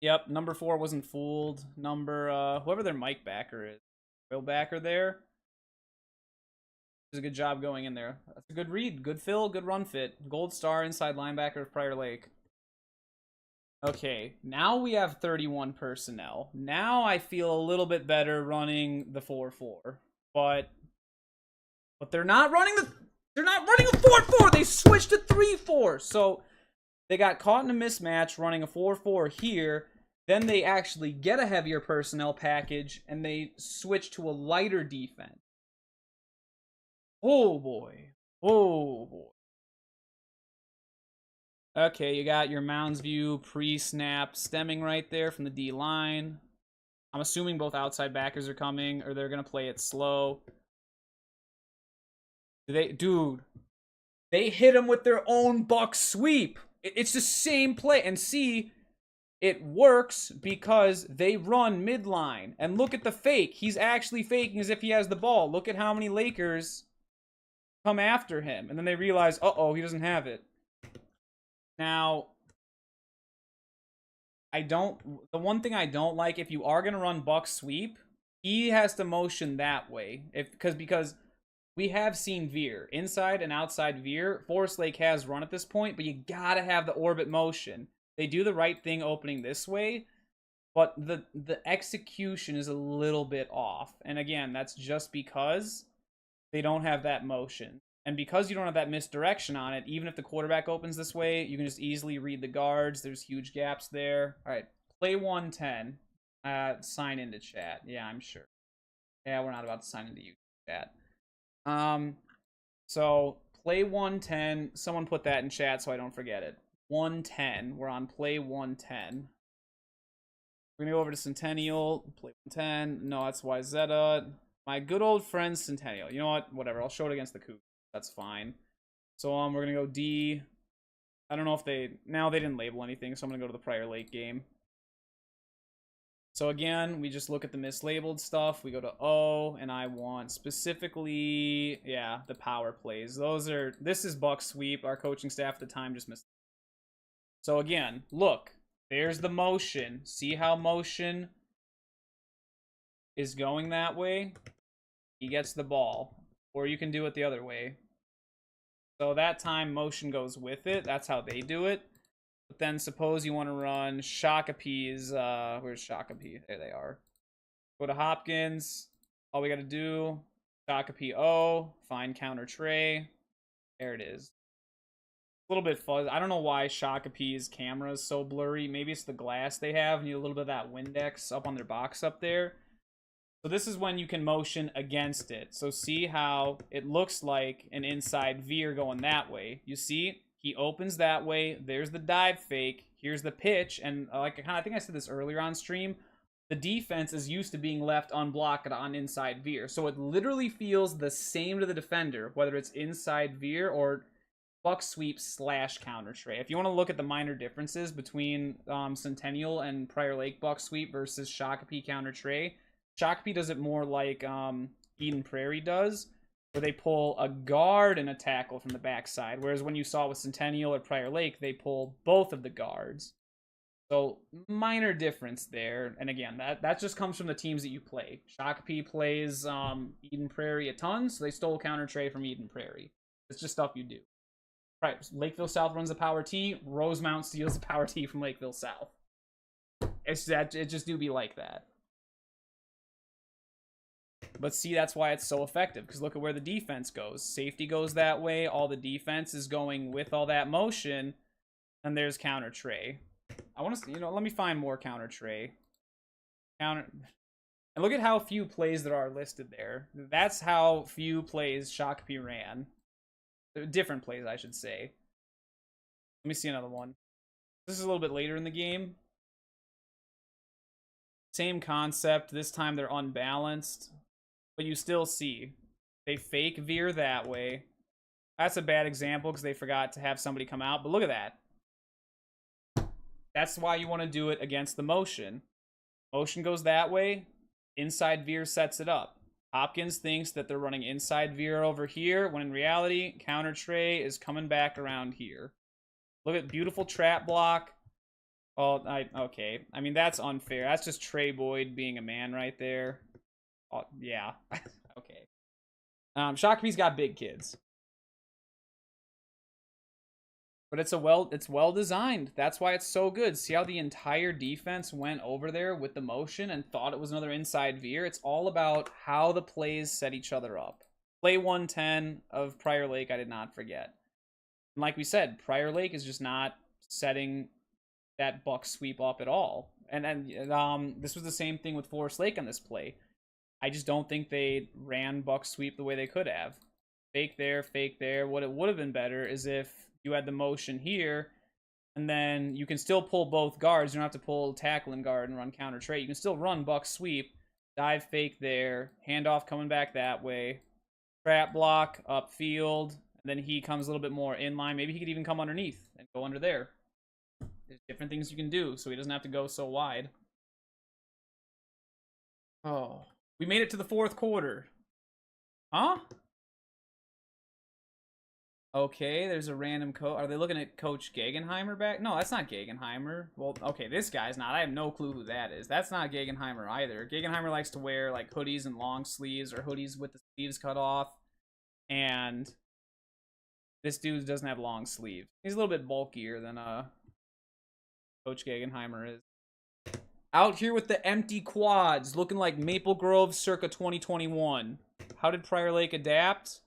Speaker 1: Yep, number 4 wasn't fooled. Number, whoever their mic backer is. Real backer there. Does a good job going in there. That's a good read. Good fill, good run fit. Gold star inside linebacker of Prior Lake. Okay, now we have 31 personnel. Now I feel a little bit better running the 4-4. But they're not running a 4-4. They switched to 3-4. So they got caught in a mismatch running a 4-4 here. Then they actually get a heavier personnel package, and they switch to a lighter defense. Oh, boy. Oh, boy. Okay, you got your Mounds View pre-snap stemming right there from the D-line. I'm assuming both outside backers are coming, or they're going to play it slow. Dude, they hit him with their own buck sweep. It's the same play. And see... It works because they run midline. And look at the fake. He's actually faking as if he has the ball. Look at how many Lakers come after him. And then they realize, uh-oh, he doesn't have it. Now, the one thing I don't like, if you are going to run buck sweep, he has to motion that way. Because we have seen veer. Inside and outside veer. Forest Lake has run at this point, but you got to have the orbit motion. They do the right thing opening this way, but the execution is a little bit off. And again, that's just because they don't have that motion. And because you don't have that misdirection on it, even if the quarterback opens this way, you can just easily read the guards. There's huge gaps there. All right, play 110. Sign into chat. Yeah, I'm sure. Yeah, we're not about to sign into YouTube chat. So play 110. Someone put that in chat so I don't forget it. 110. We're on play 110. We're gonna go over to Centennial, play 110. No, that's Wyzetta. My good old friend Centennial. You know what? Whatever. I'll show it against the Cougars. That's fine. So we're gonna go D. I don't know if they didn't label anything, so I'm gonna go to the Prior Lake game. So again, we just look at the mislabeled stuff. We go to O, and I want specifically, yeah, the power plays. This is Buck Sweep. Our coaching staff at the time just missed. So again, look, there's the motion. See how motion is going that way? He gets the ball. Or you can do it the other way. So that time motion goes with it. That's how they do it. But then suppose you want to run Shakapee's, where's Shakapee? There they are. Go to Hopkins. All we got to do, Shakapee O, find counter tray. There it is. A little bit fuzzy. I don't know why Shakapee's camera is so blurry. Maybe it's the glass they have. Need a little bit of that Windex up on their box up there. So this is when you can motion against it. So see how it looks like an inside veer going that way. You see? He opens that way. There's the dive fake. Here's the pitch. And I think I said this earlier on stream. The defense is used to being left unblocked on inside veer. So it literally feels the same to the defender, whether it's inside veer or Buck Sweep / counter tray. If you want to look at the minor differences between Centennial and Prior Lake Buck Sweep versus Shakopee counter tray, Shakopee does it more like Eden Prairie does, where they pull a guard and a tackle from the backside. Whereas when you saw with Centennial or Prior Lake, they pull both of the guards. So minor difference there. And again, that just comes from the teams that you play. Shakopee plays Eden Prairie a ton, so they stole counter tray from Eden Prairie. It's just stuff you do. Right, Lakeville South runs the power T. Rosemount steals the power T from Lakeville South. It just do be like that. But see, that's why it's so effective, because look at where the defense goes. Safety goes that way. All the defense is going with all that motion. And there's counter tray. I want to, let me find more counter tray. And look at how few plays there are listed there. That's how few plays Shakopee ran. Different plays, I should say. Let me see another one. This is a little bit later in the game. Same concept. This time they're unbalanced. But you still see. They fake veer that way. That's a bad example because they forgot to have somebody come out. But look at that. That's why you want to do it against the motion. Motion goes that way. Inside veer sets it up. Hopkins thinks that they're running inside veer over here, when in reality, counter tray is coming back around here. Look at beautiful trap block. Oh, okay. I mean, that's unfair. That's just Trey Boyd being a man right there. Oh, yeah. Okay. Shakopee's got big kids. But it's well designed. That's why it's so good. See how the entire defense went over there with the motion and thought it was another inside veer? It's all about how the plays set each other up. Play 110 of Prior Lake, I did not forget. And like we said, Prior Lake is just not setting that Buck Sweep up at all. And this was the same thing with Forest Lake on this play. I just don't think they ran Buck Sweep the way they could have. Fake there, fake there. What it would have been better is if you had the motion here, and then you can still pull both guards. You don't have to pull tackle and guard and run counter tray. You can still run Buck Sweep, dive fake there, handoff coming back that way, trap block upfield, and then he comes a little bit more in line. Maybe he could even come underneath and go under there. There's different things you can do, so he doesn't have to go so wide. Oh, we made it to the fourth quarter. Huh? Okay, there's a random coach. Are they looking at Coach Gegenheimer back? No, that's not Gegenheimer. Well, okay, this guy's not. I have no clue who that is. That's not Gegenheimer either. Gegenheimer likes to wear like hoodies and long sleeves, or hoodies with the sleeves cut off. And this dude doesn't have long sleeves. He's a little bit bulkier than Coach Gegenheimer is. Out here with the empty quads, looking like Maple Grove circa 2021. How did Prior Lake adapt?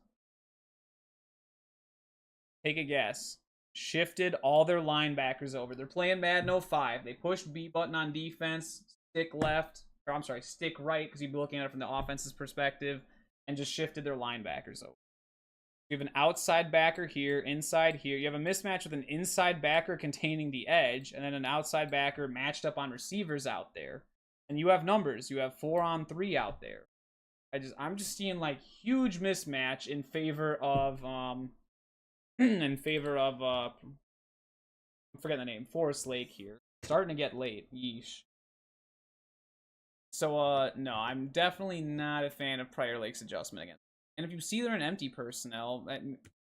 Speaker 1: Take a guess. Shifted all their linebackers over. They're playing Madden 05. They pushed B button on defense, stick left, or I'm sorry, stick right, because you'd be looking at it from the offense's perspective, and just shifted their linebackers over.
Speaker 2: You have an outside backer here, inside here. You have a mismatch with an inside backer containing the edge, and then an outside backer matched up on receivers out there. And you have numbers. You have 4-on-3 out there. I'm just seeing like huge mismatch in favor of in favor of I'm forgetting the name, Forest Lake here. Starting to get late. Yeesh. So no, I'm definitely not a fan of Prior Lake's adjustment again. And if you see they're in empty personnel,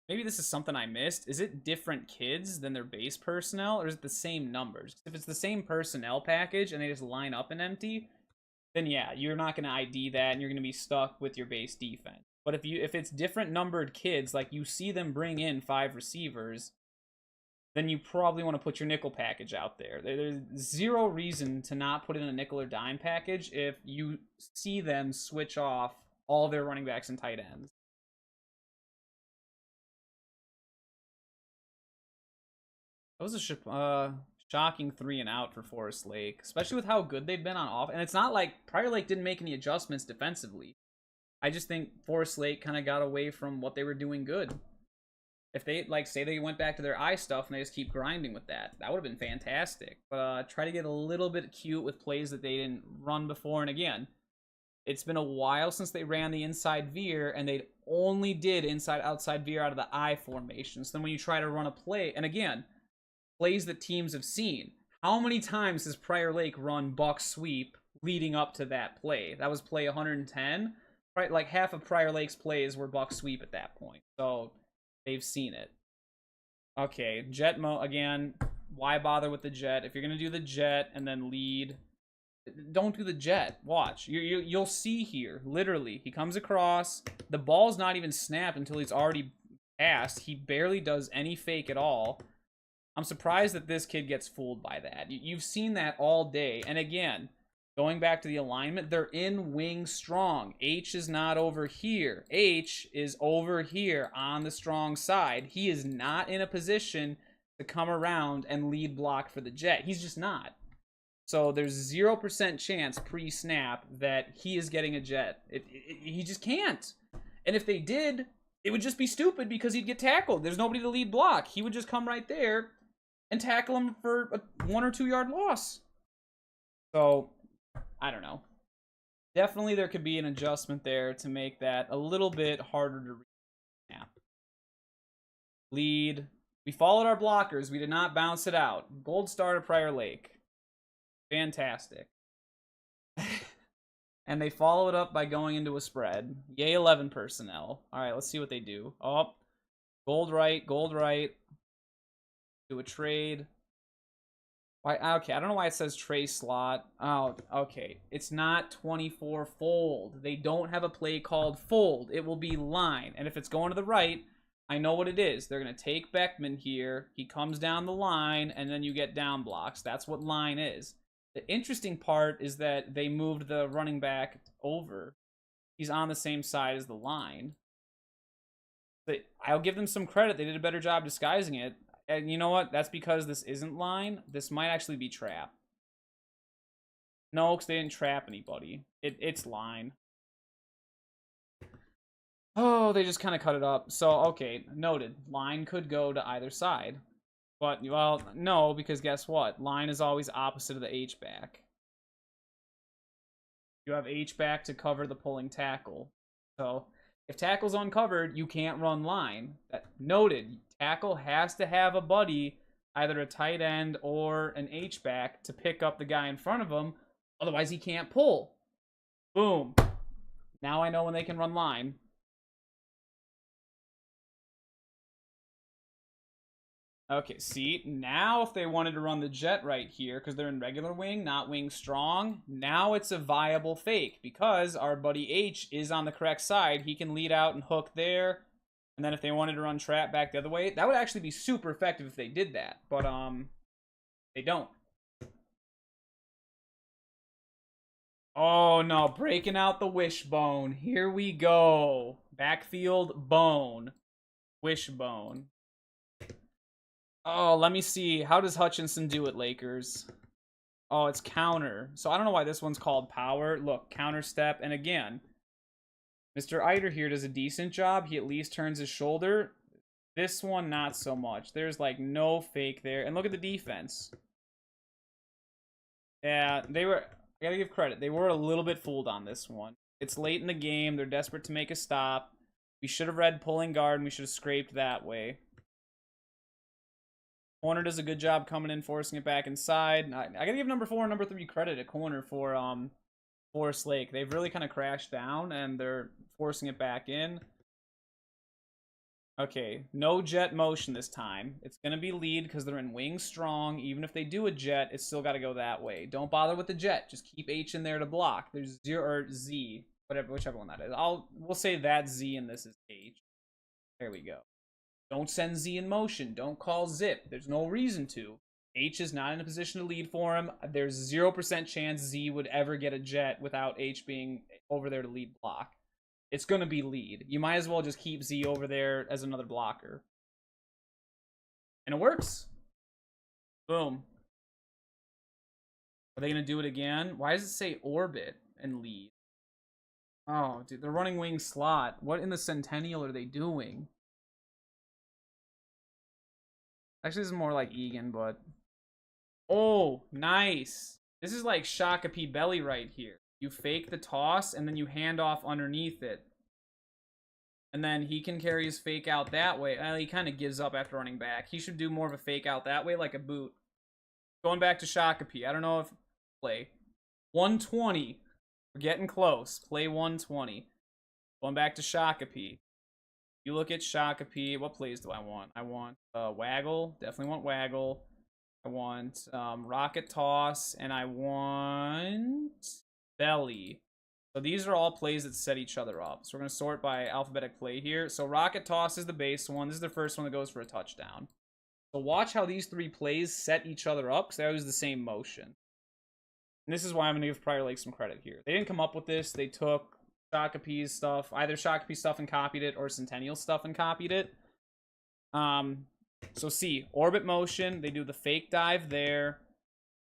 Speaker 2: maybe this is something I missed. Is it different kids than their base personnel, or is it the same numbers? If it's the same personnel package and they just line up in empty, then yeah, you're not going to ID that and you're going to be stuck with your base defense. But if it's different numbered kids, like you see them bring in 5 receivers, then you probably want to put your nickel package out there. There's zero reason to not put in a nickel or dime package if you see them switch off all their running backs and tight ends. That was a shocking 3 and out for Forest Lake, especially with how good they've been on off. And it's not like Prior Lake didn't make any adjustments defensively. I just think Forest Lake kind of got away from what they were doing good. If they, like, say they went back to their eye stuff and they just keep grinding with that, that would have been fantastic. But try to get a little bit cute with plays that they didn't run before. And again, it's been a while since they ran the inside veer, and they only did inside-outside veer out of the I formation. So then when you try to run a play, and again, plays that teams have seen, how many times has Prior Lake run buck sweep leading up to that play? That was play 110. Right, like half of Prior Lake's plays were buck sweep at that point. So they've seen it. Okay, jet mode again. Why bother with the jet? If you're gonna do the jet and then lead, don't do the jet. Watch. You'll see here. Literally, he comes across. The ball's not even snapped until he's already passed. He barely does any fake at all. I'm surprised that this kid gets fooled by that. You've seen that all day. And again, going back to the alignment, they're in wing strong. H is not over here. H is over here on the strong side. He is not in a position to come around and lead block for the jet. He's just not. So there's 0% chance pre-snap that he is getting a jet. He just can't. And if they did, it would just be stupid because he'd get tackled. There's nobody to lead block. He would just come right there and tackle him for a 1 or 2 yard loss. So I don't know. Definitely there could be an adjustment there to make that a little bit harder to read. Snap. Lead. We followed our blockers. We did not bounce it out. Gold star to Prior Lake. Fantastic. And they follow it up by going into a spread. Yay, 11 personnel. All right, let's see what they do. Oh, gold right, gold right. Do a trade. Why? Okay, I don't know why it says tray slot. Oh, okay. It's not 24 fold. They don't have a play called fold. It will be line. And if it's going to the right, I know what it is. They're going to take Beckman here. He comes down the line, and then you get down blocks. That's what line is. The interesting part is that they moved the running back over. He's on the same side as the line. But I'll give them some credit. They did a better job disguising it. And you know what? That's because this isn't line. This might actually be trap. No, because they didn't trap anybody. It's line. Oh, they just kind of cut it up. So, okay, noted. Line could go to either side. But, well, no, because guess what? Line is always opposite of the H-back. You have H-back to cover the pulling tackle. So, if tackle's uncovered, you can't run line. Noted. Tackle has to have a buddy, either a tight end or an H-back, to pick up the guy in front of him. Otherwise, he can't pull. Boom. Now I know when they can run line. Okay, see, now if they wanted to run the jet right here, because they're in regular wing, not wing strong, now it's a viable fake, because our buddy H is on the correct side. He can lead out and hook there, and then if they wanted to run trap back the other way, that would actually be super effective if they did that, but, they don't. Oh, no, breaking out the wishbone. Here we go. Backfield bone. Wishbone. Oh, let me see. How does Hutchinson do it, Lakers? Oh, it's counter. So I don't know why this one's called power. Look, counter step. And again,
Speaker 1: Mr. Eiter here does a decent job. He at least turns his shoulder. This one, not so much. There's like no fake there. And look at the defense. Yeah, they were, I gotta give credit. They were a little bit fooled on this one. It's late in the game. They're desperate to make a stop. We should have read pulling guard and we should have scraped that way. Corner does a good job coming in, forcing it back inside. I gotta give number 4 and number 3 credit at corner for Forest Lake. They've really kind of crashed down and they're forcing it back in. Okay, no jet motion this time. It's gonna be lead because they're in wing strong. Even if they do a jet, it's still got to go that way. Don't bother with the jet. Just keep H in there to block. There's 0 or Z, whichever one that is. We'll say that Z and this is H. There we go. Don't send Z in motion. Don't call zip. There's no reason to. H is not in a position to lead for him. There's 0% chance Z would ever get a jet without H being over there to lead block. It's going to be lead. You might as well just keep Z over there as another blocker. And it works. Boom. Are they going to do it again? Why does it say orbit and lead? Oh, dude, they're running wing slot. What in the Centennial are they doing? Actually, this is more like Egan, but... Oh, nice. This is like Shakopee belly right here. You fake the toss, and then you hand off underneath it. And then he can carry his fake out that way. He kind of gives up after running back. He should do more of a fake out that way, like a boot. Going back to Shakopee. I don't know if... Play. 120. We're getting close. Play 120. Going back to Shakopee. You look at Shakopee. What plays do I want? I want Waggle. Definitely want Waggle. I want Rocket Toss. And I want Belly. So these are all plays that set each other up. So we're going to sort by alphabetic play here. So Rocket Toss is the base one. This is the first one that goes for a touchdown. So watch how these 3 plays set each other up because they always the same motion. And this is why I'm going to give Prior Lake some credit here. They didn't come up with this. They took Shakopee's stuff, either Shakopee stuff and copied it, or Centennial stuff and copied it. So see, orbit motion, they do the fake dive there,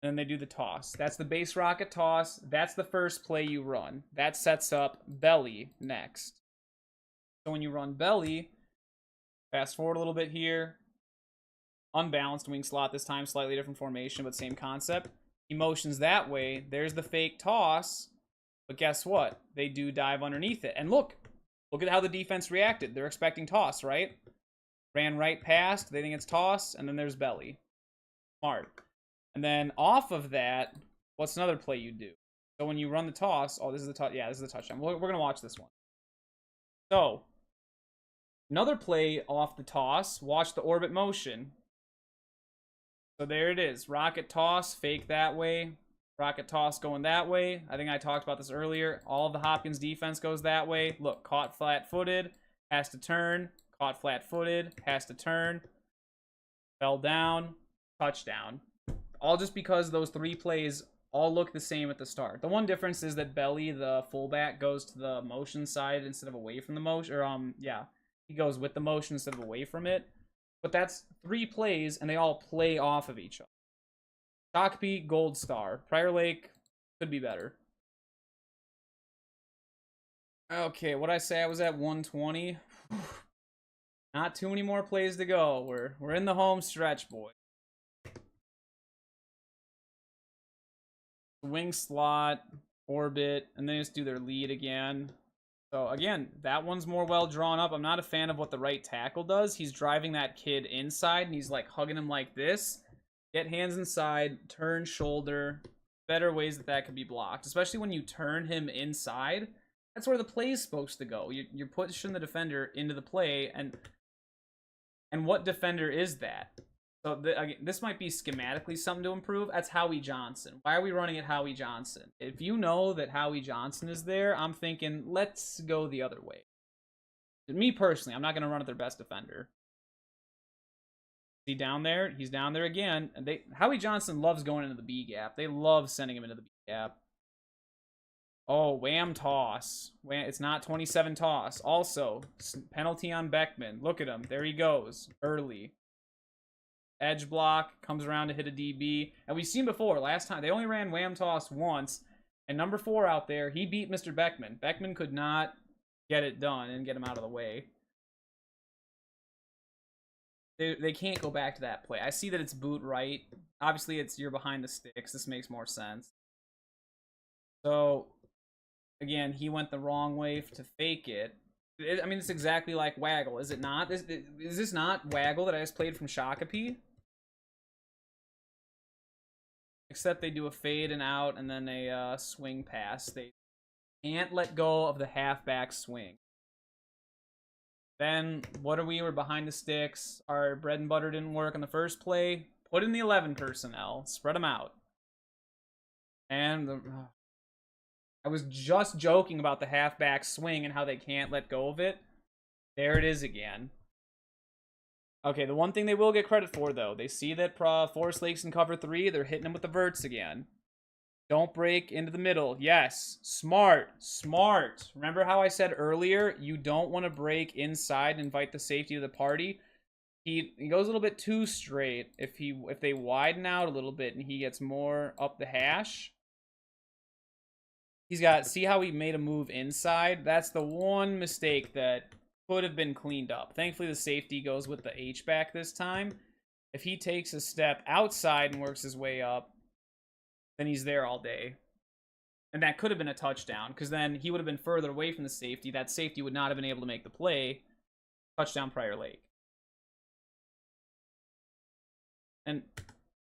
Speaker 1: and then they do the toss. That's the base rocket toss. That's the first play you run. That sets up belly next. So when you run belly, fast forward a little bit here. Unbalanced wing slot this time, slightly different formation, but same concept. He motions that way. There's the fake toss. But guess what? They do dive underneath it. And look at how the defense reacted. They're expecting toss, right? Ran right past. They think it's toss. And then there's belly. Smart. And then off of that, what's another play you do? So when you run the toss, oh, this is the touch. Yeah, this is the touchdown. We're going to watch this one. So another play off the toss. Watch the orbit motion. So there it is. Rocket toss, fake that way. Rocket toss going that way. I think I talked about this earlier. All of the Hopkins defense goes that way. Look, caught flat-footed, has to turn. Caught flat-footed, has to turn. Fell down, touchdown. All just because those 3 plays all look the same at the start. The one difference is that Belly, the fullback, goes to the motion side instead of away from the motion. Or, yeah, he goes with the motion instead of away from it. But that's 3 plays, and they all play off of each other. Shakopee, gold star. Prior Lake could be better. Okay, what'd I say? I was at 120. Not too many more plays to go. We're in the home stretch, boy. Wing slot, orbit, and then just do their lead again. So again, that one's more well drawn up. I'm not a fan of what the right tackle does. He's driving that kid inside, and he's like hugging him like this. Get hands inside, turn shoulder. Better ways that could be blocked, especially when you turn him inside. That's where the play is supposed to go. You're pushing the defender into the play, and what defender is that? So again, this might be schematically something to improve. That's Howie Johnson. Why are we running at Howie Johnson? If you know that Howie Johnson is there, I'm thinking, let's go the other way. Me personally, I'm not going to run at their best defender. Is he down there? He's down there again. And Howie Johnson loves going into the B gap. They love sending him into the B gap. Oh, wham toss. It's not 27 toss. Also, penalty on Beckman. Look at him. There he goes. Early. Edge block, comes around to hit a DB. And we've seen before, last time, they only ran wham toss once. And number 4 out there, he beat Mr. Beckman. Beckman could not
Speaker 2: get it done and get him out of the way. They can't go back to that play. I see that it's boot right. Obviously, you're behind the sticks. This makes more sense. So, again, he went the wrong way to fake it. I mean, it's exactly like Waggle, is it not? Is this not Waggle that I just played from Shakopee? Except they do a fade and out and then a swing pass. They can't let go of the halfback swing. Then, what are we? We're behind the sticks. Our bread and butter didn't work on the first play. Put in the 11 personnel. Spread them out. And I was just joking about the halfback swing and how they can't let go of it. There it is again. Okay, the one thing they will get credit for, though, they see that Forest Lake's in cover 3. They're hitting them with the verts again. Don't break into the middle. Yes, smart, smart. Remember how I said earlier, you don't want to break inside and invite the safety of the party? He goes a little bit too straight. If they widen out a little bit and he gets more up the hash, he's got, see how he made a move inside? That's the one mistake that could have been cleaned up. Thankfully, the safety goes with the H-back this time. If he takes a step outside and works his way up, then he's there all day. And that could have been a touchdown, because then he would have been further away from the safety. That safety would not have been able to make the play. Touchdown, Prior Lake. And,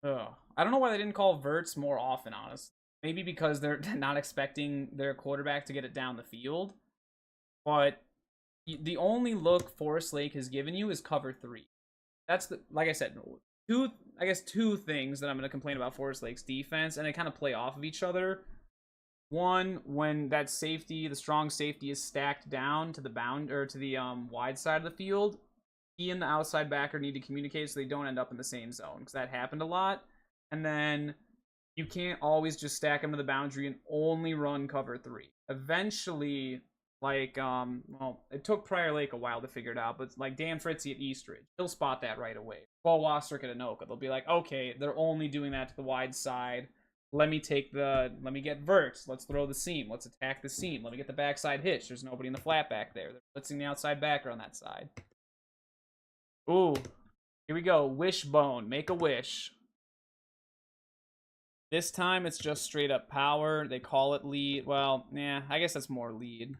Speaker 2: I don't know why they didn't call verts more often, honestly. Maybe because they're not expecting their quarterback to get it down the field. But the only look Forest Lake has given you is cover 3. That's the, like I said, two things that I'm going to complain about Forest Lake's defense, and they kind of play off of each other. One, when that safety, the strong safety, is stacked down to the to the wide side of the field, he and the outside backer need to communicate so they don't end up in the same zone, because that happened a lot. And then you can't always just stack them to the boundary and only run cover 3. Eventually, like, well, it took Prior Lake a while to figure it out, but like Dan Fritzy at Eastridge, he'll spot that right away. Paul Wasserk at Anoka, they'll be like, okay, they're only doing that to the wide side. Let me get verts. Let's throw the seam. Let's attack the seam. Let me get the backside hitch. There's nobody in the flat back there. They're blitzing the outside backer on that side. Ooh, here we go. Wishbone. Make a wish. This time it's just straight up power. They call it lead. Well, yeah, I guess that's more lead.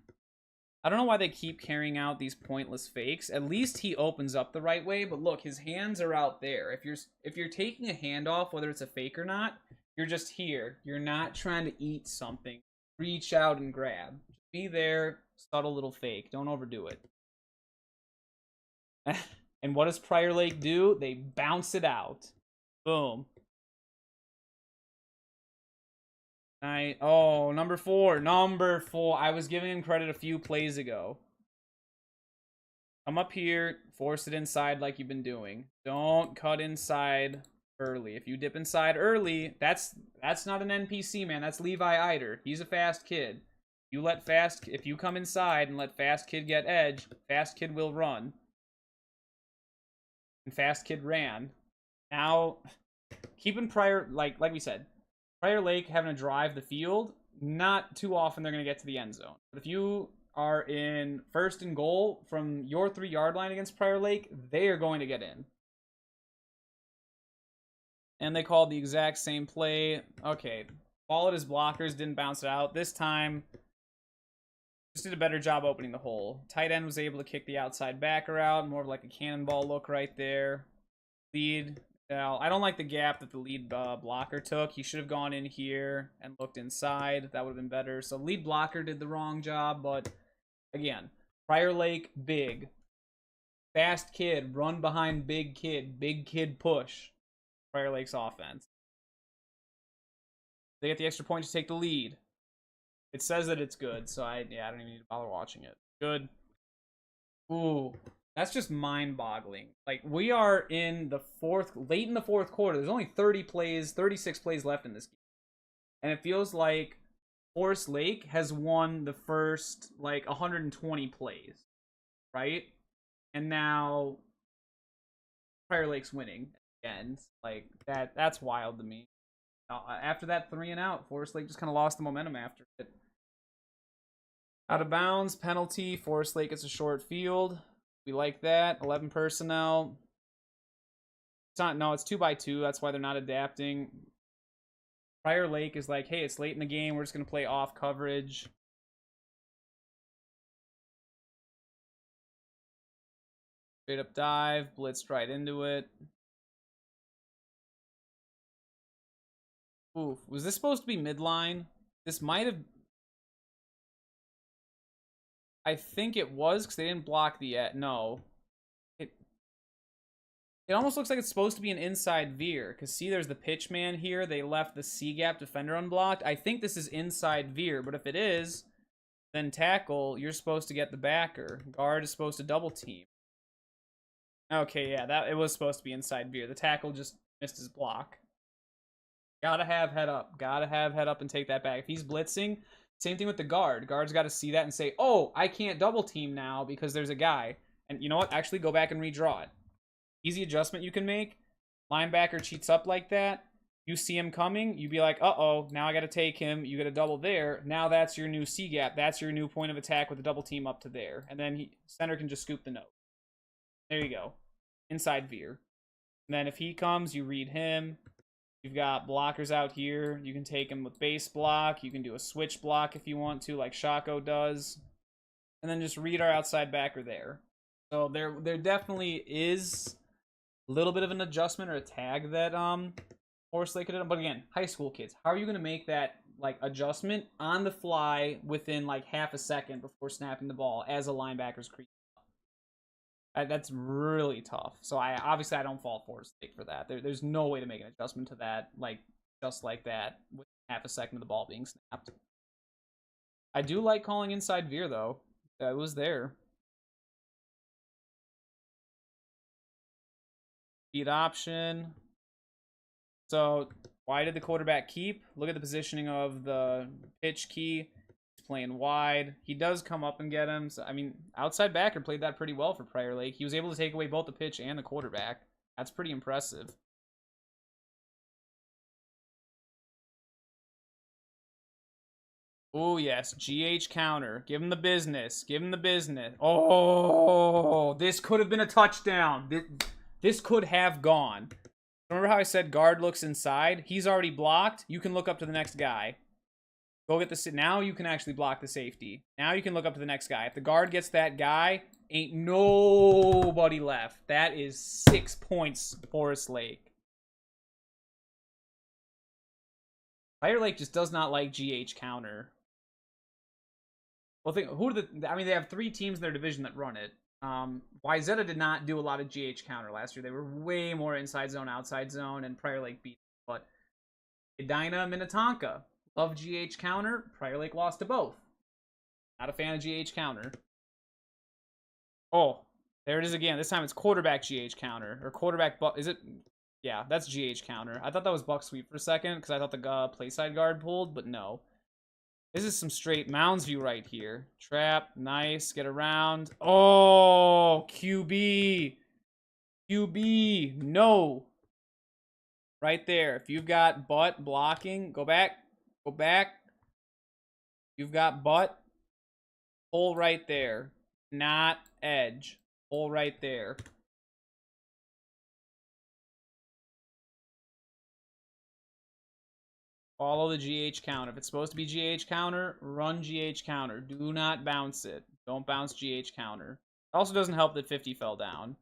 Speaker 2: I don't know why they keep carrying out these pointless fakes. At least he opens up the right way, but look, his hands are out there. If you're taking a handoff, whether it's a fake or not, you're just here. You're not trying to eat something. Reach out and grab. Be there, subtle little fake. Don't overdo it. And what does Prior Lake do? They bounce it out. Boom. Oh, number 4. Number 4. I was giving him credit a few plays ago. Come up here. Force it inside like you've been doing. Don't cut inside early. If you dip inside early, that's not an NPC, man. That's Levi Eider. He's a fast kid. If you come inside and let fast kid get edge, fast kid will run. And fast kid ran. Now, keeping Prior, like we said, Prior Lake having to drive the field, not too often they're going to get to the end zone. But if you are in 1st and goal from your 3-yard line against Prior Lake, they are going to get in. And they called the exact same play. Okay, followed his blockers, didn't bounce it out. This time, just did a better job opening the hole. Tight end was able to kick the outside backer out, more of like a cannonball look right there. Lead. Now, I don't like the gap that the lead blocker took. He should have gone in here and looked inside. That would have been better. So lead blocker did the wrong job, but again, Prior Lake, big. Fast kid, run behind big kid push. Prior Lake's offense. They get the extra point to take the lead. It says that it's good, so I don't even need to bother watching it. Good. Ooh, that's just mind-boggling. Like, we are in the late in the fourth quarter. There's only 36 plays left in this game. And it feels like Forest Lake has won the first, 120 plays. Right? And now Prior Lake's winning again. That's wild to me. After that 3 and out, Forest Lake just kind of lost the momentum after it. Out of bounds, penalty. Forest Lake gets a short field. We like that. 11 personnel. It's not, no, it's 2x2. That's why they're not adapting. Prior Lake is like, hey, it's late in the game. We're just going to play off coverage. Straight up dive. Blitzed right into it. Oof. Was this supposed to be midline? This might have... I think it was because they didn't block the... No. It almost looks like it's supposed to be an inside veer. Because see, there's the pitch man here. They left the C-gap defender unblocked. I think this is inside veer. But if it is, then tackle, you're supposed to get the backer. Guard is supposed to double team. Okay, yeah, it was supposed to be inside veer. The tackle just missed his block. Gotta have head up. Gotta have head up and take that back. If he's blitzing, same thing with the guard. Guard's got to see that and say, oh, I can't double team now because there's a guy. And you know what? Actually, go back and redraw it. Easy adjustment you can make. Linebacker cheats up like that. You see him coming. You be like, uh-oh, now I got to take him. You get a double there. Now that's your new C-gap. That's your new point of attack with a double team up to there. And then center can just scoop the nose. There you go. Inside veer. And then if he comes, you read him. You've got blockers out here. You can take him with base block. You can do a switch block if you want to, like Shako does. And then just read our outside backer there. So there definitely is a little bit of an adjustment or a tag that Forest Lake could have done. But again, high school kids, how are you going to make that like adjustment on the fly within like half a second before snapping the ball as a linebacker's creep? That's really tough. So I don't fault Forest Lake for that. There's no way to make an adjustment to that, like just like that, with half a second of the ball being snapped. I do like calling inside veer though. That was there. Speed option. So why did the quarterback keep? Look at the positioning of the pitch key. Playing wide. He does come up and get him. So, I mean, outside backer played that pretty well for Prior Lake. He was able to take away both the pitch and the quarterback. That's pretty impressive. Oh, yes. GH counter. Give him the business. Give him the business. Oh, this could have been a touchdown. This could have gone. Remember how I said guard looks inside? He's already blocked. You can look up to the next guy. Go get the... Now you can actually block the safety. Now you can look up to the next guy. If the guard gets that guy, ain't nobody left. That is 6 points, Forest Lake. Fire Lake just does not like GH counter. Well, they have 3 teams in their division that run it. Wyzetta did not do a lot of GH counter last year. They were way more inside zone, outside zone, and Prior Lake beat them. But Edina, Minnetonka love GH counter. Prior Lake lost to both. Not a fan of GH counter. Oh, there it is again. This time it's quarterback GH counter. Or quarterback... Is it... Yeah, that's GH counter. I thought that was buck sweep for a second because I thought the play side guard pulled, but no. This is some straight Mounds View right here. Trap, nice, get around. Oh, QB. QB, no. Right there. If you've got butt blocking, go back. Go back. You've got butt. Hole right there. Not edge. Hole right there. Follow the GH counter. If it's supposed to be GH counter, run GH counter. Do not bounce it. Don't bounce GH counter. It also doesn't help that 50 fell down.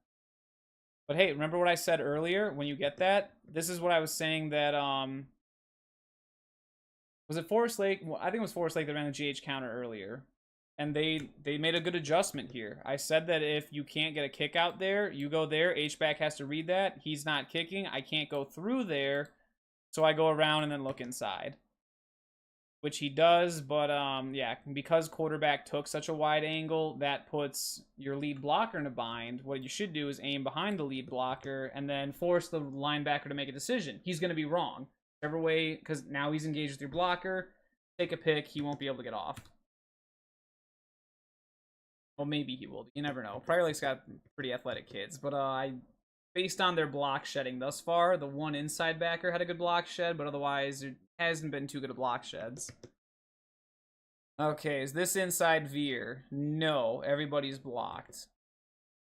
Speaker 2: But hey, remember what I said earlier? When you get that, this is what I was saying that, was it Forest Lake? Well, I think it was Forest Lake that ran the GH counter earlier. And they made a good adjustment here. I said that if you can't get a kick out there, you go there. H-back has to read that. He's not kicking. I can't go through there. So I go around and then look inside. Which he does, but yeah, because quarterback took such a wide angle, that puts your lead blocker in a bind. What you should do is aim behind the lead blocker and then force the linebacker to make a decision. He's going to be wrong. Whichever way, because now he's engaged with your blocker. Take a pick, he won't be able to get off. Well, maybe he will. You never know. Prior Lake's got pretty athletic kids, but based on their block shedding thus far, the one inside backer had a good block shed, but otherwise it hasn't been too good of block sheds. Okay, is this inside veer? No, everybody's blocked.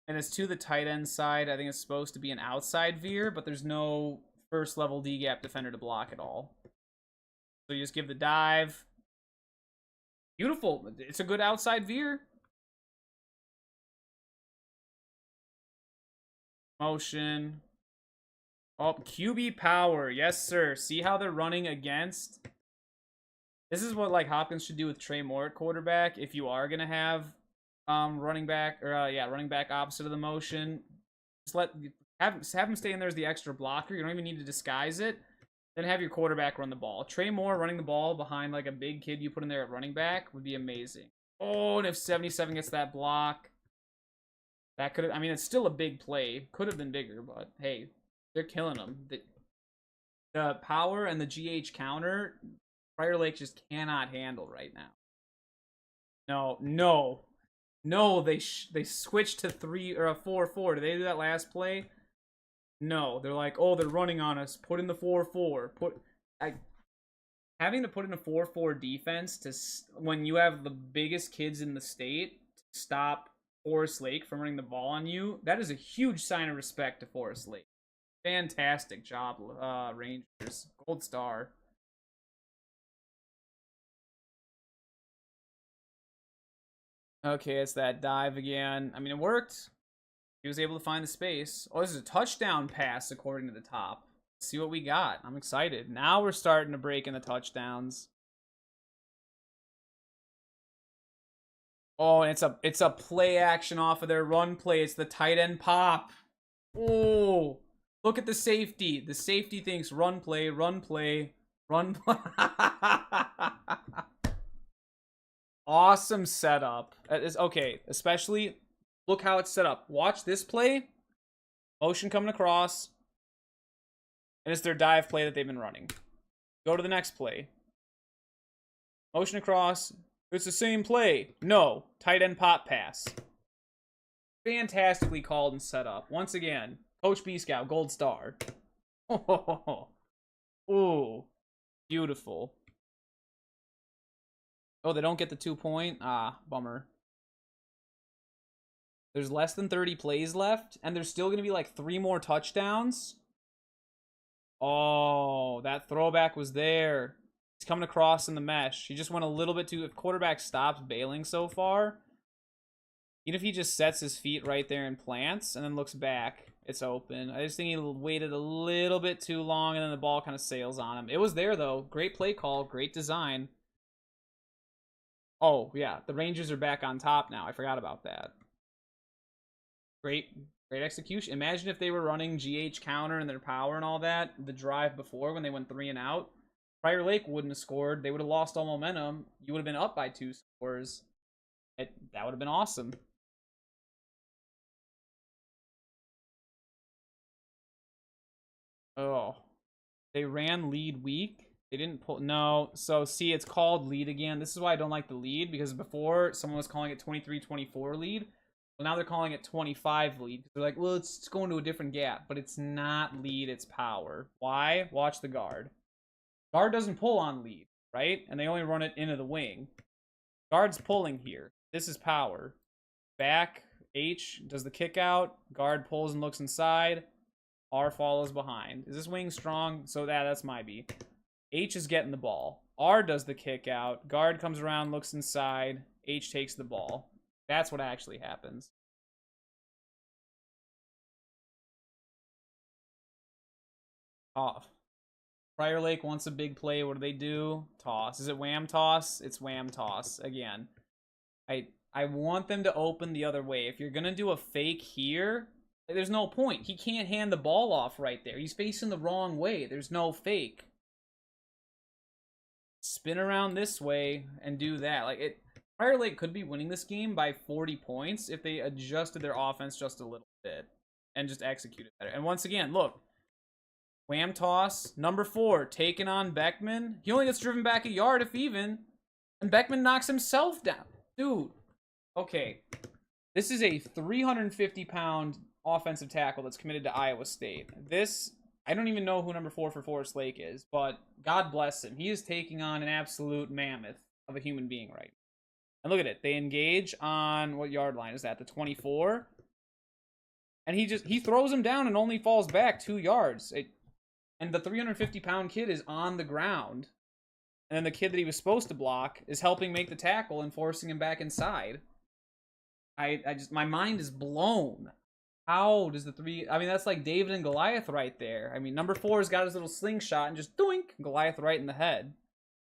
Speaker 2: And it's to the tight end side. I think it's supposed to be an outside veer, but there's no first level D gap defender to block at all. So you just give the dive. Beautiful. It's a good outside veer. Motion. Oh, QB power. Yes, sir. See how they're running against? This is what like Hopkins should do with Trey Moore at quarterback. If you are gonna have running back or running back opposite of the motion, just have him stay in there as the extra blocker. You don't even need to disguise it. Then have your quarterback run the ball. Trey Moore running the ball behind like a big kid you put in there at running back would be amazing. Oh, and if 77 gets that block, that could have. I mean, it's still a big play. Could have been bigger, but hey, they're killing them. The power and the GH counter, Prior Lake just cannot handle right now. No. They switched to 3 or a 4-4. Did they do that last play? No. They're like, oh, they're running on us. Put in the 4-4. Having to put in a 4-4 defense to when you have the biggest kids in the state to stop Forest Lake from running the ball on you. That is a huge sign of respect to Forest Lake. Fantastic job, Rangers. Gold star. Okay, it's that dive again. I mean, it worked. He was able to find the space. Oh, this is a touchdown pass according to the top. Let's see what we got. I'm excited. Now we're starting to break in the touchdowns. Oh, and it's a play action off of their run play. It's the tight end pop. Oh, look at the safety. The safety thinks run play, run play, run play. Awesome setup. Okay, especially look how it's set up. Watch this play. Motion coming across. And it's their dive play that they've been running. Go to the next play. Motion across. It's the same play. No. Tight end pop pass. Fantastically called and set up. Once again, Coach B Scout, gold star. Oh, ooh, beautiful. Oh, they don't get the 2-point? Ah, bummer. There's less than 30 plays left, and there's still going to be like 3 more touchdowns. Oh, that throwback was there. He's coming across in the mesh. He just went a little bit too... If quarterback stops bailing so far, even if he just sets his feet right there and plants and then looks back, it's open. I just think he waited a little bit too long, and then the ball kind of sails on him. It was there, though. Great play call. Great design. Oh, yeah. The Rangers are back on top now. I forgot about that. Great execution. Imagine if they were running GH counter and their power and all that, the drive before when they went 3 and out. Prior Lake wouldn't have scored. They would have lost all momentum. You would have been up by 2 scores. That would have been awesome. Oh. They ran lead weak. They didn't pull. No. So, see, it's called lead again. This is why I don't like the lead, because before someone was calling it 23-24 lead. Well, now they're calling it 25 lead. They're like, well, it's going to a different gap. But it's not lead, it's power. Why? Watch the guard. Guard doesn't pull on lead, right? And they only run it into the wing. Guard's pulling here. This is power. Back, H does the kick out. Guard pulls and looks inside. R follows behind. Is this wing strong? So that's my B. H is getting the ball. R does the kick out. Guard comes around, looks inside. H takes the ball. That's what actually happens. Off. Prior Lake wants a big play. What do? Toss. Is it wham toss? It's wham toss. Again. I want them to open the other way. If you're going to do a fake here, there's no point. He can't hand the ball off right there. He's facing the wrong way. There's no fake. Spin around this way and do that. Prior Lake could be winning this game by 40 points if they adjusted their offense just a little bit and just executed better. And once again, look. Wham toss. Number 4, taking on Beckman. He only gets driven back a yard if even. And Beckman knocks himself down. Dude. Okay. This is a 350-pound offensive tackle that's committed to Iowa State. I don't even know who number 4 for Forest Lake is, but God bless him. He is taking on an absolute mammoth of a human being right now. And look at it. They engage on, what yard line is that? The 24. And he throws him down and only falls back 2 yards. And the 350-pound kid is on the ground. And then the kid that he was supposed to block is helping make the tackle and forcing him back inside. My mind is blown. How does the three... I mean, that's like David and Goliath right there. I mean, number 4's got his little slingshot and just doink, Goliath right in the head.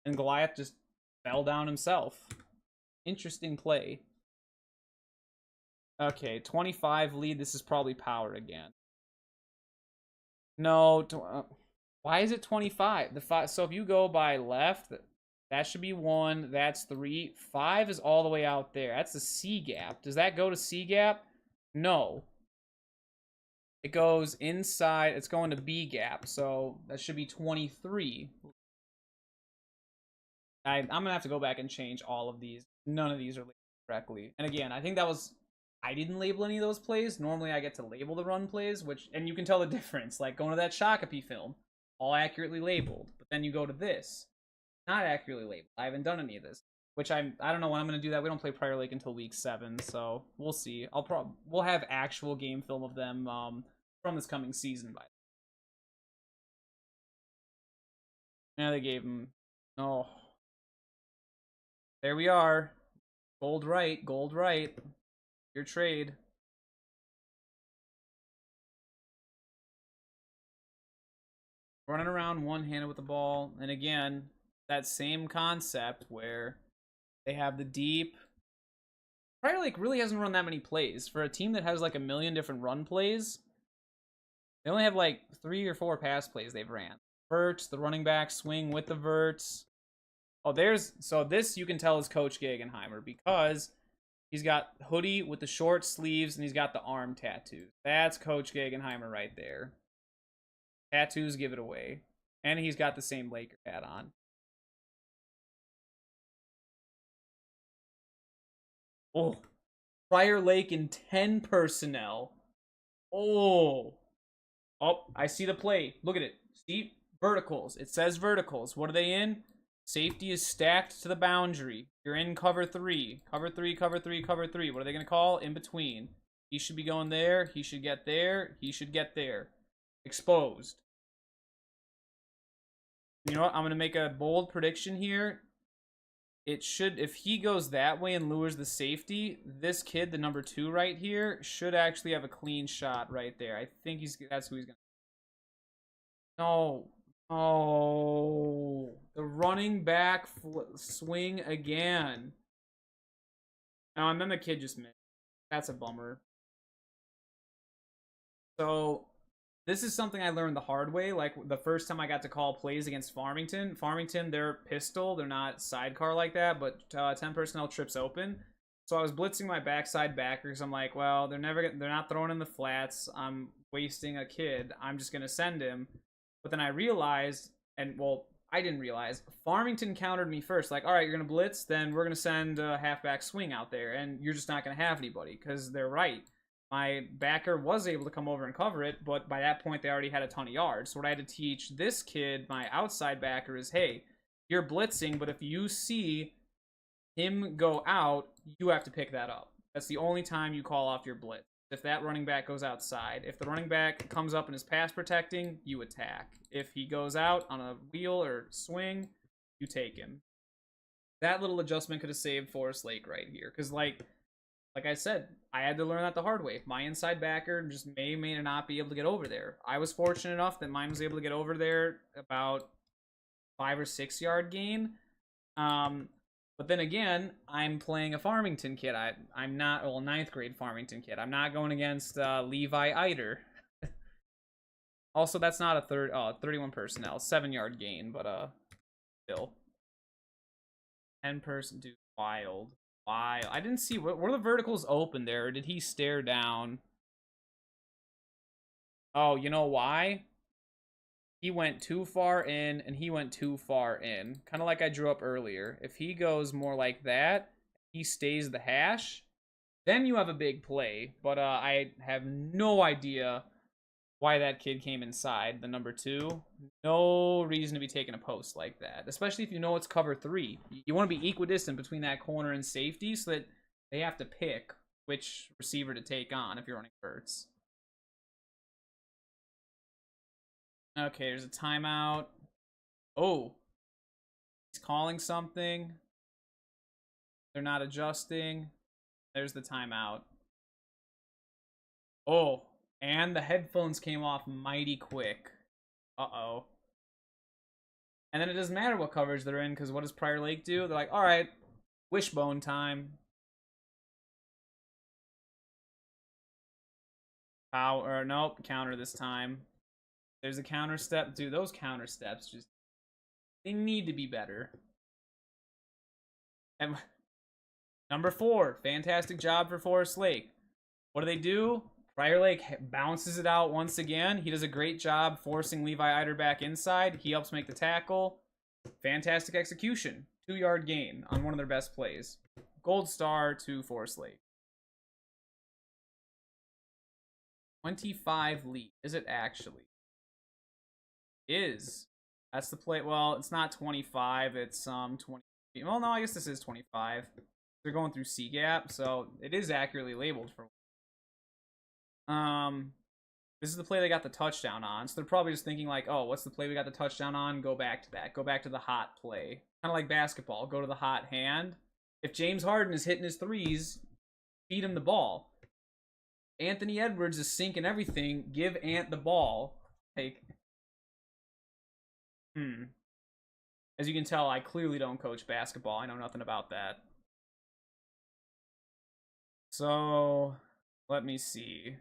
Speaker 2: And Goliath just fell down himself. Interesting play. Okay, 25 lead. This is probably power again. No, why is it 25? So if you go by left, that should be 1. That's 3. 5 is all the way out there. That's the C gap. Does that go to C gap? No. It goes inside. It's going to B gap. So that should be 23. I'm going to have to go back and change all of these. None of these are labeled correctly. And again, I think that was... I didn't label any of those plays. Normally I get to label the run plays, and you can tell the difference. Like going to that Shakopee film, all accurately labeled. But then you go to this, not accurately labeled. I haven't done any of this, which I don't know when I'm going to do that. We don't play Prior Lake until week 7, so we'll see. We'll have actual game film of them from this coming season. Now they gave him... Oh. There we are. Gold right, gold right. Your trade. Running around one-handed with the ball. And again, that same concept where they have the deep. Prior Lake really hasn't run that many plays. For a team that has like a million different run plays, they only have like 3 or 4 pass plays they've ran. Verts, the running back swing with the verts. Oh, so this you can tell is Coach Gegenheimer because he's got hoodie with the short sleeves and he's got the arm tattoos. That's Coach Gegenheimer right there. Tattoos give it away. And he's got the same Laker hat on. Oh. Prior Lake in 10 personnel. Oh. Oh, I see the play. Look at it. See? Verticals. It says verticals. What are they in? Safety is stacked to the boundary. You're in cover 3. Cover 3, cover 3, cover 3. What are they going to call? In between. He should be going there. He should get there. He should get there. Exposed. You know what? I'm going to make a bold prediction here. It should, if he goes that way and lures the safety, this kid, the number 2 right here, should actually have a clean shot right there. I think that's who he's going to... No. Oh, the running back swing again. Oh, and then the kid just missed. That's a bummer. So, this is something I learned the hard way. Like, the first time I got to call plays against Farmington. Farmington, they're pistol. They're not sidecar like that, but 10 personnel trips open. So, I was blitzing my backside backers. I'm like, well, they're not throwing in the flats. I'm wasting a kid. I'm just going to send him. But then I realized, I didn't realize, Farmington countered me first. Like, all right, you're going to blitz, then we're going to send a halfback swing out there, and you're just not going to have anybody, because they're right. My backer was able to come over and cover it, but by that point, they already had a ton of yards. So what I had to teach this kid, my outside backer, is, hey, you're blitzing, but if you see him go out, you have to pick that up. That's the only time you call off your blitz. If that running back goes outside. If the running back comes up and is pass protecting, you attack. If he goes out on a wheel or swing, you take him. That little adjustment could have saved Forest Lake right here. Because, like I said, I had to learn that the hard way. My inside backer just may not be able to get over there. I was fortunate enough that mine was able to get over there about 5 or 6 yard gain. But then again, I'm playing a Farmington kid. I'm not, well, 9th grade Farmington kid. I'm not going against Levi Eider. Also, that's not a 31 personnel, 7 yard gain, but still. 10 person, dude, wild. I didn't see, were the verticals open there, or did he stare down? Oh, you know why? He went too far in, and he went too far in. Kind of like I drew up earlier. If he goes more like that, he stays the hash, then you have a big play. But I have no idea why that kid came inside, the number 2. No reason to be taking a post like that, especially if you know it's cover 3. You want to be equidistant between that corner and safety so that they have to pick which receiver to take on if you're running verts. Okay, there's a timeout. Oh, he's calling something. They're not adjusting. There's the timeout. Oh, and the headphones came off mighty quick. Uh-oh. And then it doesn't matter what coverage they're in, because what does Prior Lake do? They're like, all right, wishbone time. Power, nope, counter this time. There's a counter step. Dude, those counter steps just, they need to be better. And number 4, fantastic job for Forest Lake. What do? Prior Lake bounces it out once again. He does a great job forcing Levi Eider back inside. He helps make the tackle. Fantastic execution. 2-yard gain on one of their best plays. Gold star to Forest Lake. 25 lead. Is it actually? Is. That's the play. Well, it's not 25. It's 20. Well, no, I guess this is 25. They're going through C gap, so it is accurately labeled for. This is the play they got the touchdown on. So they're probably just thinking like, oh, what's the play we got the touchdown on? Go back to that. Go back to the hot play. Kind of like basketball. Go to the hot hand. If James Harden is hitting his threes, feed him the ball. Anthony Edwards is sinking everything. Give Ant the ball. Like, As you can tell, I clearly don't coach basketball. I know nothing about that. So, let me see.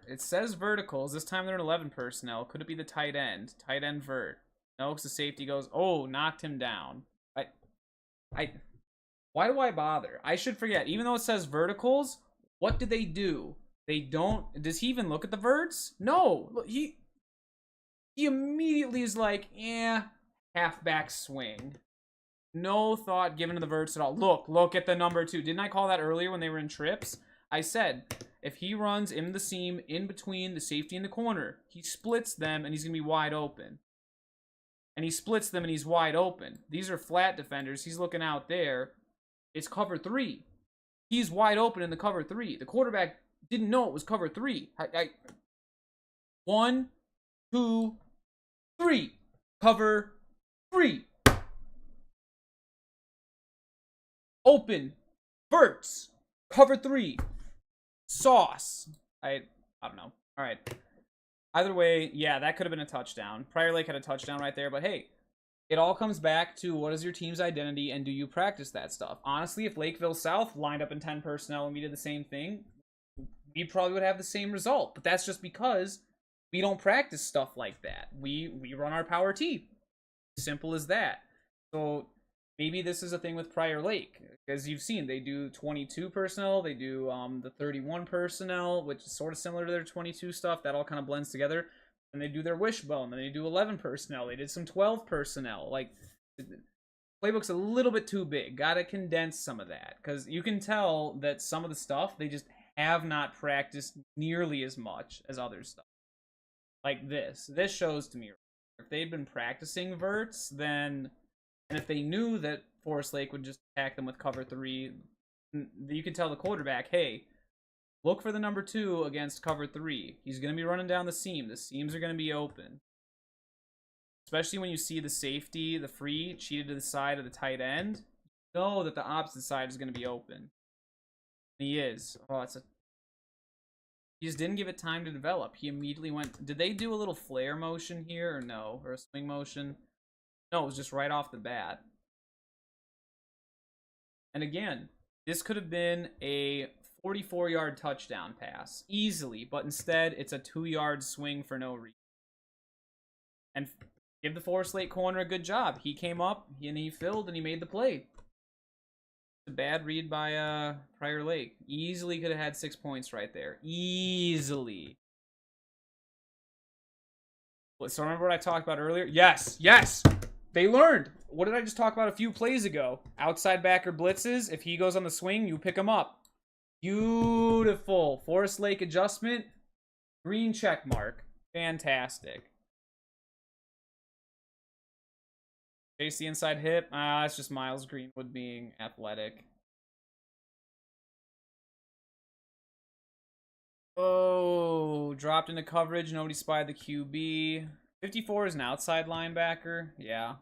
Speaker 2: It says verticals. This time they're in 11 personnel. Could it be the tight end? Tight end vert. No, because the safety goes, oh, knocked him down. Why do I bother? I should forget. Even though it says verticals, what do they do? They don't. Does he even look at the verts? No. He immediately is like, halfback swing. No thought given to the verts at all. Look at the number 2. Didn't I call that earlier when they were in trips? I said, if he runs in the seam in between the safety and the corner, he splits them and he's going to be wide open. And he splits them and he's wide open. These are flat defenders. He's looking out there. It's cover 3. He's wide open in the cover 3. The quarterback didn't know it was cover 3. 1, 2, 3. Cover 3. Open. Verts. Cover 3. Sauce. I don't know. All right. Either way, yeah, that could have been a touchdown. Prior Lake had a touchdown right there, but hey, it all comes back to what is your team's identity and do you practice that stuff? Honestly, if Lakeville South lined up in 10 personnel and we did the same thing, we probably would have the same result. But that's just because we don't practice stuff like that. We run our power T. Simple as that. So maybe this is a thing with Prior Lake. As you've seen, they do 22 personnel. They do the 31 personnel, which is sort of similar to their 22 stuff. That all kind of blends together. And they do their wishbone. And they do 11 personnel. They did some 12 personnel. Like, the playbook's a little bit too big. Gotta condense some of that. Because you can tell that some of the stuff, they just have not practiced nearly as much as other stuff. Like this. This shows to me. If they'd been practicing verts, then... And if they knew that Forest Lake would just attack them with cover 3, you can tell the quarterback, hey, look for the number 2 against cover 3. He's going to be running down the seam. The seams are going to be open. Especially when you see the safety, the free, cheated to the side of the tight end. Know that the opposite side is going to be open. He is. Oh, he just didn't give it time to develop. He immediately went... Did they do a little flare motion here or no? Or a swing motion? No, it was just right off the bat. And again, this could have been a 44-yard touchdown pass. Easily. But instead, it's a 2-yard swing for no reason. And give the Forest Lake corner a good job. He came up, and he filled, and he made the play. A bad read by Prior Lake. Easily could have had 6 points right there. Easily. So remember what I talked about earlier? Yes! Yes!
Speaker 1: They learned. What did I just talk about a few plays ago? Outside backer blitzes. If he goes on the swing, you pick him up. Beautiful. Forest Lake adjustment. Green check mark. Fantastic. Chase the inside hip. That's just Miles Greenwood being athletic. Oh, dropped into coverage. Nobody spied the QB. 54 is an outside linebacker. Yeah.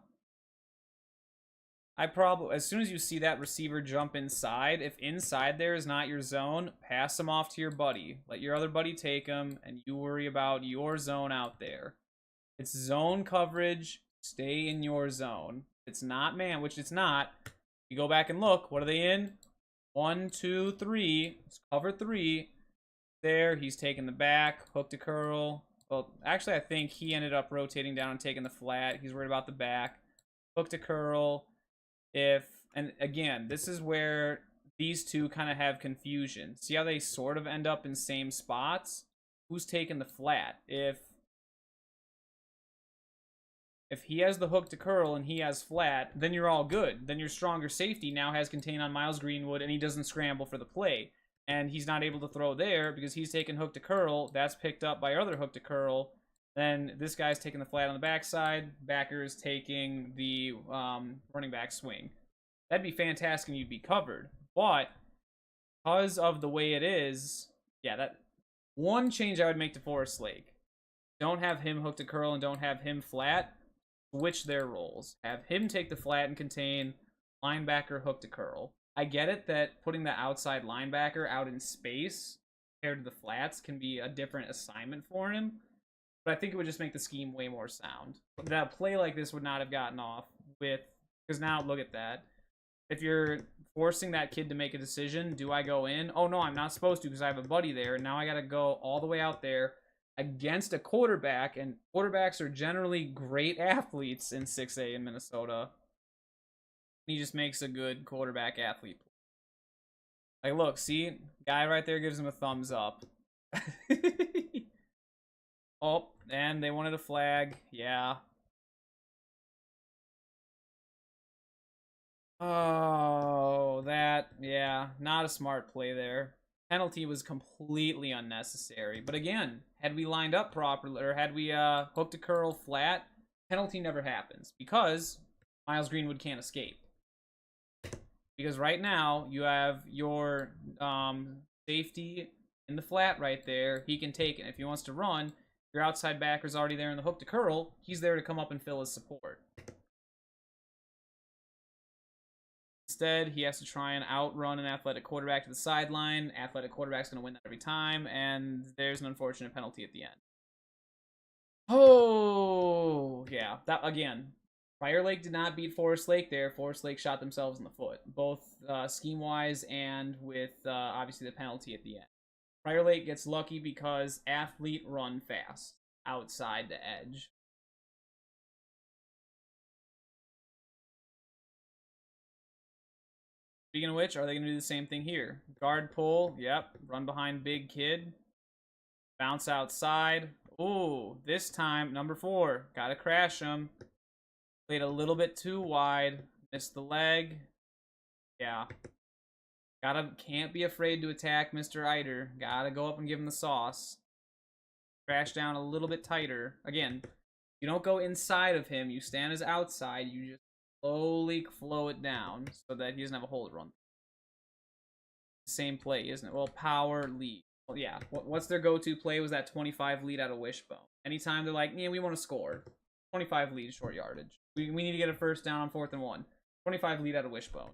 Speaker 1: As soon as you see that receiver jump inside, if inside there is not your zone, pass him off to your buddy. Let your other buddy take him, and you worry about your zone out there. It's zone coverage. Stay in your zone. It's not man, which it's not. You go back and look. What are they in? 1, 2, 3. It's cover 3. There, he's taking the back. Hook to curl. Well, actually, I think he ended up rotating down and taking the flat. He's worried about the back. Hook to curl. And again, this is where these two kind of have confusion. See how they sort of end up in same spots? Who's taking the flat? If he has the hook to curl and he has flat, then you're all good. Then your stronger safety now has contain on Miles Greenwood and he doesn't scramble for the play. And he's not able to throw there because he's taking hook to curl. That's picked up by other hook to curl. Then this guy's taking the flat on the backside. Backer is taking the running back swing. That'd be fantastic and you'd be covered. But because of the way it is, yeah, that one change I would make to Forest Lake. Don't have him hook to curl and don't have him flat. Switch their roles. Have him take the flat and contain, linebacker hook to curl. I get it that putting the outside linebacker out in space compared to the flats can be a different assignment for him. But I think it would just make the scheme way more sound. That play like this would not have gotten off with... Because now, look at that. If you're forcing that kid to make a decision, do I go in? Oh, no, I'm not supposed to because I have a buddy there. And now I got to go all the way out there against a quarterback. And quarterbacks are generally great athletes in 6A in Minnesota. He just makes a good quarterback athlete. Like, look, see? Guy right there gives him a thumbs up. Oh, and they wanted a flag. Yeah. Oh, yeah, not a smart play there. Penalty was completely unnecessary. But again, had we lined up properly, or had we hooked a curl flat, penalty never happens. Because Miles Greenwood can't escape. Because right now, you have your safety in the flat right there. He can take it. If he wants to run, your outside backer's already there in the hook to curl. He's there to come up and fill his support. Instead, he has to try and outrun an athletic quarterback to the sideline. Athletic quarterback's going to win that every time, and there's an unfortunate penalty at the end. Oh, yeah. That again, Prior Lake did not beat Forest Lake there. Forest Lake shot themselves in the foot, both scheme-wise and with, obviously, the penalty at the end. Prior Lake gets lucky because athlete run fast outside the edge. Speaking of which, are they going to do the same thing here? Guard pull, yep. Run behind big kid. Bounce outside. Ooh, this time, number 4. Gotta crash him. Played a little bit too wide. Missed the leg. Yeah. Can't be afraid to attack Mr. Eiter. Gotta go up and give him the sauce. Crash down a little bit tighter. Again, you don't go inside of him. You stand as outside. You just slowly flow it down so that he doesn't have a hole to run. Same play, isn't it? Well, power lead. Well, yeah. What's their go-to play? Was that 25 lead out of Wishbone. Anytime they're like, yeah, we want to score. 25 lead short yardage. We need to get a first down on 4th and 1. 25 lead out of Wishbone.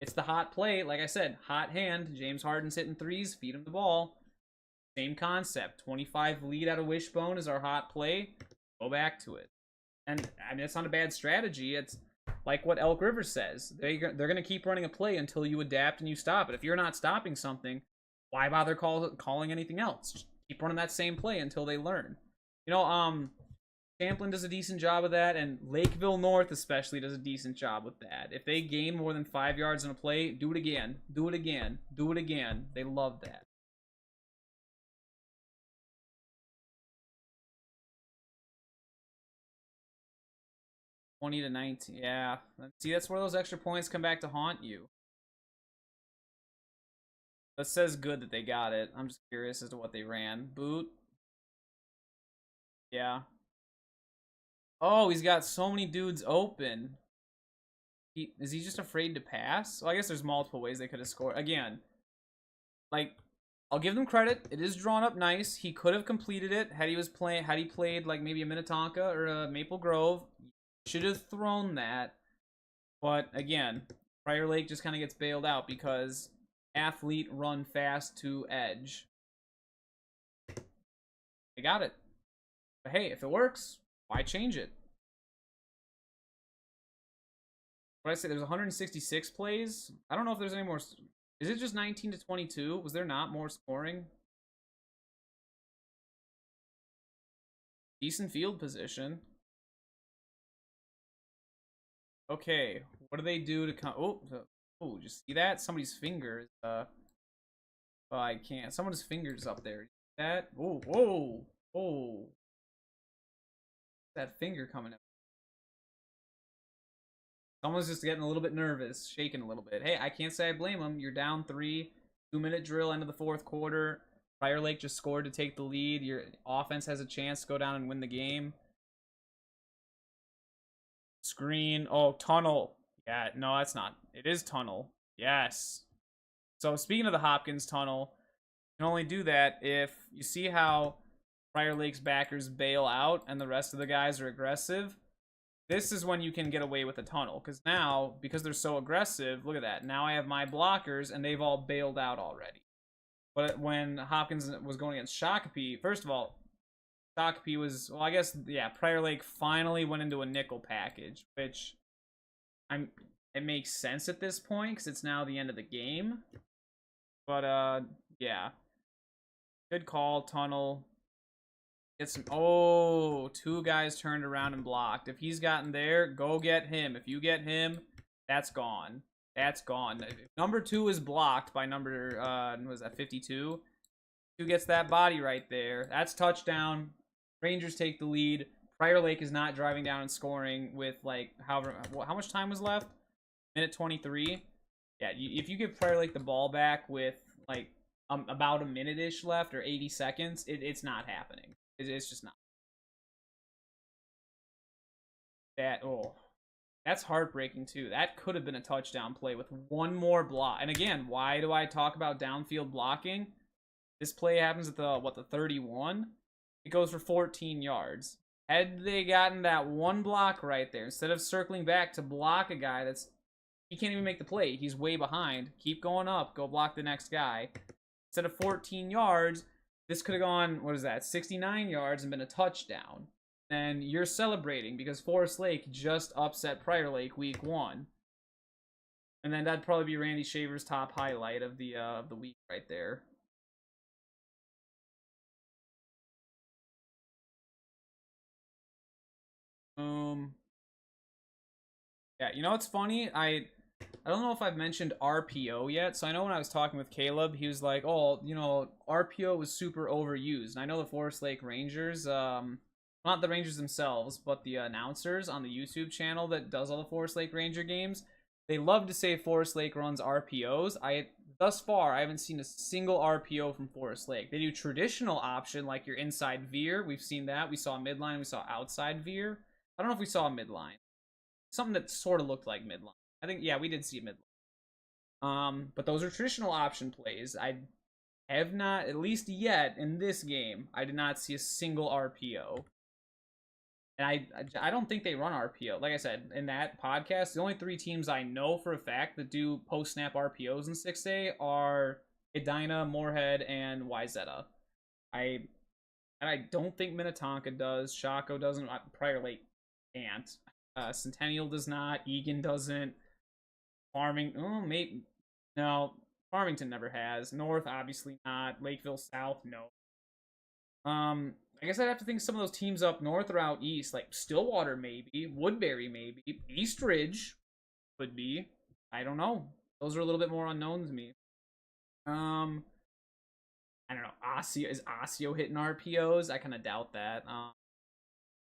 Speaker 1: It's the hot play. Like I said, hot hand. James Harden's hitting threes. Feed him the ball. Same concept. 25 lead out of Wishbone is our hot play. Go back to it. And, I mean, it's not a bad strategy. It's like what Elk River says. They're going to keep running a play until you adapt and you stop it. If you're not stopping something, why bother calling anything else? Just keep running that same play until they learn. You know, Champlin does a decent job of that, and Lakeville North especially does a decent job with that. If they gain more than 5 yards in a play, do it again. Do it again. Do it again. They love that.
Speaker 2: 20 to 19. Yeah. See, that's where those extra points come back to haunt you. That says good that they got it. I'm just curious as to what they ran. Boot. Yeah. Oh, he's got so many dudes open. Is he just afraid to pass? Well, I guess there's multiple ways they could have scored. Again, like, I'll give them credit. It is drawn up nice. He could have completed it had he played like maybe a Minnetonka or a Maple Grove. Should have thrown that. But again, Prior Lake just kind of gets bailed out because athlete run fast to edge. They got it. But hey, if it works, why change it? What did I say? There's 166 plays. I don't know if there's any more. Is it just 19 to 22? Was there not more scoring? Decent field position. Okay, what do they do to come? Oh, just see that? Somebody's fingers. Oh, I can't. Someone's fingers up there. That? Oh, whoa, whoa. That finger coming up. Someone's just getting a little bit nervous, shaking a little bit. Hey, I can't say I blame them. You're down 3, 2-minute drill, end of the fourth quarter. Prior Lake just scored to take the lead. Your offense has a chance to go down and win the game. Screen. Oh, tunnel. Yeah, no, that's not. It is tunnel. Yes. So speaking of the Hopkins tunnel, you can only do that if you see how Prior Lake's backers bail out and the rest of the guys are aggressive. This is when you can get away with a tunnel. Because now, because they're so aggressive, look at that. Now I have my blockers, and they've all bailed out already. But when Hopkins was going against Shakopee, first of all, Shakopee was, well, I guess, yeah, Prior Lake finally went into a nickel package, which it makes sense at this point, because it's now the end of the game. But, yeah. Good call, tunnel. Get some. Oh, 2 guys turned around and blocked. If he's gotten there, go get him. If you get him, that's gone. That's gone. If number 2 is blocked by number, was that 52? Who gets that body right there? That's touchdown. Rangers take the lead. Prior Lake is not driving down and scoring with, like, how much time was left? Minute 23. Yeah, if you give Prior Lake the ball back with, like, about a minute-ish left or 80 seconds, it's not happening. It's just not. That's heartbreaking too. That could have been a touchdown play with one more block. And again, why do I talk about downfield blocking? This play happens at the 31. It goes for 14 yards. Had they gotten that one block right there, instead of circling back to block a guy he can't even make the play. He's way behind. Keep going up. Go block the next guy. Instead of 14 yards, this could have gone, 69 yards and been a touchdown. And you're celebrating because Forest Lake just upset Prior Lake week 1. And then that'd probably be Randy Shaver's top highlight of the week right there. Yeah, you know what's funny? I don't know if I've mentioned RPO yet. So I know when I was talking with Caleb, he was like, "Oh, RPO was super overused." And I know the Forest Lake Rangers, not the Rangers themselves, but the announcers on the YouTube channel that does all the Forest Lake Ranger games, they love to say Forest Lake runs RPOs. Thus far, I haven't seen a single RPO from Forest Lake. They do traditional option like your inside veer. We've seen that. We saw midline. We saw outside veer. I don't know if we saw a midline. Something that sort of looked like midline. I think, yeah, we did see midline. But those are traditional option plays. I have not, at least yet in this game, I did not see a single RPO. And I don't think they run RPO. Like I said, in that podcast, the only 3 teams I know for a fact that do post-snap RPOs in 6A are Edina, Moorhead, and Wyzetta. I don't think Minnetonka does. Shaco doesn't. Prior Lake can't. Centennial does not. Egan doesn't. Maybe. No, Farmington never has. North, obviously not. Lakeville South, no. I guess I'd have to think of some of those teams up north or out east, like Stillwater maybe, Woodbury maybe, Eastridge could be. I don't know. Those are a little bit more unknown to me. I don't know. Is Osseo hitting RPOs? I kind of doubt that.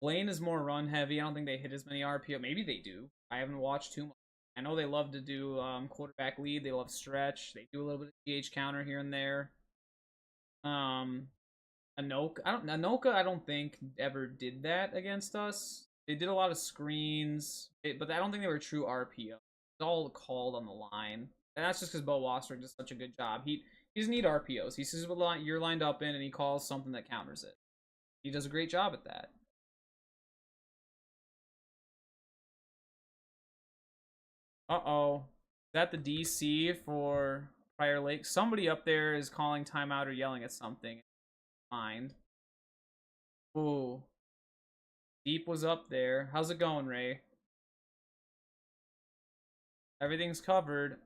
Speaker 2: Blaine is more run heavy. I don't think they hit as many RPO. Maybe they do. I haven't watched too much. I know they love to do quarterback lead. They love stretch. They do a little bit of GH counter here and there. Anoka, I don't think ever did that against us. They did a lot of screens, but I don't think they were true RPO. It's all called on the line, and that's just because Bo Wasser does such a good job. He doesn't need RPOs. He sees what line you're lined up in, and he calls something that counters it. He does a great job at that. Uh-oh. Is that the DC for Prior Lake? Somebody up there is calling timeout or yelling at something. Mind. Ooh. Deep was up there. How's it going, Ray? Everything's covered.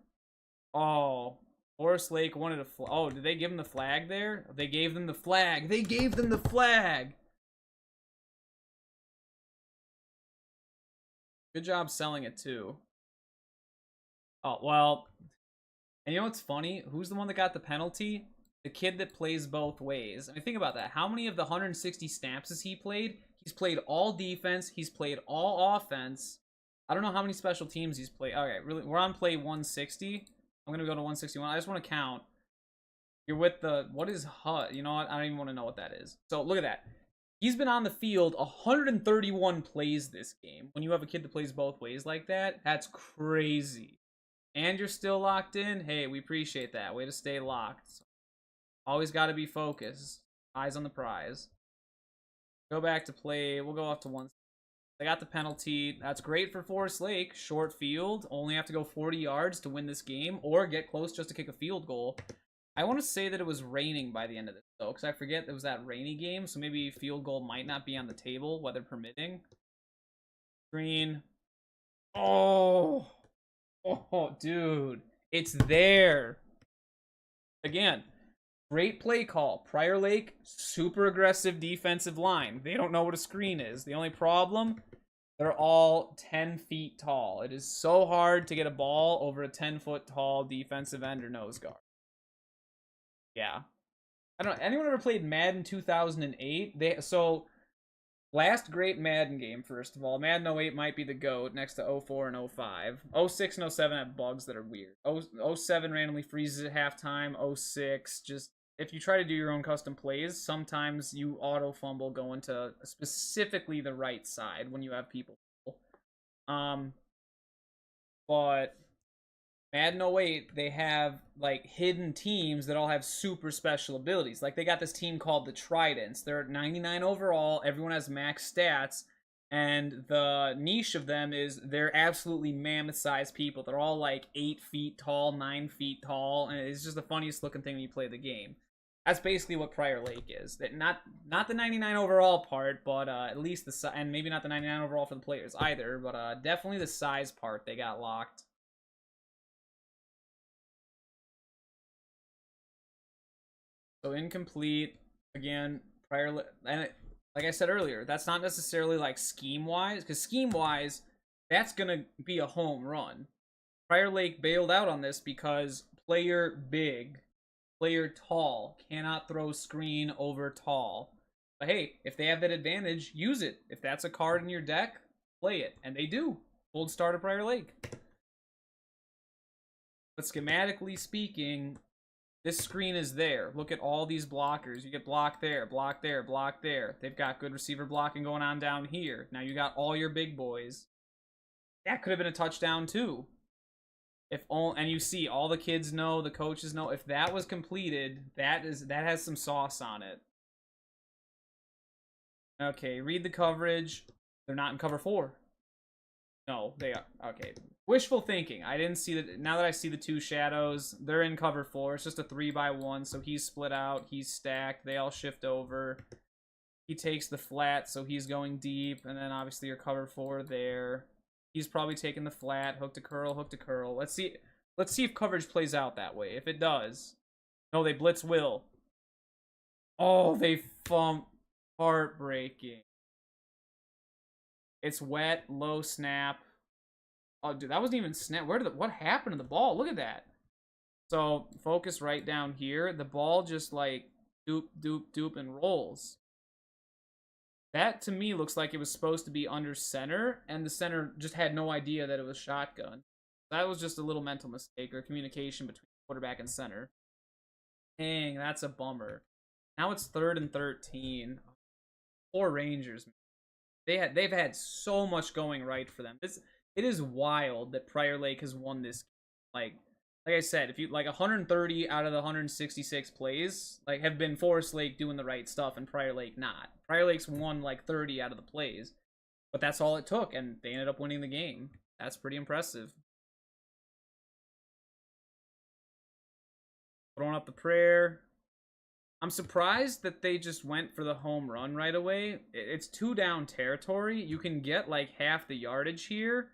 Speaker 2: Oh. Forest Lake wanted a oh, did they give him the flag there? They gave them the flag. They gave them the flag! Good job selling it, too. Oh, well. And you know what's funny? Who's the one that got the penalty? The kid that plays both ways. I mean, think about that. How many of the 160 snaps has he played? He's played all defense. He's played all offense. I don't know how many special teams he's played. Okay, really, we're on play 160. I'm going to go to 161. I just want to count. You're with the... What is HUD? You know what? I don't even want to know what that is. So, look at that. He's been on the field 131 plays this game. When you have a kid that plays both ways like that, that's crazy. And you're still locked in? Hey, we appreciate that. Way to stay locked. Always got to be focused. Eyes on the prize. Go back to play. We'll go off to one. They got the penalty. That's great for Forest Lake. Short field. Only have to go 40 yards to win this game or get close just to kick a field goal. I want to say that it was raining by the end of this, though, because I forget it was that rainy game, so maybe field goal might not be on the table, weather permitting. Green. Oh. Oh, dude. It's there. Again. Great play call. Prior Lake, super aggressive defensive line. They don't know what a screen is. The only problem, they're all 10 feet tall. It is so hard to get a ball over a 10-foot tall defensive end or nose guard. Yeah. I don't know. Anyone ever played Madden 2008? Last great Madden game, first of all. Madden 08 might be the GOAT next to 04 and 05. 06 and 07 have bugs that are weird. 07 randomly freezes at halftime. 06 just... If you try to do your own custom plays, sometimes you auto fumble going to specifically the right side when you have people. But Madden 08, they have like hidden teams that all have super special abilities. Like they got this team called the Tridents. They're at 99 overall. Everyone has max stats. And the niche of them is they're absolutely mammoth-sized people. They're all like 8 feet tall, 9 feet tall, and it's just the funniest looking thing when you play the game. That's basically what Prior Lake is. Not the 99 overall part, but at least the and maybe not the 99 overall for the players either, but definitely the size part they got locked. So incomplete again. And like I said earlier, that's not necessarily like scheme-wise, because scheme-wise, that's gonna be a home run. Prior Lake bailed out on this because player big. Player tall cannot throw screen over tall. But hey, if they have that advantage, use it. If that's a card in your deck, play it. And they do. Gold star to Prior Lake. But schematically speaking, this screen is there. Look at all these blockers. You get block there, block there, block there. They've got good receiver blocking going on down here. Now you got all your big boys. That could have been a touchdown too. And you see all the kids know, the coaches know, if that was completed, that has some sauce on it. Okay, read the coverage. They're not in cover 4. No, they are. Okay. Wishful thinking. I didn't see that. Now that I see the two shadows, they're in cover 4. It's just a 3x1, so he's split out, he's stacked, they all shift over. He takes the flat, so he's going deep, and then obviously your cover 4 there. He's probably taking the flat, hook to curl, hook to curl. Let's see if coverage plays out that way. If it does. No, they blitz Will. Oh, they fump. Heartbreaking. It's wet, low snap. Oh, dude, that wasn't even snap. What happened to the ball? Look at that. So, focus right down here. The ball just like doop, doop, doop, and rolls. That to me looks like it was supposed to be under center, and the center just had no idea that it was shotgun. That was just a little mental mistake or communication between quarterback and center. Dang, that's a bummer. Now it's 3rd and 13. Poor Rangers. They've had so much going right for them. It is wild that Prior Lake has won this. Like I said, if you like 130 out of the 166 plays, like have been Forest Lake doing the right stuff and Prior Lake not. Prior Lake's won like 30 out of the plays, but that's all it took, and they ended up winning the game. That's pretty impressive. Throwing up the prayer. I'm surprised that they just went for the home run right away. It's 2 down territory. You can get like half the yardage here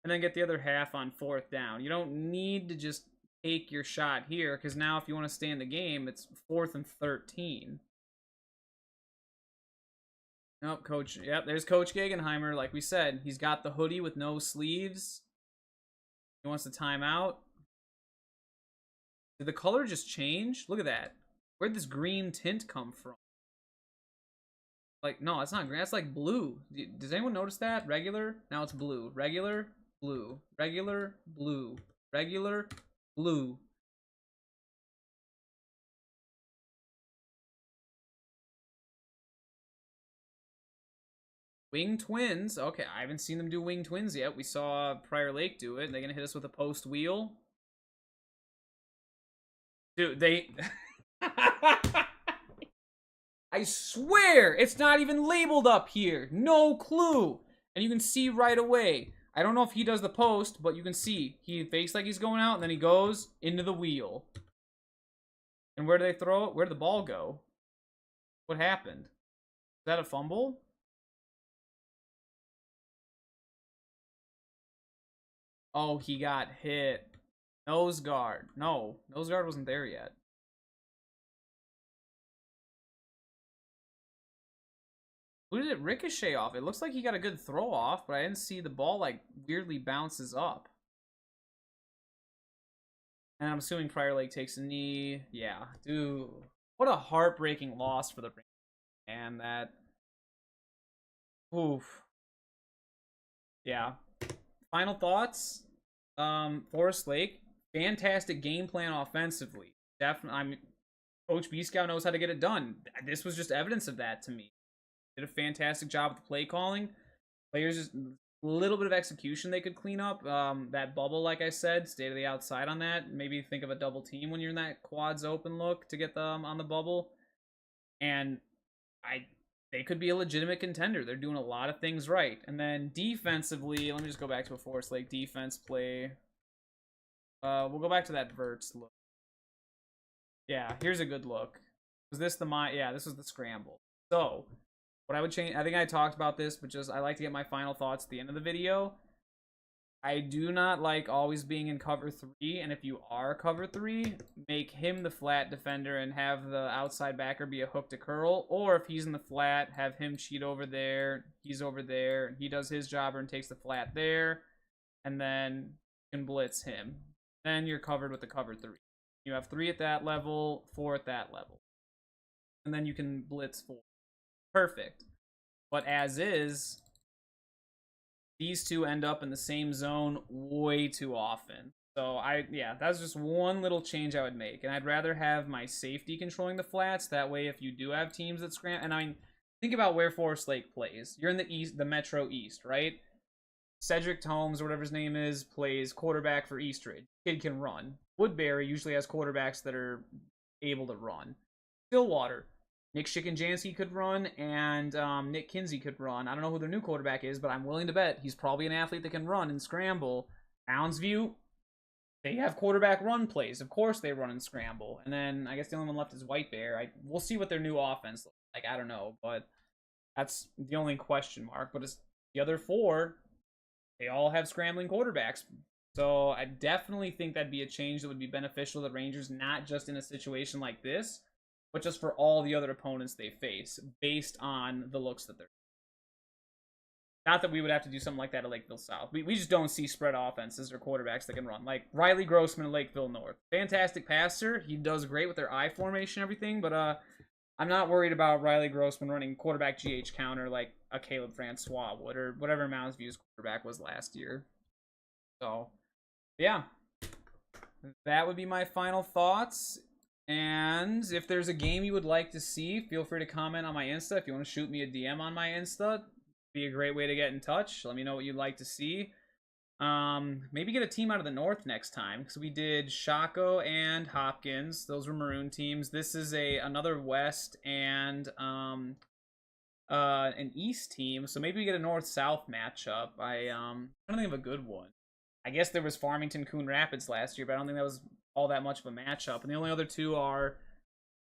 Speaker 2: and then get the other half on 4th down. You don't need to just take your shot here, because now if you want to stay in the game, it's 4th and 13. Nope, Coach. Yep, there's Coach Gegenheimer. Like we said, he's got the hoodie with no sleeves. He wants the timeout. Did the color just change? Look at that. Where'd this green tint come from? Like, no, it's not green. That's like blue. Does anyone notice that? Regular? Now it's blue. Regular, blue. Regular, blue. Regular, blue. Wing Twins. Okay, I haven't seen them do Wing Twins yet. We saw Prior Lake do it. They're going to hit us with a post wheel. Dude, they... I swear, it's not even labeled up here. No clue. And you can see right away. I don't know if he does the post, but you can see. He fakes like he's going out, and then he goes into the wheel. And where do they throw it? Where did the ball go? What happened? Is that a fumble? Oh, he got hit. Nose guard. No, nose guard wasn't there yet. Who did it ricochet off? It looks like he got a good throw off, but I didn't see the ball like weirdly bounces up. And I'm assuming Prior Lake takes a knee. Yeah, dude. What a heartbreaking loss for the Rangers. And that... Oof. Yeah. Final thoughts? Forest Lake, fantastic game plan offensively. Definitely, I mean, Coach B Scout knows how to get it done. This was just evidence of that to me. Did a fantastic job with the play calling. Players just a little bit of execution they could clean up. That bubble, like I said, stay to the outside on that. Maybe think of a double team when you're in that quads open look to get them on the bubble. And they could be a legitimate contender. They're doing a lot of things right. And then defensively, let me just go back to a Forest Lake defense play. We'll go back to that Verts look. Yeah, here's a good look. Was this yeah, this was the scramble. So, what I would change, I think I talked about this, but just I like to get my final thoughts at the end of the video. I do not like always being in cover 3, and if you are cover 3, make him the flat defender and have the outside backer be a hook to curl, or if he's in the flat, have him cheat over there, he's over there, and he does his jobber and takes the flat there, and then you can blitz him. Then you're covered with the cover 3. You have 3 at that level, 4 at that level. And then you can blitz 4. Perfect. But as is... these two end up in the same zone way too often. So, yeah, that's just one little change I would make. And I'd rather have my safety controlling the flats. That way, if you do have teams that scram... and I mean, think about where Forest Lake plays. You're in the East, the Metro East, right? Cedric Holmes, or whatever his name is, plays quarterback for Eastridge. Kid can run. Woodbury usually has quarterbacks that are able to run. Stillwater. Nick Schickenjanski could run, and Nick Kinsey could run. I don't know who their new quarterback is, but I'm willing to bet he's probably an athlete that can run and scramble. Mounds View, they have quarterback run plays. Of course they run and scramble. And then I guess the only one left is White Bear. We'll see what their new offense looks like. I don't know, but that's the only question mark. But it's the other 4, they all have scrambling quarterbacks. So I definitely think that'd be a change that would be beneficial to the Rangers, not just in a situation like this, but just for all the other opponents they face, based on the looks that they're... Not that we would have to do something like that at Lakeville South. We just don't see spread offenses or quarterbacks that can run. Like Riley Grossman at Lakeville North. Fantastic passer. He does great with their I formation and everything, but I'm not worried about Riley Grossman running quarterback GH counter like a Caleb Francois would, or whatever Mounds View's quarterback was last year. So, yeah, that would be my final thoughts. And if there's a game you would like to see, feel free to comment on my Insta. If you want to shoot me a DM on my Insta, be a great way to get in touch. Let me know what you'd like to see. Maybe get a team out of the North next time, because we did Shaco and Hopkins. Those were Maroon teams. This is another West and an East team. So maybe we get a North-South matchup. I don't think of a good one. I guess there was Farmington Coon Rapids last year, but I don't think that was all that much of a matchup. And the only other two are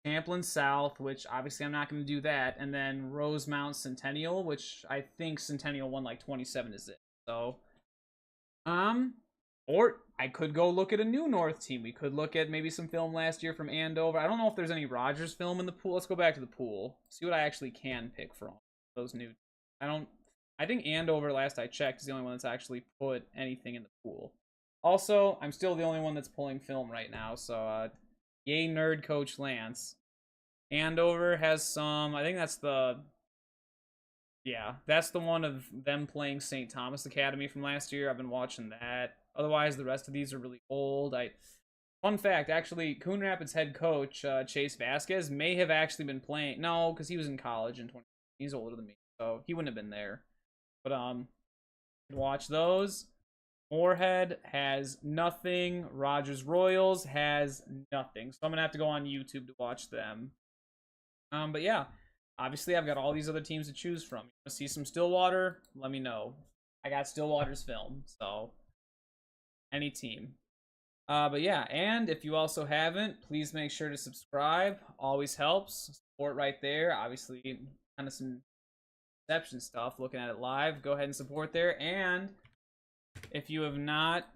Speaker 2: Champlin South, which obviously I'm not going to do that, and then Rosemount Centennial, which I think Centennial won like 27-0. So, or I could go look at a new North team. We could look at maybe some film last year from Andover. I don't know if there's any Rogers film in the pool. Let's go back to the pool. See what I actually can pick from those new. I think Andover, last I checked, is the only one that's actually put anything in the pool. Also, I'm still the only one that's pulling film right now, so yay nerd coach Lance. Andover has some, I think that's the one of them playing St. Thomas Academy from last year. I've been watching that. Otherwise, the rest of these are really old. Fun fact, actually, Coon Rapids head coach Chase Vasquez may have actually been playing. No, because he was in college in 20. He's older than me, so he wouldn't have been there. But watch those. Moorhead has nothing. Rogers Royals has nothing. So I'm gonna have to go on YouTube to watch them. But yeah, obviously I've got all these other teams to choose from. You want to see some Stillwater? Let me know. I got Stillwater's film, so any team. But yeah, and if you also haven't, please make sure to subscribe. Always helps. Support right there. Obviously, kind of some reception stuff. Looking at it live, go ahead and support there. And if you have not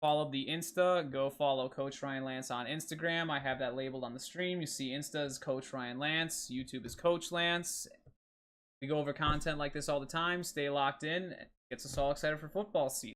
Speaker 2: followed the Insta, go follow Coach Ryan Lance on Instagram. I have that labeled on the stream. You see Insta is Coach Ryan Lance. YouTube is Coach Lance. We go over content like this all the time. Stay locked in. It gets us all excited for football season.